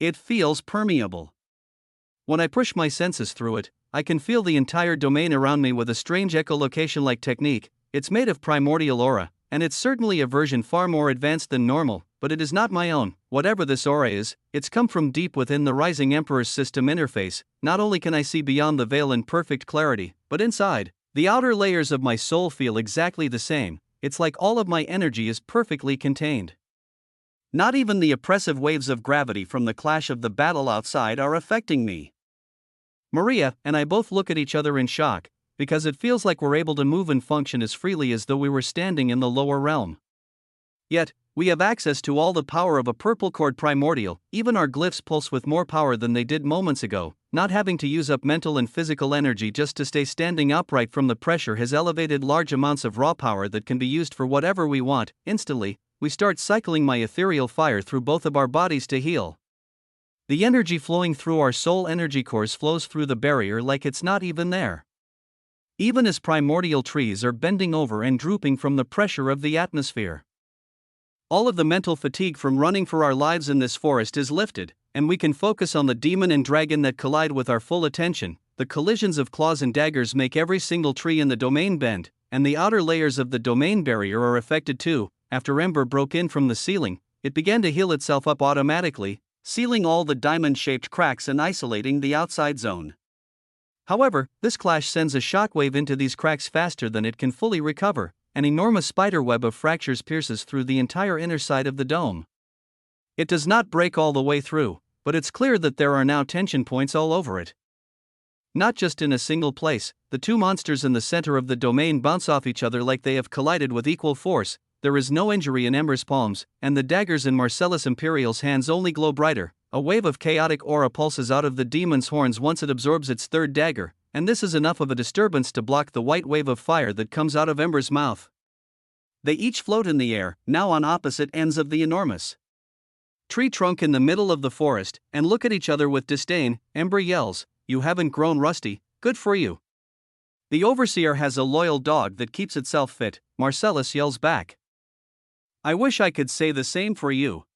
It feels permeable. When I push my senses through it, I can feel the entire domain around me with a strange echolocation-like technique. It's made of primordial aura, and it's certainly a version far more advanced than normal, but it is not my own. Whatever this aura is, it's come from deep within the Rising Emperor's system interface. Not only can I see beyond the veil in perfect clarity, but inside, the outer layers of my soul feel exactly the same. It's like all of my energy is perfectly contained. Not even the oppressive waves of gravity from the clash of the battle outside are affecting me. Maria and I both look at each other in shock, because it feels like we're able to move and function as freely as though we were standing in the lower realm. Yet, we have access to all the power of a purple cord primordial. Even our glyphs pulse with more power than they did moments ago. Not having to use up mental and physical energy just to stay standing upright from the pressure has elevated large amounts of raw power that can be used for whatever we want. Instantly, we start cycling my ethereal fire through both of our bodies to heal. The energy flowing through our soul energy cores flows through the barrier like it's not even there. Even as primordial trees are bending over and drooping from the pressure of the atmosphere. All of the mental fatigue from running for our lives in this forest is lifted, and we can focus on the demon and dragon that collide with our full attention. The collisions of claws and daggers make every single tree in the domain bend, and the outer layers of the domain barrier are affected too. After Ember broke in from the ceiling, it began to heal itself up automatically, sealing all the diamond-shaped cracks and isolating the outside zone. However, this clash sends a shockwave into these cracks faster than it can fully recover. An enormous spiderweb of fractures pierces through the entire inner side of the dome. It does not break all the way through, but it's clear that there are now tension points all over it. Not just in a single place, the two monsters in the center of the domain bounce off each other like they have collided with equal force. There is no injury in Ember's palms, and the daggers in Marcellus Imperial's hands only glow brighter. A wave of chaotic aura pulses out of the demon's horns once it absorbs its third dagger, and this is enough of a disturbance to block the white wave of fire that comes out of Ember's mouth. They each float in the air, now on opposite ends of the enormous tree trunk in the middle of the forest, and look at each other with disdain. Ember yells, "You haven't grown rusty, good for you." The overseer has a loyal dog that keeps itself fit. Marcellus yells back, "I wish I could say the same for you.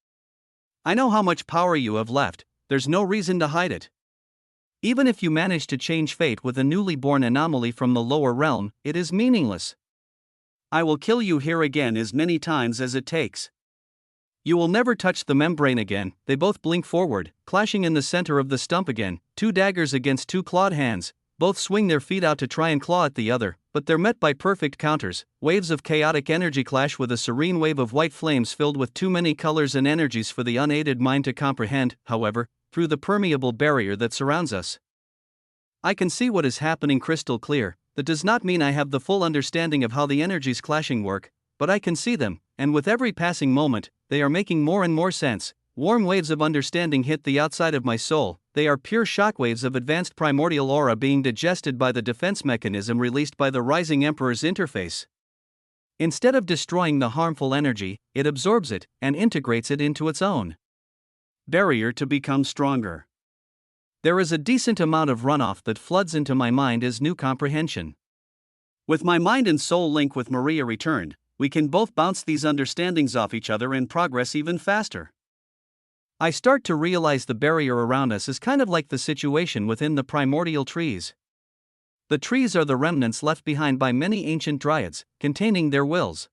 I know how much power you have left, there's no reason to hide it. Even if you manage to change fate with a newly born anomaly from the lower realm, it is meaningless. I will kill you here again as many times as it takes. You will never touch the membrane again." They both blink forward, clashing in the center of the stump again, two daggers against two clawed hands. Both swing their feet out to try and claw at the other, but they're met by perfect counters. Waves of chaotic energy clash with a serene wave of white flames filled with too many colors and energies for the unaided mind to comprehend. However, through the permeable barrier that surrounds us, I can see what is happening crystal clear. That does not mean I have the full understanding of how the energies clashing work, but I can see them, and with every passing moment, they are making more and more sense. Warm waves of understanding hit the outside of my soul. They are pure shockwaves of advanced primordial aura being digested by the defense mechanism released by the Rising Emperor's interface. Instead of destroying the harmful energy, it absorbs it and integrates it into its own barrier to become stronger. There is a decent amount of runoff that floods into my mind as new comprehension. With my mind and soul link with Maria returned, we can both bounce these understandings off each other and progress even faster. I start to realize the barrier around us is kind of like the situation within the primordial trees. The trees are the remnants left behind by many ancient dryads, containing their wills.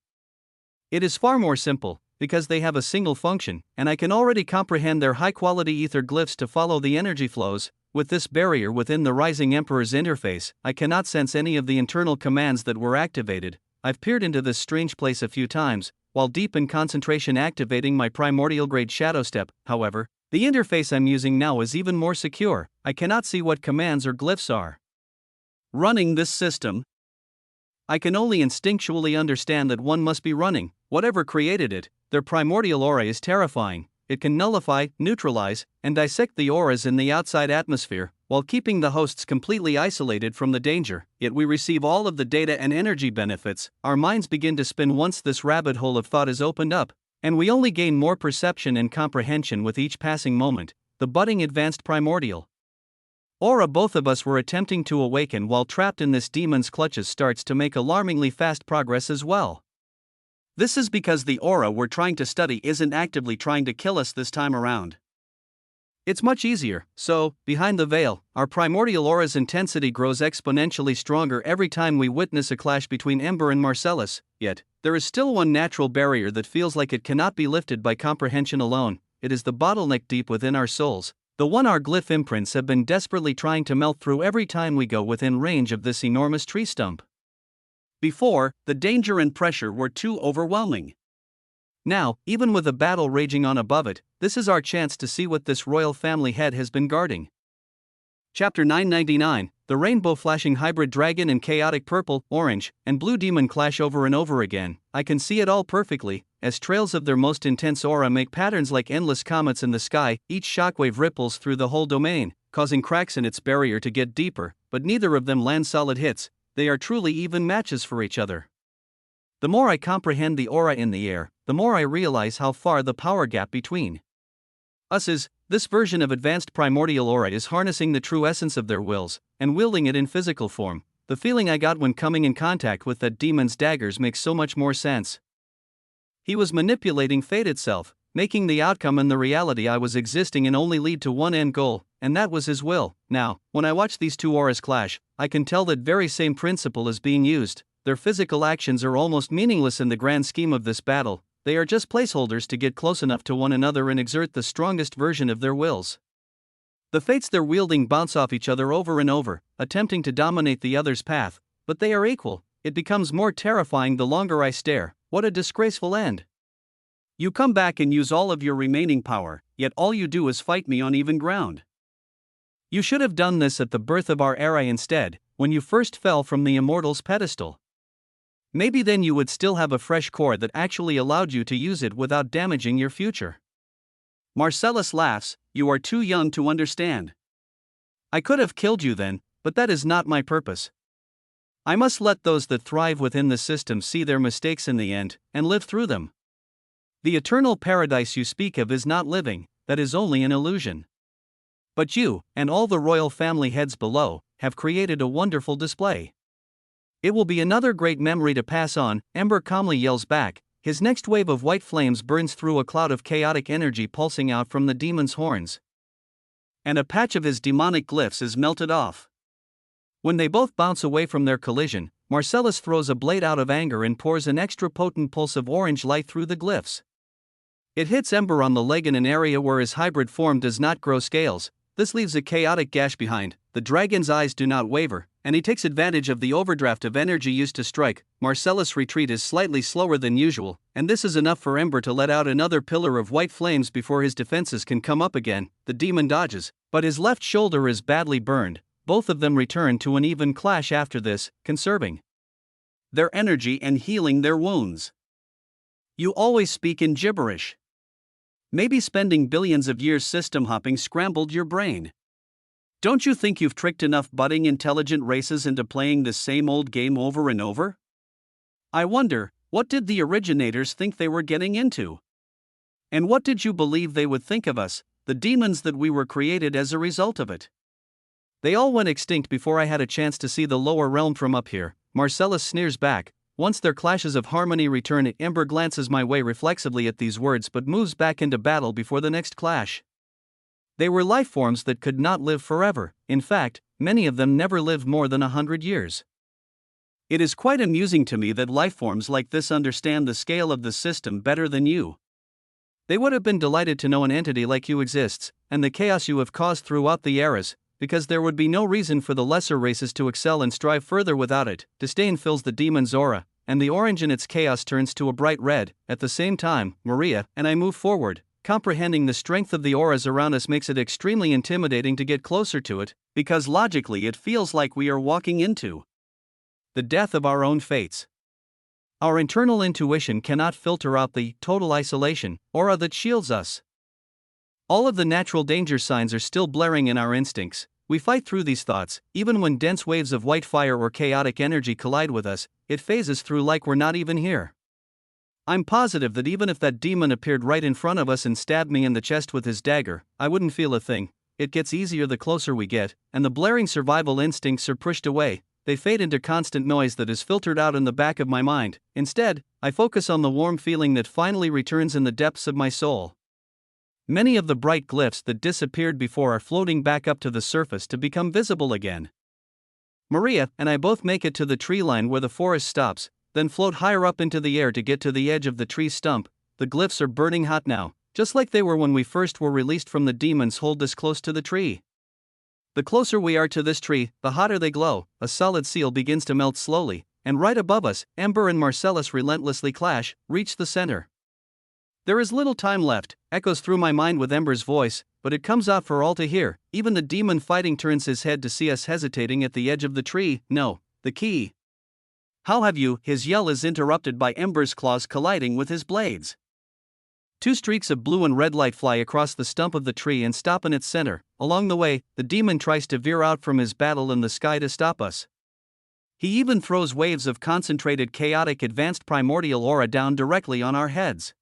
It is far more simple, because they have a single function, and I can already comprehend their high-quality ether glyphs to follow the energy flows. With this barrier within the Rising Emperor's interface, I cannot sense any of the internal commands that were activated. I've peered into this strange place a few times, while deep in concentration activating my primordial grade shadow step. However, the interface I'm using now is even more secure. I cannot see what commands or glyphs are running this system. I can only instinctually understand that one must be running whatever created it. Their primordial aura is terrifying. It can nullify, neutralize, and dissect the auras in the outside atmosphere, while keeping the hosts completely isolated from the danger. Yet we receive all of the data and energy benefits. Our minds begin to spin once this rabbit hole of thought is opened up, and we only gain more perception and comprehension with each passing moment. The budding advanced primordial aura both of us were attempting to awaken while trapped in this demon's clutches starts to make alarmingly fast progress as well. This is because the aura we're trying to study isn't actively trying to kill us this time around. It's much easier. So, behind the veil, our primordial aura's intensity grows exponentially stronger every time we witness a clash between Ember and Marcellus. Yet, there is still one natural barrier that feels like it cannot be lifted by comprehension alone. It is the bottleneck deep within our souls, the one our glyph imprints have been desperately trying to melt through every time we go within range of this enormous tree stump. Before, the danger and pressure were too overwhelming. Now, even with a battle raging on above it, this is our chance to see what this royal family head has been guarding. Chapter 999, the rainbow flashing hybrid dragon and chaotic purple, orange, and blue demon clash over and over again. I can see it all perfectly, as trails of their most intense aura make patterns like endless comets in the sky. Each shockwave ripples through the whole domain, causing cracks in its barrier to get deeper, but neither of them land solid hits. They are truly even matches for each other. The more I comprehend the aura in the air, the more I realize how far the power gap between us is. This version of advanced primordial aura is harnessing the true essence of their wills, and wielding it in physical form. The feeling I got when coming in contact with that demon's daggers makes so much more sense. He was manipulating fate itself, making the outcome and the reality I was existing in only lead to one end goal, and that was his will. Now, when I watch these two auras clash, I can tell that very same principle is being used. Their physical actions are almost meaningless in the grand scheme of this battle. They are just placeholders to get close enough to one another and exert the strongest version of their wills. The fates they're wielding bounce off each other over and over, attempting to dominate the other's path, but they are equal. It becomes more terrifying the longer I stare. What a disgraceful end. You come back and use all of your remaining power, yet all you do is fight me on even ground. You should have done this at the birth of our era instead, when you first fell from the immortal's pedestal. Maybe then you would still have a fresh core that actually allowed you to use it without damaging your future. Marcellus laughs, you are too young to understand. I could have killed you then, but that is not my purpose. I must let those that thrive within the system see their mistakes in the end, and live through them. The eternal paradise you speak of is not living, that is only an illusion. But you, and all the royal family heads below, have created a wonderful display. It will be another great memory to pass on. Ember calmly yells back. His next wave of white flames burns through a cloud of chaotic energy pulsing out from the demon's horns. And a patch of his demonic glyphs is melted off. When they both bounce away from their collision, Marcellus throws a blade out of anger and pours an extra potent pulse of orange light through the glyphs. It hits Ember on the leg in an area where his hybrid form does not grow scales. This leaves a chaotic gash behind. The dragon's eyes do not waver, and he takes advantage of the overdraft of energy used to strike. Marcellus' retreat is slightly slower than usual, and this is enough for Ember to let out another pillar of white flames before his defenses can come up again. The demon dodges, but his left shoulder is badly burned. Both of them return to an even clash after this, conserving their energy and healing their wounds. You always speak in gibberish. Maybe spending billions of years system hopping scrambled your brain. Don't you think you've tricked enough budding intelligent races into playing the same old game over and over? I wonder, what did the originators think they were getting into? And what did you believe they would think of us, the demons that we were created as a result of it? They all went extinct before I had a chance to see the lower realm from up here. Marcellus sneers back. Once their clashes of harmony return, Ember glances my way reflexively at these words but moves back into battle before the next clash. They were life forms that could not live forever. In fact, many of them never lived more than 100 years. It is quite amusing to me that life forms like this understand the scale of the system better than you. They would have been delighted to know an entity like you exists, and the chaos you have caused throughout the eras. because there would be no reason for the lesser races to excel and strive further without it. Disdain fills the demon's aura, and the orange in its chaos turns to a bright red. At the same time, Maria and I move forward. Comprehending the strength of the auras around us makes it extremely intimidating to get closer to it, because logically it feels like we are walking into the death of our own fates. Our internal intuition cannot filter out the total isolation aura that shields us. All of the natural danger signs are still blaring in our instincts. We fight through these thoughts, even when dense waves of white fire or chaotic energy collide with us, it phases through like we're not even here. I'm positive that even if that demon appeared right in front of us and stabbed me in the chest with his dagger, I wouldn't feel a thing. It gets easier the closer we get, and the blaring survival instincts are pushed away. They fade into constant noise that is filtered out in the back of my mind. Instead, I focus on the warm feeling that finally returns in the depths of my soul. Many of the bright glyphs that disappeared before are floating back up to the surface to become visible again. Maria and I both make it to the tree line where the forest stops, then float higher up into the air to get to the edge of the tree stump. The glyphs are burning hot now, just like they were when we first were released from the demon's hold this close to the tree. The closer we are to this tree, the hotter they glow. A solid seal begins to melt slowly, and right above us, Ember and Marcellus relentlessly clash, reach the center. There is little time left, echoes through my mind with Ember's voice, but it comes out for all to hear. Even the demon fighting turns his head to see us hesitating at the edge of the tree. No, the key. How have you? His yell is interrupted by Ember's claws colliding with his blades. Two streaks of blue and red light fly across the stump of the tree and stop in its center. Along the way, the demon tries to veer out from his battle in the sky to stop us. He even throws waves of concentrated chaotic advanced primordial aura down directly on our heads.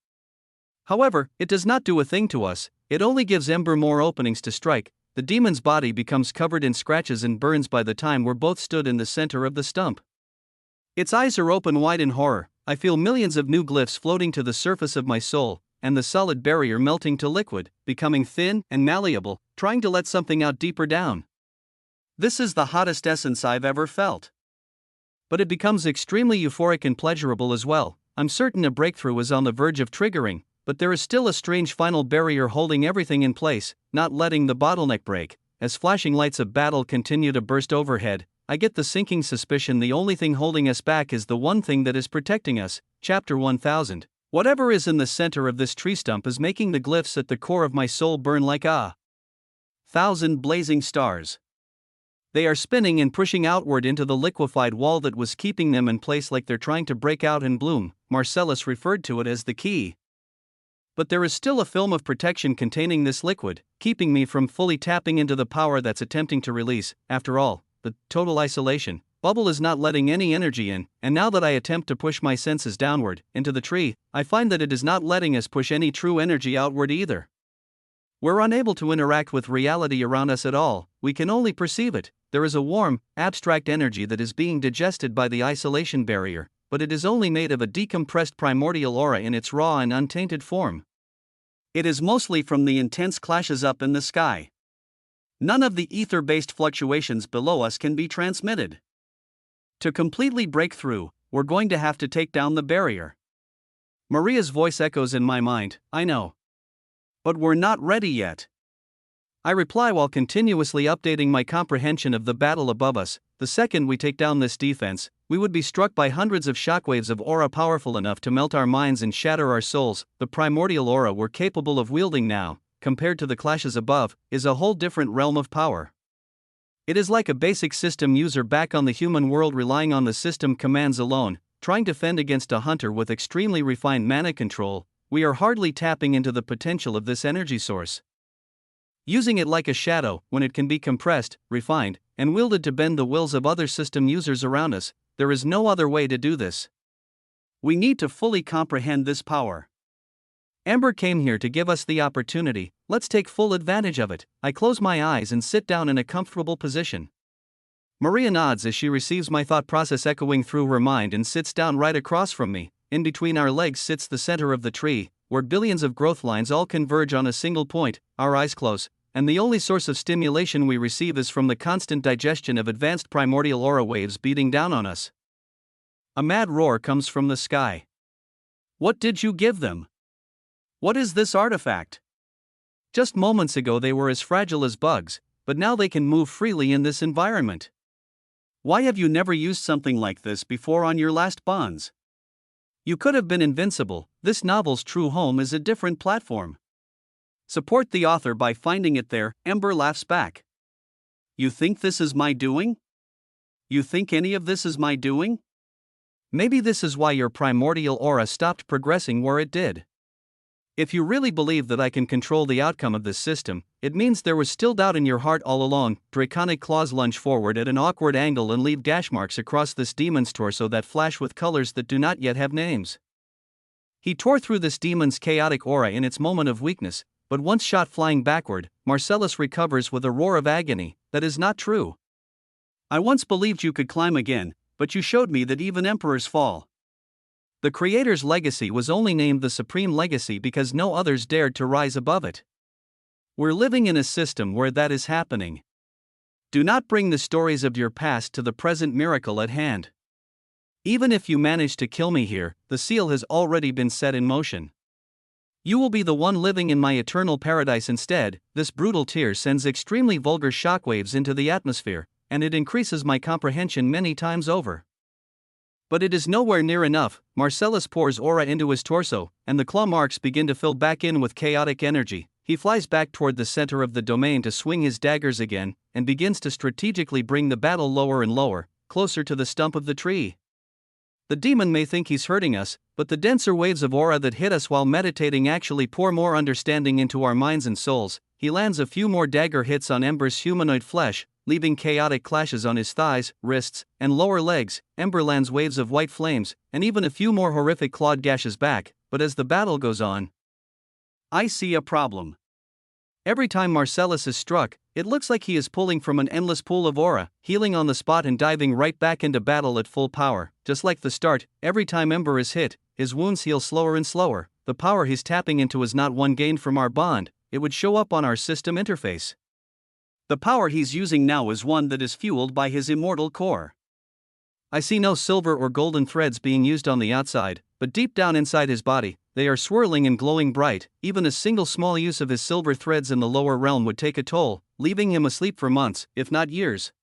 However, it does not do a thing to us, it only gives Ember more openings to strike. The demon's body becomes covered in scratches and burns by the time we're both stood in the center of the stump. Its eyes are open wide in horror. I feel millions of new glyphs floating to the surface of my soul, and the solid barrier melting to liquid, becoming thin and malleable, trying to let something out deeper down. This is the hottest essence I've ever felt. But it becomes extremely euphoric and pleasurable as well. I'm certain a breakthrough is on the verge of triggering, but there is still a strange final barrier holding everything in place, not letting the bottleneck break. As flashing lights of battle continue to burst overhead, I get the sinking suspicion the only thing holding us back is the one thing that is protecting us. Chapter 1000. Whatever is in the center of this tree stump is making the glyphs at the core of my soul burn like 1,000 blazing stars. They are spinning and pushing outward into the liquefied wall that was keeping them in place like they're trying to break out and bloom. Marcellus referred to it as the key. But there is still a film of protection containing this liquid, keeping me from fully tapping into the power that's attempting to release. After all, the total isolation bubble is not letting any energy in, and now that I attempt to push my senses downward, into the tree, I find that it is not letting us push any true energy outward either. We're unable to interact with reality around us at all, we can only perceive it. There is a warm, abstract energy that is being digested by the isolation barrier, but it is only made of a decompressed primordial aura in its raw and untainted form. It is mostly from the intense clashes up in the sky. None of the ether-based fluctuations below us can be transmitted. To completely break through, we're going to have to take down the barrier. Maria's voice echoes in my mind, I know. But we're not ready yet. I reply while continuously updating my comprehension of the battle above us. The second we take down this defense, we would be struck by hundreds of shockwaves of aura powerful enough to melt our minds and shatter our souls. The primordial aura we're capable of wielding now, compared to the clashes above, is a whole different realm of power. It is like a basic system user back on the human world relying on the system commands alone, trying to fend against a hunter with extremely refined mana control. We are hardly tapping into the potential of this energy source. Using it like a shadow, when it can be compressed, refined, and wielded to bend the wills of other system users around us, there is no other way to do this. We need to fully comprehend this power. Ember came here to give us the opportunity, let's take full advantage of it. I close my eyes and sit down in a comfortable position. Maria nods as she receives my thought process echoing through her mind and sits down right across from me. In between our legs sits the center of the tree, where billions of growth lines all converge on a single point. Our eyes close, and the only source of stimulation we receive is from the constant digestion of advanced primordial aura waves beating down on us. A mad roar comes from the sky. What did you give them? What is this artifact? Just moments ago they were as fragile as bugs, but now they can move freely in this environment. Why have you never used something like this before on your last bonds? You could have been invincible. This novel's true home is a different platform. Support the author by finding it there, Ember laughs back. You think this is my doing? You think any of this is my doing? Maybe this is why your primordial aura stopped progressing where it did. If you really believe that I can control the outcome of this system, it means there was still doubt in your heart all along. Draconic claws lunge forward at an awkward angle and leave gash marks across this demon's torso that flash with colors that do not yet have names. He tore through this demon's chaotic aura in its moment of weakness, but once shot flying backward, Marcellus recovers with a roar of agony. That is not true. I once believed you could climb again, but you showed me that even emperors fall. The Creator's legacy was only named the Supreme Legacy because no others dared to rise above it. We're living in a system where that is happening. Do not bring the stories of your past to the present miracle at hand. Even if you manage to kill me here, the seal has already been set in motion. You will be the one living in my eternal paradise instead. This brutal tear sends extremely vulgar shockwaves into the atmosphere, and it increases my comprehension many times over. But it is nowhere near enough. Marcellus pours aura into his torso, and the claw marks begin to fill back in with chaotic energy. He flies back toward the center of the domain to swing his daggers again, and begins to strategically bring the battle lower and lower, closer to the stump of the tree. The demon may think he's hurting us, but the denser waves of aura that hit us while meditating actually pour more understanding into our minds and souls. He lands a few more dagger hits on Ember's humanoid flesh, leaving chaotic clashes on his thighs, wrists, and lower legs. Ember lands waves of white flames, and even a few more horrific clawed gashes back, but as the battle goes on, I see a problem. Every time Marcellus is struck, it looks like he is pulling from an endless pool of aura, healing on the spot and diving right back into battle at full power. Just like the start, every time Ember is hit, his wounds heal slower and slower. The power he's tapping into is not one gained from our bond, it would show up on our system interface. The power he's using now is one that is fueled by his immortal core. I see no silver or golden threads being used on the outside, but deep down inside his body, they are swirling and glowing bright. Even a single small use of his silver threads in the lower realm would take a toll, leaving him asleep for months, if not years.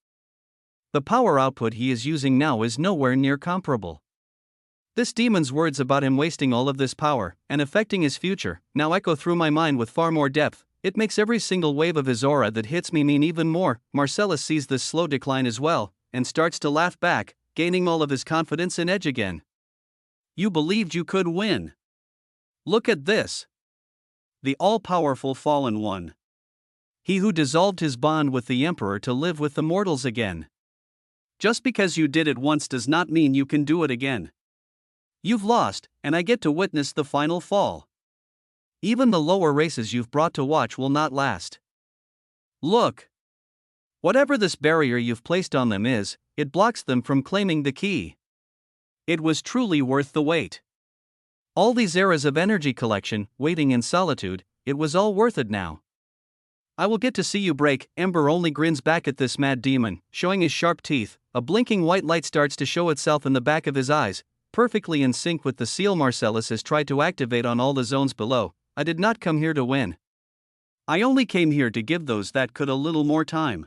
The power output he is using now is nowhere near comparable. This demon's words about him wasting all of this power, and affecting his future, now echo through my mind with far more depth. It makes every single wave of his aura that hits me mean even more. Marcellus sees this slow decline as well, and starts to laugh back, gaining all of his confidence and edge again. You believed you could win. Look at this. The all-powerful fallen one. He who dissolved his bond with the Emperor to live with the mortals again. Just because you did it once does not mean you can do it again. You've lost, and I get to witness the final fall. Even the lower races you've brought to watch will not last. Look. Whatever this barrier you've placed on them is, it blocks them from claiming the key. It was truly worth the wait. All these eras of energy collection, waiting in solitude, it was all worth it now. I will get to see you break. Ember only grins back at this mad demon, showing his sharp teeth. A blinking white light starts to show itself in the back of his eyes, perfectly in sync with the seal Marcellus has tried to activate on all the zones below. I did not come here to win. I only came here to give those that could a little more time.